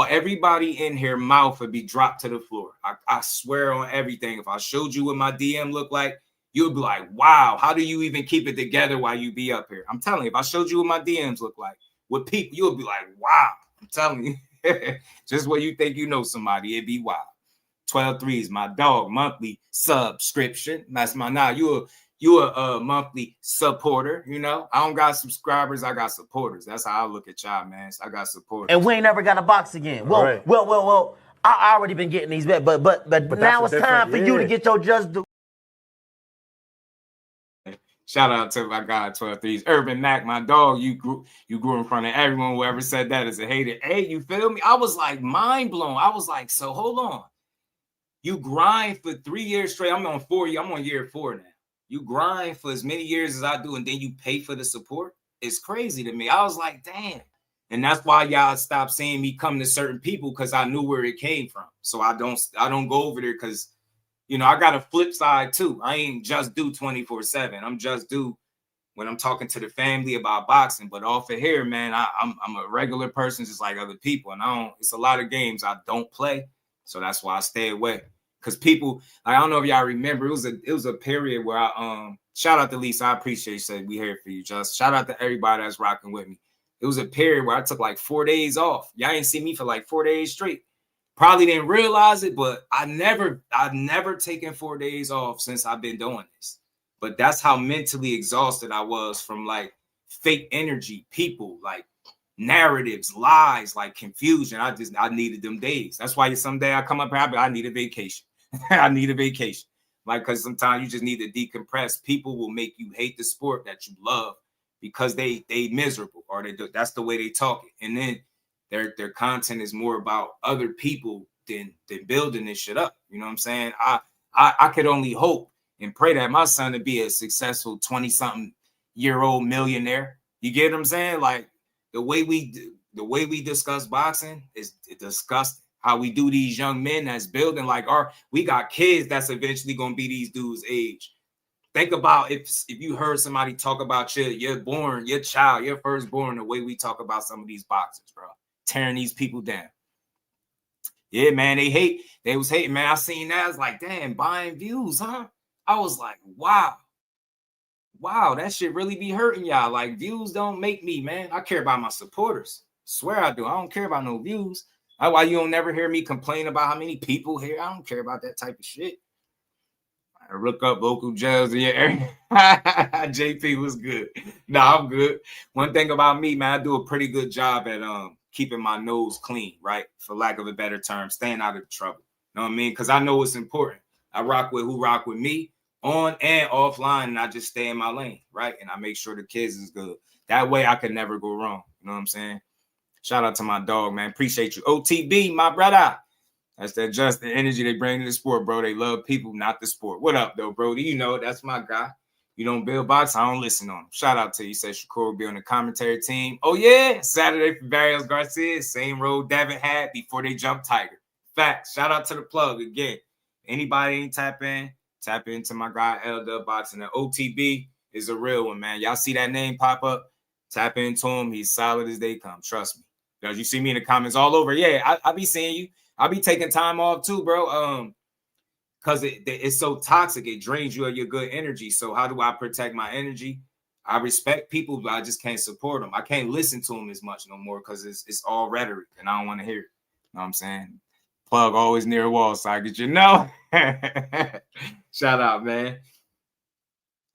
everybody in here mouth would be dropped to the floor. I swear on everything. If I showed you what my DM looked like, you'd be like, wow, how do you even keep it together while you be up here? I'm telling you, if I showed you what my DMs look like with people, you'll be like, wow. I'm telling you, just when you think you know somebody, it'd be wild. 12 threes, my dog, monthly subscription. That's my now. You a monthly supporter, you know. I don't got subscribers, I got supporters. That's how I look at y'all, man. So I got supporters. And we ain't never got a box again. Well, right. well. I already been getting these bets, but now it's time for you to get your just due. Shout out to my guy 12 threes, Urban Mac, my dog. You grew in front of everyone. Whoever said that is a hater. Hey, you feel me? I was like mind blown. I was like, so hold on. You grind for 3 years straight. I'm on 4 years. I'm on year 4 now. You grind for as many years as I do, and then you pay for the support. It's crazy to me. I was like, damn. And that's why y'all stopped seeing me come to certain people, because I knew where it came from. So I don't go over there because, you know, I got a flip side too. I ain't just do 24/7. I'm just do when I'm talking to the family about boxing. But off of here, man, I'm a regular person just like other people. And it's a lot of games I don't play. So that's why I stay away. Because people, I don't know if y'all remember, it was a period where shout out to Lisa, I appreciate you, said we here for you, just shout out to everybody that's rocking with me. It was a period where I took like 4 days off. Y'all ain't see me for like 4 days straight. Probably didn't realize it, but I've never taken 4 days off since I've been doing this. But that's how mentally exhausted I was from like fake energy, people, like narratives, lies, like confusion. I needed them days. That's why someday I come up here, I need a vacation. I need a vacation. Like, because sometimes you just need to decompress. People will make you hate the sport that you love because they miserable, or that's the way they talk it. And then their content is more about other people than building this shit up. You know what I'm saying? I could only hope and pray that my son to be a successful 20-something-year-old millionaire. You get what I'm saying? Like the way we discuss boxing is disgusting. How we do these young men that's building like we got kids that's eventually gonna be these dudes' age. Think about if you heard somebody talk about your child, your firstborn, the way we talk about some of these boxers, bro, tearing these people down. Yeah, man, they was hating, man. I seen that. I was like, damn, buying views, huh? I was like, wow. wow, that shit really be hurting y'all. Like, views don't make me, man. I care about my supporters. Swear I do. I don't care about no views. That's why you don't never hear me complain about how many people here. I don't care about that type of shit. I look up local jails in your area. JP was good. Nah, I'm good. One thing about me, man, I do a pretty good job at keeping my nose clean, right? For lack of a better term, staying out of trouble. You know what I mean? Because I know it's important. I rock with who rock with me on and offline, and I just stay in my lane, right? And I make sure the kids is good. That way I can never go wrong. You know what I'm saying? Shout out to my dog, man. Appreciate you. OTB, my brother. That's that just the energy they bring to the sport, bro. They love people, not the sport. What up, though, bro? You know, that's my guy. You don't build box, I don't listen on him. Shout out to you. Said Shakur will be on the commentary team. Oh, yeah. Saturday for Barrios Garcia. Same role Devin had before they jumped Tiger. Facts. Shout out to the plug again. Anybody ain't tap into my guy LW Boxing. The OTB is a real one, man. Y'all see that name pop up? Tap into him. He's solid as they come. Trust me. Because you see me in the comments all over. Yeah, I be seeing you. I be taking time off too, bro. Because it's so toxic. It drains you of your good energy. So how do I protect my energy? I respect people, but I just can't support them. I can't listen to them as much no more because it's all rhetoric, and I don't want to hear it. You know what I'm saying? Plug always near a wall, so I get you know. Shout out, man.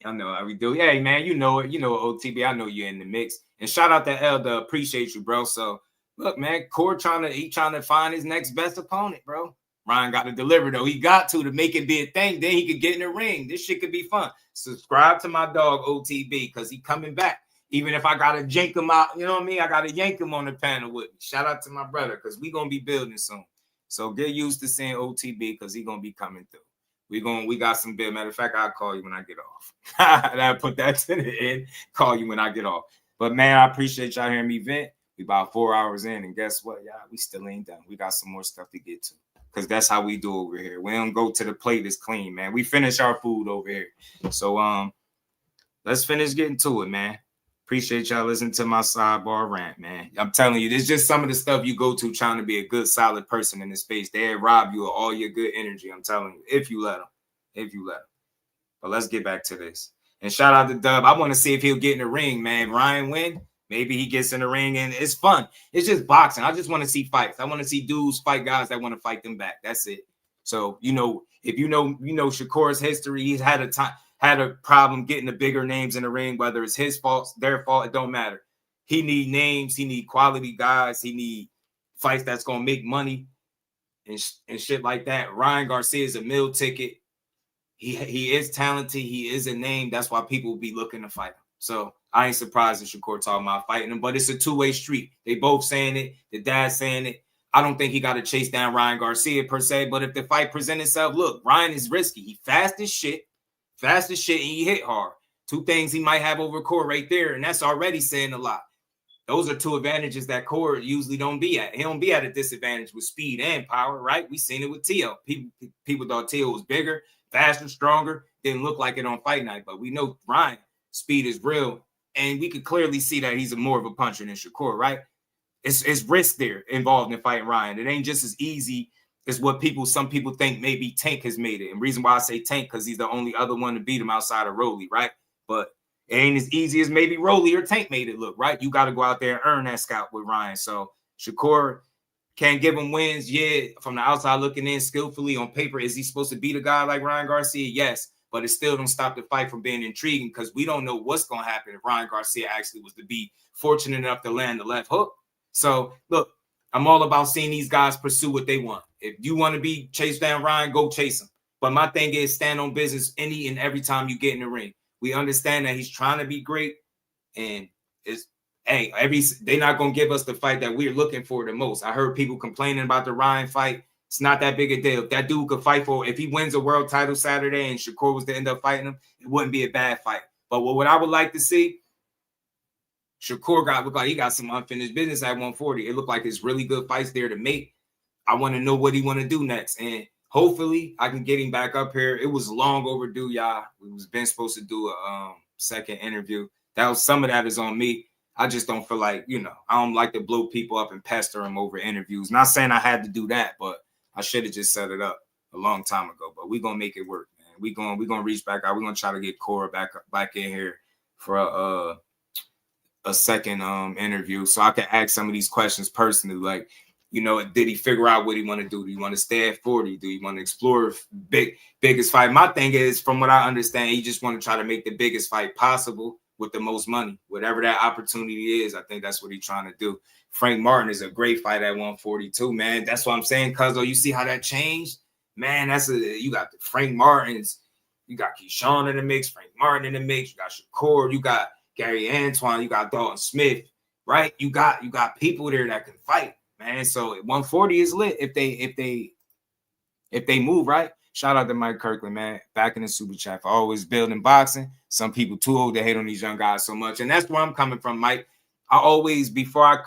I know how we do. Hey, man, you know it. You know OTB. I know you're in the mix. And shout out to Elder. Appreciate you, bro. So look, man, Cord trying to find his next best opponent, bro. Ryan got to deliver, though. He got to make it be a thing. Then he could get in the ring. This shit could be fun. Subscribe to my dog, OTB, because he coming back. Even if I got to yank him out, you know what I mean? I got to yank him on the panel with me. Shout out to my brother, because we going to be building soon. So get used to seeing OTB, because he going to be coming through. We got some build. Matter of fact, I'll call you when I get off. I'll put that to the end. Call you when I get off. But, man, I appreciate y'all hearing me vent. We about 4 hours in, and guess what, y'all? We still ain't done. We got some more stuff to get to. Because that's how we do over here. We don't go to the plate as clean, man. We finish our food over here. So let's finish getting to it, man. Appreciate y'all listening to my sidebar rant, man. I'm telling you, this is just some of the stuff you go to trying to be a good, solid person in this space. They rob you of all your good energy, I'm telling you, if you let them. If you let them. But let's get back to this. And shout out to Dub. I want to see if he'll get in the ring, man. Ryan win. Maybe he gets in the ring, and it's fun. It's just boxing. I just want to see fights. I want to see dudes fight guys that want to fight them back. That's it. So, you know, if you know Shakur's history, he's had a problem getting the bigger names in the ring, whether it's his fault, their fault, it don't matter. He need names. He need quality guys. He need fights that's going to make money and shit like that. Ryan Garcia is a meal ticket. He is talented. He is a name. That's why people will be looking to fight him. So I ain't surprised that Shakur talking about fighting him, but it's a two-way street. They both saying it. The dad's saying it. I don't think he got to chase down Ryan Garcia per se, but if the fight presents itself, look, Ryan is risky. He fast as shit, and he hit hard. Two things he might have over Cord right there, and that's already saying a lot. Those are two advantages that Cord usually don't be at. He don't be at a disadvantage with speed and power, right? We seen it with Tio. People thought Tio was bigger, faster, stronger. Didn't look like it on fight night, but we know Ryan speed is real, and we could clearly see that he's more of a puncher than Shakur, right? It's risk there involved in fighting Ryan. It ain't just as easy as what some people think maybe Tank has made it. And reason why I say Tank, because he's the only other one to beat him outside of Rolly, right? But it ain't as easy as maybe Rolly or Tank made it look, right? You got to go out there and earn that scout with Ryan. So Shakur can't give him wins. Yeah, from the outside looking in skillfully on paper, is he supposed to beat a guy like Ryan Garcia? Yes. But it still don't stop the fight from being intriguing, because we don't know what's going to happen if Ryan Garcia actually was to be fortunate enough to land the left hook. So, look, I'm all about seeing these guys pursue what they want. If you want to be chased down Ryan, go chase him. But my thing is stand on business any and every time you get in the ring. We understand that he's trying to be great, and they're not going to give us the fight that we're looking for the most. I heard people complaining about the Ryan fight. It's not that big a deal. If that dude could fight if he wins a world title Saturday and Shakur was to end up fighting him, it wouldn't be a bad fight. But what I would like to see, Shakur looked like he got some unfinished business at 140. It looked like it's really good fights there to make. I want to know what he want to do next. And hopefully I can get him back up here. It was long overdue, y'all. We was been supposed to do a second interview. Some of that is on me. I just don't feel like, I don't like to blow people up and pester them over interviews. Not saying I had to do that, but I should have just set it up a long time ago. But we're going to make it work, man. We gonna reach back out. We're gonna try to get Cora back in here for a second interview, so I can ask some of these questions personally. Like, you know, did he figure out what he want to do? Do you want to stay at 40? Do you want to explore biggest fight? My thing is, from what I understand, he just want to try to make the biggest fight possible with the most money, whatever that opportunity is. I think that's what he's trying to do. Frank Martin is a great fight at 142, man. That's what I'm saying, Cuzzo. You see how that changed, man? You got the Frank Martins, you got Keyshawn in the mix, Frank Martin in the mix, you got Shakur, you got Gary Antoine, you got Dalton Smith, right? You got people there that can fight, man. So 140 is lit if they move, right? Shout out to Mike Kirkland, man, back in the super chat for always building boxing. Some people too old to hate on these young guys so much, and that's where I'm coming from, Mike. I always, before I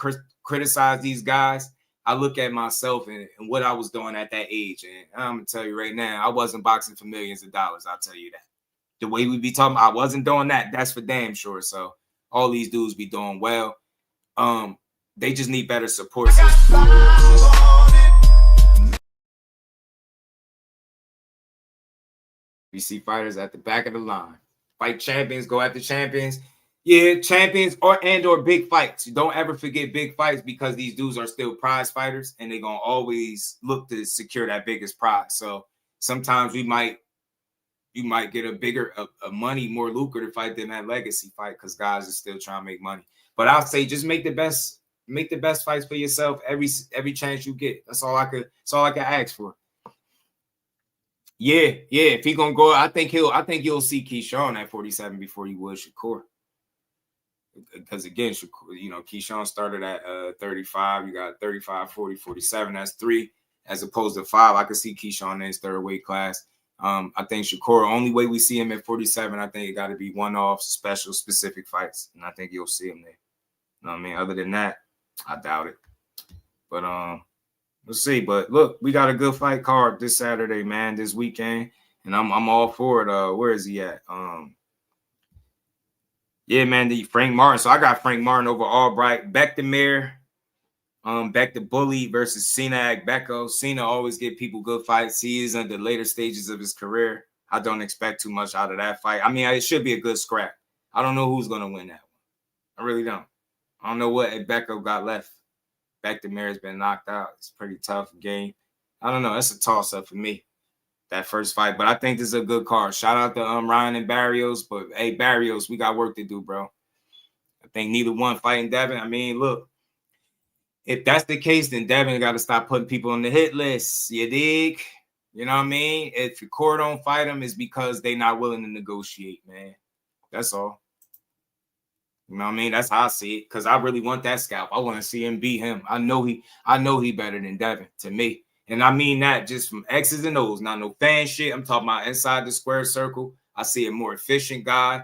criticize these guys, I look at myself and what I was doing at that age, and I'm gonna tell you right now, I wasn't boxing for millions of dollars. I'll tell you that. The way we be talking, I wasn't doing that. That's for damn sure. So all these dudes be doing well. They just need better support system. We see fighters at the back of the line. Fight champions, go after champions. Yeah, champions or big fights. Don't ever forget big fights, because these dudes are still prize fighters and they're gonna always look to secure that biggest prize. So sometimes you might get a bigger, a money, more lucrative fight than that legacy fight, because guys are still trying to make money. But I'll say just make the best fights for yourself every chance you get. That's all I could ask for. Yeah. If he gonna go, I think you'll see Keyshawn at 47 before you would Shakur. Because again, Shakur, you know, Keyshawn started at 35. You got 35, 40, 47. That's 3 as opposed to 5. I could see Keyshawn in his third weight class. I think Shakur, only way we see him at 47, I think it got to be one-off, special, specific fights, and I think you'll see him there. You know what I mean? Other than that, I doubt it. But we'll see. But look, we got a good fight card this Saturday, man, this weekend, and I'm all for it. Where is he at? Yeah, man, the Frank Martin. So I got Frank Martin over Albright. Bektemir, Beck Bully versus Cena Agbeko. Cena always give people good fights. He is in the later stages of his career. I don't expect too much out of that fight. I mean, it should be a good scrap. I don't know who's going to win that one. I really don't. I don't know what Agbeko got left. Bektemir has been knocked out. It's a pretty tough game. I don't know. That's a toss-up for me, that first fight. But I think this is a good card. Shout out to Ryan and Barrios. But, hey, Barrios, we got work to do, bro. I think neither one fighting Devin. I mean, look, if that's the case, then Devin got to stop putting people on the hit list. You dig? You know what I mean? If your core don't fight him, it's because they not willing to negotiate, man. That's all. You know what I mean? That's how I see it. Because I really want that scalp. I want to see him beat him. I know he better than Devin to me. And I mean that just from X's and O's, not no fan shit. I'm talking about inside the square circle. I see a more efficient guy,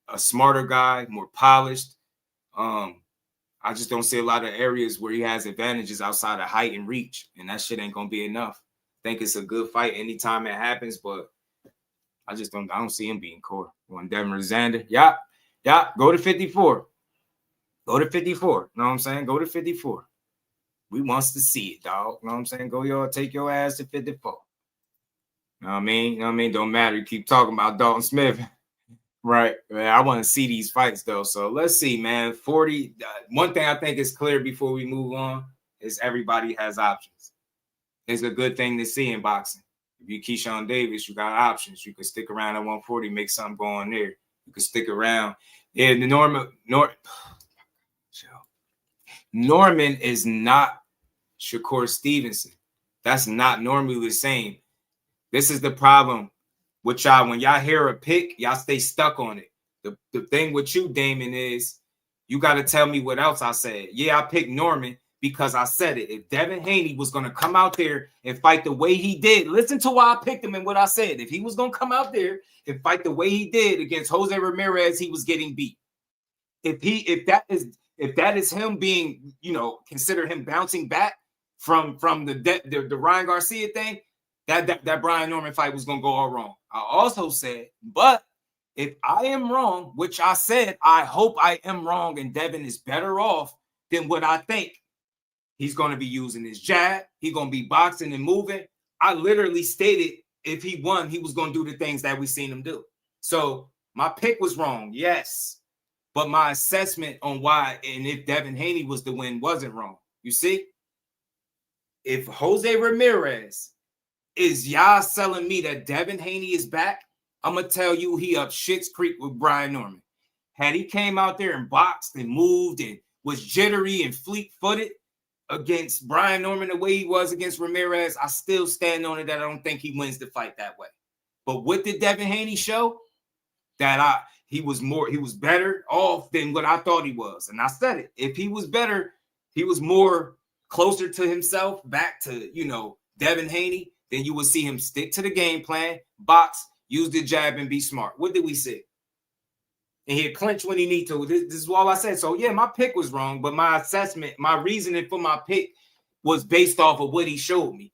a smarter guy, more polished. I just don't see a lot of areas where he has advantages outside of height and reach, and that shit ain't gonna be enough. I think it's a good fight anytime it happens, but I don't see him being Core. When Devin Rosander, yeah, go to 54. Go to 54. Know what I'm saying? Go to 54. We wants to see it, dog. Know what I'm saying? Take your ass to 54. Know what I mean? Don't matter. You keep talking about Dalton Smith. Right. Man, I want to see these fights, though. So let's see, man. 40. One thing I think is clear before we move on is everybody has options. It's a good thing to see in boxing. If you Keyshawn Davis, you got options. You can stick around at 140, make something go on there. You can stick around. Yeah, Norman is not Shakur Stevenson. That's not normally the same. This is the problem with y'all. When y'all hear a pick, y'all stay stuck on it. The thing with you, Damon, is you got to tell me what else I said. Yeah, I picked Norman because I said it. If Devin Haney was going to come out there and fight the way he did, listen to why I picked him and what I said. If he was going to come out there and fight the way he did against Jose Ramirez, he was getting beat. If that is him being, consider him bouncing back from the Ryan Garcia thing, that Brian Norman fight was going to go all wrong. I also said, but if I am wrong, which I said, I hope I am wrong and Devin is better off than what I think. He's going to be using his jab. He's going to be boxing and moving. I literally stated if he won, he was going to do the things that we seen him do. So my pick was wrong, yes. But my assessment on why and if Devin Haney was the win wasn't wrong. You see? If Jose Ramirez is y'all selling me that Devin Haney is back, I'm going to tell you he up shit's creek with Brian Norman. Had he came out there and boxed and moved and was jittery and fleet-footed against Brian Norman the way he was against Ramirez, I still stand on it that I don't think he wins the fight that way. But what did Devin Haney show? That he was better off than what I thought he was. And I said it. If he was better, he was more closer to himself, back to, Devin Haney, then you would see him stick to the game plan, box, use the jab, and be smart. What did we see? And he'd clinch when he need to. This is all I said. So, yeah, my pick was wrong, but my assessment, my reasoning for my pick was based off of what he showed me.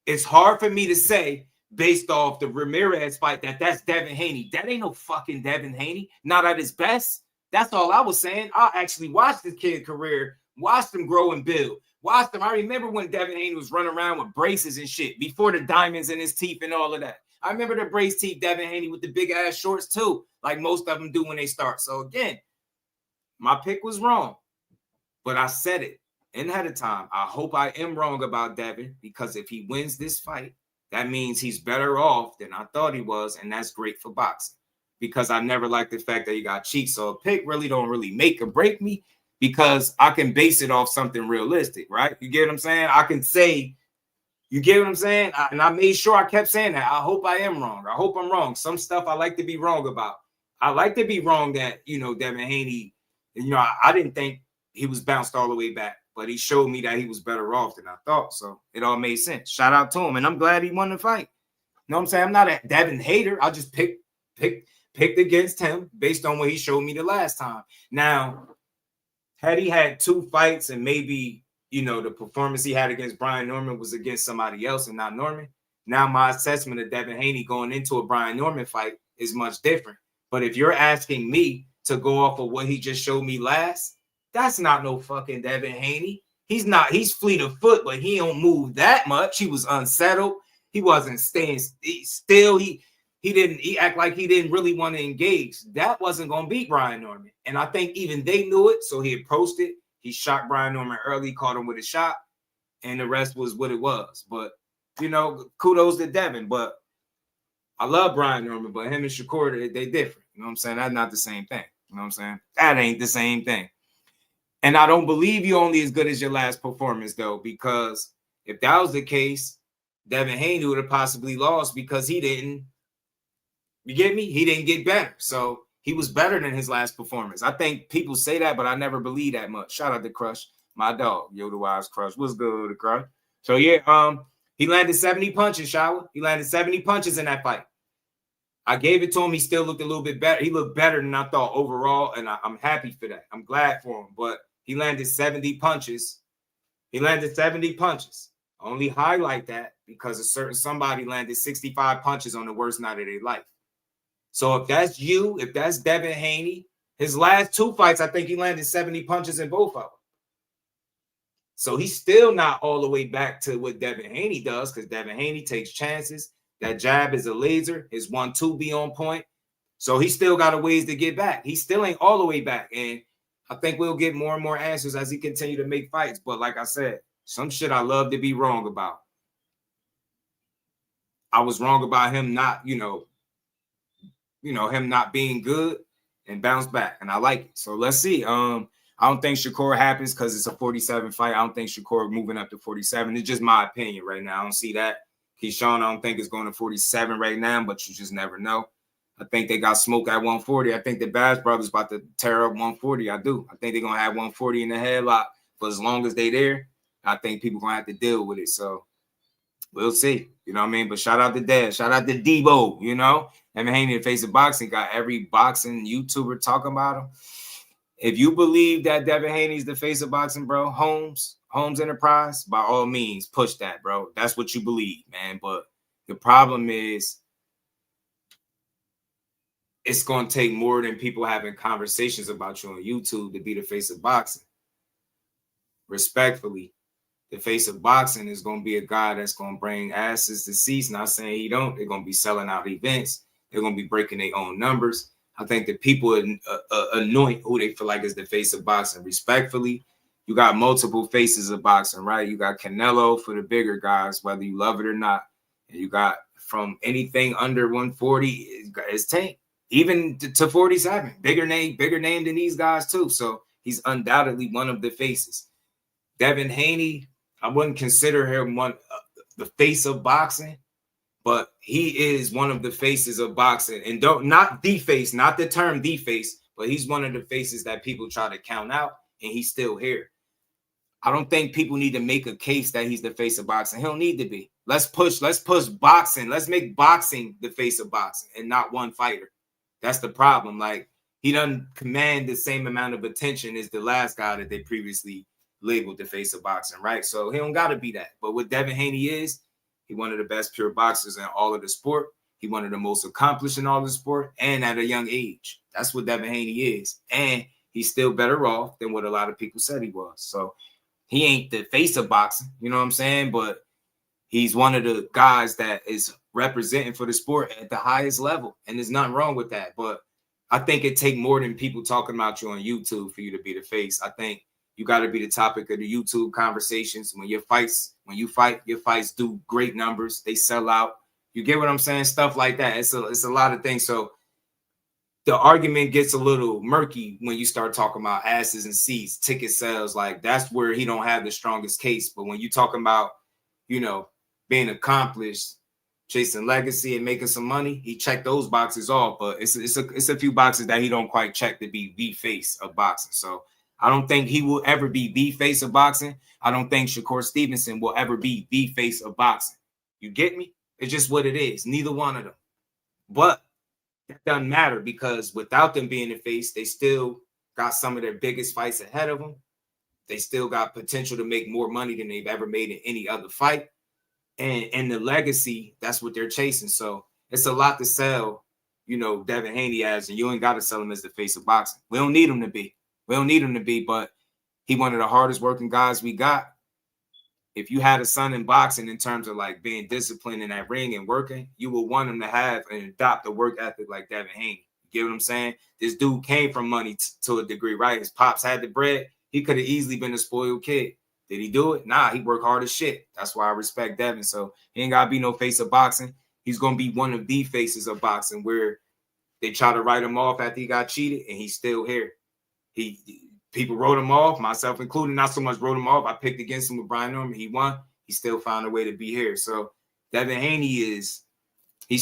It's hard for me to say, based off the Ramirez fight, that's Devin Haney. That ain't no fucking Devin Haney. Not at his best. That's all I was saying. I actually watched this kid's career, watched him grow and build. Watched him. I remember when Devin Haney was running around with braces and shit before the diamonds in his teeth and all of that. I remember the brace teeth Devin Haney with the big ass shorts too, like most of them do when they start. So again, my pick was wrong, but I said it ahead of time. I hope I am wrong about Devin, because if he wins this fight, that means he's better off than I thought he was, and that's great for boxing, because I never liked the fact that he got cheat. So a pick really don't really make or break me, because I can base it off something realistic, right? You get what I'm saying? I can say, you get what I'm saying? And I made sure I kept saying that. I hope I am wrong. I hope I'm wrong. Some stuff I like to be wrong about. I like to be wrong that, Devin Haney, I didn't think he was bounced all the way back, but he showed me that he was better off than I thought. So it all made sense. Shout out to him. And I'm glad he won the fight. You know what I'm saying? I'm not a Devin hater. I just picked against him based on what he showed me the last time. Now, had he had two fights and maybe, the performance he had against Brian Norman was against somebody else and not Norman, now my assessment of Devin Haney going into a Brian Norman fight is much different. But if you're asking me to go off of what he just showed me last, that's not no fucking Devin Haney. He's fleet of foot, but he don't move that much. He was unsettled. He wasn't staying still. He act like he didn't really want to engage. That wasn't going to beat Brian Norman. And I think even they knew it, so he approached it. He shot Brian Norman early, caught him with a shot, and the rest was what it was. But, kudos to Devin. But I love Brian Norman, but him and Shakur, they different. You know what I'm saying? That's not the same thing. You know what I'm saying? That ain't the same thing. And I don't believe you're only as good as your last performance, though, because if that was the case, Devin Haney would have possibly lost because he didn't. You get me? He didn't get better. So he was better than his last performance. I think people say that, but I never believe that much. Shout out to Crush, my dog. Yo, the Wise Crush. What's good, the Crush? So, yeah, he landed 70 punches, Shower. He landed 70 punches in that fight. I gave it to him. He still looked a little bit better. He looked better than I thought overall, and I'm happy for that. I'm glad for him. But he landed 70 punches. He landed 70 punches. I only highlight that because somebody landed 65 punches on the worst night of their life. So if that's if that's Devin Haney, his last two fights, I think he landed 70 punches in both of them. So he's still not all the way back to what Devin Haney does, because Devin Haney takes chances. That jab is a laser. His 1-2 be on point. So he still got a ways to get back. He still ain't all the way back. And I think we'll get more and more answers as he continue to make fights. But like I said, some shit I love to be wrong about. I was wrong about him not, him not being good and bounce back. And I like it. So let's see. I don't think Shakur happens because it's a 47 fight. I don't think Shakur moving up to 47. It's just my opinion right now. I don't see that. Keyshawn, I don't think is going to 47 right now, but you just never know. I think they got smoke at 140. I think the Bass brothers about to tear up 140. I do. I think they're going to have 140 in the headlock for as long as they there. I think people going to have to deal with it. So we'll see. You know what I mean? But shout out to Dad. Shout out to DEEBO, Devin Haney, the face of boxing, got every boxing YouTuber talking about him. If you believe that Devin Haney's the face of boxing, bro, Holmes Enterprise, by all means, push that, bro. That's what you believe, man. But the problem is it's going to take more than people having conversations about you on YouTube to be the face of boxing. Respectfully, the face of boxing is going to be a guy that's going to bring asses to seats. Not saying he don't. They're going to be selling out events. They're going to be breaking their own numbers. I think that people anoint who they feel like is the face of boxing. Respectfully, you got multiple faces of boxing, right? You got Canelo for the bigger guys, whether you love it or not. And you got from anything under 140 is Tank, even to 47. Bigger name than these guys too. So he's undoubtedly one of the faces. Devin Haney, I wouldn't consider him the face of boxing, but he is one of the faces of boxing. And not the face, not the term the face, but he's one of the faces that people try to count out, and he's still here. I don't think people need to make a case that he's the face of boxing. He don't need to be. Let's push boxing. Let's make boxing the face of boxing and not one fighter. That's the problem. Like, he doesn't command the same amount of attention as the last guy that they previously labeled the face of boxing, right? So he don't got to be that. But what Devin Haney is, he one of the best pure boxers in all of the sport. He one of the most accomplished in all of the sport, and at a young age. That's what Devin Haney is. And he's still better off than what a lot of people said he was. So he ain't the face of boxing, you know what I'm saying? But he's one of the guys that is representing for the sport at the highest level. And there's nothing wrong with that. But I think it take more than people talking about you on YouTube for you to be the face. I think you got to be the topic of the YouTube conversations. When you fight, your fights do great numbers. They sell out. You get what I'm saying? Stuff like that. It's a lot of things. So the argument gets a little murky when you start talking about asses and seats, ticket sales. Like, that's where he don't have the strongest case. But when you talking about, you know, being accomplished, chasing legacy and making some money, he checked those boxes off. But it's a few boxes that he don't quite check to be the face of boxing. So I don't think he will ever be the face of boxing. I don't think Shakur Stevenson will ever be the face of boxing. You get me? It's just what it is. Neither one of them. But that doesn't matter, because without them being the face, they still got some of their biggest fights ahead of them. They still got potential to make more money than they've ever made in any other fight. And the legacy, that's what they're chasing. So it's a lot to sell, you know, Devin Haney as, and you ain't got to sell him as the face of boxing. We don't need him to be. We don't need him to be, but he one of the hardest working guys we got. If you had a son in boxing in terms of like being disciplined in that ring and working, you would want him to have and adopt a work ethic like Devin Haney. You get what I'm saying? This dude came from money to a degree, right? His pops had the bread. He could have easily been a spoiled kid. Did he do it? Nah, he worked hard as shit. That's why I respect Devin. So he ain't got to be no face of boxing. He's going to be one of the faces of boxing, where they try to write him off after he got cheated, and he's still here. People wrote him off, myself included. Not so much wrote him off. I picked against him with Brian Norman. He won. He still found a way to be here. So Devin Haney he's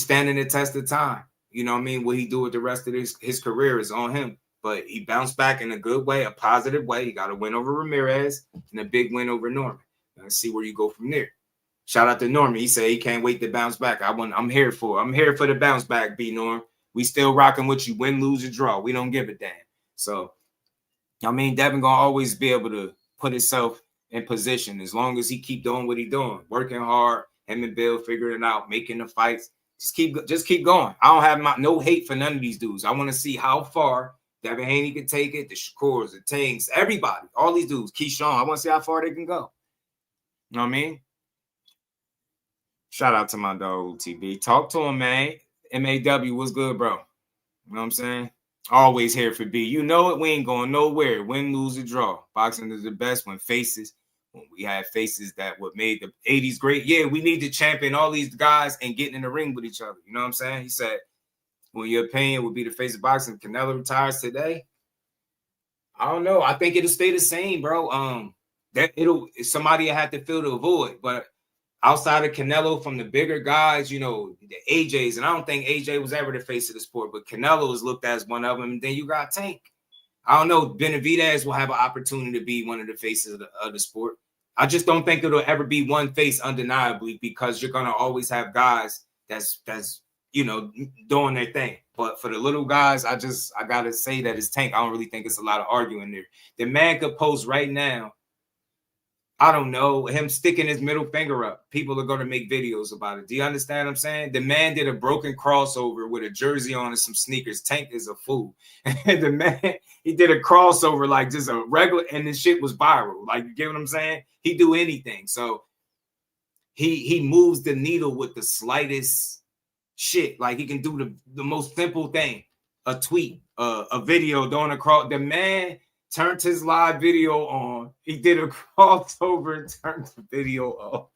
standing the test of time. You know what I mean? What he do with the rest of his career is on him. But he bounced back in a good way, a positive way. He got a win over Ramirez and a big win over Norman. Let's see where you go from there. Shout out to Norman. He said he can't wait to bounce back. I'm here for the bounce back, B Norm. We still rocking with you, win, lose, or draw. We don't give a damn. So I mean, Devin gonna always be able to put himself in position as long as he keep doing what he doing, working hard. Him and Bill figuring it out, making the fights. Just keep going. I don't have no hate for none of these dudes. I want to see how far Devin Haney can take it. The Shakurs, the Tanks, everybody, all these dudes. Keyshawn, I want to see how far they can go. You know what I mean? Shout out to my dog TB. Talk to him, man. MAW, what's good, bro? You know what I'm saying? Always here for B. You know it. We ain't going nowhere. Win, lose, or draw. Boxing is the best when we had faces that what made the 80s great. Yeah, we need to champion all these guys and getting in the ring with each other. You know what I'm saying? He said, well, your opinion would be the face of boxing. Canelo retires today. I don't know. I think it'll stay the same, bro. Somebody had to fill the void. But outside of Canelo, from the bigger guys, you know, the AJs, and I don't think AJ was ever the face of the sport, but Canelo is looked at as one of them. And then you got Tank. I don't know. Benavidez will have an opportunity to be one of the faces of the sport. I just don't think it'll ever be one face undeniably, because you're gonna always have guys that's you know, doing their thing. But for the little guys, I gotta say that it's Tank. I don't really think it's a lot of arguing there. The man could post right now I don't know, him sticking his middle finger up, people are going to make videos about it. Do you understand what I'm saying? The man did a broken crossover with a jersey on and some sneakers. Tank is a fool. And the man, he did a crossover like just a regular, and this shit was viral. Like, you get what I'm saying? He do anything. So he moves the needle with the slightest shit. Like, he can do the most simple thing. A tweet, a video doing a cross. The man turned his live video on. He did a crossover and turned the video off.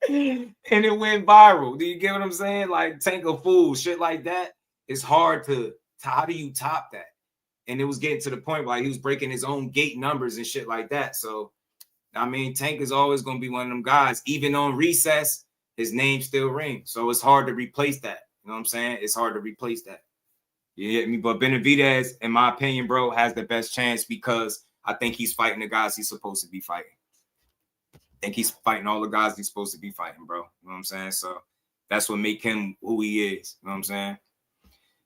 And it went viral. Do you get what I'm saying? Like, Tank a fool. Shit like that. It's hard to how do you top that? And it was getting to the point where, like, he was breaking his own gate numbers and shit like that. So, I mean, Tank is always going to be one of them guys. Even on recess, his name still rings. So it's hard to replace that. You know what I'm saying? It's hard to replace that. You get me? But Benavidez, in my opinion, bro, has the best chance because I think he's fighting the guys he's supposed to be fighting. I think he's fighting all the guys he's supposed to be fighting, bro. You know what I'm saying? So that's what make him who he is. You know what I'm saying?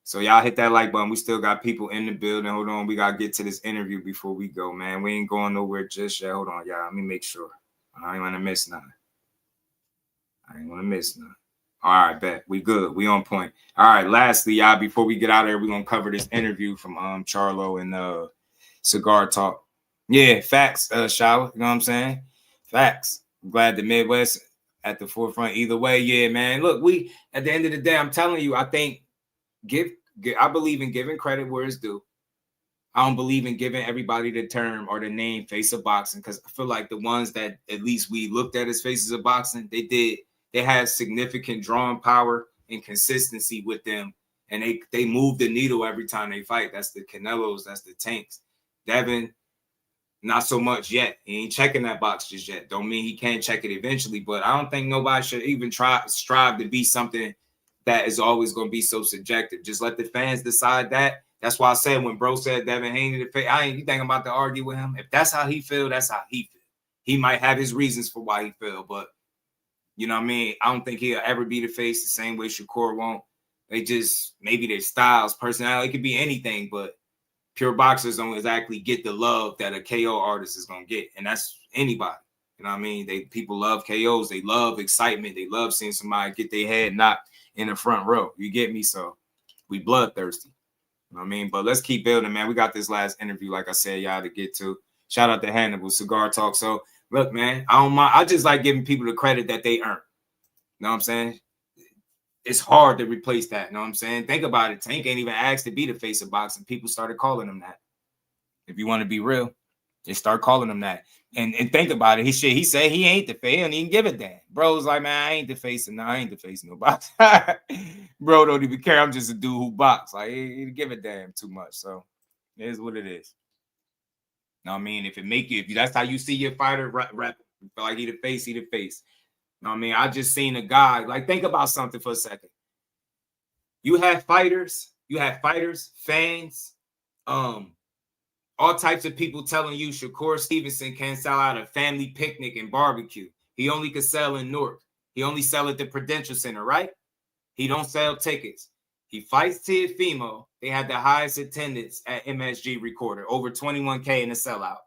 So y'all hit that like button. We still got people in the building. Hold on. We got to get to this interview before we go, man. We ain't going nowhere just yet. Hold on, y'all. Let me make sure. I ain't want to miss nothing. All right, bet. We good. We on point. All right, lastly, y'all, before we get out of here, we're going to cover this interview from Charlo and Cigar Talk. Yeah, facts, Shower. You know what I'm saying? Facts. I'm glad the Midwest at the forefront either way. Yeah, man. Look, we, at the end of the day, I'm telling you, I think I believe in giving credit where it's due. I don't believe in giving everybody the term or the name face of boxing because I feel like the ones that at least we looked at as faces of boxing, they had significant drawing power and consistency with them, and they move the needle every time they fight. That's the Canelos, that's the Tanks. Devin, not so much yet. He ain't checking that box just yet. Don't mean he can't check it eventually, but I don't think nobody should even strive to be something that is always going to be so subjective. Just let the fans decide that. That's why I said when bro said Devin Haney to face, I ain't think I'm about to argue with him. If that's how he feel, that's how he feel. He might have his reasons for why he feel, but you know what I mean? I don't think he'll ever be the face the same way Shakur won't. They just, maybe their styles, personality, it could be anything, but pure boxers don't exactly get the love that a KO artist is going to get. And that's anybody. You know what I mean? People love KOs. They love excitement. They love seeing somebody get their head knocked in the front row. You get me? So we bloodthirsty. You know what I mean? But let's keep building, man. We got this last interview, like I said, y'all to get to. Shout out to Hannibal, Cigar Talk. So, look, man, I don't mind. I just like giving people the credit that they earn. You know what I'm saying? It's hard to replace that. You know what I'm saying? Think about it. Tank ain't even asked to be the face of boxing. People started calling him that. If you want to be real, they start calling him that. And think about it. He said he ain't the face. He don't even give a damn. Bro's like, man, I ain't the face. No, I ain't the face of no box. Bro don't even care. I'm just a dude who box. Like, he give a damn too much. So it is what it is. Know what I mean? If that's how you see your fighter, rep, you feel like he the face, he the face. Know what I mean? I just seen a guy, like, think about something for a second. You have fighters, fans, all types of people telling you Shakur Stevenson can't sell out a family picnic and barbecue. He only could sell in Newark. He only sell at the Prudential Center, right? He don't sell tickets. He fights Teofimo. They had the highest attendance at MSG recorded, over 21K in the sellout.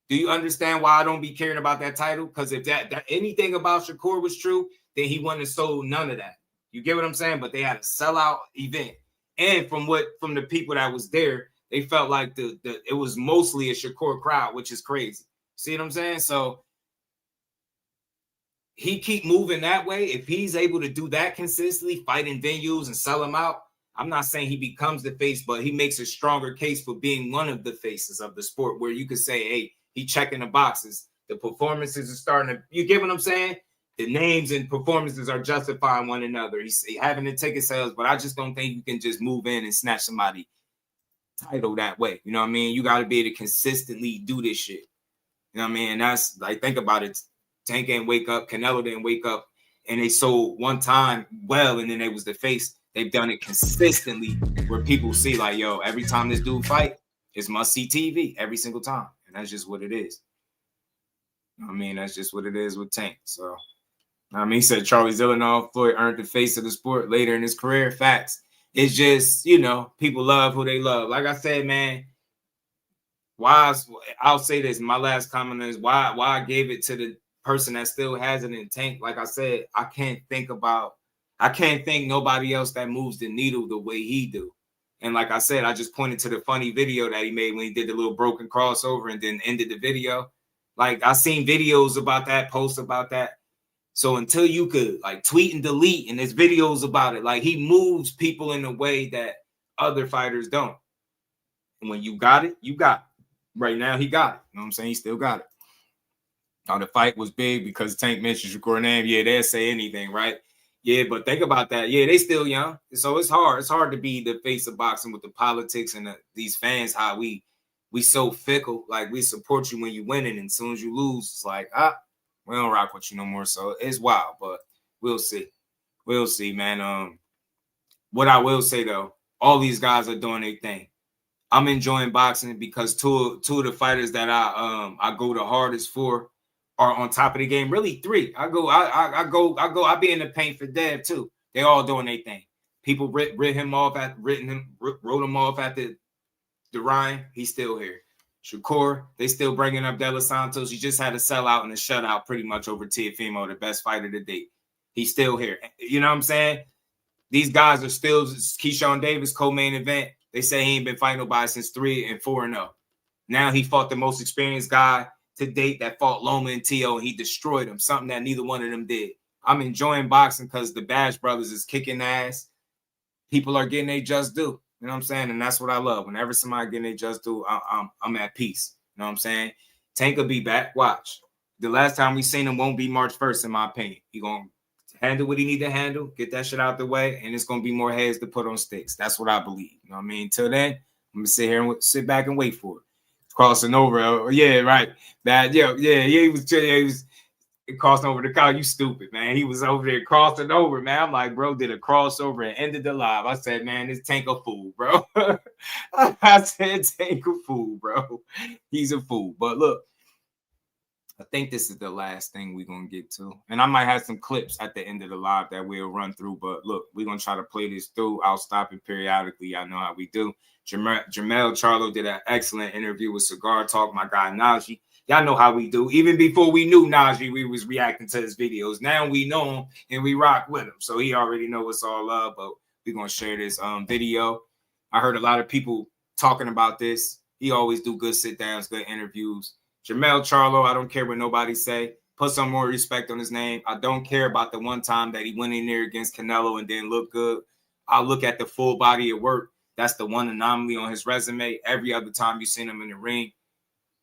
Do you understand why I don't be caring about that title? Because if that anything about Shakur was true, then he wouldn't have sold none of that. You get what I'm saying? But they had a sellout event. And from the people that was there, they felt like it was mostly a Shakur crowd, which is crazy. See what I'm saying? So he keep moving that way. If he's able to do that consistently, fight in venues and sell them out, I'm not saying he becomes the face, but he makes a stronger case for being one of the faces of the sport where you could say, hey, he checking the boxes. The performances are starting to, you get what I'm saying? The names and performances are justifying one another. He's having the ticket sales, but I just don't think you can just move in and snatch somebody title that way. You know what I mean? You got to be able to consistently do this shit. You know what I mean? And that's, like, think about it. Tank didn't wake up. Canelo didn't wake up. And they sold one time well, and then they was the face. They've done it consistently where people see, like, yo, every time this dude fight, it's must-see TV every single time. And that's just what it is. I mean, that's just what it is with Tank. So, I mean, he said Charlie Zillinov, Floyd earned the face of the sport later in his career. Facts. It's just, you know, people love who they love. Like I said, man, I'll say this. My last comment is why I gave it to the person that still has it in tank. Like I said, I can't think nobody else that moves the needle the way he do. And like I said, I just pointed to the funny video that he made when he did the little broken crossover and then ended the video. Like I seen videos about that, posts about that. So until you could like tweet and delete, and there's videos about it, like he moves people in a way that other fighters don't. And when you got it, you got it. Right now, he got it. You know what I'm saying? He still got it. Now, the fight was big because Tank mentioned Shakur name. Yeah, they'll say anything, right? Yeah, but think about that. Yeah, they still young. So it's hard. It's hard to be the face of boxing with the politics and these fans, how we so fickle. Like, we support you when you winning, and as soon as you lose, it's like, we don't rock with you no more. So it's wild, but we'll see. We'll see, man. What I will say, though, all these guys are doing their thing. I'm enjoying boxing because two of the fighters that I go the hardest for are on top of the game. Really, three. I be in the paint for Dev too. They all doing their thing. People wrote him off at the Ryan. He's still here. Shakur, they still bringing up De Los Santos. He just had a sellout and a shutout pretty much over Teofimo, the best fighter to date. He's still here. You know what I'm saying? These guys are still Keyshawn Davis, co-main event. They say he ain't been fighting nobody since 3-4-0. Now he fought the most experienced guy to date that fought Loma and T.O., and he destroyed him, something that neither one of them did. I'm enjoying boxing because the Bash Brothers is kicking ass. People are getting their just due. You know what I'm saying? And that's what I love. Whenever somebody getting their just due, I'm at peace. You know what I'm saying? Tank will be back. Watch. The last time we seen him won't be March 1st, in my opinion. He going to handle what he need to handle, get that shit out the way, and it's going to be more heads to put on sticks. That's what I believe. You know what I mean? Until then, I'm going to sit here and sit back and wait for it. Crossing over. Yeah, right. That, he was crossing over the car. You stupid, man. He was over there crossing over, man. I'm like, bro, did a crossover and ended the live. I said, man, this Tank a fool, bro. I said, Tank a fool, bro. He's a fool. But look, I think this is the last thing we're going to get to. And I might have some clips at the end of the live that we'll run through. But look, we're going to try to play this through. I'll stop it periodically. Y'all know how we do. Jermell Charlo did an excellent interview with Cigar Talk, my guy Najee. Y'all know how we do. Even before we knew Najee, we was reacting to his videos. Now we know him and we rock with him. So he already know what's all up. But we're going to share this video. I heard a lot of people talking about this. He always do good sit-downs, good interviews. Jermell Charlo, I don't care what nobody say. Put some more respect on his name. I don't care about the one time that he went in there against Canelo and didn't look good. I'll look at the full body of work. That's the one anomaly on his resume. Every other time you seen him in the ring,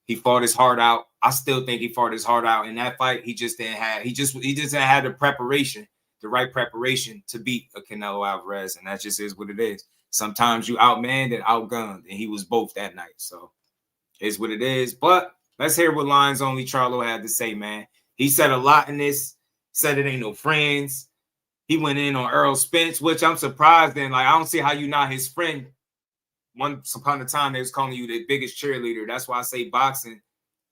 he fought his heart out. I still think he fought his heart out in that fight. He just didn't have the preparation, the right preparation to beat a Canelo Alvarez, and that just is what it is. Sometimes you outmanned and outgunned, and he was both that night. So it's what it is. But let's hear what Lines Only Charlo had to say, man. He said a lot in this. Said it ain't no friends. He went in on Earl Spence, which I'm surprised in. Like, I don't see how you not his friend. Once upon a time, they was calling you the biggest cheerleader. That's why I say boxing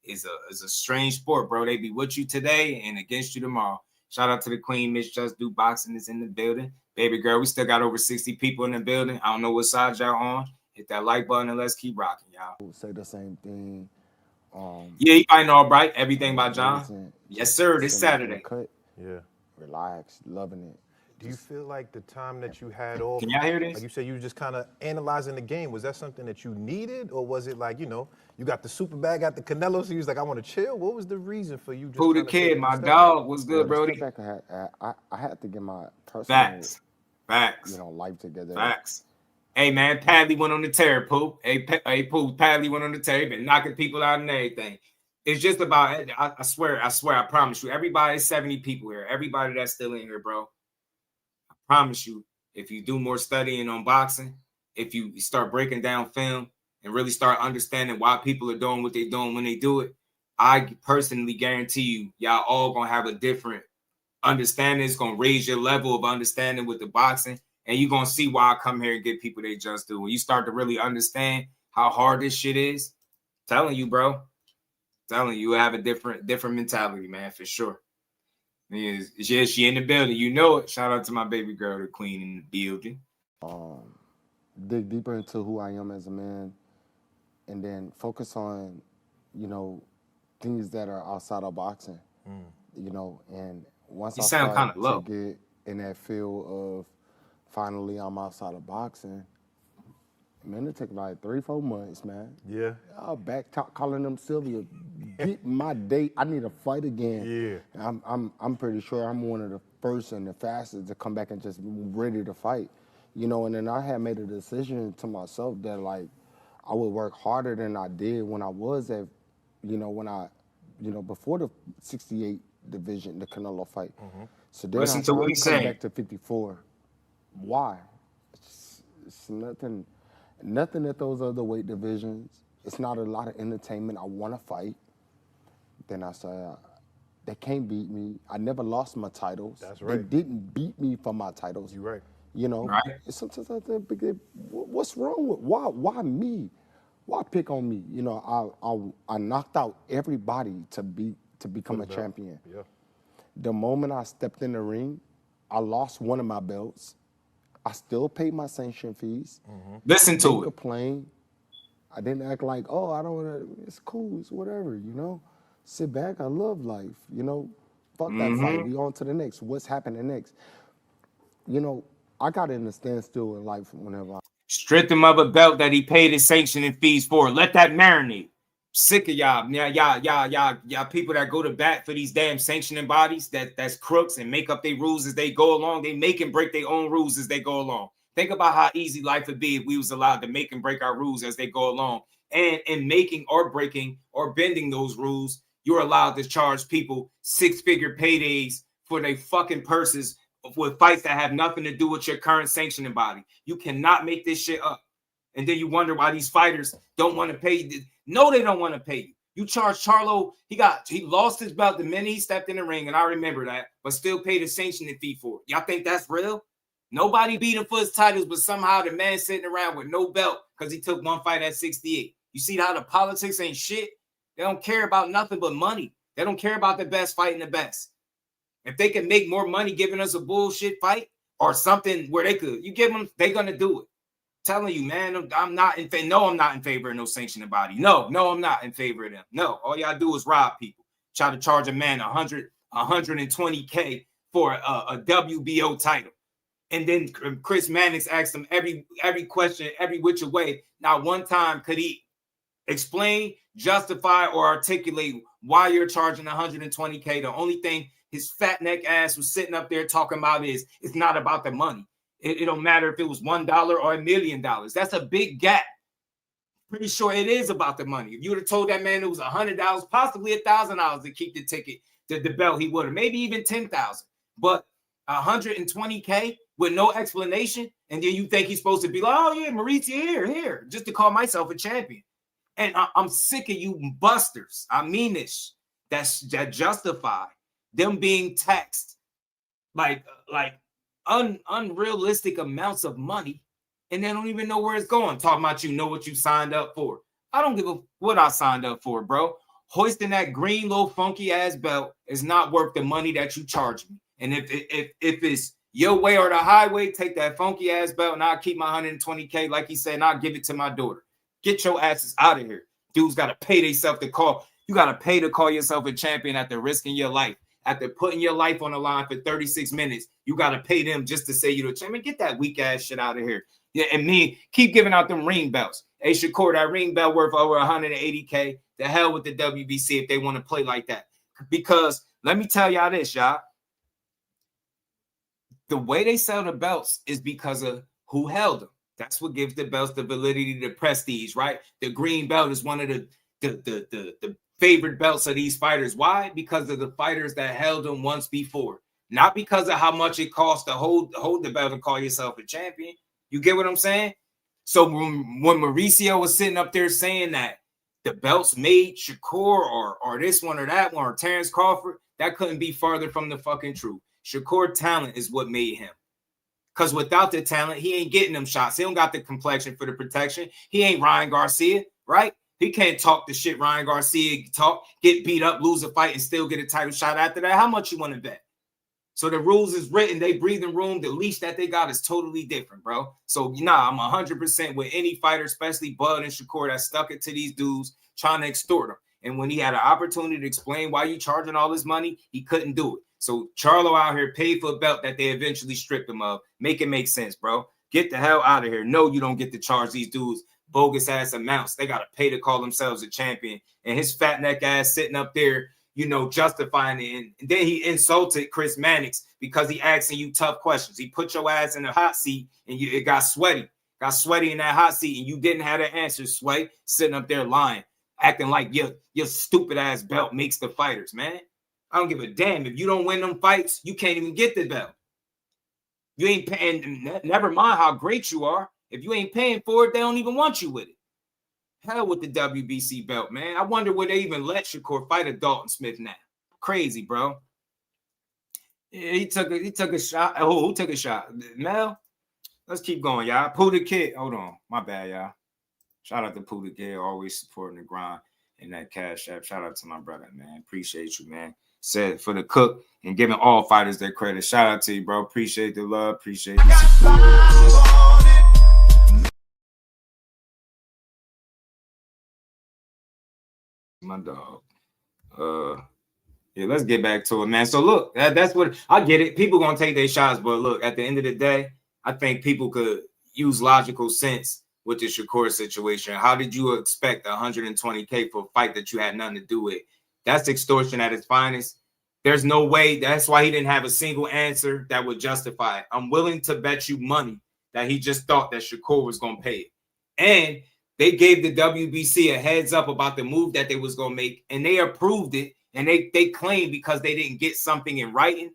is a strange sport, bro. They be with you today and against you tomorrow. Shout out to the Queen. Miss Just Do Boxing is in the building. Baby girl, we still got over 60 people in the building. I don't know what side y'all on. Hit that like button and let's keep rocking, y'all. Say the same thing. Yeah, he fighting all right. Everything by John. Yes, sir. This Saturday. Yeah. Relaxed, loving it. Do you feel like the time that you had off? Can y'all hear this? Like you said, you were just kind of analyzing the game. Was that something that you needed, or was it like, you know, you got the super bag, got the Canelo, so you was like, I want to chill? What was the reason for you? Who the kid? My dog was good, Brody. I had to get my personal facts. You know, life together. Facts. Hey man, Padley went on the tear, Poop. Hey, Poop, Padley went on the tear. He been knocking people out and everything. It's just about, I swear, I promise you, everybody's 70 people here. Everybody that's still in here, bro. I promise you, if you do more studying on boxing, if you start breaking down film and really start understanding why people are doing what they're doing when they do it, I personally guarantee you, y'all all going to have a different understanding. It's going to raise your level of understanding with the boxing. And you're going to see why I come here and get people they just do. When you start to really understand how hard this shit is, telling you, bro. Telling you, have a different mentality, man, for sure. Yeah, she in the building. You know it. Shout out to my baby girl, the Queen, in the building. Dig deeper into who I am as a man and then focus on, you know, things that are outside of boxing. You know, and once I started to get in that field of finally I'm outside of boxing, man, it took like 3-4 months, man. Yeah. I was back calling them Sylvia, beat my date. I need to fight again. Yeah. I'm pretty sure I'm one of the first and the fastest to come back and just ready to fight. You know, and then I had made a decision to myself that like I would work harder than I did when I was at, you know, before the 68 division, the Canelo fight. So then Listen to what he's saying. Back to 54. Why? It's nothing at those other weight divisions. It's not a lot of entertainment. I want to fight. Then I said, they can't beat me. I never lost my titles. That's right. They didn't beat me for my titles. You're right. You know, sometimes I think, what's wrong with why me? Why pick on me? You know, I knocked out everybody to become a champion. Yeah. The moment I stepped in the ring, I lost one of my belts. I still paid my sanction fees. Listen to it. Complain. I didn't act like, oh, I don't want to. It's cool. It's whatever. You know, sit back. I love life. You know, fuck that fight. We on to the next. What's happening next? You know, I got in a standstill in life whenever I stripped him of a belt that he paid his sanctioning fees for. Let that marinate. Sick of y'all. Y'all people that go to bat for these damn sanctioning bodies that's crooks and make up their rules as they go along. They make and break their own rules as they go along. Think about how easy life would be if we was allowed to make and break our rules as they go along. And in making or breaking or bending those rules, you're allowed to charge people 6-figure paydays for their fucking purses with fights that have nothing to do with your current sanctioning body. You cannot make this shit up. And then you wonder why these fighters don't want to pay you. No, they don't want to pay you. You charge Charlo, he lost his belt the minute he stepped in the ring, and I remember that, but still paid a sanctioning fee for it. Y'all think that's real? Nobody beat him for his titles, but somehow the man sitting around with no belt because he took one fight at 68. You see how the politics ain't shit? They don't care about nothing but money. They don't care about the best fighting the best. If they can make more money giving us a bullshit fight or something where they could, you give them, they're going to do it. Telling you, man, I'm not in favor. No, I'm not in favor of no sanctioning body. No, I'm not in favor of them. No, all y'all do is rob people. Try to charge a man 120K for a WBO title. And then Chris Mannix asked him every question, every which way. Not one time could he explain, justify, or articulate why you're charging 120K. The only thing his fat neck ass was sitting up there talking about is it's not about the money. It don't matter if it was $1 or $1 million. That's a big gap. Pretty sure it is about the money. If you would have told that man it was $100, possibly $1,000 to keep the ticket, the belt, he would have. Maybe even $10,000. But 120K with no explanation, and then you think he's supposed to be like, oh yeah, Maurizio, here, just to call myself a champion. And I'm sick of you busters. I mean this. That justify them being taxed like unrealistic amounts of money, and they don't even know where it's going. Talking about you know what you signed up for. I don't give a what I signed up for, bro. Hoisting that green little funky ass belt is not worth the money that you charge me. And if it's your way or the highway, take that funky ass belt and I'll keep my 120K, like he said, and I'll give it to my daughter. Get your asses out of here. Dudes got to pay themselves to call. You got to pay to call yourself a champion after risking your life. After putting your life on the line for 36 minutes, you got to pay them just to say you're the champion. Get that weak ass shit out of here. Yeah, and me, keep giving out them ring belts. Hey, Shakur, that ring belt worth over 180K. The hell with the WBC if they want to play like that. Because let me tell y'all this, y'all. The way they sell the belts is because of who held them. That's what gives the belts the validity, the prestige, right? The green belt is one of the favorite belts of these fighters. Why? Because of the fighters that held them once before. Not because of how much it costs to hold the belt and call yourself a champion. You get what I'm saying? So when Mauricio was sitting up there saying that the belts made Shakur or this one or that one or Terrence Crawford, that couldn't be farther from the fucking truth. Shakur talent is what made him. Because without the talent, he ain't getting them shots. He don't got the complexion for the protection. He ain't Ryan Garcia, right? He can't talk the shit Ryan Garcia talk, get beat up, lose a fight, and still get a title shot after that. How much you want to bet? So the rules is written, they breathing room, the leash that they got is totally different, bro. So nah, I'm 100% with any fighter, especially Bud and Shakur, that stuck it to these dudes trying to extort them. And when he had an opportunity to explain why you charging all this money, he couldn't do it. So Charlo out here paid for a belt that they eventually stripped him of. Make it make sense, bro. Get the hell out of here. No, you don't get to charge these dudes bogus ass amounts. They got to pay to call themselves a champion. And his fat neck ass sitting up there, you know, justifying it. And then he insulted Chris Mannix because he asking you tough questions. He put your ass in the hot seat and it got sweaty. Got sweaty in that hot seat and you didn't have the answer, Sway, sitting up there lying, acting like your stupid ass belt makes the fighters, man. I don't give a damn. If you don't win them fights, you can't even get the belt. You ain't paying, never mind how great you are. If you ain't paying for it, they don't even want you with it. Hell with the WBC belt, man. I wonder would they even let Shakur fight a Dalton Smith now. Crazy, bro. Yeah, he took a shot. Oh, who took a shot? Mel? Let's keep going, y'all. Pooh the Kid. Hold on. My bad, y'all. Shout out to Pooh the Kid, always supporting the grind in that Cash App. Shout out to my brother, man. Appreciate you, man. Said for the cook and giving all fighters their credit. Shout out to you, bro. Appreciate the love. Appreciate the support. My dog. Yeah, let's get back to it, man. So look, that's what I get it. People gonna take their shots, but look, at the end of the day, I think people could use logical sense with the Shakur situation. How did you expect $120K for a fight that you had nothing to do with? That's extortion at its finest. There's no way. That's why he didn't have a single answer that would justify it. I'm willing to bet you money that he just thought that Shakur was gonna pay it. And they gave the WBC a heads up about the move that they was going to make, and they approved it, and they claimed because they didn't get something in writing,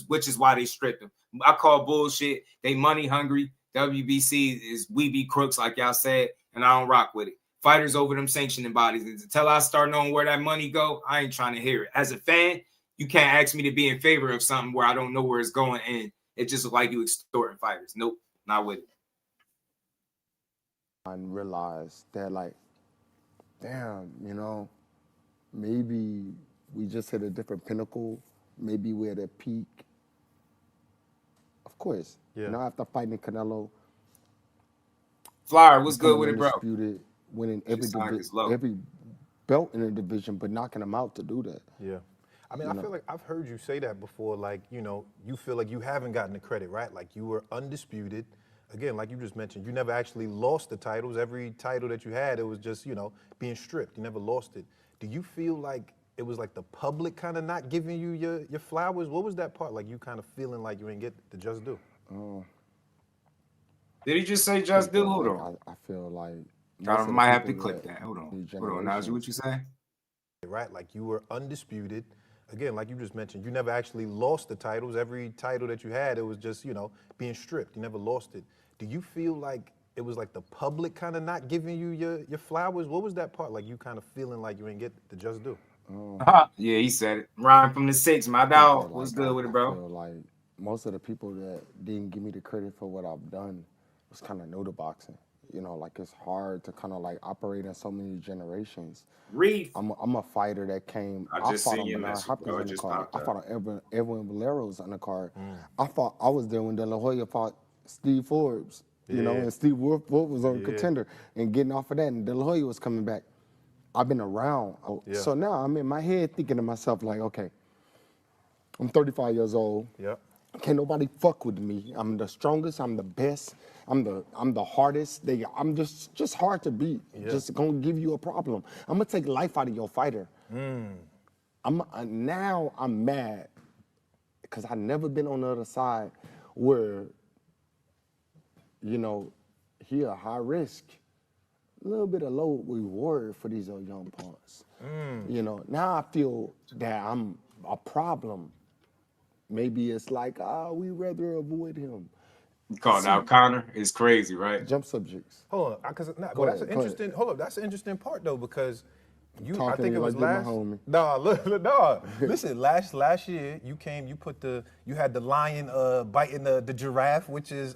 which is why they stripped them. I call bullshit. They money hungry. WBC is we be crooks, like y'all said, and I don't rock with it. Fighters over them sanctioning bodies. Until I start knowing where that money go, I ain't trying to hear it. As a fan, you can't ask me to be in favor of something where I don't know where it's going, and it just look like you extorting fighters. Nope, not with it. And realize that, like, damn, you know, maybe we just hit a different pinnacle. Maybe we're at a peak. Of course, you know, after fighting Canelo, Flyer, what's good with it, bro? Winning every belt in the division, but knocking them out to do that. Yeah. I mean, I feel like I've heard you say that before, like, you know, you feel like you haven't gotten the credit, right? Like you were undisputed. Again, like you just mentioned, you never actually lost the titles. Every title that you had, it was just, you know, being stripped. You never lost it. Do you feel like it was like the public kind of not giving you your flowers? What was that part? Like you kind of feeling like you didn't get the just due? Did he just say just due? Hold on. I feel like I might have to clip that. Hold on. Hold on. Najee, what you say? Right, like you were undisputed. Again, like you just mentioned, you never actually lost the titles. Every title that you had, it was just, you know, being stripped. You never lost it. Do you feel like it was like the public kind of not giving you your flowers? What was that part? Like you kind of feeling like you didn't get the just due? Yeah, he said it. Ryan from the 6, my dog. What's good with it, bro? I feel like most of the people that didn't give me the credit for what I've done was kind of new to boxing. You know, like it's hard to kind of like operate in so many generations. Reef. I'm a fighter that came. I just fought seen your on message, Hopkins bro. on the Just card. popped I up. fought on Edwin Valero's on the card. I was there when De La Hoya fought Steve Forbes. You know, and Steve Wolf was on Contender and getting off of that, and De La Hoya was coming back. I've been around. So now I'm in my head thinking to myself like, okay, I'm 35 years old. Yep. Can't nobody fuck with me. I'm the strongest. I'm the best. I'm the hardest. I'm just hard to beat. Just gonna give you a problem. I'm gonna take life out of your fighter. Now I'm mad because I never been on the other side where, you know, he a high risk, a little bit of low reward for these young punks. You know, now I feel that I'm a problem. Maybe it's like, we rather avoid him. Called out Connor. It's crazy, right? Jump subjects. Hold on, because that's an interesting. Hold up, that's an interesting part though, because I think it was last. Listen, last year you came, you had the lion biting the giraffe, which is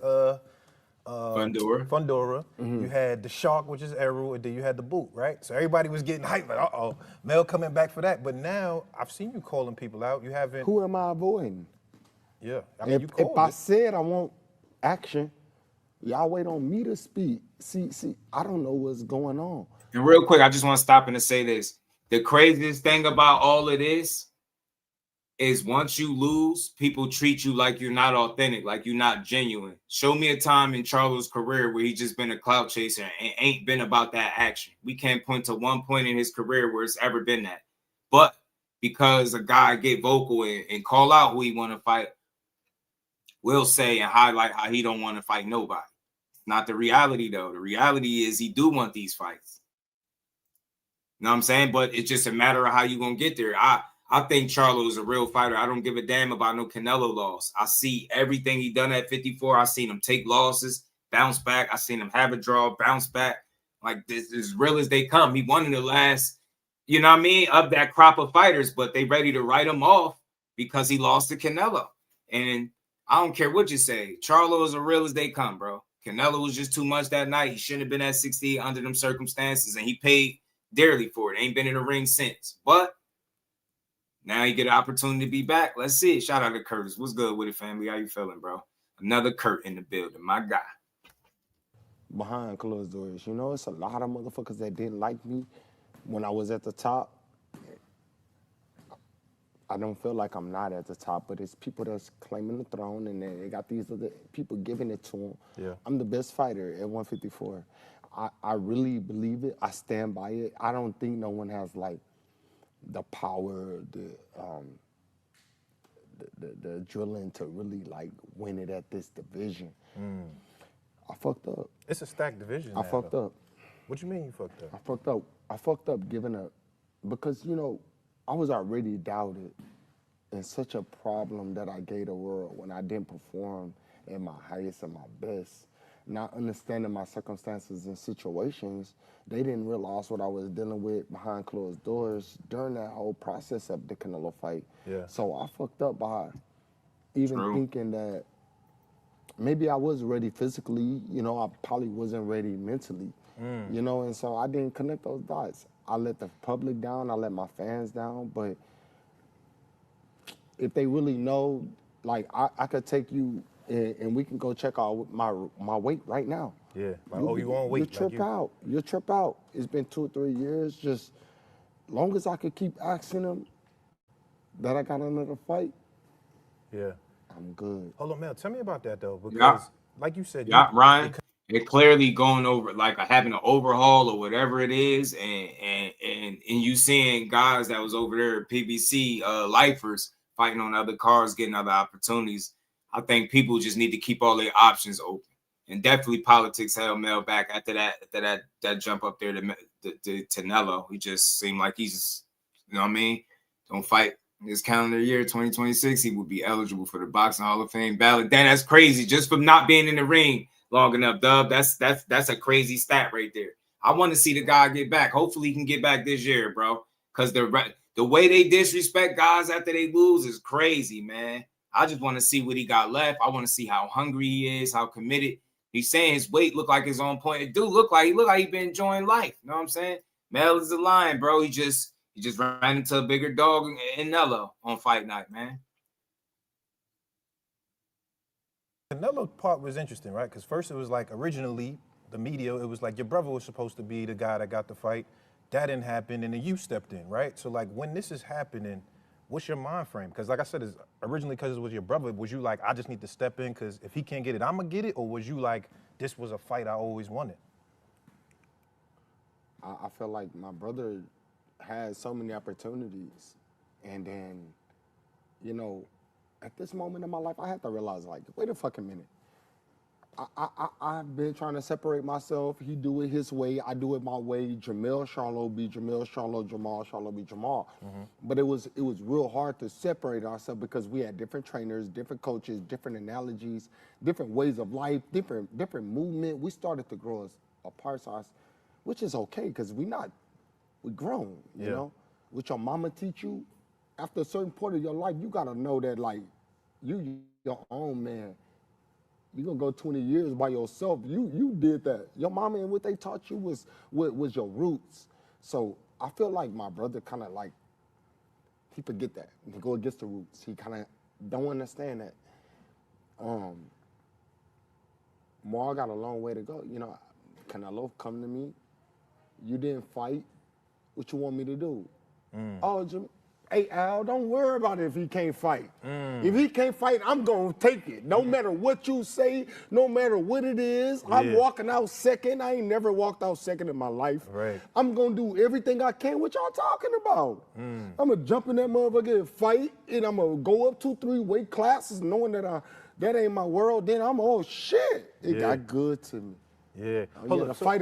Fundora. You had the shark, which is Eru, and then you had the boot, right? So everybody was getting hyped, like, Mel coming back for that. But now I've seen you calling people out. You haven't. Who am I avoiding? Yeah, I mean, If I said I want action, y'all wait on me to speak. See, I don't know what's going on. And real quick, I just want to stop and say this. The craziest thing about all of this is once you lose, people treat you like you're not authentic, like you're not genuine. Show me a time in Charlo's career where he's just been a clout chaser and ain't been about that action. We can't point to one point in his career where it's ever been that. But because a guy get vocal and call out who he want to fight, will say and highlight how he don't want to fight nobody. Not the reality, though. The reality is he do want these fights. You know what I'm saying? But it's just a matter of how you going to get there. I think Charlo is a real fighter. I don't give a damn about no Canelo loss. I see everything he done at 54. I seen him take losses, bounce back. I seen him have a draw, bounce back. Like, this is as real as they come. He won in the last, you know what I mean, of that crop of fighters, but they ready to write him off because he lost to Canelo. And I don't care what you say. Charlo is as real as they come, bro. Canelo was just too much that night. He shouldn't have been at 68 under them circumstances, and he paid dearly for it. Ain't been in the ring since. But now you get an opportunity to be back. Let's see it. Shout out to Curtis. What's good with it, family? How you feeling, bro? Another Kurt in the building. My guy. Behind closed doors, you know, it's a lot of motherfuckers that didn't like me when I was at the top. I don't feel like I'm not at the top, but it's people that's claiming the throne, and they got these other people giving it to them. Yeah. I'm the best fighter at 154. I really believe it. I stand by it. I don't think no one has like the power, the adrenaline to really like win it at this division. I fucked up. It's a stacked division. I fucked up. What you mean you fucked up? I fucked up. I fucked up giving up because, you know, I was already doubted and such a problem that I gave the world when I didn't perform at my highest and my best. Not understanding my circumstances and situations, they didn't realize what I was dealing with behind closed doors during that whole process of the Canelo fight. Yeah. So I fucked up by even thinking that maybe I was ready physically, you know, I probably wasn't ready mentally, you know, and so I didn't connect those dots. I let the public down, I let my fans down, but if they really know, like, I could take you and we can go check out my weight right now. Yeah. Like, you on weight. You trip out. You trip out. It's been 2 or 3 years. Just long as I could keep asking them that I got another fight. Yeah. I'm good. Hold on, Mel. Tell me about that though, because like you said, Ryan, it clearly going over like having an overhaul or whatever it is, and you seeing guys that was over there at PBC lifers fighting on other cards, getting other opportunities. I think people just need to keep all their options open, and definitely politics held Mel back after that jump up there to Canelo. He just seemed like he's just, you know what I mean, don't fight. This calendar year, 2026, he would be eligible for the Boxing Hall of Fame ballot. Then that's crazy, just from not being in the ring long enough, Dub. That's a crazy stat right there. I want to see the guy get back. Hopefully, he can get back this year, bro. Because the way they disrespect guys after they lose is crazy, man. I just want to see what he got left. I want to see how hungry he is, how committed. He's saying his weight look like his on point. It do look like he been enjoying life. You know what I'm saying? Mel is the lion, bro. He just ran into a bigger dog in Nello on fight night, man. The Canelo part was interesting, right? Because first it was like originally the media, it was like your brother was supposed to be the guy that got the fight. That didn't happen, and then you stepped in, right? So like when this is happening, what's your mind frame? Because like I said, it's originally because it was your brother, was you like, I just need to step in because if he can't get it, I'm going to get it? Or was you like, this was a fight I always wanted? I feel like my brother had so many opportunities, and then, you know, at this moment in my life, I had to realize, like, wait a fucking minute. I've been trying to separate myself. He do it his way. I do it my way. Jermell Charlo be Jermell Charlo. Jermall Charlo be Jermall. But it was real hard to separate ourselves because we had different trainers, different coaches, different analogies, different ways of life, different movement. We started to grow apart, which is okay because we grown, you know? What your mama teach you, after a certain point of your life, you gotta know that, like, you your own man. You're gonna go 20 years by yourself. You did that. Your mama and what they taught you was your roots. So I feel like my brother kind of like, he forget that. He go against the roots. He kind of don't understand that. Mar got a long way to go. You know, Canelo come to me. You didn't fight. What you want me to do? Oh, Jimmy. Hey, Al, don't worry about it if he can't fight. If he can't fight, I'm going to take it. No matter what you say, no matter what it is, I'm walking out second. I ain't never walked out second in my life. Right. I'm going to do everything I can. What y'all talking about? I'm going to jump in that motherfucker and fight, and I'm going to go up 2-3 weight classes knowing that that ain't my world. Then I'm, oh, shit. It got good to me. Yeah. The fight.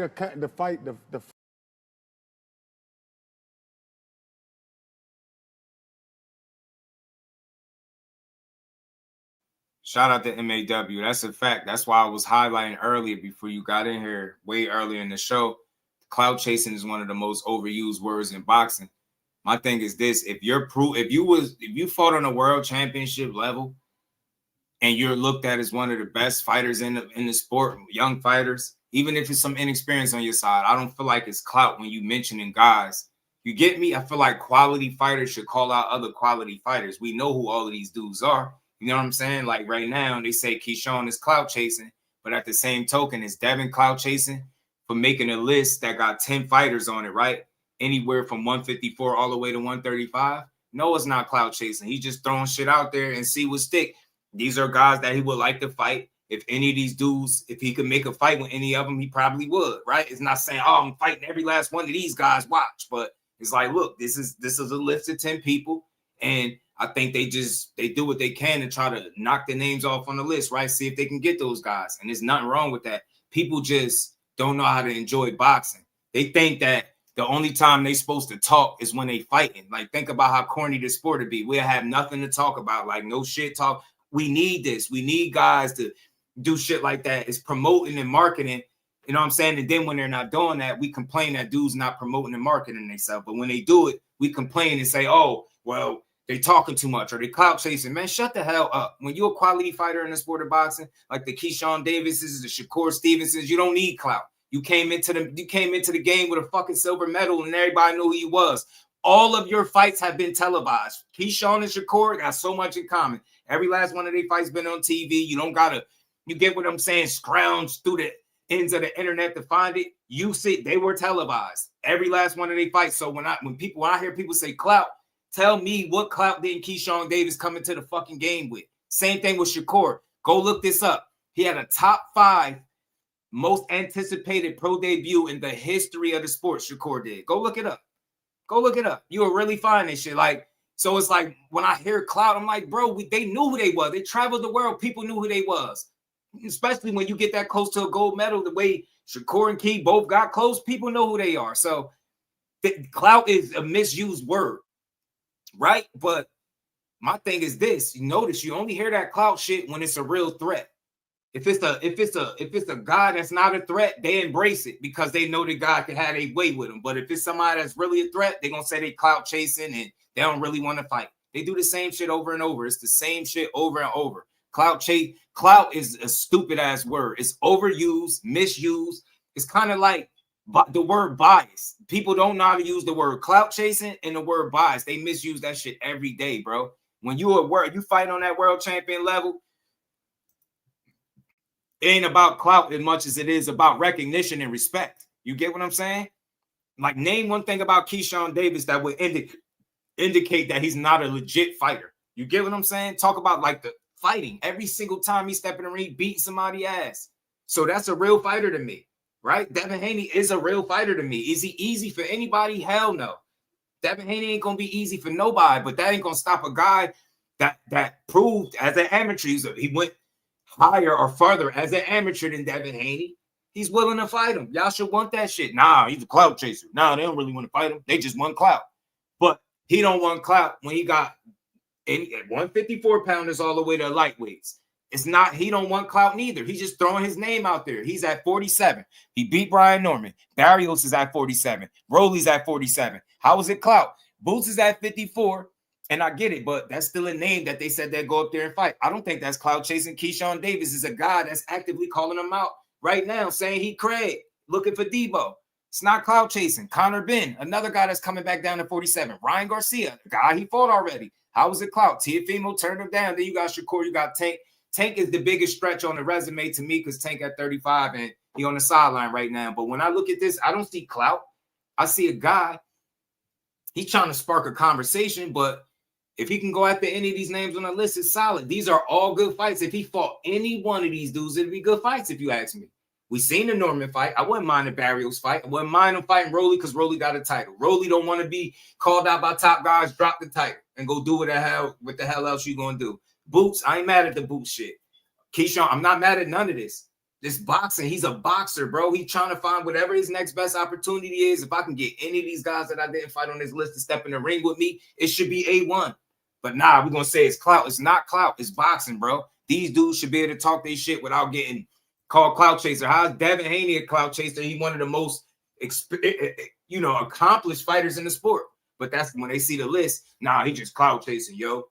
Shout out to MAW. That's a fact. That's why I was highlighting earlier before you got in here, way earlier in the show. Clout chasing is one of the most overused words in boxing. My thing is this: if you fought on a world championship level and you're looked at as one of the best fighters in the sport, young fighters, even if it's some inexperience on your side, I don't feel like it's clout when you mentioning guys. You get me? I feel like quality fighters should call out other quality fighters. We know who all of these dudes are. You know what I'm saying? Like right now, they say Keyshawn is clout chasing, but at the same token, is Devin clout chasing for making a list that got 10 fighters on it, right? Anywhere from 154 all the way to 135. No, it's not clout chasing. He's just throwing shit out there and see what stick. These are guys that he would like to fight. If any of these dudes, if he could make a fight with any of them, he probably would, right? It's not saying, oh, I'm fighting every last one of these guys, watch. But it's like, look, this is a list of 10 people, and I think they do what they can to try to knock the names off on the list, right? See if they can get those guys. And there's nothing wrong with that. People just don't know how to enjoy boxing. They think that the only time they're supposed to talk is when they fighting. Like, think about how corny this sport would be. We'll have nothing to talk about, like no shit talk. We need this. We need guys to do shit like that. It's promoting and marketing. You know what I'm saying? And then when they're not doing that, we complain that dudes not promoting and marketing themselves. But when they do it, we complain and say, oh, well, they talking too much or they clout chasing. Man, shut the hell up. When you're a quality fighter in the sport of boxing, like the Keyshawn Davises, the Shakur Stevensons, you don't need clout. You came into the game with a fucking silver medal and everybody knew who you was. All of your fights have been televised. Keyshawn and Shakur got so much in common. Every last one of their fights been on TV. You don't gotta, you get what I'm saying, scrounge through the ends of the internet to find it. You see, they were televised. Every last one of their fights. So when I hear people say clout, tell me what clout didn't Keyshawn Davis come into the fucking game with? Same thing with Shakur. Go look this up. He had a top 5 most anticipated pro debut in the history of the sport. Shakur did. Go look it up. Go look it up. You will really find this shit. Like, so it's like when I hear clout, I'm like, bro, they knew who they was. They traveled the world. People knew who they was. Especially when you get that close to a gold medal, the way Shakur and Key both got close, people know who they are. So clout is a misused word. Right? But my thing is this. You notice you only hear that clout shit when it's a real threat. If it's a guy that's not a threat, they embrace it because they know the guy can have a way with him. But if it's somebody that's really a threat, they're gonna say they clout chasing and they don't really want to fight. They do the same shit over and over. It's the same shit over and over. Clout is a stupid ass word. It's overused, misused. It's kind of like the word bias. People don't know how to use the word clout chasing and the word bias. They misuse that shit every day, bro. When you fight on that world champion level, it ain't about clout as much as it is about recognition and respect. You get what I'm saying? Like, name one thing about Keyshawn Davis that would indicate that he's not a legit fighter. You get what I'm saying? Talk about like the fighting. Every single time he step in the ring, beating somebody's ass. So that's a real fighter to me, right? Devin Haney is a real fighter to me. Is he easy for anybody? Hell no. Devin Haney ain't gonna be easy for nobody, but that ain't gonna stop a guy that proved as an amateur. He went higher or further as an amateur than Devin Haney. He's willing to fight him. Y'all should want that shit. Nah, he's a clout chaser. Nah, they don't really want to fight him. They just want clout. But he don't want clout when he got 154 pounders all the way to lightweights. It's not, he don't want clout neither. He's just throwing his name out there. He's at 47. He beat Brian Norman. Barrios is at 47. Roley's at 47. How is it clout? Boots is at 54. And I get it, but that's still a name that they said they'd go up there and fight. I don't think that's clout chasing. Keyshawn Davis is a guy that's actively calling him out right now, saying he Craig, looking for DEEBO. It's not clout chasing. Connor Ben, another guy that's coming back down to 47. Ryan Garcia, the guy he fought already. How was it clout? Tiafimo turned him down. Then you got Shakur, you got Tank. Tank is the biggest stretch on the resume to me because Tank at 35 and he on the sideline right now. But when I look at this, I don't see clout. I see a guy, he's trying to spark a conversation, but if he can go after any of these names on the list, it's solid. These are all good fights. If he fought any one of these dudes, it'd be good fights if you ask me. We seen the Norman fight. I wouldn't mind the Barrios fight. I wouldn't mind him fighting Rolly because Rolly got a title. Rolly don't want to be called out by top guys. Drop the title and go do what the hell else you gonna do. Boots, I ain't mad at the Boots shit. Keyshawn, I'm not mad at none of this. This boxing, he's a boxer, bro. He's trying to find whatever his next best opportunity is. If I can get any of these guys that I didn't fight on this list to step in the ring with me, it should be A1. But nah, we're going to say it's clout. It's not clout. It's boxing, bro. These dudes should be able to talk their shit without getting called clout chaser. How's Devin Haney a clout chaser? He's one of the most, accomplished fighters in the sport. But that's when they see the list. Nah, he just clout chasing, yo.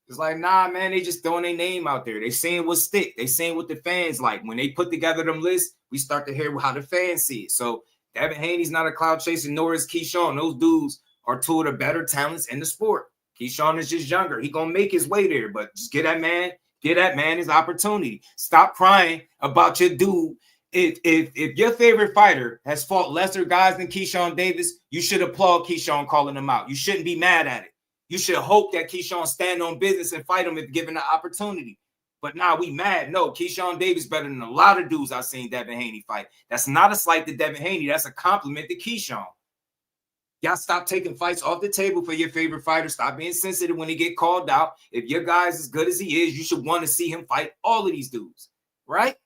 It's like, nah, man, they just throwing their name out there. They saying what stick. They saying what the fans like. When they put together them lists, we start to hear how the fans see it. So Devin Haney's not a clout chaser, nor is Keyshawn. Those dudes are two of the better talents in the sport. Keyshawn is just younger. He gonna make his way there, but just get that man his opportunity. Stop crying about your dude. If your favorite fighter has fought lesser guys than Keyshawn Davis, you should applaud Keyshawn calling him out. You shouldn't be mad at it. You should hope that Keyshawn stand on business and fight him if given the opportunity. But now we mad. No, Keyshawn Davis better than a lot of dudes I've seen Devin Haney fight. That's not a slight to Devin Haney. That's a compliment to Keyshawn. Y'all stop taking fights off the table for your favorite fighter. Stop being sensitive when he get called out. If your guy's as good as he is, you should want to see him fight all of these dudes, right?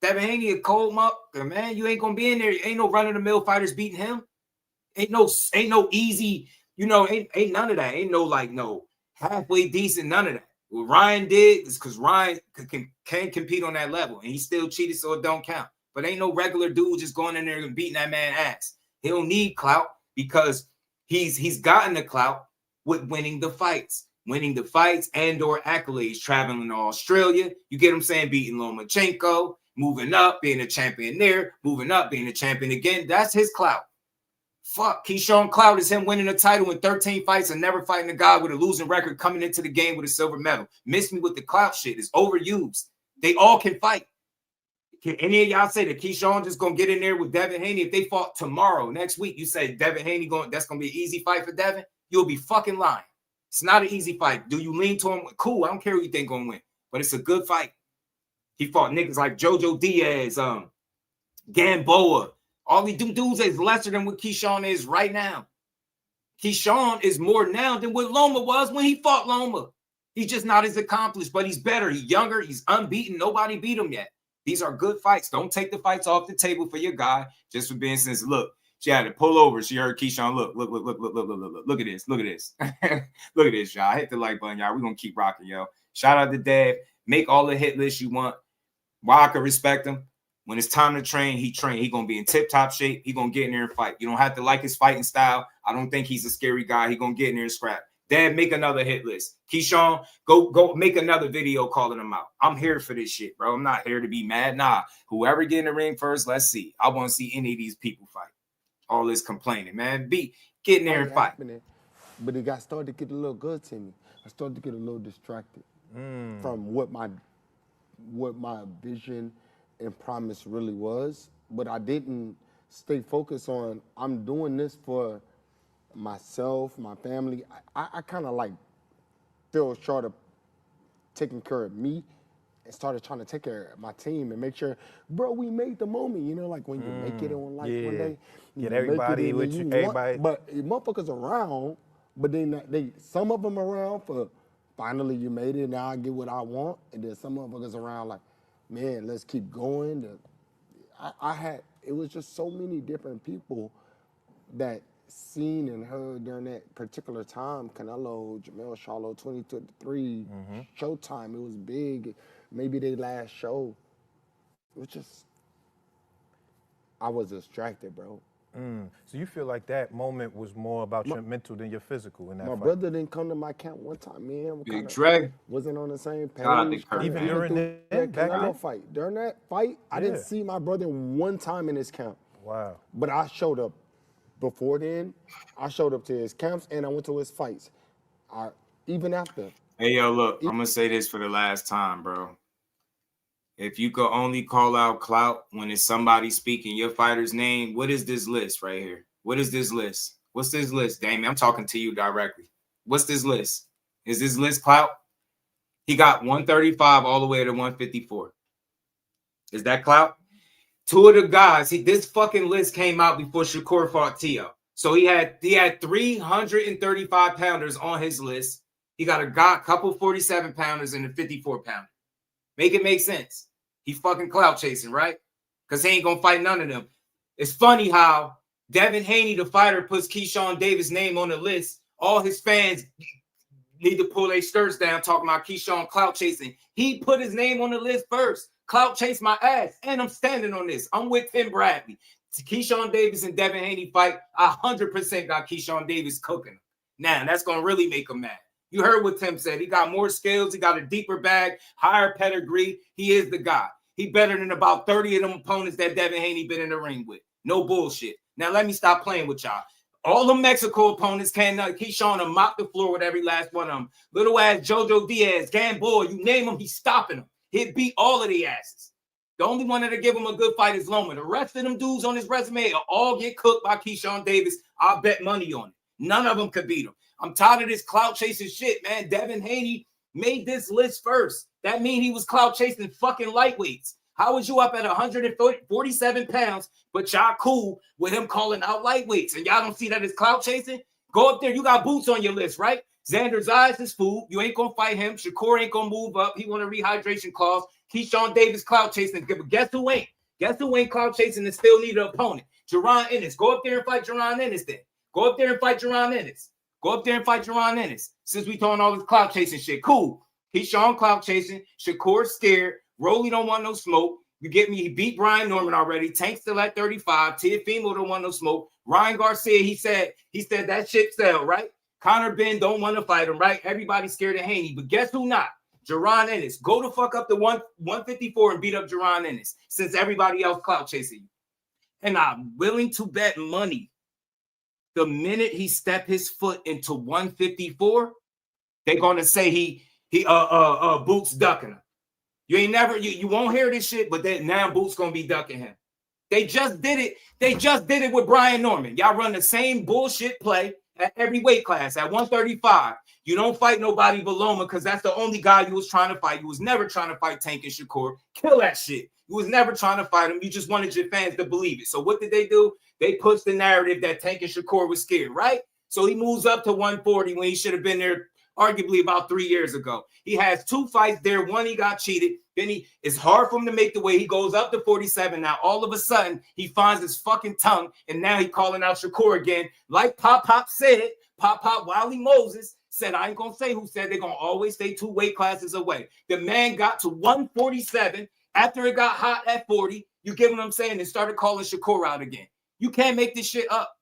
Devin Haney a cold motherfucker, man. You ain't gonna be in there. Ain't no run-of-the-mill fighters beating him. Ain't no easy. Ain't none of that. Ain't no halfway decent, none of that. What Ryan did is because Ryan can compete on that level, and he still cheated, so it don't count. But ain't no regular dude just going in there and beating that man ass. He don't need clout because he's gotten the clout with winning the fights and or accolades, traveling to Australia. You get what I'm saying? Beating Lomachenko, moving up, being a champion there, moving up, being a champion again. That's his clout. Fuck, Keyshawn clout is him winning a title in 13 fights and never fighting a guy with a losing record coming into the game with a silver medal. Miss me with the clout shit. It's overused. They all can fight. Can any of y'all say that Keyshawn just gonna get in there with Devin Haney? If they fought tomorrow, next week, you say Devin Haney that's gonna be an easy fight for Devin? You'll be fucking lying. It's not an easy fight. Do you lean to him? Cool, I don't care who you think gonna win, but it's a good fight. He fought niggas like Jojo Diaz, Gamboa. All these dudes is lesser than what Keyshawn is right now. Keyshawn is more now than what Loma was when he fought Loma. He's just not as accomplished, but he's better. He's younger. He's unbeaten. Nobody beat him yet. These are good fights. Don't take the fights off the table for your guy just for being sensitive. Look, she had to pull over. She heard Keyshawn. Look at this. Look at this. Look at this, y'all. Hit the like button, y'all. We're going to keep rocking, yo. Shout out to Dev. Make all the hit lists you want. Why I can respect him. When it's time to train, he train. He gonna be in tip-top shape. He gonna get in there and fight. You don't have to like his fighting style. I don't think he's a scary guy. He gonna get in there and scrap. Dad, make another hit list. Keyshawn, go make another video calling him out. I'm here for this shit, bro. I'm not here to be mad. Nah, whoever get in the ring first, let's see. I want to see any of these people fight. All this complaining, man. Get in there and fight. But it started to get a little good to me. I started to get a little distracted from what my vision and promise really was, but I didn't stay focused on I'm doing this for myself, my family. I kind of like fell short of taking care of me and started trying to take care of my team and make sure, bro, we made the moment. Like when you make it in life one day, get everybody with you, everybody. But motherfuckers around, but then some of them around for finally you made it, now I get what I want, and then some motherfuckers around like, man, let's keep going. It was just so many different people that seen and heard during that particular time. Canelo, Jermell Charlo, 2023, Showtime. It was big. Maybe their last show. It was just, I was distracted, bro. So you feel like that moment was more about your mental than your physical in that fight? My brother didn't come to my camp one time. Man, Big Trey wasn't on the same page. Even during that Canelo fight. During that fight, I didn't see my brother one time in his camp. Wow. But I showed up before then. I showed up to his camps and I went to his fights. Even after. Hey, yo, look, I'm going to say this for the last time, bro. If you could only call out clout when it's somebody speaking your fighter's name, what is this list right here? What is this list? What's this list, Damien? I'm talking to you directly. What's this list? Is this list clout? He got 135 all the way to 154. Is that clout? Two of the guys, this fucking list came out before Shakur fought Tio. So he had 335 pounders on his list. He got a couple 47 pounders and a 54 pounder. Make it make sense. He fucking clout chasing, right? Because he ain't gonna fight none of them. It's funny how Devin Haney, the fighter, puts Keyshawn Davis' name on the list. All his fans need to pull their skirts down talking about Keyshawn clout chasing. He put his name on the list first. Clout chase my ass. And I'm standing on this. I'm with Tim Bradley. Keyshawn Davis and Devin Haney fight. 100% got Keyshawn Davis cooking. Now, that's going to really make him mad. You heard what Tim said. He got more skills. He got a deeper bag, higher pedigree. He is the guy. He better than about 30 of them opponents that Devin Haney been in the ring with. No bullshit. Now, let me stop playing with y'all. All the Mexico opponents Keyshawn will mop the floor with every last one of them. Little ass Jojo Diaz, Gamboa, you name him, he's stopping them. He'd beat all of the asses. The only one that'll give him a good fight is Loma. The rest of them dudes on his resume will all get cooked by Keyshawn Davis. I'll bet money on it. None of them could beat him. I'm tired of this clout chasing shit, man. Devin Haney made this list first. That means he was clout chasing fucking lightweights. How was you up at 147 pounds, but y'all cool with him calling out lightweights? And y'all don't see that as clout chasing? Go up there. You got Boots on your list, right? Xander Zayas is food. You ain't going to fight him. Shakur ain't going to move up. He want a rehydration clause. Keyshawn Davis clout chasing. But guess who ain't? Guess who ain't clout chasing and still need an opponent? Jaron Ennis. Go up there and fight Jaron Ennis then. Go up there and fight Jaron Ennis. Go up there and fight Jaron Ennis. Since we talking all this clout chasing shit. Cool. Keyshawn clout chasing. Shakur scared. Rolly don't want no smoke. You get me? He beat Brian Norman already. Tank still at 35. Teofimo don't want no smoke. Ryan Garcia, he said that shit sell, right? Conor Ben don't want to fight him, right? Everybody's scared of Haney. But guess who not? Jaron Ennis. Go to fuck up the 154 and beat up Jaron Ennis since everybody else clout chasing you. And I'm willing to bet money the minute he step his foot into 154, they're going to say he Boots ducking him. You won't hear this shit, but now Boots gonna be ducking him. They just did it. They just did it with Brian Norman. Y'all run the same bullshit play at every weight class. At 135, you don't fight nobody but Loma because that's the only guy you was trying to fight. You was never trying to fight Tank and Shakur. Kill that shit. You was never trying to fight him. You just wanted your fans to believe it. So what did they do? They pushed the narrative that Tank and Shakur was scared, right? So he moves up to 140 when he should have been there arguably about 3 years ago. He has two fights there. One, he got cheated. Then it's hard for him to make the weight. He goes up to 47. Now, all of a sudden, he finds his fucking tongue, and now he calling out Shakur again. Like Pop said, Pop Wiley Moses said, I ain't going to say who said they're going to always stay 2 weight classes away. The man got to 147 after it got hot at 40. You get what I'm saying? And started calling Shakur out again. You can't make this shit up.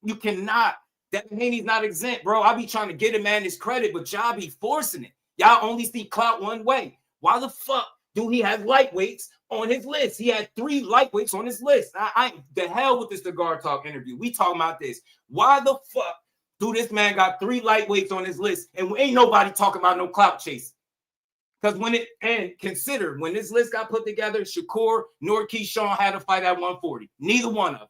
You cannot. Devin Haney's not exempt, bro. I be trying to get him man his credit, but y'all be forcing it. Y'all only see clout one way. Why the fuck do he have lightweights on his list? He had 3 lightweights on his list. The hell with this Cigar Talk interview. We talking about this. Why the fuck do this man got 3 lightweights on his list and ain't nobody talking about no clout chasing? Because consider when this list got put together, Shakur nor Keyshawn had a fight at 140. Neither one of them.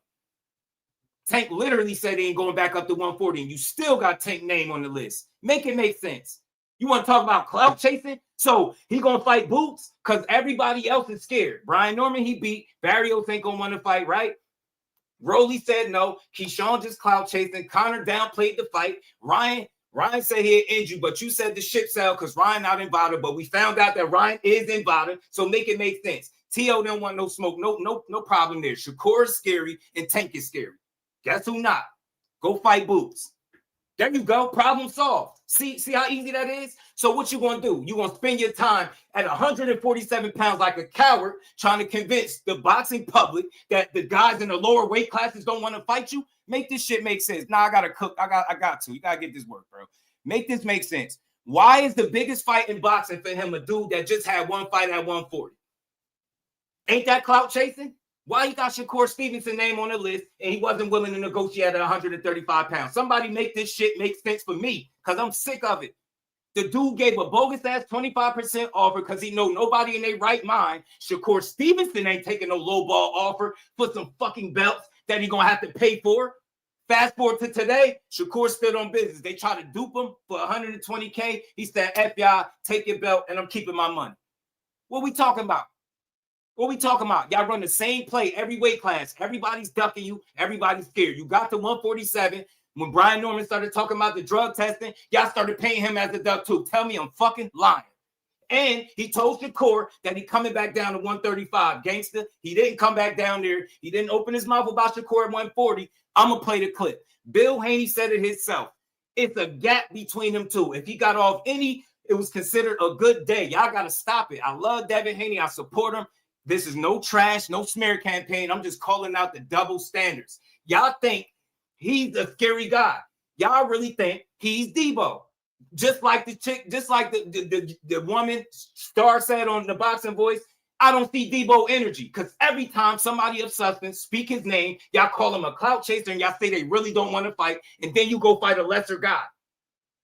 Tank literally said he ain't going back up to 140, and you still got Tank name on the list. Make it make sense. You want to talk about clout chasing? So he going to fight Boots because everybody else is scared. Brian Norman, he beat. Barrios ain't going to want to fight, right? Rolly said no. Keyshawn just clout chasing. Conor downplayed the fight. Ryan said he had injured, but you said the ship sell because Ryan not in Vada, but we found out that Ryan is in Vada, so make it make sense. T.O. don't want no smoke. No problem there. Shakur is scary, and Tank is scary. Guess who not? Go fight Boots. There you go. Problem solved. See how easy that is? So what you going to do? You going to spend your time at 147 pounds like a coward trying to convince the boxing public that the guys in the lower weight classes don't want to fight you? Make this shit make sense. Nah, I got to cook. I got to. You got to get this work, bro. Make this make sense. Why is the biggest fight in boxing for him a dude that just had 1 fight at 140? Ain't that clout chasing? Why he got Shakur Stevenson's name on the list and he wasn't willing to negotiate at 135 pounds? Somebody make this shit make sense for me because I'm sick of it. The dude gave a bogus ass 25% offer because he know nobody in their right mind. Shakur Stevenson ain't taking no low ball offer for some fucking belts that he gonna have to pay for. Fast forward to today, Shakur stood on business. They tried to dupe him for 120K. He said, F y'all, take your belt, and I'm keeping my money. What we talking about? What we talking about? Y'all run the same play every weight class. Everybody's ducking you. Everybody's scared. You got to 147. When Brian Norman started talking about the drug testing, y'all started paying him as a duck too. Tell me I'm fucking lying. And he told Shakur that he coming back down to 135. Gangster, he didn't come back down there. He didn't open his mouth about Shakur at 140. I'm going to play the clip. Bill Haney said it himself. It's a gap between them two. If he got off any, it was considered a good day. Y'all got to stop it. I love Devin Haney. I support him. This is no trash, no smear campaign. I'm just calling out the double standards. Y'all think he's a scary guy. Y'all really think he's DEEBO. Just like the chick, just like the woman Star said on the Boxing Voice, I don't see DEEBO energy because every time somebody of substance speak his name, y'all call him a clout chaser and y'all say they really don't want to fight, and then you go fight a lesser guy.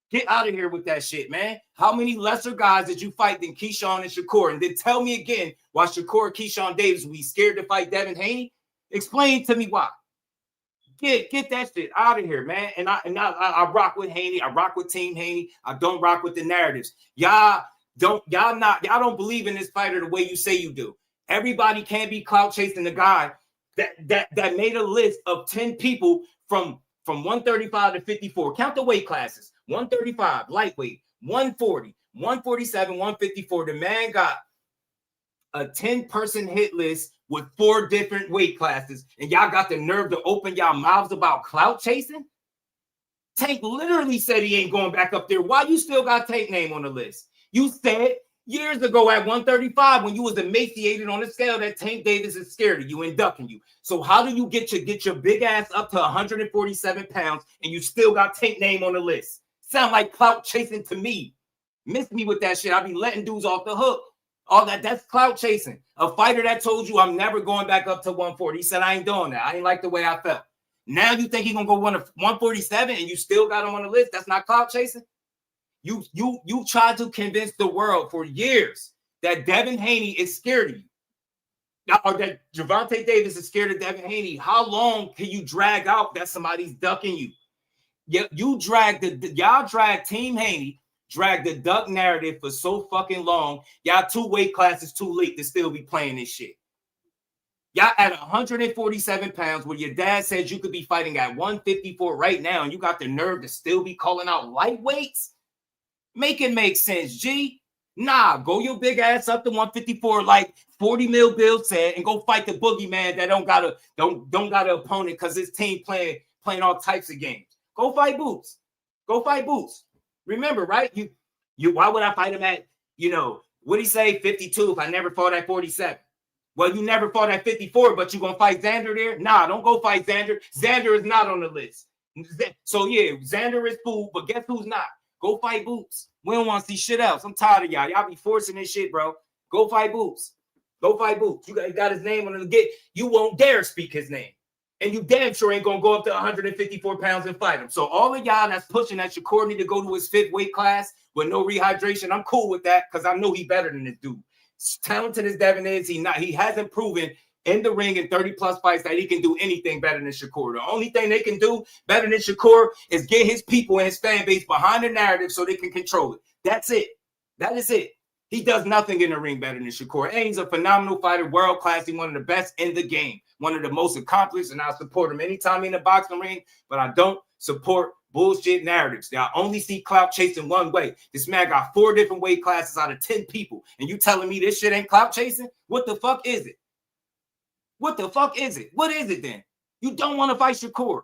Get out of here with that shit, man. How many lesser guys did you fight than Keyshawn and Shakur? And then tell me again why Shakur and Keyshawn Davis will be scared to fight Devin Haney? Explain to me why. Get that shit out of here, man. And I rock with Haney. I rock with Team Haney. I don't rock with the narratives. Y'all don't believe in this fighter the way you say you do. Everybody can't be clout chasing the guy that made a list of 10 people from 135 to 54. Count the weight classes. 135, lightweight, 140, 147, 154. The man got a 10-person hit list with 4 different weight classes, and y'all got the nerve to open y'all mouths about clout chasing? Tank literally said he ain't going back up there. Why you still got Tank name on the list? You said years ago at 135 when you was emaciated on the scale that Tank Davis is scared of you and ducking you. So how do you get your big ass up to 147 pounds and you still got Tank name on the list? Sound like clout chasing to me. Miss me with that shit. I be letting dudes off the hook. All that's clout chasing. A fighter that told you I'm never going back up to 140. He said I ain't doing that. I ain't like the way I felt. Now you think he's gonna go 147 and you still got him on the list? That's not clout chasing. You tried to convince the world for years that Devin Haney is scared of you. Or that Gervonta Davis is scared of Devin Haney. How long can you drag out that somebody's ducking you? Y'all drag Team Haney, drag the duck narrative for so fucking long. Y'all 2 weight classes too late to still be playing this shit. Y'all at 147 pounds where your dad says you could be fighting at 154 right now, and you got the nerve to still be calling out lightweights? Make it make sense, G. Nah, go your big ass up to 154 like 40 mil Bill said, and go fight the boogeyman that don't got an opponent because his team playing all types of games. Go fight Boots. Go fight Boots. Remember, right? You why would I fight him at, what'd he say, 52 if I never fought at 47? Well, you never fought at 54, but you gonna fight Xander there? Nah, don't go fight Xander. Xander is not on the list. So yeah, Xander is cool, but guess who's not? Go fight Boots. We don't want to see shit else. I'm tired of y'all. Y'all be forcing this shit, bro. Go fight Boots. Go fight Boots. You got his name on the get. You won't dare speak his name. And you damn sure ain't gonna go up to 154 pounds and fight him. So all of y'all that's pushing that Shakur need to go to his 5th weight class with no rehydration, I'm cool with that because I know he better than this dude. As talented as Devin is, he hasn't proven in the ring in 30+ fights that he can do anything better than Shakur. The only thing they can do better than Shakur is get his people and his fan base behind the narrative so they can control it. That's it. That is it. He does nothing in the ring better than Shakur. And he's a phenomenal fighter, world class. He's one of the best in the game, one of the most accomplished, and I support him anytime in the boxing ring, but I don't support bullshit narratives. I only see clout chasing one way. This man got 4 different weight classes out of 10 people, and you telling me this shit ain't clout chasing? What the fuck is it? What the fuck is it? What is it then? You don't want to fight Shakur.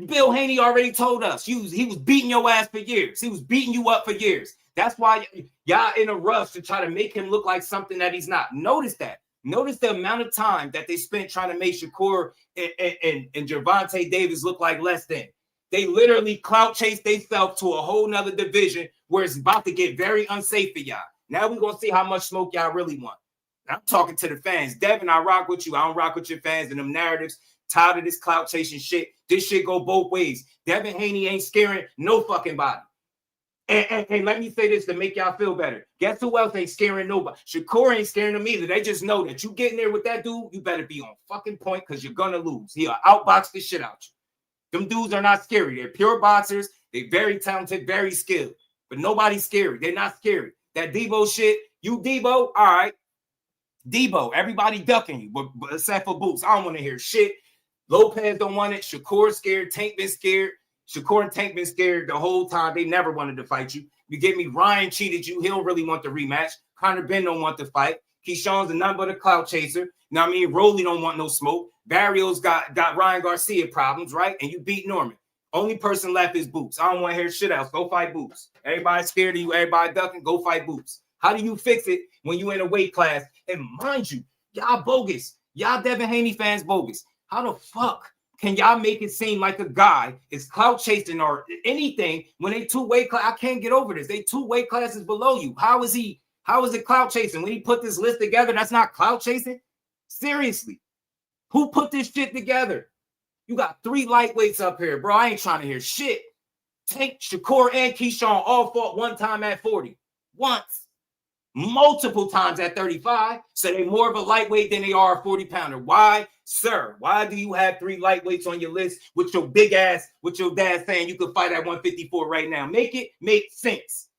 Bill Haney already told us he was beating your ass for years. He was beating you up for years. That's why y'all in a rush to try to make him look like something that he's not. Notice that. Notice the amount of time that they spent trying to make Shakur and Gervonta Davis look like less than. They literally clout chase themselves to a whole nother division where it's about to get very unsafe for y'all. Now we're going to see how much smoke y'all really want. I'm talking to the fans. Devin, I rock with you. I don't rock with your fans and them narratives. Tired of this clout chasing shit. This shit go both ways. Devin Haney ain't scaring no fucking body. And let me say this to make y'all feel better. Guess who else ain't scaring nobody? Shakur ain't scaring them either. They just know that you get in there with that dude, you better be on fucking point because you're gonna lose. He'll outbox the shit out you. Them dudes are not scary. They're pure boxers. They're very talented, very skilled. But nobody's scary. They're not scary. That DEEBO shit, you DEEBO, all right. DEEBO, everybody ducking you, but except for Boots. I don't want to hear shit. Lopez don't want it. Shakur scared. Tank been scared. Shakur and Tank been scared the whole time. They never wanted to fight you. You get me? Ryan cheated you. He don't really want the rematch. Conor Ben don't want to fight. Keyshawn's a nothing but a clout chaser. You know what I mean? Rolly don't want no smoke. Barrios got Ryan Garcia problems, right? And you beat Norman. Only person left is Boots. I don't want to hear shit else. Go fight Boots. Everybody scared of you. Everybody ducking. Go fight Boots. How do you fix it when you in a weight class? And mind you, y'all bogus. Y'all Devin Haney fans bogus. How the fuck can y'all make it seem like a guy is clout chasing or anything when they two weight class? I can't get over this. They two weight classes below you. How is it clout chasing? When he put this list together, that's not clout chasing? Seriously. Who put this shit together? You got 3 lightweights up here, bro. I ain't trying to hear shit. Tank, Shakur, and Keyshawn all fought one time at 40. Once. Multiple times at 35. So they more of a lightweight than they are a 40-pounder. Why, sir? Why do you have 3 lightweights on your list with your big ass, with your dad saying you could fight at 154 right now? Make it make sense.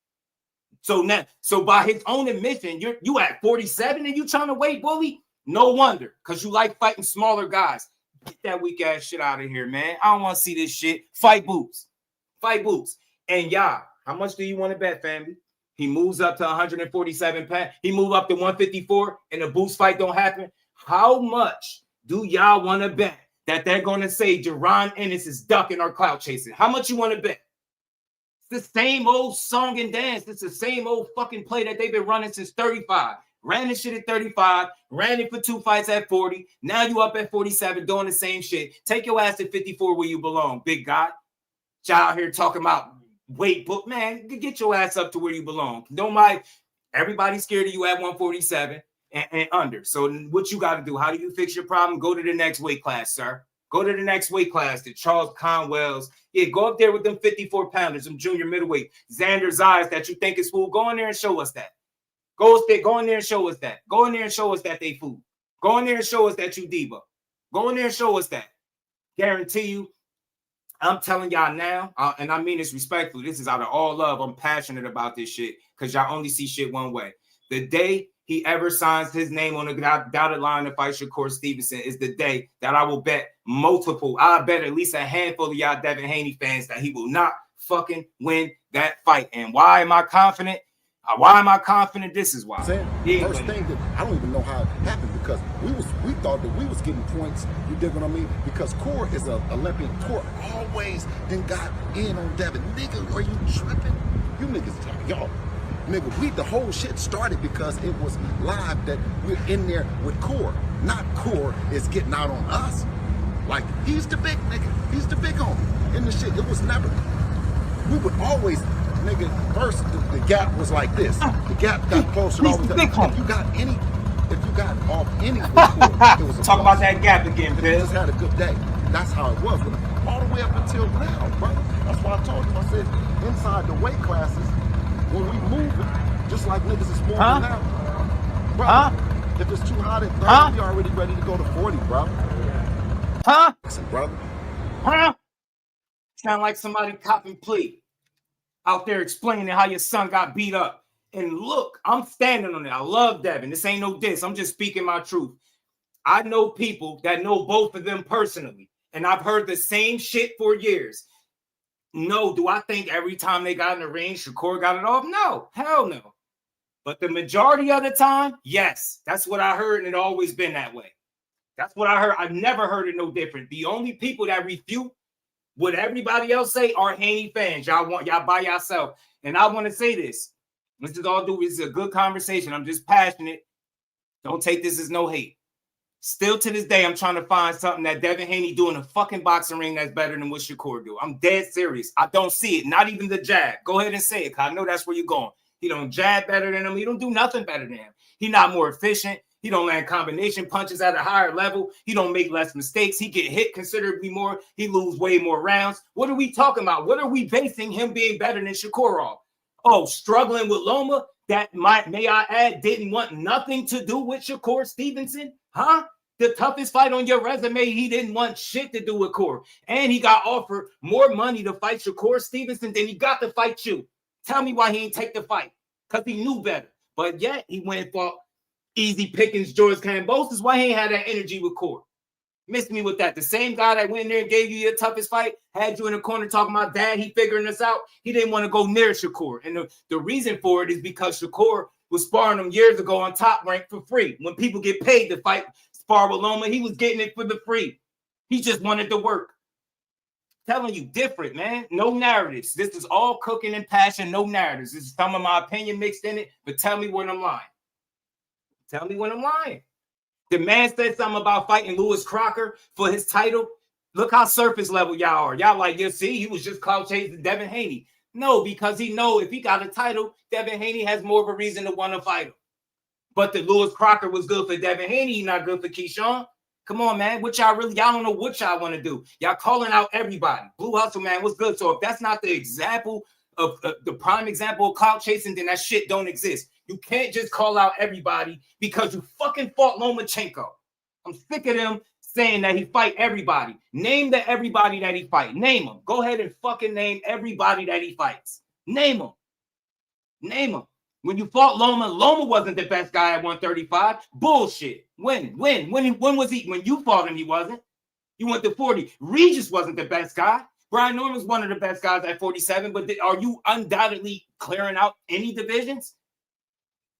So now, by his own admission, you at 47 and you trying to weight bully? No wonder, because you like fighting smaller guys. Get that weak ass shit out of here, man. I don't want to see this shit. Fight Boots. Fight Boots. And y'all, how much do you want to bet, family? He moves up to 147 pounds. He move up to 154 and the Boots fight don't happen. How much do y'all want to bet that they're going to say Jerron Ennis is ducking or clout chasing? How much you want to bet? It's the same old song and dance. It's the same old fucking play that they've been running since 35. Ran this shit at 35. Ran it for 2 fights at 40. Now you up at 47 doing the same shit. Take your ass to 54 where you belong, big guy. Y'all out here talking about weight book, man, get your ass up to where you belong. Don't mind. Everybody's scared of you at 147 and under. So what you got to do? How do you fix your problem? Go to the next weight class, sir. Go to the next weight class. The Charles Conwells. Yeah, go up there with them 54 pounders, some junior middleweight. Xander Zayas that you think is fool. Go in there and show us that. Go in there and show us that. Go in there and show us that they fool. Go in there and show us that you DEEBO. Go in there and show us that. Guarantee you. I'm telling y'all now, and I mean this respectfully. This is out of all love. I'm passionate about this shit because y'all only see shit one way. The day he ever signs his name on the dotted line to fight Shakur Stevenson is the day that I will bet I bet at least a handful of y'all Devin Haney fans that he will not fucking win that fight. And why am I confident? Why am I confident? This is why. First thing that I don't even know how it happened because we thought that we was getting points. You dig what I mean? Because Core is an Olympian. Core always then got in on Devin. Nigga, are you tripping? You niggas, y'all. Nigga, the whole shit started because it was live that we're in there with Core. Not Core is getting out on us. Like, he's the big nigga. He's the big homie in the shit. It was never, we would always, nigga, first the gap was like this. The gap got closer. If you got off any record, it was talk about that gap again, Biz. Just had a good day. That's how it was. All the way up until now, bro. That's why I told you. I said inside the weight classes, when we move it, just like niggas is moving now, bro. If it's too hot at 30, we already ready to go to 40, bro. Listen, brother. Sound like somebody copping plea out there explaining how your son got beat up. And look, I'm standing on it. I love Devin. This ain't no diss. I'm just speaking my truth. I know people that know both of them personally, and I've heard the same shit for years. No, do I think every time they got in the ring, Shakur got it off? No, hell no. But the majority of the time, yes, that's what I heard, and it always been that way. That's what I heard. I've never heard it no different. The only people that refute what everybody else say are Haney fans. Y'all by yourself. And I want to say this. This is a good conversation. I'm just passionate. Don't take this as no hate. Still to this day, I'm trying to find something that Devin Haney do in a fucking boxing ring that's better than what Shakur do. I'm dead serious. I don't see it. Not even the jab. Go ahead and say it, because I know that's where you're going. He don't jab better than him. He don't do nothing better than him. He not more efficient. He don't land combination punches at a higher level. He don't make less mistakes. He get hit considerably more. He lose way more rounds. What are we talking about? What are we basing him being better than Shakur off? Oh, struggling with Loma, that may I add, didn't want nothing to do with Shakur Stevenson? Huh? The toughest fight on your resume, he didn't want shit to do with Core. And he got offered more money to fight Shakur Stevenson than he got to fight you. Tell me why he ain't take the fight. Because he knew better. But yet, he went and fought Easy Pickens, George Kambosos. Why he ain't had that energy with Core? Missed me with that. The same guy that went in there and gave you your toughest fight, had you in the corner talking about dad, he figuring us out. He didn't want to go near Shakur. And the reason for it is because Shakur was sparring him years ago on Top Rank for free. When people get paid to fight, spar with Loma, he was getting it for the free. He just wanted to work. Telling you, different, man. No narratives. This is all cooking and passion, no narratives. This is some of my opinion mixed in it, but tell me when I'm lying. Tell me when I'm lying. The man said something about fighting Lewis Crocker for his title. Look how surface level y'all are. Y'all like, you see, he was just clout chasing Devin Haney. No, because he know if he got a title, Devin Haney has more of a reason to want to fight him. But the Lewis Crocker was good for Devin Haney, he not good for Keyshawn. Come on, man. What y'all don't know what y'all want to do. Y'all calling out everybody. Blue Hustle, man, what's good? So if that's not the example of the prime example of clout chasing, then that shit don't exist. You can't just call out everybody because you fucking fought Lomachenko. I'm sick of them saying that he fight everybody. Name the everybody that he fight. Name them. Go ahead and fucking name everybody that he fights. Name them. Name them. When you fought Loma wasn't the best guy at 135. Bullshit. When was he? When you fought him, he wasn't. You went to 40. Regis wasn't the best guy. Brian Norman's one of the best guys at 47, but are you undoubtedly clearing out any divisions?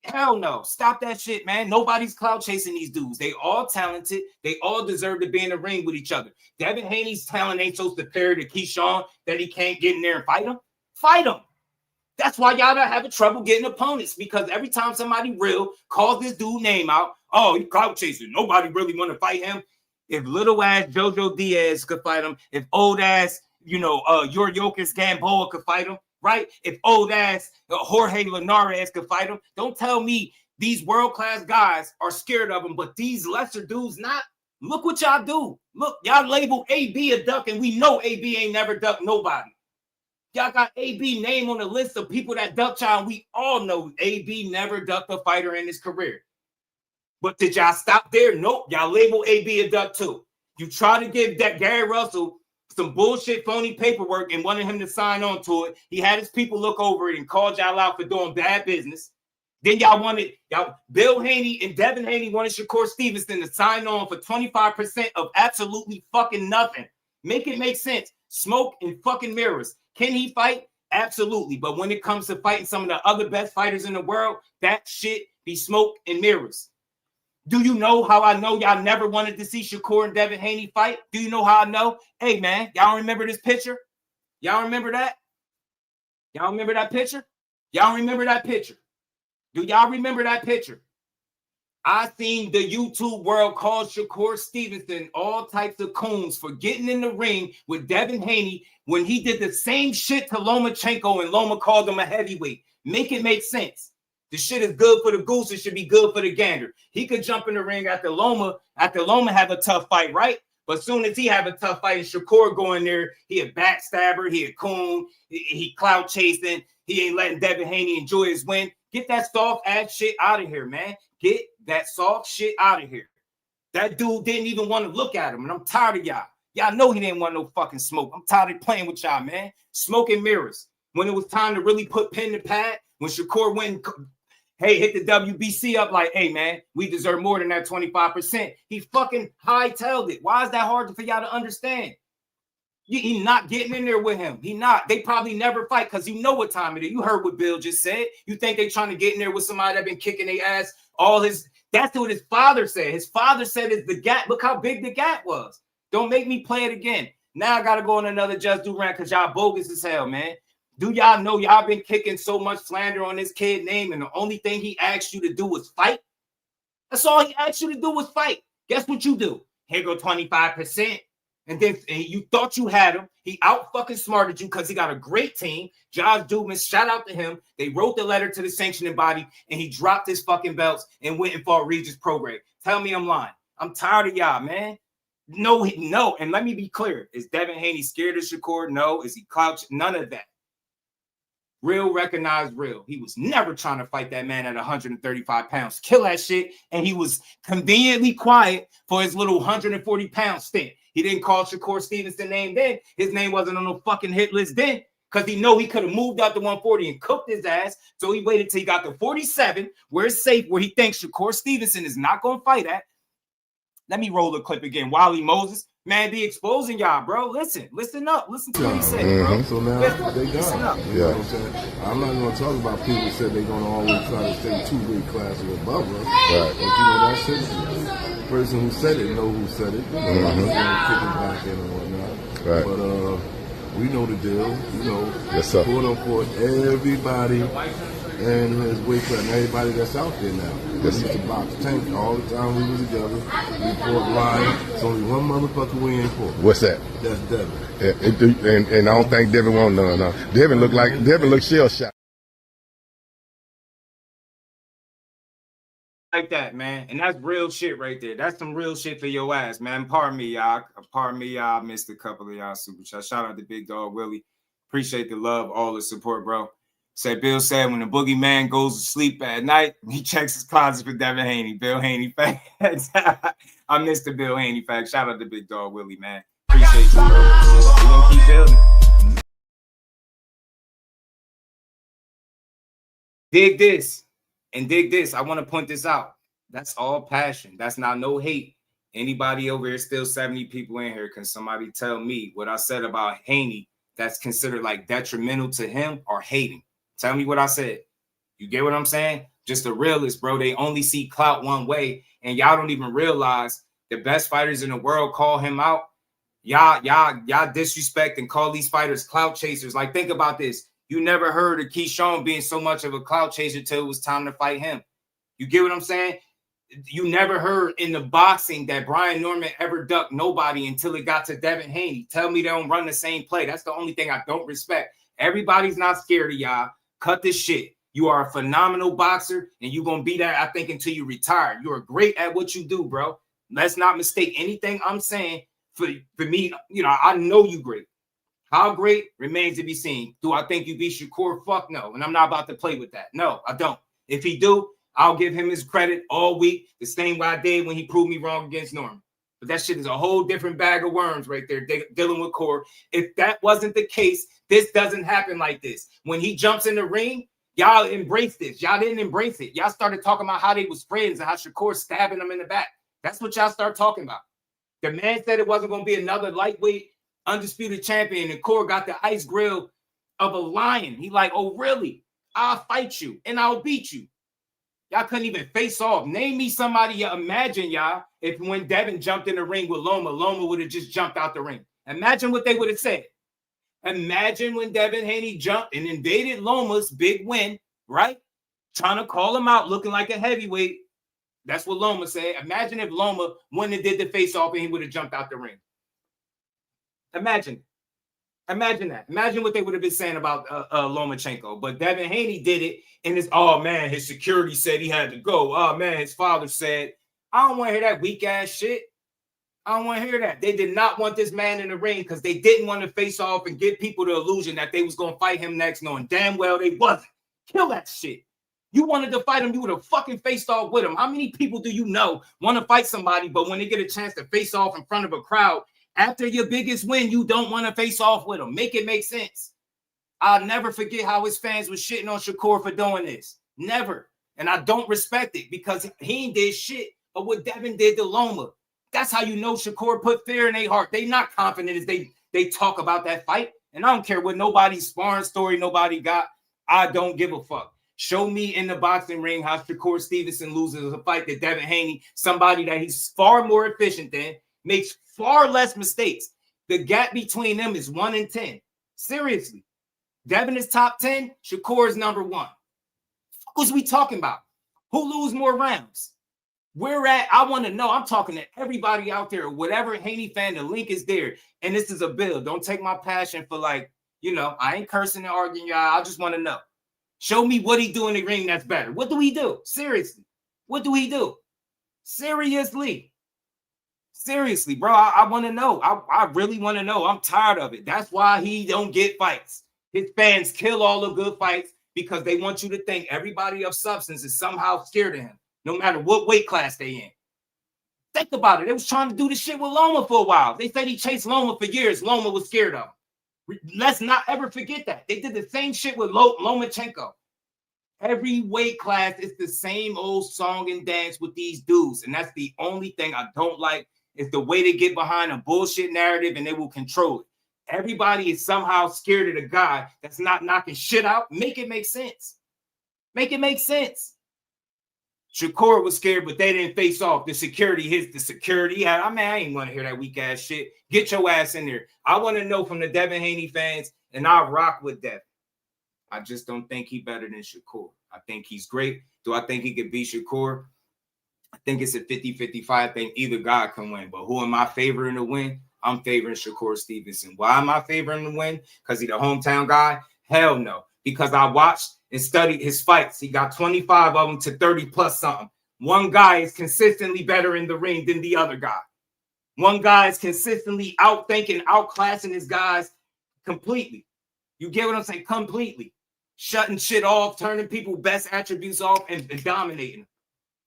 Hell no. Stop that shit, man. Nobody's clout chasing these dudes. They all talented. They all deserve to be in the ring with each other. Devin Haney's talent ain't so superior to Keyshawn that he can't get in there and fight him. Fight him. That's why y'all don't have trouble getting opponents, because every time somebody real calls this dude name out, oh, he clout chasing. Nobody really want to fight him. If little ass Jojo Diaz could fight him, if old ass, your Jokic Gamboa could fight him, right? If old ass Jorge Linares could fight him, don't tell me these world-class guys are scared of him, but these lesser dudes not. Look what y'all do. Look, y'all label AB a duck, and we know AB ain't never ducked nobody. Y'all got AB name on the list of people that ducked y'all, and we all know AB never ducked a fighter in his career. But did y'all stop there? Nope. Y'all label AB a duck too. You try to give that Gary Russell some bullshit phony paperwork and wanted him to sign on to it. He had his people look over it and called y'all out for doing bad business. Then Bill Haney and Devin Haney wanted Shakur Stevenson to sign on for 25% of absolutely fucking nothing. Make it make sense. Smoke and fucking mirrors. Can he fight? Absolutely. But when it comes to fighting some of the other best fighters in the world, that shit be smoke and mirrors. Do you know how I know y'all never wanted to see Shakur and Devin Haney fight? Do you know how I know? Hey, man, y'all remember this picture? Y'all remember that? Y'all remember that picture? Y'all remember that picture? Do y'all remember that picture? I seen the YouTube world call Shakur Stevenson all types of coons for getting in the ring with Devin Haney when he did the same shit to Lomachenko and Loma called him a heavyweight. Make it make sense. The shit is good for the goose. It should be good for the gander. He could jump in the ring after Loma have a tough fight, right? But as soon as he have a tough fight and Shakur go in there, he a backstabber, he a coon, he clout chasing, he ain't letting Devin Haney enjoy his win. Get that soft ass shit out of here, man. Get that soft shit out of here. That dude didn't even want to look at him, and I'm tired of y'all. Y'all know he didn't want no fucking smoke. I'm tired of playing with y'all, man. Smoke and mirrors. When it was time to really put pen to pad, when Shakur went and hit the WBC up like, hey, man, we deserve more than that 25%. He fucking hightailed it. Why is that hard for y'all to understand? He not getting in there with him. He not. They probably never fight because you know what time it is. You heard what Bill just said. You think they trying to get in there with somebody that been kicking their ass all his. That's what his father said. His father said it's the gap. Look how big the gap was. Don't make me play it again. Now I got to go on another Just Do rant because y'all bogus as hell, man. Do y'all know y'all been kicking so much slander on this kid name and the only thing he asked you to do was fight? That's all he asked you to do was fight. Guess what you do? Here go 25%. And then you thought you had him. He out fucking smarted you because he got a great team. Josh Dumas, shout out to him. They wrote the letter to the sanctioning body and he dropped his fucking belts and went and fought Regis Prograis. Tell me I'm lying. I'm tired of y'all, man. No. And let me be clear. Is Devin Haney scared of Shakur? No. Is he clout? None of that. Real recognized real. He was never trying to fight that man at 135 pounds. Kill that shit. And he was conveniently quiet for his little 140-pound stint. He didn't call Shakur Stevenson name then. His name wasn't on no fucking hit list then because he know he could have moved out to 140 and cooked his ass. So he waited till he got to 47, where it's safe, where he thinks Shakur Stevenson is not going to fight at. Let me roll the clip again. Wally Moses, man, be exposing y'all, bro. Listen up. Listen to what he said, bro. So now they gone. You know what I'm saying? I'm not going to talk about people who said they're going to always try to stay 2 weight classes above us. Right. But you know, that shit, the person who said it know who said it. You know, I'm not going to kick it back in and whatnot. Right. But we know the deal. You know, quote unquote, everybody and his weight class, and everybody that's out there now. We used to box Tank all the time we was together. We fought Lion. It's only one motherfucker we ain't fought. What's that? That's Devin. And I don't think Devin won't none. No. Devin looked shell shocked. Like that, man. And that's real shit right there. That's some real shit for your ass, man. Pardon me, y'all. I missed a couple of y'all super chats. Shout out to Big Dog Willie. Appreciate the love, all the support, bro. Bill said when the boogeyman goes to sleep at night, he checks his closet for Devin Haney. Bill Haney facts. I missed the Bill Haney fact. Shout out to Big Dog Willie, man. Appreciate you, bro. We're gonna keep building. Dig this. And dig this. I want to point this out. That's all passion. That's not no hate. Anybody over here, still 70 people in here. Can somebody tell me what I said about Haney that's considered like detrimental to him or hating? Tell me what I said. You get what I'm saying? Just the realist, bro. They only see clout one way, and y'all don't even realize the best fighters in the world call him out. Y'all disrespect and call these fighters clout chasers. Like, think about this. You never heard of Keyshawn being so much of a clout chaser till it was time to fight him. You get what I'm saying? You never heard in the boxing that Brian Norman ever ducked nobody until it got to Devin Haney. Tell me they don't run the same play. That's the only thing I don't respect. Everybody's not scared of y'all. Cut this shit. You are a phenomenal boxer, and you're going to be that, I think, until you retire. You're great at what you do, bro. Let's not mistake anything I'm saying for me. You know, I know you great. How great remains to be seen. Do I think you beat Shakur? Fuck no. And I'm not about to play with that. No, I don't. If he do, I'll give him his credit all week, the same way I did when he proved me wrong against Norman. But that shit is a whole different bag of worms right there, dealing with Core. If that wasn't the case, this doesn't happen like this. When he jumps in the ring, y'all embrace this. Y'all didn't embrace it. Y'all started talking about how they was friends and how Shakur stabbing them in the back. That's what y'all start talking about. The man said it wasn't going to be another lightweight undisputed champion, and Core got the ice grill of a lion. He like, oh, really? I'll fight you, and I'll beat you. Y'all couldn't even face off. Name me somebody you imagine, y'all, if when Devin jumped in the ring with Loma, Loma would have just jumped out the ring. Imagine what they would have said. Imagine when Devin Haney jumped and invaded Loma's big win, right? Trying to call him out, looking like a heavyweight. That's what Loma said. Imagine if Loma went and did the face-off and he would have jumped out the ring. Imagine that. Imagine what they would have been saying about Lomachenko. But Devin Haney did it, and it's, oh, man, his security said he had to go. Oh, man, his father said. I don't want to hear that weak-ass shit. I don't want to hear that. They did not want this man in the ring because they didn't want to face off and give people the illusion that they was going to fight him next, knowing damn well they wasn't. Kill that shit. You wanted to fight him, you would have fucking faced off with him. How many people do you know want to fight somebody, but when they get a chance to face off in front of a crowd, after your biggest win, you don't want to face off with him? Make it make sense. I'll never forget how his fans was shitting on Shakur for doing this. Never. And I don't respect it because he ain't did shit but what Devin did to Loma. That's how you know Shakur put fear in their heart. They not confident as they talk about that fight. And I don't care what nobody's sparring story nobody got. I don't give a fuck. Show me in the boxing ring how Shakur Stevenson loses a fight that Devin Haney, somebody that he's far more efficient than, makes far less mistakes. The gap between them is 1 in 10. Seriously. Devin is top 10. Shakur is number 1. What was we talking about? Who lose more rounds? Where at? I want to know. I'm talking to everybody out there. Whatever Haney fan, the link is there. And this is a bill. Don't take my passion for like, you know, I ain't cursing and arguing, y'all. I just want to know. Show me what he do in the ring that's better. What do he do? Seriously. What do he do? Seriously. Seriously, bro. I want to know. I really want to know. I'm tired of it. That's why he don't get fights. His fans kill all the good fights because they want you to think everybody of substance is somehow scared of him, no matter what weight class they in. Think about it. They was trying to do this shit with Loma for a while. They said he chased Loma for years. Loma was scared of him. Let's not ever forget that. They did the same shit with Lomachenko. Every weight class is the same old song and dance with these dudes. And that's the only thing I don't like is the way they get behind a bullshit narrative and they will control it. Everybody is somehow scared of the guy that's not knocking shit out. Make it make sense. Make it make sense. Shakur was scared, but they didn't face off. The security hits the security. I mean, I ain't want to hear that weak ass shit. Get your ass in there. I want to know from the Devin Haney fans, and I rock with Devin. I just don't think he's better than Shakur. I think he's great. Do I think he could beat Shakur? I think it's a 50-55. I think either guy can win. But who am I favoring to win? I'm favoring Shakur Stevenson. Why am I favoring him to win? Because he's the hometown guy? Hell no. Because I watched and studied his fights. He got 25 of them to 30 plus something. One guy is consistently better in the ring than the other guy. One guy is consistently outthinking, outclassing his guys completely. You get what I'm saying? Completely. Shutting shit off, turning people's best attributes off, and dominating them.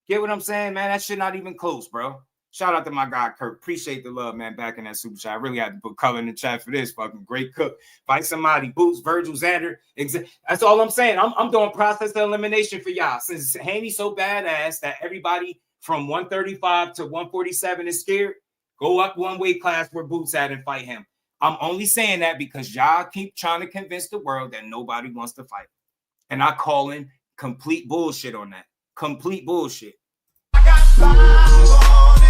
Get what I'm saying, man? That shit not even close, bro. Shout out to my guy, Kirk. Appreciate the love, man, back in that super chat. I really had to put color in the chat for this. Fucking great cook. Fight somebody. Boots, Virgil, Xander. That's all I'm saying. I'm doing process of elimination for y'all. Since Haney's so badass that everybody from 135 to 147 is scared, go up one weight class where Boots at and fight him. I'm only saying that because y'all keep trying to convince the world that nobody wants to fight. And I call in complete bullshit on that. Complete bullshit. I got 5 on it.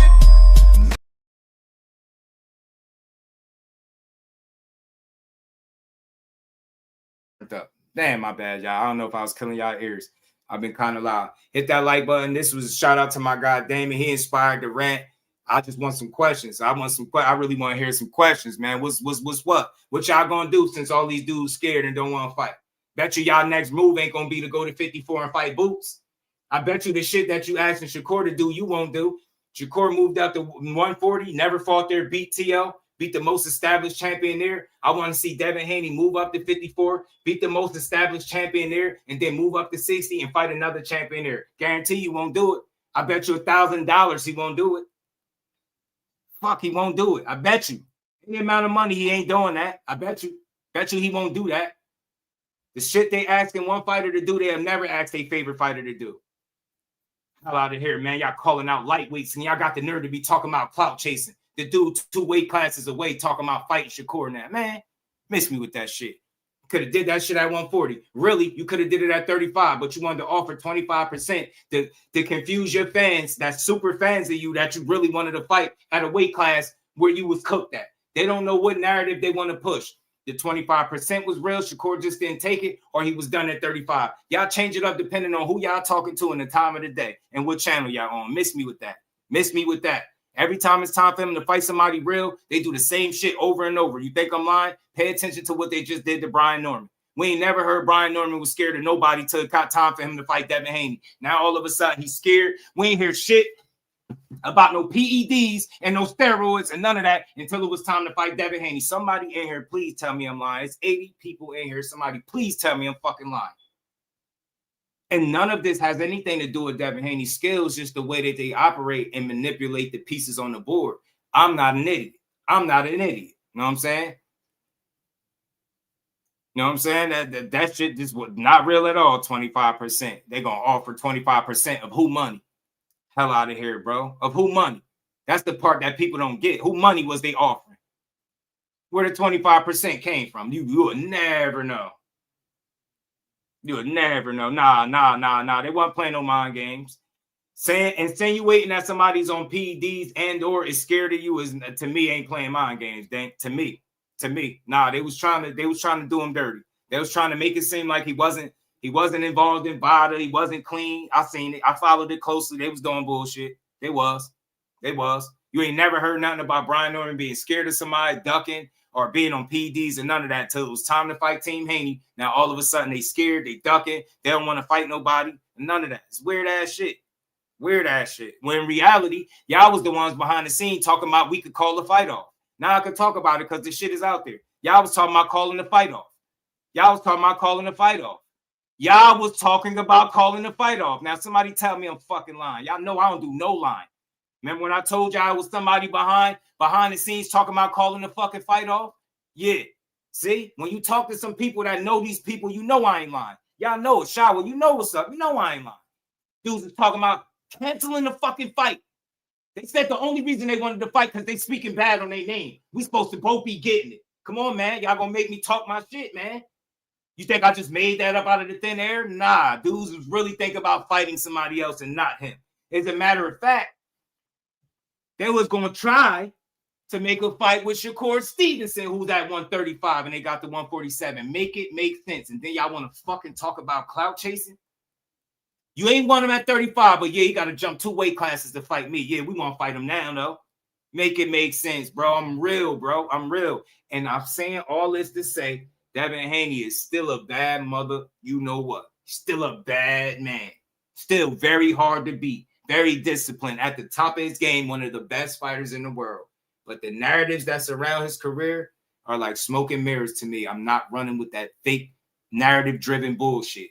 Damn, my bad, y'all. I don't know if I was killing y'all ears. I've been kind of loud. Hit that like button. This was a shout out to my guy, Damon. He inspired the rant. I just want some questions. I really want to hear some questions, man. What's what? What y'all gonna do since all these dudes scared and don't want to fight? Bet you y'all next move ain't gonna be to go to 54 and fight Boots. I bet you the shit that you asking Shakur to do, you won't do. Shakur moved up to 140, never fought there, beat TL, beat the most established champion there. I want to see Devin Haney move up to 54, beat the most established champion there, and then move up to 60 and fight another champion there. Guarantee you won't do it. I bet you $1,000 he won't do it. Fuck, he won't do it. I bet you. Any amount of money, he ain't doing that. I bet you. Bet you he won't do that. The shit they asking one fighter to do, they'll never ask their favorite fighter to do. Hell out of here, man. Y'all calling out lightweights, and y'all got the nerve to be talking about clout chasing. The dude 2 weight classes away talking about fighting Shakur now. Man, miss me with that shit. Could have did that shit at 140. Really, you could have did it at 35, but you wanted to offer 25% to confuse your fans, that's super fans of you, that you really wanted to fight at a weight class where you was cooked at. They don't know what narrative they want to push. The 25% was real. Shakur just didn't take it, or he was done at 35. Y'all change it up depending on who y'all talking to and the time of the day and what channel y'all on. Miss me with that. Miss me with that. Every time it's time for them to fight somebody real, they do the same shit over and over. You think I'm lying? Pay attention to what they just did to Brian Norman. We ain't never heard Brian Norman was scared of nobody till it got time for him to fight Devin Haney. Now all of a sudden he's scared. We ain't hear shit about no PEDs and no steroids and none of that until it was time to fight Devin Haney. Somebody in here, please tell me I'm lying. It's 80 people in here. Somebody, please tell me I'm fucking lying. And none of this has anything to do with Devin Haney's skills, just the way that they operate and manipulate the pieces on the board. I'm not an idiot. I'm not an idiot. You know what I'm saying? You know what I'm saying? That shit just was not real at all, 25%. They're going to offer 25% of who money? Hell out of here, bro. Of who money? That's the part that people don't get. Who money was they offering? Where the 25% came from? You would never know. You would never know. Nah. They wasn't playing no mind games. Insinuating that somebody's on PEDs and or is scared of you is, to me, ain't playing mind games. To me. Nah, they was trying to do him dirty. They was trying to make it seem like he wasn't involved in VADA. He wasn't clean. I seen it. I followed it closely. They was doing bullshit. They was. You ain't never heard nothing about Brian Norman being scared of somebody, ducking, or being on PEDs and none of that until it was time to fight Team Haney. Now, all of a sudden, they scared, they ducking, they don't want to fight nobody. None of that. It's weird-ass shit. When in reality, y'all was the ones behind the scene talking about we could call the fight off. Now I could talk about it because the shit is out there. Y'all was talking about calling the fight off. Y'all was talking about calling the fight off. Y'all was talking about calling the fight off. Now, somebody tell me I'm fucking lying. Y'all know I don't do no lying. Remember when I told y'all I was somebody behind the scenes talking about calling the fucking fight off? Yeah. See, when you talk to some people that know these people, you know I ain't lying. Y'all know it. Shower, you know what's up. You know I ain't lying. Dudes is talking about canceling the fucking fight. They said the only reason they wanted to fight because they speaking bad on their name. We supposed to both be getting it. Come on, man. Y'all gonna make me talk my shit, man. You think I just made that up out of the thin air? Nah, dudes was really thinking about fighting somebody else and not him. As a matter of fact, they was going to try to make a fight with Shakur Stevenson, who's at 135, and they got the 147. Make it make sense. And then y'all want to fucking talk about clout chasing? You ain't want him at 35, but yeah, he got to jump 2 weight classes to fight me. Yeah, we want to fight him now, though. Make it make sense, bro. I'm real, bro. I'm real. And I'm saying all this to say, Devin Haney is still a bad mother. You know what? Still a bad man. Still very hard to beat. Very disciplined. At the top of his game, one of the best fighters in the world. But the narratives that surround his career are like smoke and mirrors to me. I'm not running with that fake narrative-driven bullshit.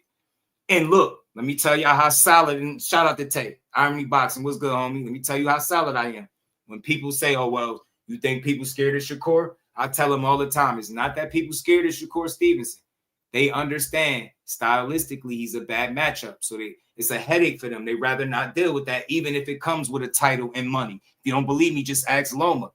And look, let me tell y'all how solid, and shout out to Tay. Irony Boxing, what's good, homie? Let me tell you how solid I am. When people say, oh, well, you think people scared of Shakur? I tell them all the time, it's not that people scared of Shakur Stevenson. They understand stylistically he's a bad matchup. So it's a headache for them. They'd rather not deal with that, even if it comes with a title and money. If you don't believe me, just ask Loma.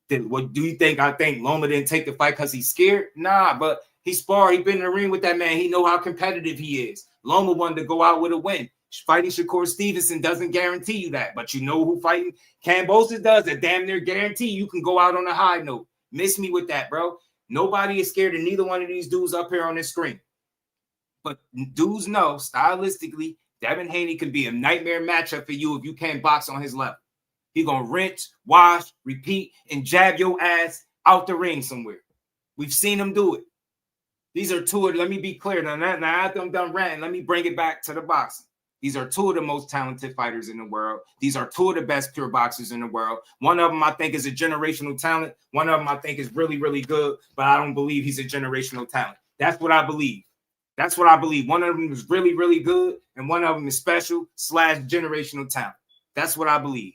What do you think? I think Loma didn't take the fight because he's scared? Nah, but he sparred. He been in the ring with that man. He know how competitive he is. Loma wanted to go out with a win. Fighting Shakur Stevenson doesn't guarantee you that. But you know who fighting Kambosos does? That damn near guarantee you can go out on a high note. Miss me with that, bro. Nobody is scared of neither one of these dudes up here on this screen. But dudes know, stylistically, Devin Haney can be a nightmare matchup for you if you can't box on his level. He's going to rinse, wash, repeat, and jab your ass out the ring somewhere. We've seen him do it. These are two of, let me be clear. Now after I'm done ranting, let me bring it back to the boxing. These are two of the most talented fighters in the world. These are two of the best pure boxers in the world. One of them I think is a generational talent. One of them I think is really, really good, but I don't believe he's a generational talent. That's what I believe. That's what I believe. One of them is really, really good, and one of them is special / generational talent. That's what I believe.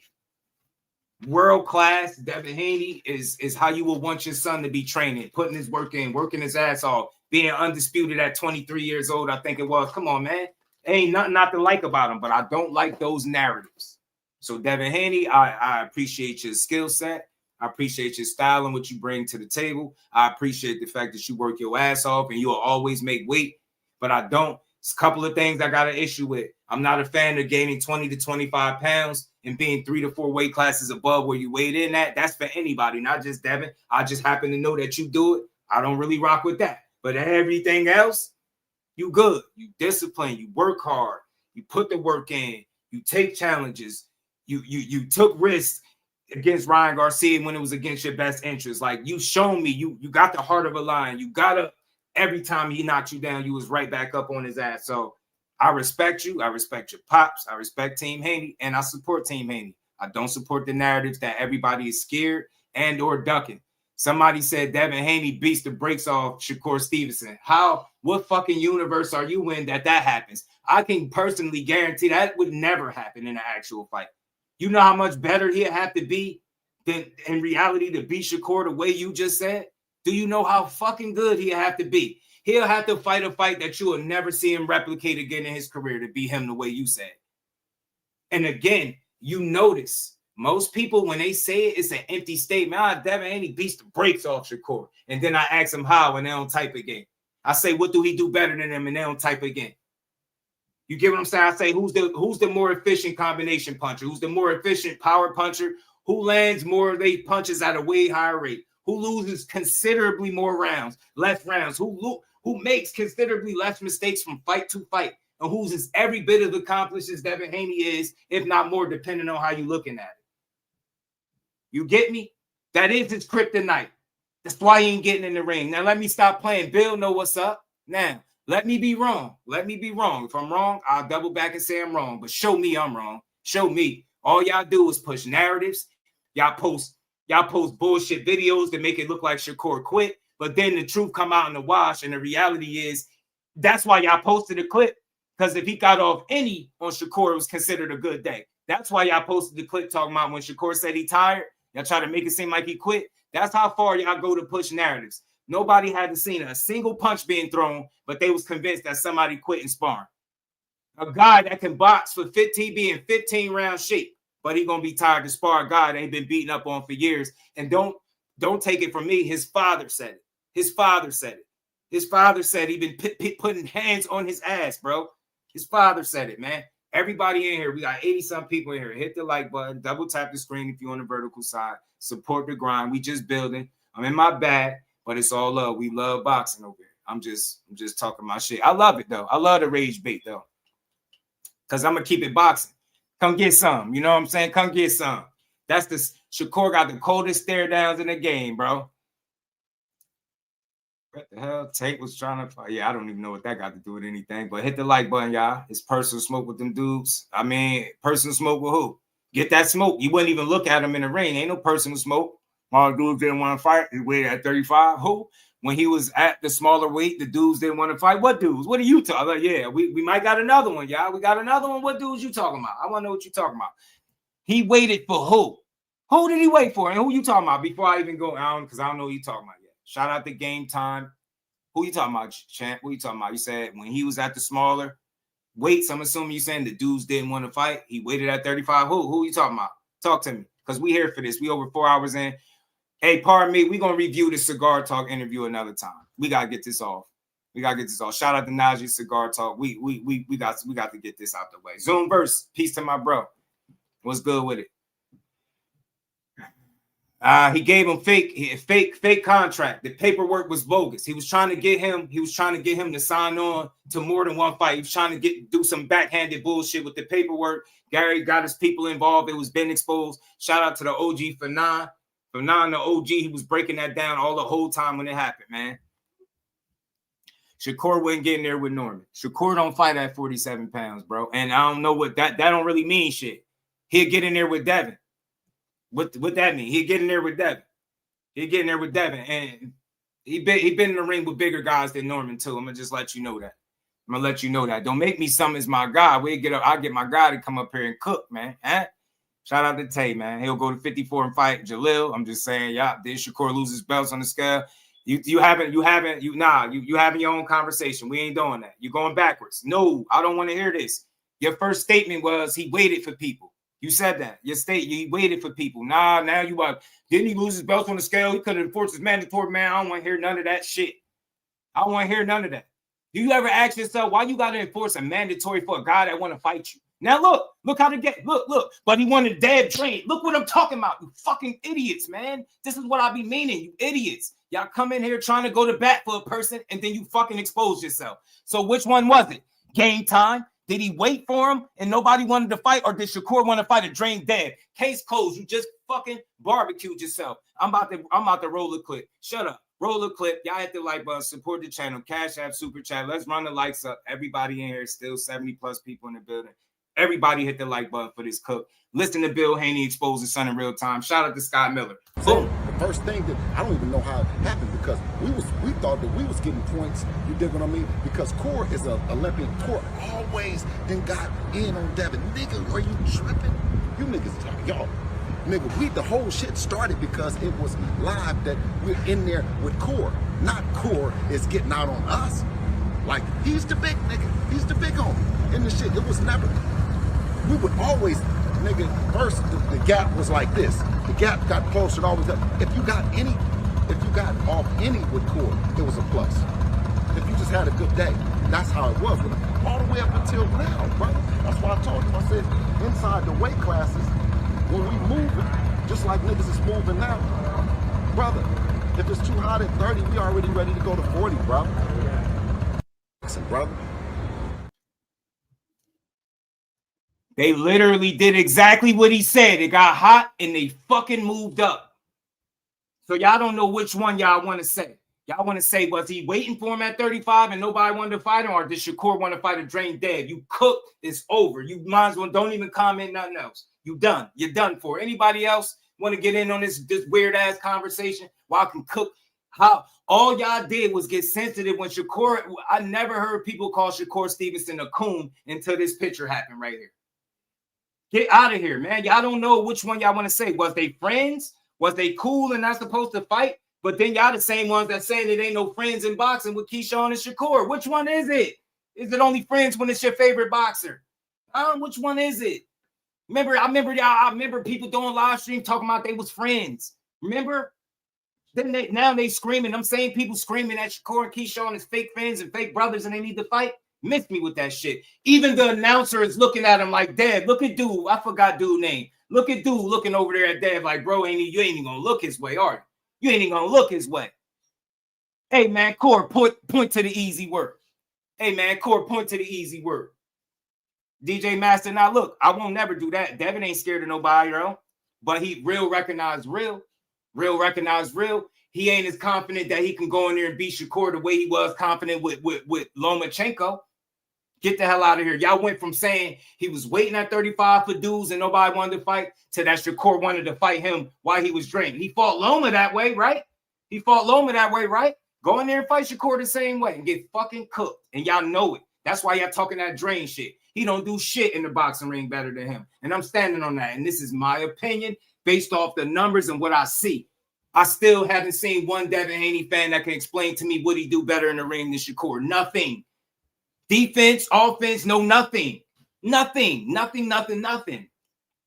World class Devin Haney is how you would want your son to be training, putting his work in, working his ass off, being undisputed at 23 years old, I think it was. Come on, man. Ain't nothing not to like about him, but I don't like those narratives. So Devin Haney, I appreciate your skill set. I appreciate your style and what you bring to the table. I appreciate the fact that you work your ass off and you'll always make weight, but I don't. It's a couple of things I got an issue with. I'm not a fan of gaining 20 to 25 pounds and being 3 to 4 weight classes above where you weighed in at. That's for anybody, not just Devin. I just happen to know that you do it. I don't really rock with that. But everything else, you good. You discipline. You work hard. You put the work in. You take challenges. You took risks against Ryan Garcia when it was against your best interest. Like, you shown me you got the heart of a lion. You got up every time he knocked you down. You was right back up on his ass. So I respect you. I respect your pops. I respect Team Haney, and I support Team Haney. I don't support the narratives that everybody is scared and or ducking. Somebody said Devin Haney beats the brakes off Shakur Stevenson. What fucking universe are you in that happens? I can personally guarantee that would never happen in an actual fight. You know how much better he'd have to be than in reality to beat Shakur the way you just said? Do you know how fucking good he'd have to be? He'll have to fight a fight that you will never see him replicate again in his career to beat him the way you said. And again, you notice most people, when they say it, it's an empty statement. Devin Haney beats the brakes off Shakur. And then I ask them how, and they don't type again. I say, what do he do better than him? And they don't type again. You get what I'm saying? I say, who's the more efficient combination puncher? Who's the more efficient power puncher? Who lands more of their punches at a way higher rate? Who loses considerably more rounds, less rounds? Who makes considerably less mistakes from fight to fight? And who's as every bit as accomplished as Devin Haney is, if not more, depending on how you're looking at it. You get me? That is his kryptonite. That's why he ain't getting in the ring. Now, let me stop playing. Bill know what's up. Now, let me be wrong. Let me be wrong. If I'm wrong, I'll double back and say I'm wrong. But show me I'm wrong. Show me. All y'all do is push narratives. Y'all post bullshit videos that make it look like Shakur quit. But then the truth come out in the wash, and the reality is that's why y'all posted a clip. Because if he got off any on Shakur, it was considered a good day. That's why y'all posted the clip talking about when Shakur said he tired. Y'all try to make it seem like he quit. That's how far y'all go to push narratives. Nobody hadn't seen a single punch being thrown, but they was convinced that somebody quit in sparring. A guy that can box for 15, be in 15-round shape, but he gonna be tired to spar a guy that ain't been beaten up on for years. And don't take it from me. His father said it. His father said it. His father said he been putting hands on his ass, bro. His father said it, man. Everybody in here, we got 80-some people in here. Hit the like button, double tap the screen if you're on the vertical side. Support the grind. We just building. I'm in my bag, but it's all love. We love boxing over here. I'm just talking my shit. I love it though. I love the rage bait though. Cause I'm gonna keep it boxing. Come get some. You know what I'm saying? Come get some. That's the Shakur got the coldest stare downs in the game, bro. What the hell? Tate was trying to fight. Yeah, I don't even know what that got to do with anything. But hit the like button, y'all. It's personal smoke with them dudes. I mean, personal smoke with who? Get that smoke. You wouldn't even look at him in the ring. Ain't no personal smoke. All dudes didn't want to fight. He weighed at 35. Who? When he was at the smaller weight, the dudes didn't want to fight. What dudes? What are you talking about? Yeah, we might got another one, y'all. We got another one. What dudes you talking about? I want to know what you talking about. He waited for who? Who did he wait for? And who you talking about? Before I even go out, because I don't know who you talking about yet. Shout out to Game Time. Who you talking about, champ? Who you talking about? You said when he was at the smaller weights, I'm assuming you saying the dudes didn't want to fight. He waited at 35. Who you talking about? Talk to me. Because we here for this. We over 4 hours in. Hey, pardon me. We're going to review the Cigar Talk interview another time. We got to get this off. We got to get this off. Shout out to Najee Cigar Talk. We got to get this out the way. Zoom verse. Peace to my bro. What's good with it? He gave him fake contract. The paperwork was bogus. He was trying to get him to sign on to more than one fight. He was trying to do some backhanded bullshit with the paperwork. Gary got his people involved. It was been exposed. Shout out to the OG FINED. FINED, the OG, he was breaking that down all the whole time when it happened, man. Shakur wasn't getting there with Norman. Shakur don't fight at 47 pounds, bro. And I don't know what that don't really mean shit. He'll get in there with Devin. What that mean? He'll get in there with Devin. He'll get in there with Devin. And he been in the ring with bigger guys than Norman, too. I'm going to just let you know that. I'm going to let you know that. Don't make me summons my guy. I'll get my guy to come up here and cook, man. Eh? Shout out to Tay, man. He'll go to 54 and fight Jalil. I'm just saying, yeah, did Shakur lose his belts on the scale? You having your own conversation. We ain't doing that. You're going backwards. No, I don't want to hear this. Your first statement was he waited for people. You said that. You waited for people. Now you didn't he lose his belts on the scale? He could have enforced his mandatory, man. I don't want to hear none of that shit. I don't want to hear none of that. Do you ever ask yourself why you got to enforce a mandatory for a guy that want to fight you? Now look how to get look. But he wanted Deb train. Look what I'm talking about. You fucking idiots, man. This is what I be meaning. You idiots. Y'all come in here trying to go to bat for a person and then you fucking expose yourself. So which one was it? Game Time? Did he wait for him and nobody wanted to fight, or did Shakur want to fight a drain dead? Case closed. You just fucking barbecued yourself. I'm about to roll a clip. Shut up. Roll a clip. Y'all hit the like button. Support the channel. Cash App, Super Chat. Let's run the likes up. Everybody in here, still 70+ people in the building. Everybody hit the like button for this cook. Listen to Bill Haney expose his son in real time. Shout out to Scott Miller. Boom. The first thing that I don't even know how it happened, because we thought that we was getting points. You dig what I mean? Because Core is an Olympian. Core always then got in on Devin. Nigga, are you tripping? You niggas, y'all. Nigga, the whole shit started because it was live that we're in there with Core. Not Core is getting out on us. Like, he's the big nigga. He's the big homie in the shit. It was never. We would always, nigga, first the gap was like this. The gap got closer and always up. If you got off any with Core, it was a plus. If you just had a good day, that's how it was. All the way up until now, brother. That's why I told you, I said, inside the weight classes, when we moving, just like niggas is moving now, brother, if it's too hot at 30, we already ready to go to 40, brother. Listen, brother. They literally did exactly what he said. It got hot and they fucking moved up. So y'all don't know which one y'all want to say. Y'all want to say, was he waiting for him at 35 and nobody wanted to fight him, or did Shakur want to fight a drain dead? You cooked, it's over. You might as well don't even comment nothing else. You done. You're done for. Anybody else want to get in on this weird ass conversation? Well, I can cook. How all y'all did was get sensitive when Shakur. I never heard people call Shakur Stevenson a coon until this picture happened right here. Get out of here, man. Y'all don't know which one y'all want to say. Was they friends? Was they cool and not supposed to fight? But then y'all the same ones that saying it ain't no friends in boxing with Keyshawn and Shakur. Which one is it? Is it only friends when it's your favorite boxer? Which one is it? I remember people doing live stream talking about they was friends. Remember? Then now they screaming. I'm saying people screaming at Shakur and Keyshawn as fake friends and fake brothers and they need to fight. Miss me with that shit. Even the announcer is looking at him like, Dev, look at dude. I forgot dude's name. Look at dude looking over there at Dev like, bro, you ain't even gonna look his way, are you? You ain't even gonna look his way. Hey man, Core, point to the easy word. Hey man, Core, point to the easy word. DJ Master, now look, I won't never do that. Devin ain't scared of nobody, bro. But he real recognize real. Real recognize real. He ain't as confident that he can go in there and beat Shakur the way he was confident with Lomachenko. Get the hell out of here. Y'all went from saying he was waiting at 35 for dudes and nobody wanted to fight to that Shakur wanted to fight him while he was drained. He fought Loma that way, right? Go in there and fight Shakur the same way and get fucking cooked. And y'all know it. That's why y'all talking that drain shit. He don't do shit in the boxing ring better than him. And I'm standing on that. And this is my opinion based off the numbers and what I see. I still haven't seen one Devin Haney fan that can explain to me what he do better in the ring than Shakur. Nothing. Defense, offense, no nothing. Nothing.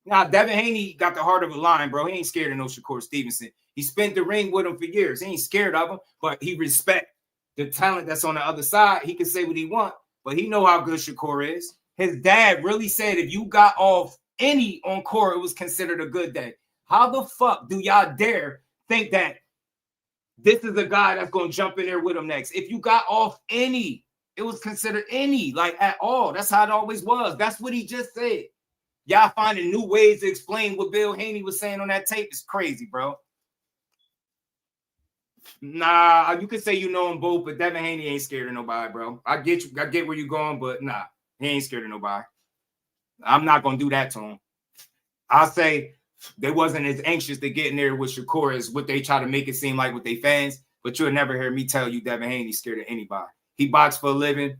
Now, Devin Haney got the heart of a lion, bro. He ain't scared of no Shakur Stevenson. He spent the ring with him for years. He ain't scared of him, but he respect the talent that's on the other side. He can say what he want, but he know how good Shakur is. His dad really said if you got off any on court, it was considered a good day. How the fuck do y'all dare think that this is a guy that's going to jump in there with him next? If you got off any, it was considered any, like at all. That's how it always was. That's what he just said. Y'all finding new ways to explain what Bill Haney was saying on that tape is crazy, bro. Nah, you could say you know them both, but Devin Haney ain't scared of nobody, bro. I get you. I get where you're going, but nah, he ain't scared of nobody. I'm not going to do that to him. I'll say they wasn't as anxious to get in there with Shakur as what they try to make it seem like with their fans, but you'll never hear me tell you Devin Haney's scared of anybody. He boxed for a living.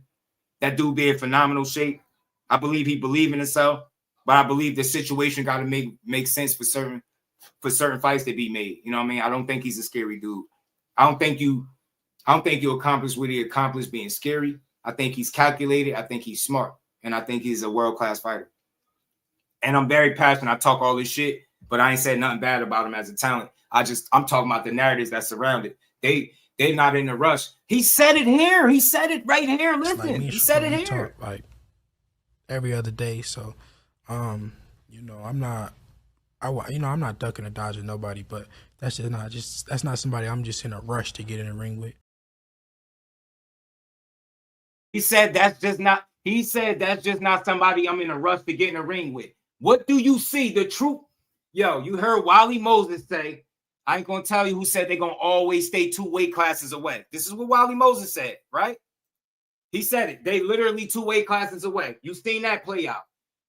That dude be in phenomenal shape. I believe he believe in himself, but I believe the situation got to make sense for certain fights to be made. You know what I mean? I don't think he's a scary dude. I don't think you accomplish what he accomplished being scary. I think he's calculated. I think he's smart, and I think he's a world-class fighter. And I'm very passionate. I talk all this shit, but I ain't said nothing bad about him as a talent. I'm talking about the narratives that surround it. They're not in a rush. He said it here. He said it right here. Listen, like he said it here. Talk, like every other day. So, I'm not ducking or dodging nobody, but that's not somebody I'm just in a rush to get in the ring with. He said that's just not somebody I'm in a rush to get in the ring with. What do you see? The truth. Yo, you heard Wally Moses say, I ain't going to tell you who said they're going to always stay 2 weight classes away. This is what Wally Moses said, right? He said it. They literally 2 weight classes away. You seen that play out.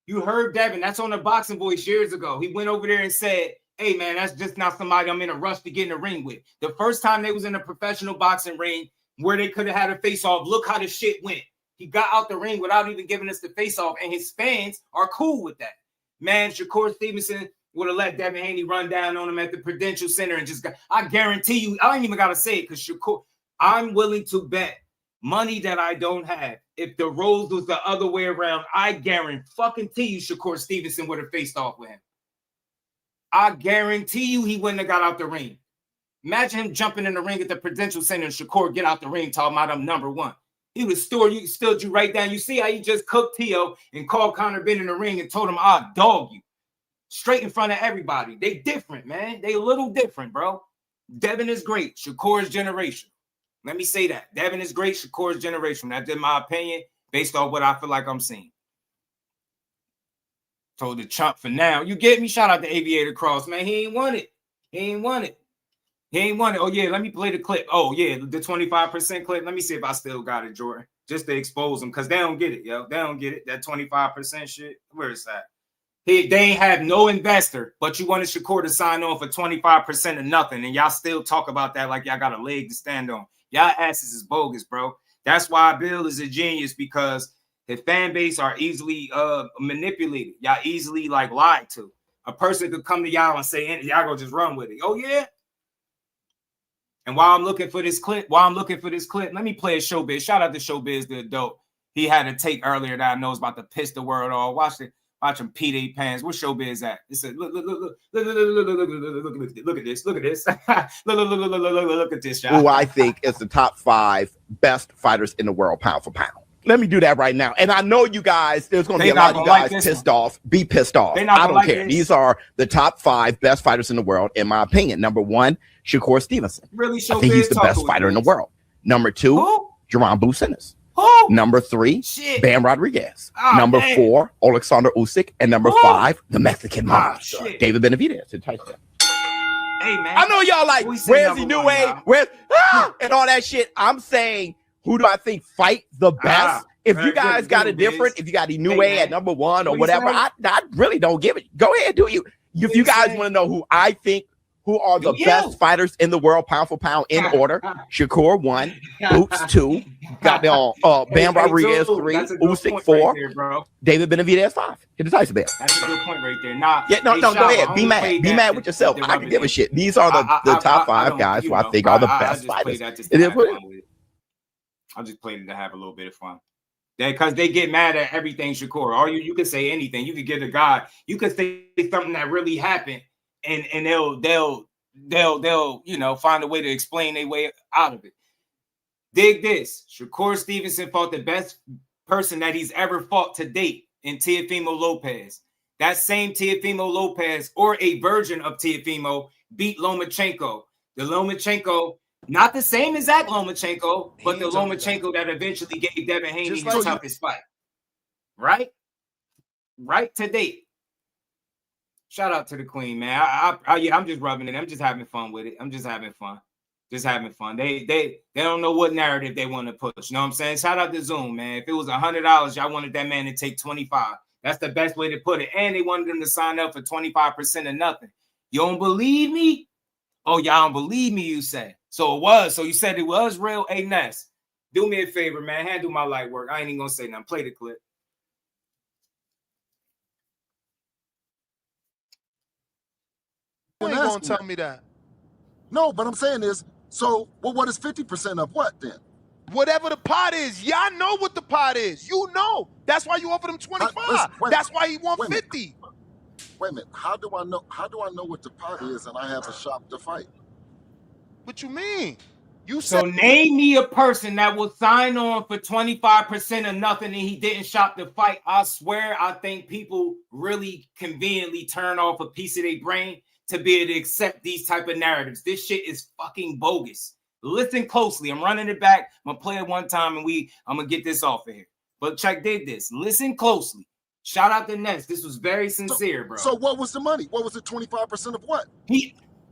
You heard Devin. That's on the Boxing Voice years ago. He went over there and said, hey, man, that's just not somebody I'm in a rush to get in the ring with. The first time they was in a professional boxing ring where they could have had a face-off, look how the shit went. He got out the ring without even giving us the face-off, and his fans are cool with that. Man, Shakur Stevenson would have let Devin Haney run down on him at the Prudential Center and I guarantee you, I ain't even got to say it because Shakur, I'm willing to bet money that I don't have. If the roles was the other way around, I guarantee you Shakur Stevenson would have faced off with him. I guarantee you he wouldn't have got out the ring. Imagine him jumping in the ring at the Prudential Center and Shakur get out the ring talking about I'm number one. He would stood you right down. You see how he just cooked Tio and called Conor Ben in the ring and told him, I'll dog you. Straight in front of everybody. They different, man. They a little different, bro. Devin is great. Shakur is generational. Let me say that. Devin is great. Shakur is generational. That's in my opinion, based on what I feel like I'm seeing. Told the chump for now. You get me? Shout out to Aviator Cross, man. He ain't won it. Oh, yeah, let me play the clip. Oh, yeah, the 25% clip. Let me see if I still got it, Jordan. Just to expose them, because they don't get it, yo. They don't get it. That 25% shit. Where is that? They ain't have no investor, but you wanted Shakur to sign on for 25% of nothing, and y'all still talk about that like y'all got a leg to stand on. Y'all asses is bogus, bro. That's why Bill is a genius, because his fan base are easily manipulated. Y'all easily like lied to. A person could come to y'all and say, y'all go just run with it. Oh yeah. And while I'm looking for this clip, let me play a Showbiz. Shout out to Showbiz, the adult. He had a take earlier that I know is about to piss the world off. Watch him P.D. Pants. Where's Showbiz at? It said, look at this. Look at this. Look at this, y'all. Who I think is the top 5 best fighters in the world, pound for pound. Let me do that right now. And I know you guys, there's going to be a lot of you guys pissed off. Be pissed off. I don't care. These are the top 5 best fighters in the world, in my opinion. Number 1, Shakur Stevenson. Really, I think he's the best fighter in the world. Number 2, Jermell Charlo. Number 3, Bam Rodriguez. Number 4, Alexander Usyk. And number 5, the Mexican monster, David Benavidez. Hey, man. I know y'all like, where's the new way? Where's and all that shit. I'm saying, who do I think fight the best? If you guys got a different, if you got the new way at number 1 or whatever, I really don't give it. Go ahead, do you. If you guys want to know who I think, who are the best fighters in the world, pound for pound, in order: Shakur 1, Boots 2, got Bam Rodriguez 3, Usyk 4, David Benavidez 5. Hit the Tyson bell. That's a good point right there. Nah, no, go ahead. Be mad with yourself. I can give a shit. These are the top 5 guys who I think are the best fighters. I just played it to have a little bit of fun. Because they get mad at everything, Shakur. Or you could say anything. You could give a guy. You could say something that really happened, and they'll find a way to explain their way out of it. Dig this: Shakur Stevenson fought the best person that he's ever fought to date in Teofimo Lopez. That same Teofimo Lopez, or a version of Teofimo, beat Lomachenko. The Lomachenko. Not the same exact Lomachenko, but the Lomachenko that eventually gave Devin Haney his toughest fight. Right? Right to date. Shout out to the queen, man. I'm just rubbing it. I'm just having fun with it. I'm just having fun. Just having fun. They don't know what narrative they want to push. You know what I'm saying? Shout out to Zoom, man. If it was $100, y'all wanted that man to take 25. That's the best way to put it. And they wanted him to sign up for 25% of nothing. You don't believe me? Oh, y'all don't believe me, you say. So it was. So you said it was real. Hey, Ness, do me a favor, man. Handle my light work. I ain't even going to say nothing. Play the clip. You ain't going to tell me that. No, but I'm saying is, so what is 50% of what then? Whatever the pot is. Y'all know what the pot is. You know. That's why you offered him 25. That's why he want 50. Wait a minute. How do I know what the pot is and I have a shop to fight? What you mean? You so name me a person that will sign on for 25% of nothing and he didn't shop to fight. I swear, I think people really conveniently turn off a piece of their brain to be able to accept these type of narratives. This shit is fucking bogus. Listen closely. I'm running it back. I'm gonna play it one time and I'm gonna get this off of here. But check this. Listen closely. Shout out to Ness. This was very sincere, bro. So what was the money? What was it? 25% of what?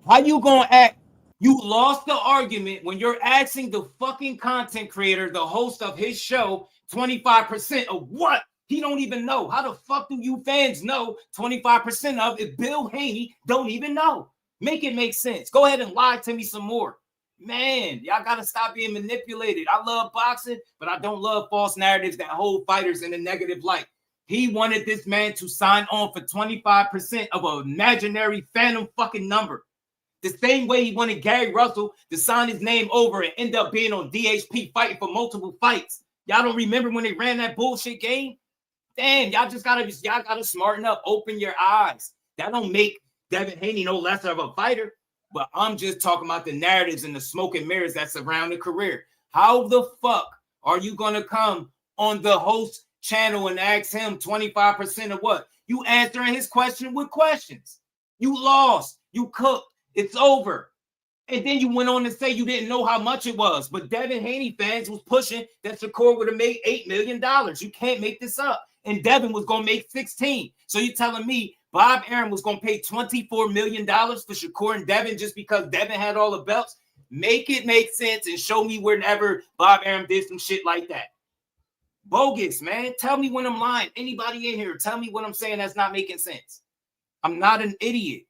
How you gonna act? You lost the argument when you're asking the fucking content creator, the host of his show, 25% of what? He don't even know. How the fuck do you fans know 25% of if Bill Haney don't even know? Make it make sense. Go ahead and lie to me some more. Man, y'all got to stop being manipulated. I love boxing, but I don't love false narratives that hold fighters in a negative light. He wanted this man to sign on for 25% of an imaginary phantom fucking number. The same way he wanted Gary Russell to sign his name over and end up being on DHP fighting for multiple fights. Y'all don't remember when they ran that bullshit game? Damn, y'all gotta smarten up, open your eyes. That don't make Devin Haney no less of a fighter. But I'm just talking about the narratives and the smoke and mirrors that surround the career. How the fuck are you gonna come on the host channel and ask him 25% of what? You answering his question with questions. You lost. You cooked. It's over. And then you went on to say you didn't know how much it was. But Devin Haney fans was pushing that Shakur would have made $8 million. You can't make this up. And Devin was going to make 16. So you're telling me Bob Arum was going to pay $24 million for Shakur and Devin just because Devin had all the belts? Make it make sense and show me whenever Bob Arum did some shit like that. Bogus, man. Tell me when I'm lying. Anybody in here, tell me what I'm saying that's not making sense. I'm not an idiot.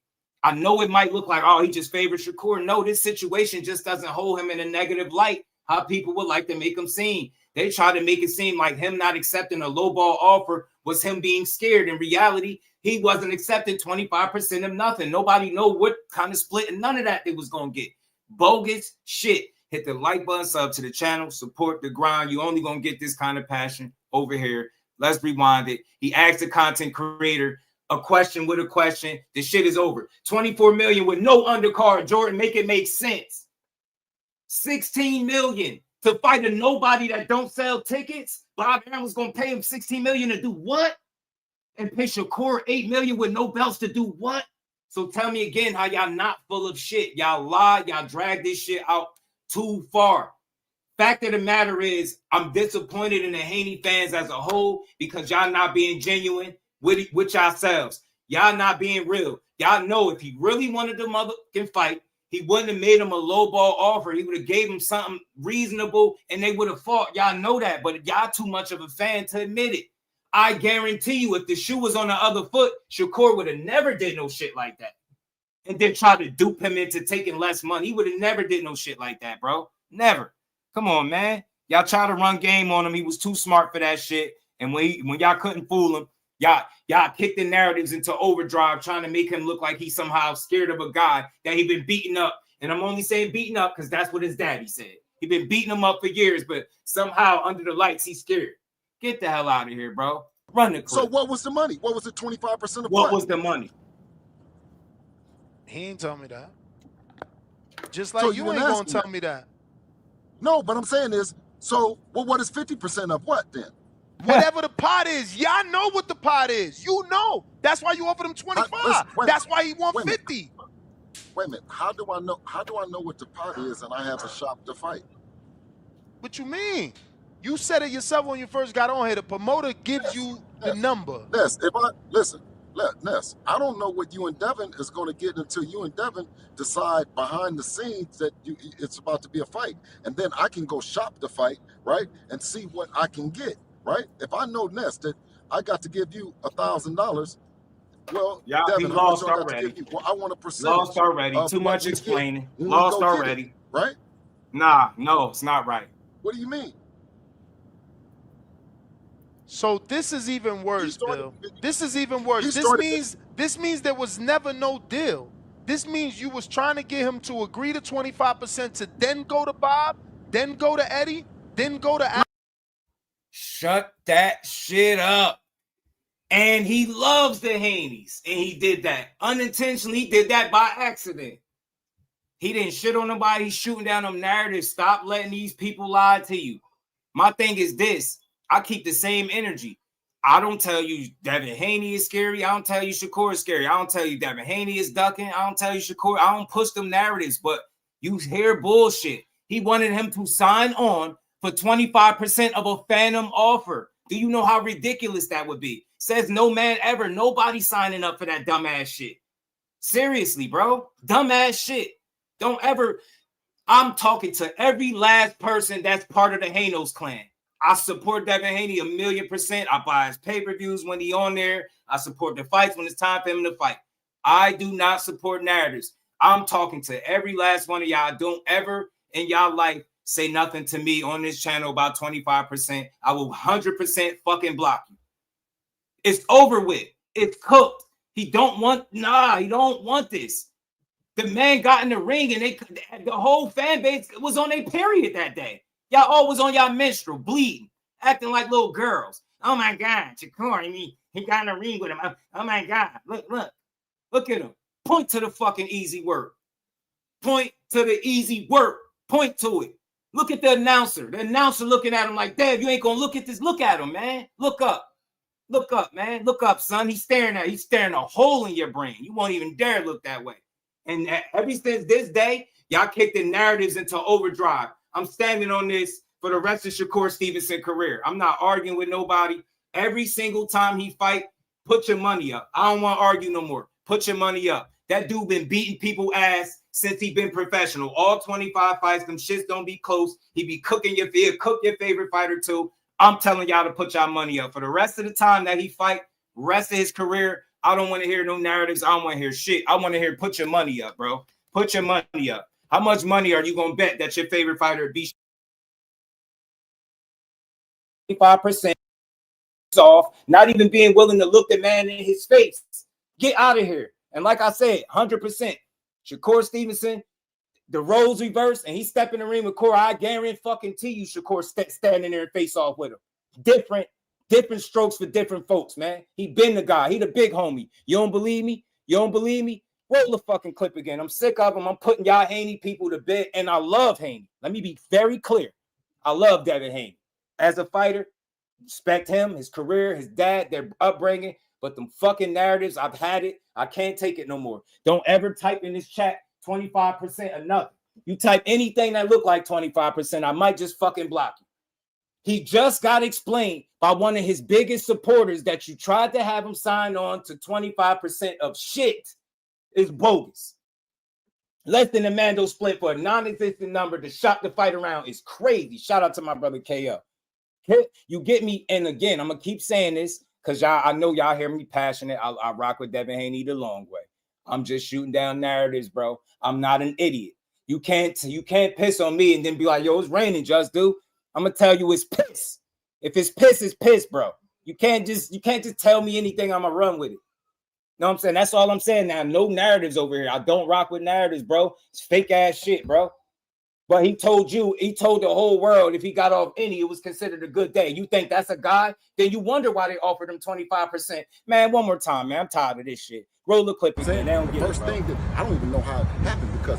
I know it might look like, oh, he just favors Shakur. No, this situation just doesn't hold him in a negative light, how people would like to make him seem. They try to make it seem like him not accepting a lowball offer was him being scared. In reality, he wasn't accepting 25% of nothing. Nobody know what kind of split and none of that they was going to get. Bogus shit. Hit the like button, sub to the channel, support the grind. You only going to get this kind of passion over here. Let's rewind it. He asked the content creator a question with a question. The shit is over. 24 million with no undercard. Jordan, make it make sense. 16 million to fight a nobody that don't sell tickets. Bob Arum was going to pay him 16 million to do what? And pay Shakur 8 million with no belts to do what? So tell me again how y'all not full of shit. Y'all lie. Y'all drag this shit out too far. Fact of the matter is, I'm disappointed in the Haney fans as a whole because y'all not being genuine with yourselves. Y'all not being real. Y'all know if he really wanted the motherfucking fight, he wouldn't have made him a low ball offer. He would have gave him something reasonable and they would have fought. Y'all know that, but y'all too much of a fan to admit it. I guarantee you, if the shoe was on the other foot, Shakur would have never did no shit like that. And then try to dupe him into taking less money. He would have never did no shit like that, bro. Never. Come on, man. Y'all try to run game on him. He was too smart for that shit. And when y'all couldn't fool him, y'all kicked the narratives into overdrive, trying to make him look like he's somehow scared of a guy that he been beating up. And I'm only saying beating up because that's what his daddy said. He been beating him up for years, but somehow under the lights, he's scared. Get the hell out of here, bro. Run the clip. So what was the money? What was the 25% of what was the money? He ain't tell me that. Just like So you you ain't didn't gonna ask tell me me that. No, but I'm saying is, so well, what is 50% of what then? Whatever the pot is, y'all know what the pot is. You know. That's why you offered him 25. That's why he want 50. Wait a minute. How do I know? How do I know what the pot is and I have a shop to fight? What you mean? You said it yourself when you first got on here. The promoter gives you the number. Ness, Ness, I don't know what you and Devin is going to get until you and Devin decide behind the scenes that it's about to be a fight. And then I can go shop the fight, right? And see what I can get, right? If I know, Ness, that I got to give you $1,000, well, Y'all Devin, be how much lost I got already. to give you? Well, I want a percentage. Lost already. of Too what much we get explaining. when we Lost go get it, already. right? Nah, no, it's not right. What do you mean? So this is even worse, Bill. This is even worse. This means there was never no deal. This means you was trying to get him to agree to 25% to then go to Bob, then go to Eddie, then go to Al. Shut that shit up. And he loves the Haneys. And he did that. Unintentionally, he did that by accident. He didn't shit on nobody. He's shooting down them narratives. Stop letting these people lie to you. My thing is this. I keep the same energy. I don't tell you Devin Haney is scary. I don't tell you Shakur is scary. I don't tell you Devin Haney is ducking. I don't tell you Shakur. I don't push them narratives, but you hear bullshit. He wanted him to sign on for 25% of a phantom offer. Do you know how ridiculous that would be? Says no man ever. Nobody signing up for that dumbass shit. Seriously, bro. Dumbass shit. Don't ever. I'm talking to every last person that's part of the Hanos clan. I support Devin Haney 1,000,000%. I buy his pay-per-views when he on there. I support the fights when it's time for him to fight. I do not support narratives. I'm talking to every last one of y'all. Don't ever in y'all life say nothing to me on this channel about 25%. I will 100% fucking block you. It's over with. It's cooked. He don't want this. The man got in the ring and the whole fan base was on their period that day. Y'all all was on y'all menstrual, bleeding, acting like little girls. Oh my God, Shakur, he got in the ring with him. Oh my God, look at him. Point to the fucking easy work. Point to the easy work. Point to it. Look at the announcer. The announcer looking at him like, Dave, you ain't gonna look at this. Look at him, man. Look up. Look up, man. Look up, son. He's staring a hole in your brain. You won't even dare look that way. And ever since this day, y'all kicked the narratives into overdrive. I'm standing on this for the rest of Shakur Stevenson's career. I'm not arguing with nobody. Every single time he fight, put your money up. I don't want to argue no more. Put your money up. That dude been beating people ass since he been professional. All 25 fights, them shits don't be close. He be cooking cook your favorite fighter too. I'm telling y'all to put y'all money up for the rest of the time that he fight, rest of his career. I don't want to hear no narratives. I don't want to hear shit. I want to hear put your money up, bro. Put your money up. How much money are you gonna bet that your favorite fighter beats 25% off? Not even being willing to look the man in his face. Get out of here. And like I said, 100%. Shakur Stevenson, the roles reversed, and he step in the ring with Corey. I guarantee you, Shakur standing there and face off with him. Different strokes for different folks, man. He been the guy. He the big homie. You don't believe me? You don't believe me? Roll the fucking clip again. I'm sick of him. I'm putting y'all Haney people to bed, and I love Haney. Let me be very clear. I love Devin Haney. As a fighter, respect him, his career, his dad, their upbringing, but them fucking narratives, I've had it. I can't take it no more. Don't ever type in this chat 25% or nothing. You type anything that look like 25%, I might just fucking block you. He just got explained by one of his biggest supporters that you tried to have him sign on to 25% of shit is bogus. Less than a Mando split for a non-existent number to shop the fight around is crazy. Shout out to my brother KO. You get me? And again, I'm going to keep saying this because y'all, I know y'all hear me passionate. I rock with Devin Haney the long way. I'm just shooting down narratives, bro. I'm not an idiot. You can't piss on me and then be like, yo, it's raining, just do. I'm gonna tell you it's piss. If it's piss, it's piss, bro. You can't just tell me anything. I'm gonna run with it. Know what I'm saying? That's all I'm saying now. No narratives over here. I don't rock with narratives, bro. It's fake ass shit, bro. But he told the whole world if he got off any, it was considered a good day. You think that's a guy? Then you wonder why they offered him 25%. Man, one more time, man. I'm tired of this shit. Roll the clip again. They don't get First thing that I don't even know how it happened because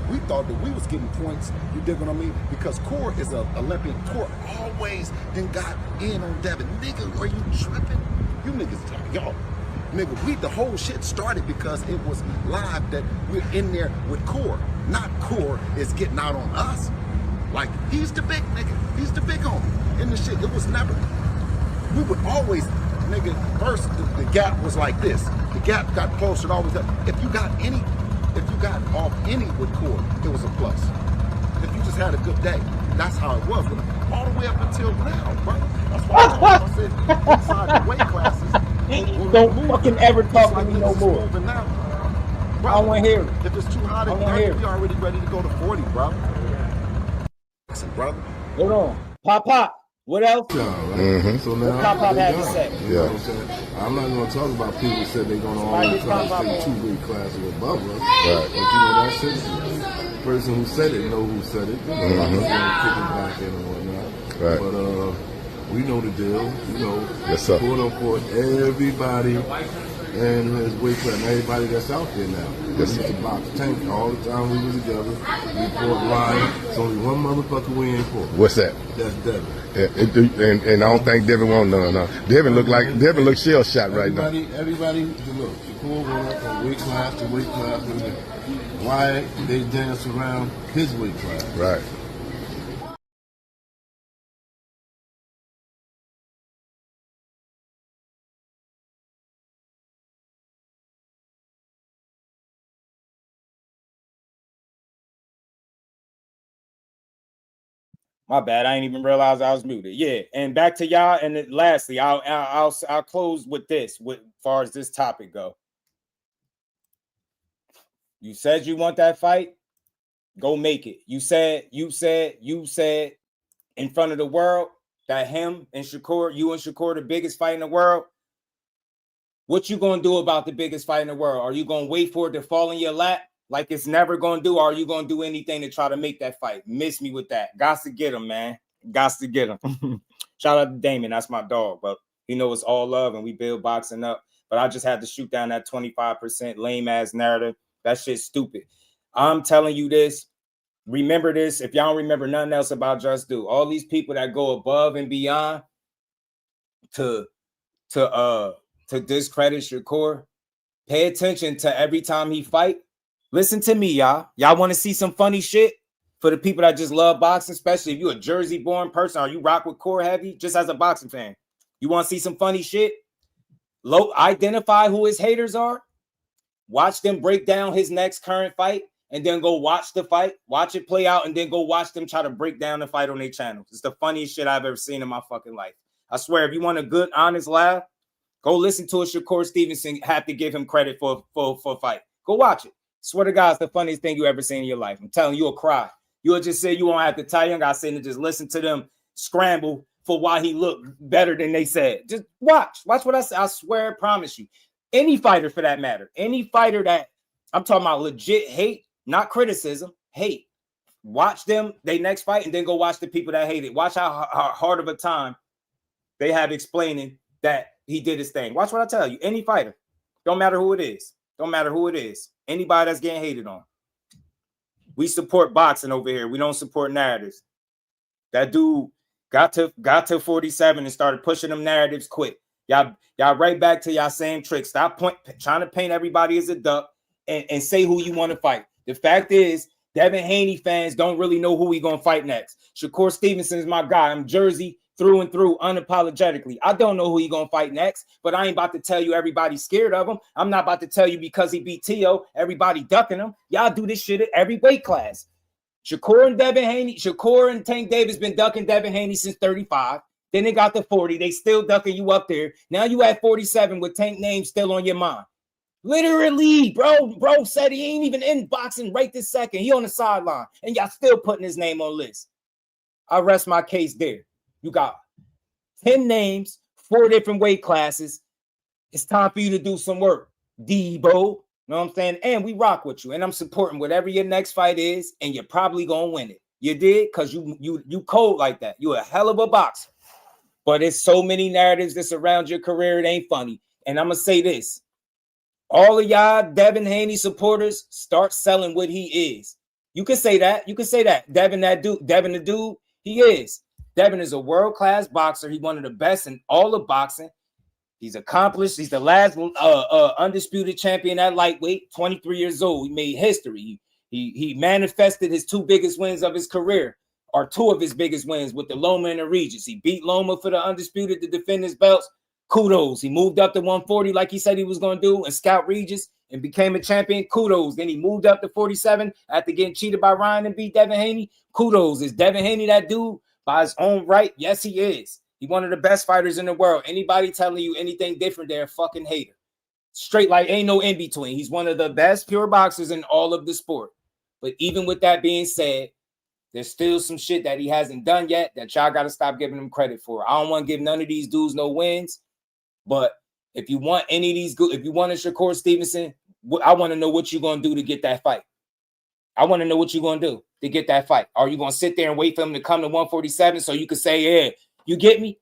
we thought that we was getting points. You dig what I mean? Because Core is an Olympian. Core always then got in on Devin. Nigga, are you tripping? You niggas, y'all. Nigga, the whole shit started because it was live that we're in there with Core. Not Core is getting out on us. Like, he's the big nigga. He's the big homie in the shit. It was never, we would always, nigga, first the gap was like this. The gap got closer. Always up. If you got off any with Core, it was a plus. If you just had a good day, that's how it was. All the way up until now, bro. That's why I said inside the weight classes. Don't fucking ever talk to me no more. Bro, I don't want to hear it. If it's too hot in here, we already ready to go to 40, bro. Listen, brother. Hold on. Pop. What else? Right? So now, Pop had to say. You know what I'm saying? I'm not going to talk about people who said they're going to always try to take 2 weight classes above us. Right. But you know, that's it. The person who said it know who said it. You know, I'm not going to kick it back in and whatnot. Right. But we know the deal. You know, yes, quote unquote, everybody and his weight class, everybody that's out there now. Yes, we used to box Tank all the time we was together. We fought Ryan. It's only one motherfucker we ain't fought. What's that? That's Devin. And I don't think Devin won't no. Devin look shell shot right now. Everybody, look, Shakur went up from weight class to weight class. Why they dance around his weight class? Right. My bad. I ain't even realize I was muted. Yeah, and back to y'all. And then lastly, I'll close with this. With far as this topic go, you said you want that fight. Go make it. You said in front of the world that him and Shakur, you and Shakur, the biggest fight in the world. What you gonna do about the biggest fight in the world? Are you gonna wait for it to fall in your lap? Like it's never going to do, or are you going to do anything to try to make that fight? Miss me with that. Got to get him, man. Got to get him. Shout out to Damon. That's my dog, but he knows it's all love and we build boxing up. But I just had to shoot down that 25% lame-ass narrative. That shit's stupid. I'm telling you this. Remember this. If y'all don't remember nothing else about Just Do, all these people that go above and beyond to discredit Shakur, pay attention to every time he fight. Listen to me, y'all. Y'all want to see some funny shit for the people that just love boxing, especially if you're a Jersey-born person or you rock with Core heavy, just as a boxing fan. You want to see some funny shit? Identify who his haters are. Watch them break down his next current fight and then go watch the fight, watch it play out, and then go watch them try to break down the fight on their channel. It's the funniest shit I've ever seen in my fucking life. I swear, if you want a good, honest laugh, go listen to a Shakur Stevenson have to give him credit for a fight. Go watch it. Swear to God, it's the funniest thing you ever seen in your life. I'm telling you, you'll cry. You'll just say you won't have to tell. You don't got to sit and just listen to them scramble for why he looked better than they said. Just watch what I say. I swear, I promise you. Any fighter for that matter, any fighter that I'm talking about legit hate, not criticism, hate. Watch them, they next fight, and then go watch the people that hate it. Watch how hard of a time they have explaining that he did his thing. Watch what I tell you. Any fighter, don't matter who it is. Don't matter who it is. Anybody that's getting hated on. We support boxing over here. We don't support narratives. That dude got to 47 and started pushing them narratives quick. Y'all right back to y'all same trick. Stop trying to paint everybody as a duck and say who you want to fight. The fact is, Devin Haney fans don't really know who we gonna fight next. Shakur Stevenson is my guy. I'm Jersey through and through, unapologetically. I don't know who he gonna fight next, but I ain't about to tell you everybody's scared of him. I'm not about to tell you because he beat T.O., everybody ducking him. Y'all do this shit at every weight class. Shakur and Tank Davis been ducking Devin Haney since 35. Then they got to 40. They still ducking you up there. Now you at 47 with Tank name still on your mind. Literally, bro said he ain't even in boxing right this second. He on the sideline, and y'all still putting his name on list. I rest my case there. You got 10 names, 4 different weight classes. It's time for you to do some work. DEEBO, you know what I'm saying? And we rock with you. And I'm supporting whatever your next fight is, and you're probably gonna win it. You did, because you cold like that. You a hell of a boxer. But it's so many narratives that surround your career, it ain't funny. And I'm gonna say this. All of y'all Devin Haney supporters, start selling what he is. You can say that. You can say that. Devin the dude, he is. Devin is a world-class boxer. He's one of the best in all of boxing. He's accomplished. He's the last undisputed champion at lightweight, 23 years old. He made history. He manifested his 2 biggest wins of his career, or 2 of his biggest wins with the Loma and the Regis. He beat Loma for the undisputed to defend his belts. Kudos. He moved up to 140 like he said he was going to do and scout Regis and became a champion. Kudos. Then he moved up to 47 after getting cheated by Ryan and beat Devin Haney. Kudos. Is Devin Haney that dude by his own right? Yes, he is. He's one of the best fighters in the world. Anybody telling you anything different, they're a fucking hater. Straight like ain't no in between. He's one of the best pure boxers in all of the sport. But even with that being said, there's still some shit that he hasn't done yet that y'all got to stop giving him credit for. I don't want to give none of these dudes no wins. But if you want any of these good, if you want a Shakur Stevenson, I want to know what you're going to do to get that fight. I want to know what you're going to do to get that fight. Are you going to sit there and wait for him to come to 147 so you can say, yeah, you get me?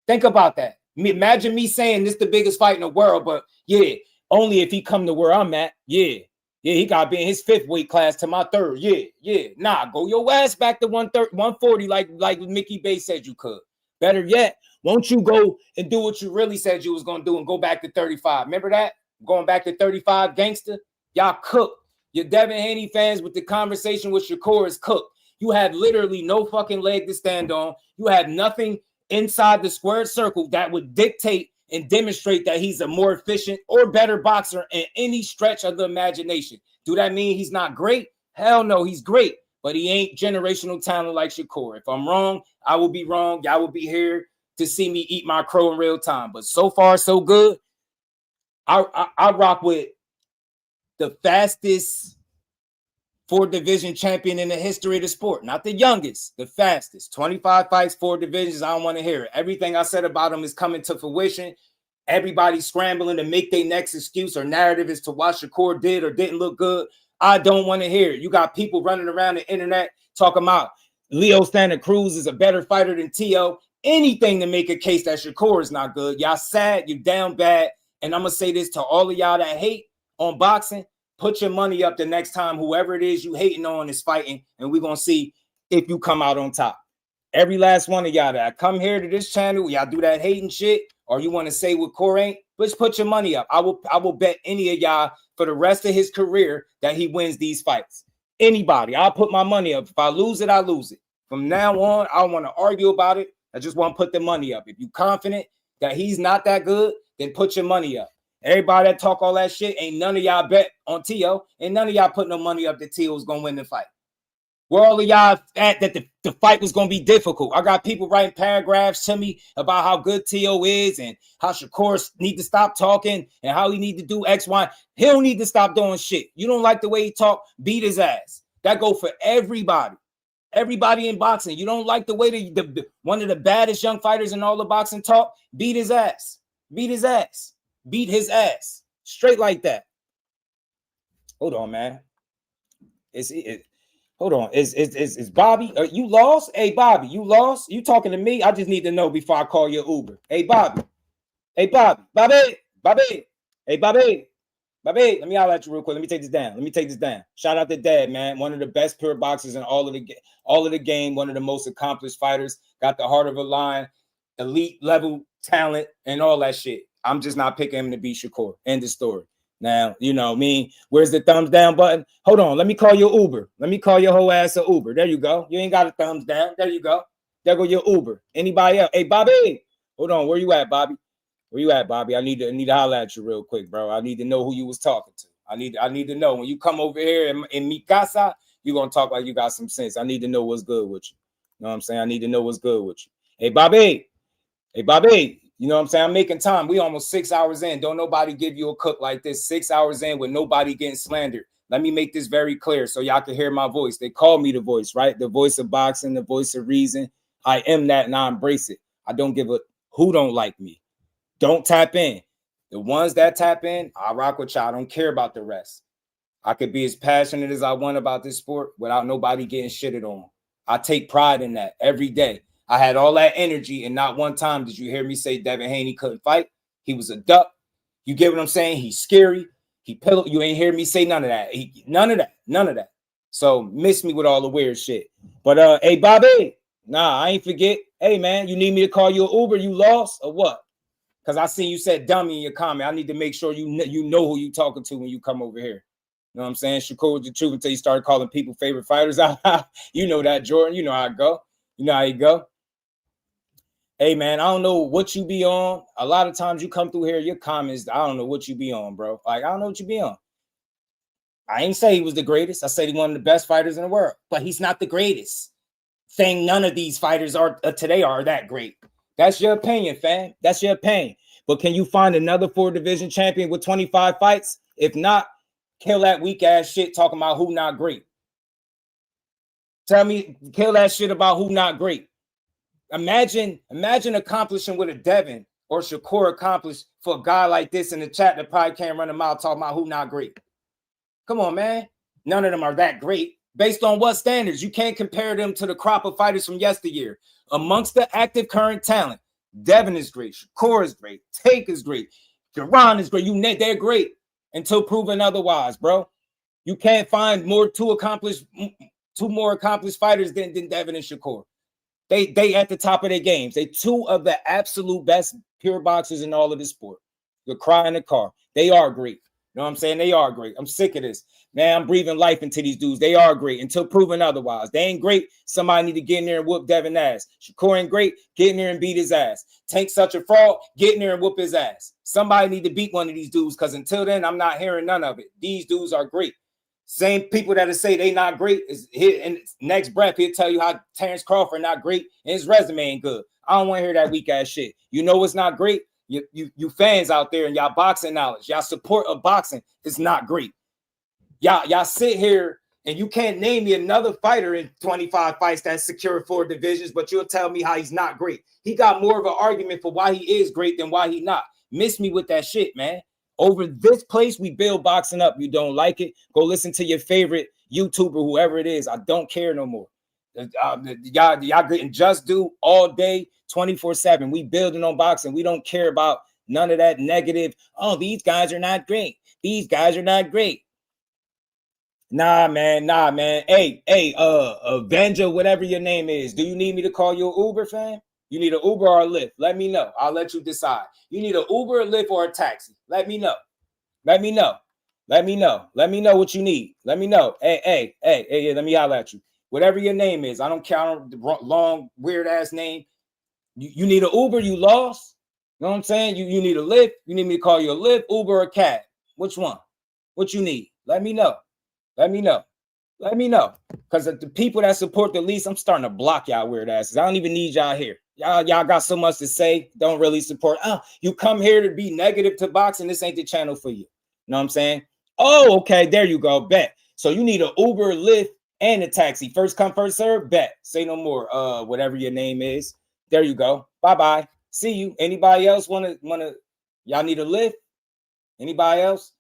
Think about that. Imagine me saying this is the biggest fight in the world, but yeah, only if he come to where I'm at. Yeah, he got to be in his 5th weight class to my 3rd. Yeah. Nah, go your ass back to 140 like Mickey Bay said you could. Better yet, won't you go and do what you really said you was going to do and go back to 35? Remember that? Going back to 35, gangster? Y'all cooked. Your Devin Haney fans with the conversation with Shakur is cooked. You had literally no fucking leg to stand on. You had nothing inside the squared circle that would dictate and demonstrate that he's a more efficient or better boxer in any stretch of the imagination. Do that mean he's not great? Hell no, he's great. But he ain't generational talent like Shakur. If I'm wrong, I will be wrong. Y'all will be here to see me eat my crow in real time. But so far, so good. I rock with the fastest 4 division champion in the history of the sport. Not the youngest, the fastest. 25 fights, 4 divisions. I don't want to hear it. Everything I said about him is coming to fruition. Everybody's scrambling to make their next excuse or narrative as to why Shakur did or didn't look good. I don't want to hear it. You got people running around the internet talking about Leo Santa Cruz is a better fighter than T.O. Anything to make a case that Shakur is not good. Y'all sad, you down bad. And I'm going to say this to all of y'all that hate on boxing. Put your money up the next time whoever it is you hating on is fighting, and we're going to see if you come out on top. Every last one of y'all that come here to this channel, y'all do that hating shit, or you want to say what Core ain't, just put your money up. I will bet any of y'all for the rest of his career that he wins these fights. Anybody. I'll put my money up. If I lose it, I lose it. From now on, I don't want to argue about it. I just want to put the money up. If you're confident that he's not that good, then put your money up. Everybody that talk all that shit, ain't none of y'all bet on T.O. Ain't none of y'all put no money up that T.O. was going to win the fight. Where all of y'all at that the fight was going to be difficult? I got people writing paragraphs to me about how good T.O. is and how Shakur need to stop talking and how he need to do X, Y. He don't need to stop doing shit. You don't like the way he talk, beat his ass. That go for everybody. Everybody in boxing. You don't like the way the one of the baddest young fighters in all the boxing talk, beat his ass. Beat his ass. Beat his ass. Straight like that. Hold on, man. Hold on. Is Bobby? You lost? Hey, Bobby, you lost? You talking to me? I just need to know before I call your Uber. Hey, Bobby. Hey, Bobby. Bobby. Bobby. Hey, Bobby. Bobby, let me holler at you real quick. Let me take this down. Shout out to Dad, man. One of the best pure boxers in all of the game. One of the most accomplished fighters. Got the heart of a lion, elite level talent, and all that shit. I'm just not picking him to beat Shakur. End of story. Now, you know me. Where's the thumbs down button? Hold on. Let me call your Uber. Let me call your whole ass a Uber. There you go. You ain't got a thumbs down. There you go. There go your Uber. Anybody else? Hey, Bobby. Hold on. Where you at, Bobby? Where you at, Bobby? I need to holler at you real quick, bro. I need to know who you was talking to. I need to know. When you come over here in mi casa, you're going to talk like you got some sense. I need to know what's good with you. You know what I'm saying? I need to know what's good with you. Hey, Bobby. Hey, Bobby. You know what I'm saying? I'm making time. We almost 6 hours in. Don't nobody give you a cook like this. 6 hours in with nobody getting slandered. Let me make this very clear so y'all can hear my voice. They call me the voice, right? The voice of boxing, the voice of reason. I am that and I embrace it. I don't give a who don't like me. Don't tap in. The ones that tap in, I rock with y'all. I don't care about the rest. I could be as passionate as I want about this sport without nobody getting shitted on. I take pride in that every day. I had all that energy, and not one time did you hear me say Devin Haney couldn't fight. He was a duck. You get what I'm saying? He's scary. He pillow. You ain't hear me say none of that. None of that. So miss me with all the weird shit. But hey, Bobby, nah, I ain't forget. Hey, man, you need me to call you an Uber? You lost or what? Because I seen you said dummy in your comment. I need to make sure you know who you talking to when you come over here. You know what I'm saying? Shakur was the truth until you started calling people favorite fighters. You know that, Jordan. You know how it go. You know how you go. Hey, man, I don't know what you be on. A lot of times you come through here, your comments, I don't know what you be on, bro. Like, I don't know what you be on. I ain't say he was the greatest. I said he one of the best fighters in the world. But he's not the greatest. Saying none of these fighters are today are that great. That's your opinion, fam. That's your opinion. But can you find another 4-division champion with 25 fights? If not, kill that weak ass shit talking about who not great. Tell me, kill that shit about who not great. Imagine accomplishing what a Devin or Shakur accomplished for a guy like this in the chat that probably can't run a mile talking about who not great. Come on, man. None of them are that great. Based on what standards? You can't compare them to the crop of fighters from yesteryear. Amongst the active current talent, Devin is great. Shakur is great. Take is great. Jerron is great. They're great until proven otherwise, bro. You can't find two more accomplished fighters than Devin and Shakur. They at the top of their games. They two of the absolute best pure boxers in all of this sport. The cry in the car. They are great. You know what I'm saying? They are great. I'm sick of this. Man, I'm breathing life into these dudes. They are great until proven otherwise. They ain't great. Somebody need to get in there and whoop Devin ass. Shakur ain't great. Get in there and beat his ass. Tank such a fraud. Get in there and whoop his ass. Somebody need to beat one of these dudes because until then, I'm not hearing none of it. These dudes are great. Same people that say they not great is here in next breath. He'll tell you how Terrence Crawford not great and his resume ain't good. I don't want to hear that weak ass shit. You know what's not great? You fans out there and y'all boxing knowledge, y'all support of boxing is not great. Y'all sit here and you can't name me another fighter in 25 fights that's secured 4 divisions, but you'll tell me how he's not great. He got more of an argument for why he is great than why he not. Miss me with that shit, man. Over this place, we build boxing up. You don't like it? Go listen to your favorite YouTuber, whoever it is. I don't care no more. Y'all getting just do all day, 24/7. We building on boxing. We don't care about none of that negative. Oh, these guys are not great. These guys are not great. Nah, man. Hey, Avenger, whatever your name is. Do you need me to call you an Uber, fam? You need an Uber or a Lyft? Let me know. I'll let you decide. You need an Uber, a Lyft, or a taxi? Let me know. Let me know what you need. Let me know. Hey, let me holler at you. Whatever your name is. I don't care. Long, weird-ass name. You need an Uber? You lost? know what I'm saying? You need a Lyft? You need me to call you a Lyft, Uber, or cab? Which one? What you need? Let me know. Let me know. Let me know. Because the people that support the least, I'm starting to block y'all weird asses. I don't even need y'all here. Y'all got so much to say. Don't really support. You come here to be negative to boxing. This ain't the channel for you. You know what I'm saying? Oh, okay. There you go. Bet. So you need an Uber, Lyft, and a taxi. First come, first serve. Bet. Say no more. Whatever your name is. There you go. Bye-bye. See you. Anybody else wanna y'all need a Lyft? Anybody else?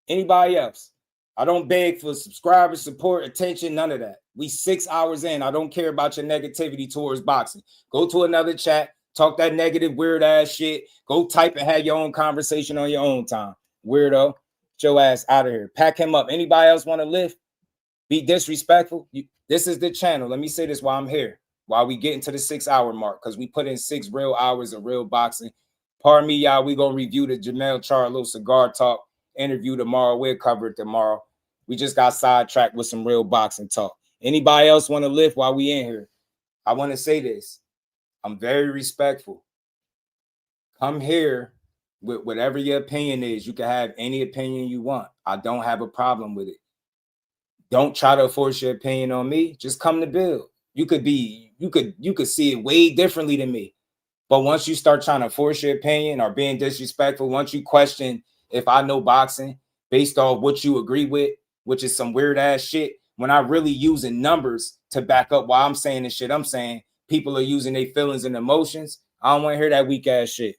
Anybody else? I don't beg for subscribers, support, attention, none of that. We 6 hours in. I don't care about your negativity towards boxing. Go to another chat, talk that negative, weird ass shit. Go type and have your own conversation on your own time. Weirdo. Get your ass out of here. Pack him up. Anybody else want to lift? Be disrespectful? This is the channel. Let me say this while I'm here. While we get into the 6 hour mark, because we put in 6 real hours of real boxing. Pardon me, y'all. We gonna review the Jermell Charlo Cigar Talk interview tomorrow. We'll cover it tomorrow. We just got sidetracked with some real boxing talk. Anybody else want to lift while we in here? I want to say this. I'm very respectful. Come here with whatever your opinion is. You can have any opinion you want. I don't have a problem with it. Don't try to force your opinion on me. Just come to build. You could see it way differently than me. But once you start trying to force your opinion or being disrespectful, once you question if I know boxing based off what you agree with, which is some weird ass shit, when I really using numbers to back up why I'm saying the shit I'm saying, people are using their feelings and emotions. I don't want to hear that weak ass shit.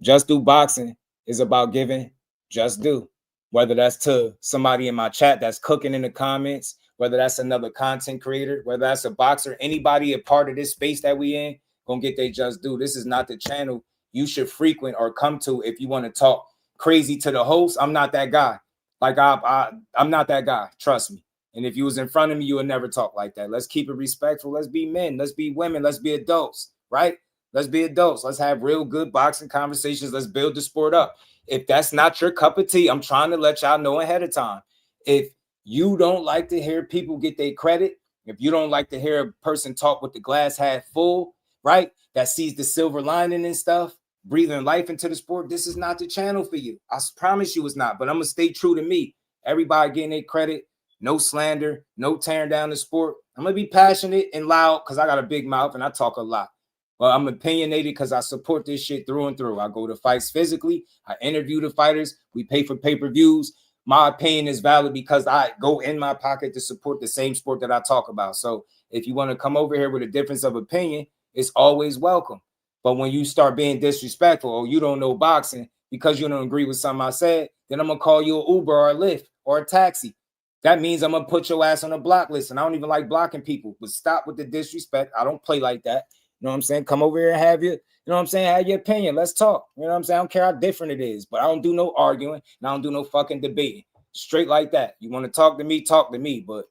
Just Do Boxing is about giving just due. Whether that's to somebody in my chat that's cooking in the comments, whether that's another content creator, whether that's a boxer, anybody a part of this space that we in, gonna get their just due. This is not the channel you should frequent or come to if you want to talk crazy to the host. I'm not that guy. Like I'm not that guy. Trust me. And if you was in front of me, you would never talk like that. Let's keep it respectful. Let's be men. Let's be women. Let's be adults, right? Let's be adults. Let's have real good boxing conversations. Let's build the sport up. If that's not your cup of tea, I'm trying to let y'all know ahead of time. If you don't like to hear people get their credit, if you don't like to hear a person talk with the glass half full, right? That sees the silver lining and stuff, breathing life into the sport, this is not the channel for you. I promise you it's not, but I'm gonna stay true to me. Everybody getting their credit, no slander, no tearing down the sport. I'm gonna be passionate and loud because I got a big mouth and I talk a lot. But I'm opinionated because I support this shit through and through. I go to fights physically. I interview the fighters. We pay for pay-per-views. My opinion is valid because I go in my pocket to support the same sport that I talk about. So if you want to come over here with a difference of opinion, it's always welcome. But when you start being disrespectful or you don't know boxing because you don't agree with something I said, then I'm going to call you an Uber or a Lyft or a taxi. That means I'm going to put your ass on a block list. And I don't even like blocking people. But stop with the disrespect. I don't play like that. You know what I'm saying? Come over here and have you know what I'm saying? Have your opinion. Let's talk. You know what I'm saying? I don't care how different it is. But I don't do no arguing. And I don't do no fucking debating. Straight like that. You want to talk to me? Talk to me. But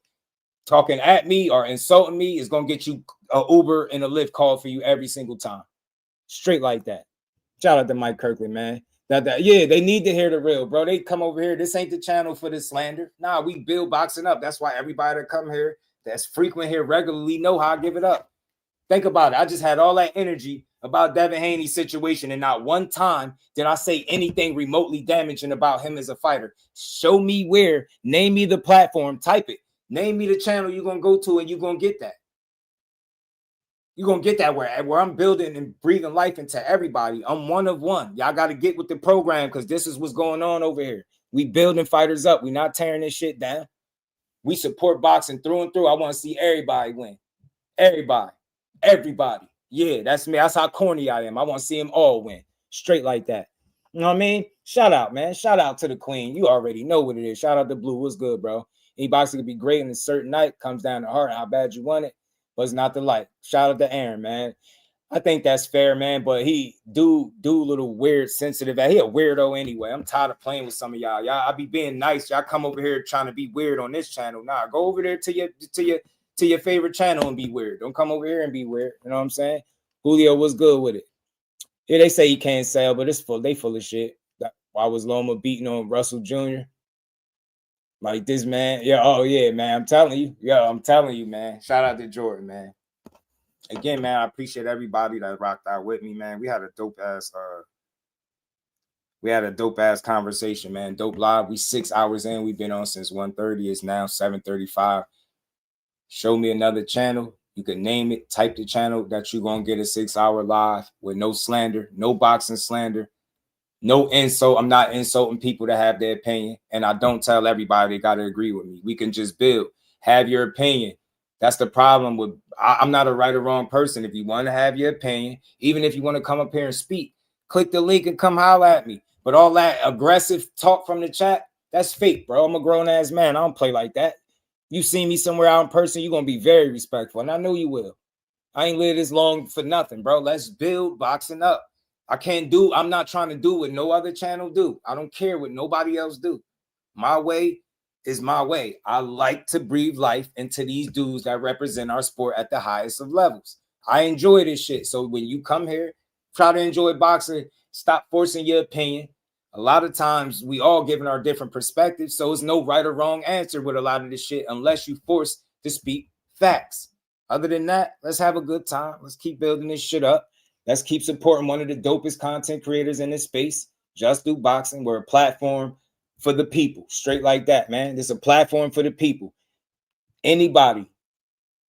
talking at me or insulting me is going to get you an Uber and a Lyft call for you every single time. Straight like that. Shout out to Mike Kirkland, man. Yeah, they need to hear the real, bro. They come over here. This ain't the channel for this slander. Nah, we build boxing up. That's why everybody that come here that's frequent here regularly know how I give it up. Think about it. I just had all that energy about Devin Haney's situation, and not one time did I say anything remotely damaging about him as a fighter. Show me where. Name me the platform. Type it. Name me the channel you're going to go to, and you're going to get that. You're going to get that where I'm building and breathing life into everybody. I'm one of one. Y'all got to get with the program because this is what's going on over here. We building fighters up. We not tearing this shit down. We support boxing through and through. I want to see everybody win. Everybody. Yeah, that's me. That's how corny I am. I want to see them all win. Straight like that. You know what I mean? Shout out, man. Shout out to the queen. You already know what it is. Shout out to Blue. What's good, bro? Any boxing could be great in a certain night. Comes down to heart, how bad you want it. But it's not the light. Shout out to Aaron, man. I think that's fair, man. But he do little weird, sensitive. He a weirdo anyway. I'm tired of playing with some of y'all. I be being nice. Y'all come over here trying to be weird on this channel. Nah, go over there to your favorite channel and be weird. Don't come over here and be weird. You know what I'm saying? Julio was good with it. Yeah, they say he can't sell, but they full of shit. Why was Loma beating on Russell Jr.? Like this, man. Yeah, oh yeah, man. I'm telling you, man. Shout out to Jordan, man. Again, man, I appreciate everybody that rocked out with me, man. We had a dope ass We had a dope ass conversation, man. Dope live. We 6 hours in. We've been on since 1:30. It's now 7:35. Show me another channel. You can name it. Type the channel that you're gonna get a 6-hour live with no slander, no boxing slander, no insult. I'm not insulting people that have their opinion, and I don't tell everybody they gotta agree with me. We can just build. Have your opinion. That's the problem with. I'm not a right or wrong person. If you want to have your opinion, even if you want to come up here and speak, click the link and come holler at me. But all that aggressive talk from the chat, that's fake, bro. I'm a grown-ass man. I don't play like that. You see me somewhere out in person, you're going to be very respectful, and I know you will. I ain't lived this long for nothing, bro. Let's build boxing up. I'm not trying to do what no other channel do. I don't care what nobody else do. My way is my way. I like to breathe life into these dudes that represent our sport at the highest of levels. I enjoy this shit. So when you come here, try to enjoy boxing. Stop forcing your opinion. A lot of times we all giving our different perspectives, so it's no right or wrong answer with a lot of this shit unless you force to speak facts. Other than that, let's have a good time. Let's keep building this shit up. Let's keep supporting one of the dopest content creators in this space, Just Do Boxing. We're a platform for the people, straight like that, man. This is a platform for the people. Anybody.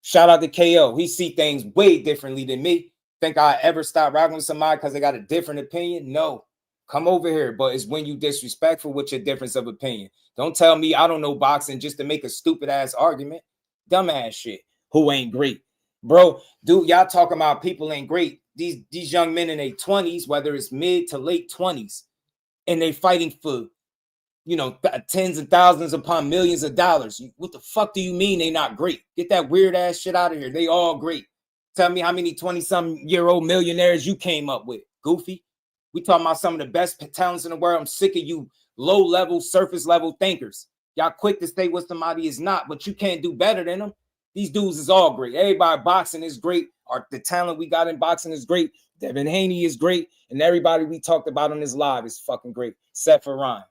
Shout out to KO. He see things way differently than me. Think I ever stop rocking with somebody because they got a different opinion? No. Come over here, but it's when you disrespectful with your difference of opinion. Don't tell me I don't know boxing just to make a stupid ass argument. Dumbass shit. Who ain't great? Bro, dude, y'all talking about people ain't great. These young men in their 20s, whether it's mid to late 20s, and they fighting for, tens of thousands upon millions of dollars. What the fuck do you mean they not great? Get that weird ass shit out of here. They all great. Tell me how many 20-some-year-old millionaires you came up with, goofy. We talking about some of the best talents in the world. I'm sick of you low-level, surface-level thinkers. Y'all quick to say what somebody is not, but you can't do better than them. These dudes is all great. Everybody boxing is great. The talent we got in boxing is great. Devin Haney is great. And everybody we talked about on this live is fucking great, except for Ryan.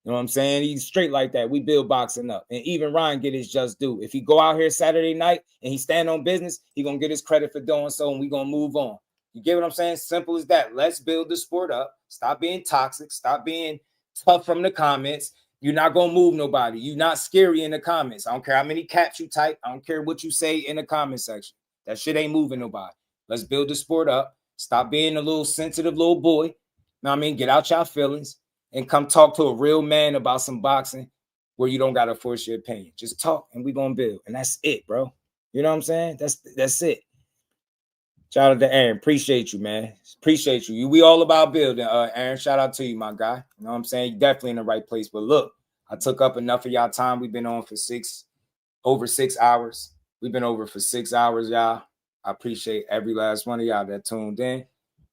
You know what I'm saying? He's straight like that. We build boxing up. And even Ryan get his just due. If he go out here Saturday night and he stand on business, he going to get his credit for doing so, and we going to move on. You get what I'm saying? Simple as that. Let's build the sport up. Stop being toxic. Stop being tough from the comments. You're not going to move nobody. You're not scary in the comments. I don't care how many caps you type. I don't care what you say in the comment section. That shit ain't moving nobody. Let's build the sport up. Stop being a little sensitive little boy. Know what I mean? Get out your feelings and come talk to a real man about some boxing where you don't got to force your opinion. Just talk and we going to build. And that's it, bro. You know what I'm saying? That's it. Shout out to Aaron. Appreciate you, man. Appreciate you. We all about building. Aaron, shout out to you, my guy. You know what I'm saying? You're definitely in the right place. But look, I took up enough of y'all time. We've been on for over 6 hours. We've been over for 6 hours, y'all. I appreciate every last one of y'all that tuned in.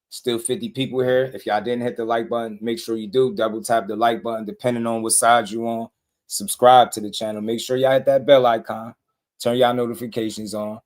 Still 50 people here. If y'all didn't hit the like button, make sure you do. Double tap the like button, depending on what side you on. Subscribe to the channel. Make sure y'all hit that bell icon. Turn y'all notifications on.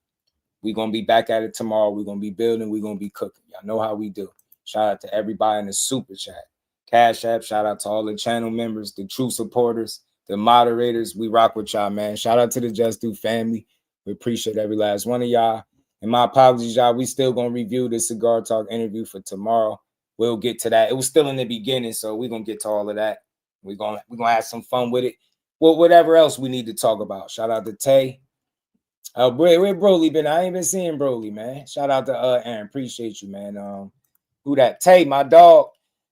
We're going to be back at it tomorrow. We're going to be building. We're going to be cooking. Y'all know how we do. Shout out to everybody in the super chat. Cash App. Shout out to all the channel members, the true supporters, the moderators. We rock with y'all, man. Shout out to the Just Do family. We appreciate every last one of y'all. And my apologies, y'all. We still going to review the Cigar Talk interview for tomorrow. We'll get to that. It was still in the beginning, so we're going to get to all of that. We're going to have some fun with it. Well, whatever else we need to talk about. Shout out to Tay. Where Broly been? I ain't been seeing Broly, man. Shout out to Aaron. Appreciate you, man. Who that? Tay, my dog.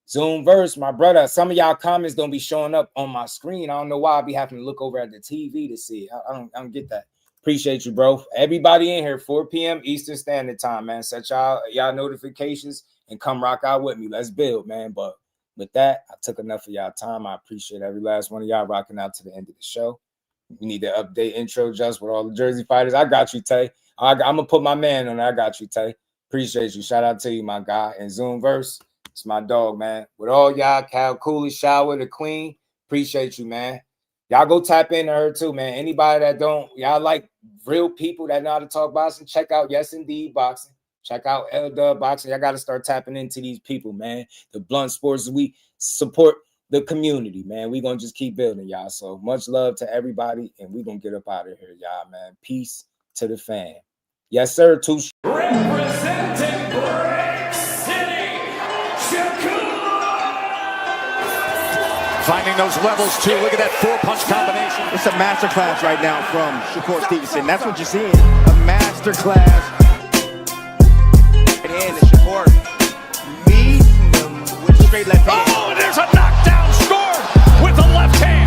Zoomverse, my brother. Some of y'all comments don't be showing up on my screen. I don't know why I be having to look over at the TV to see it. I don't get that. Appreciate you, bro. Everybody in here, 4 p.m. Eastern Standard Time, man. Set y'all notifications and come rock out with me. Let's build, man. But with that, I took enough of y'all time. I appreciate every last one of y'all rocking out to the end of the show. We need to update intro just with all the Jersey fighters. I got you, Tay. I'm going to put my man on it. I got you, Tay. Appreciate you. Shout out to you, my guy. And Zoomverse, it's my dog, man. With all y'all, Cal Cooley, Shower, the Queen, appreciate you, man. Y'all go tap into her, too, man. Anybody that y'all like real people that know how to talk boxing, check out Yes Indeed Boxing. Check out L-Dub Boxing. Y'all got to start tapping into these people, man. The blunt sports, we support the community, man. We're going to just keep building, y'all. So much love to everybody, and we're going to get up out of here, y'all, man. Peace to the fam. Yes, sir. Representing Brick City, Shakur. Finding those levels too. Look at that 4-punch combination. It's a masterclass right now from Shakur Stevenson. That's what you're seeing. A masterclass. Right hand, and Shakur meeting them with straight left hand. Oh, and there's a knockdown scored with the left hand.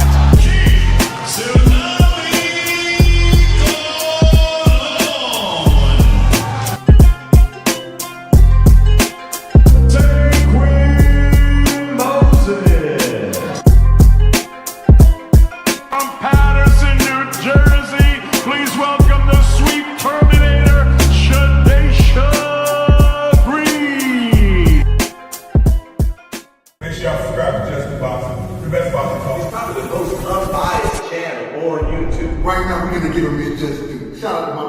Right now, we're going to give him his just due. Shout out to my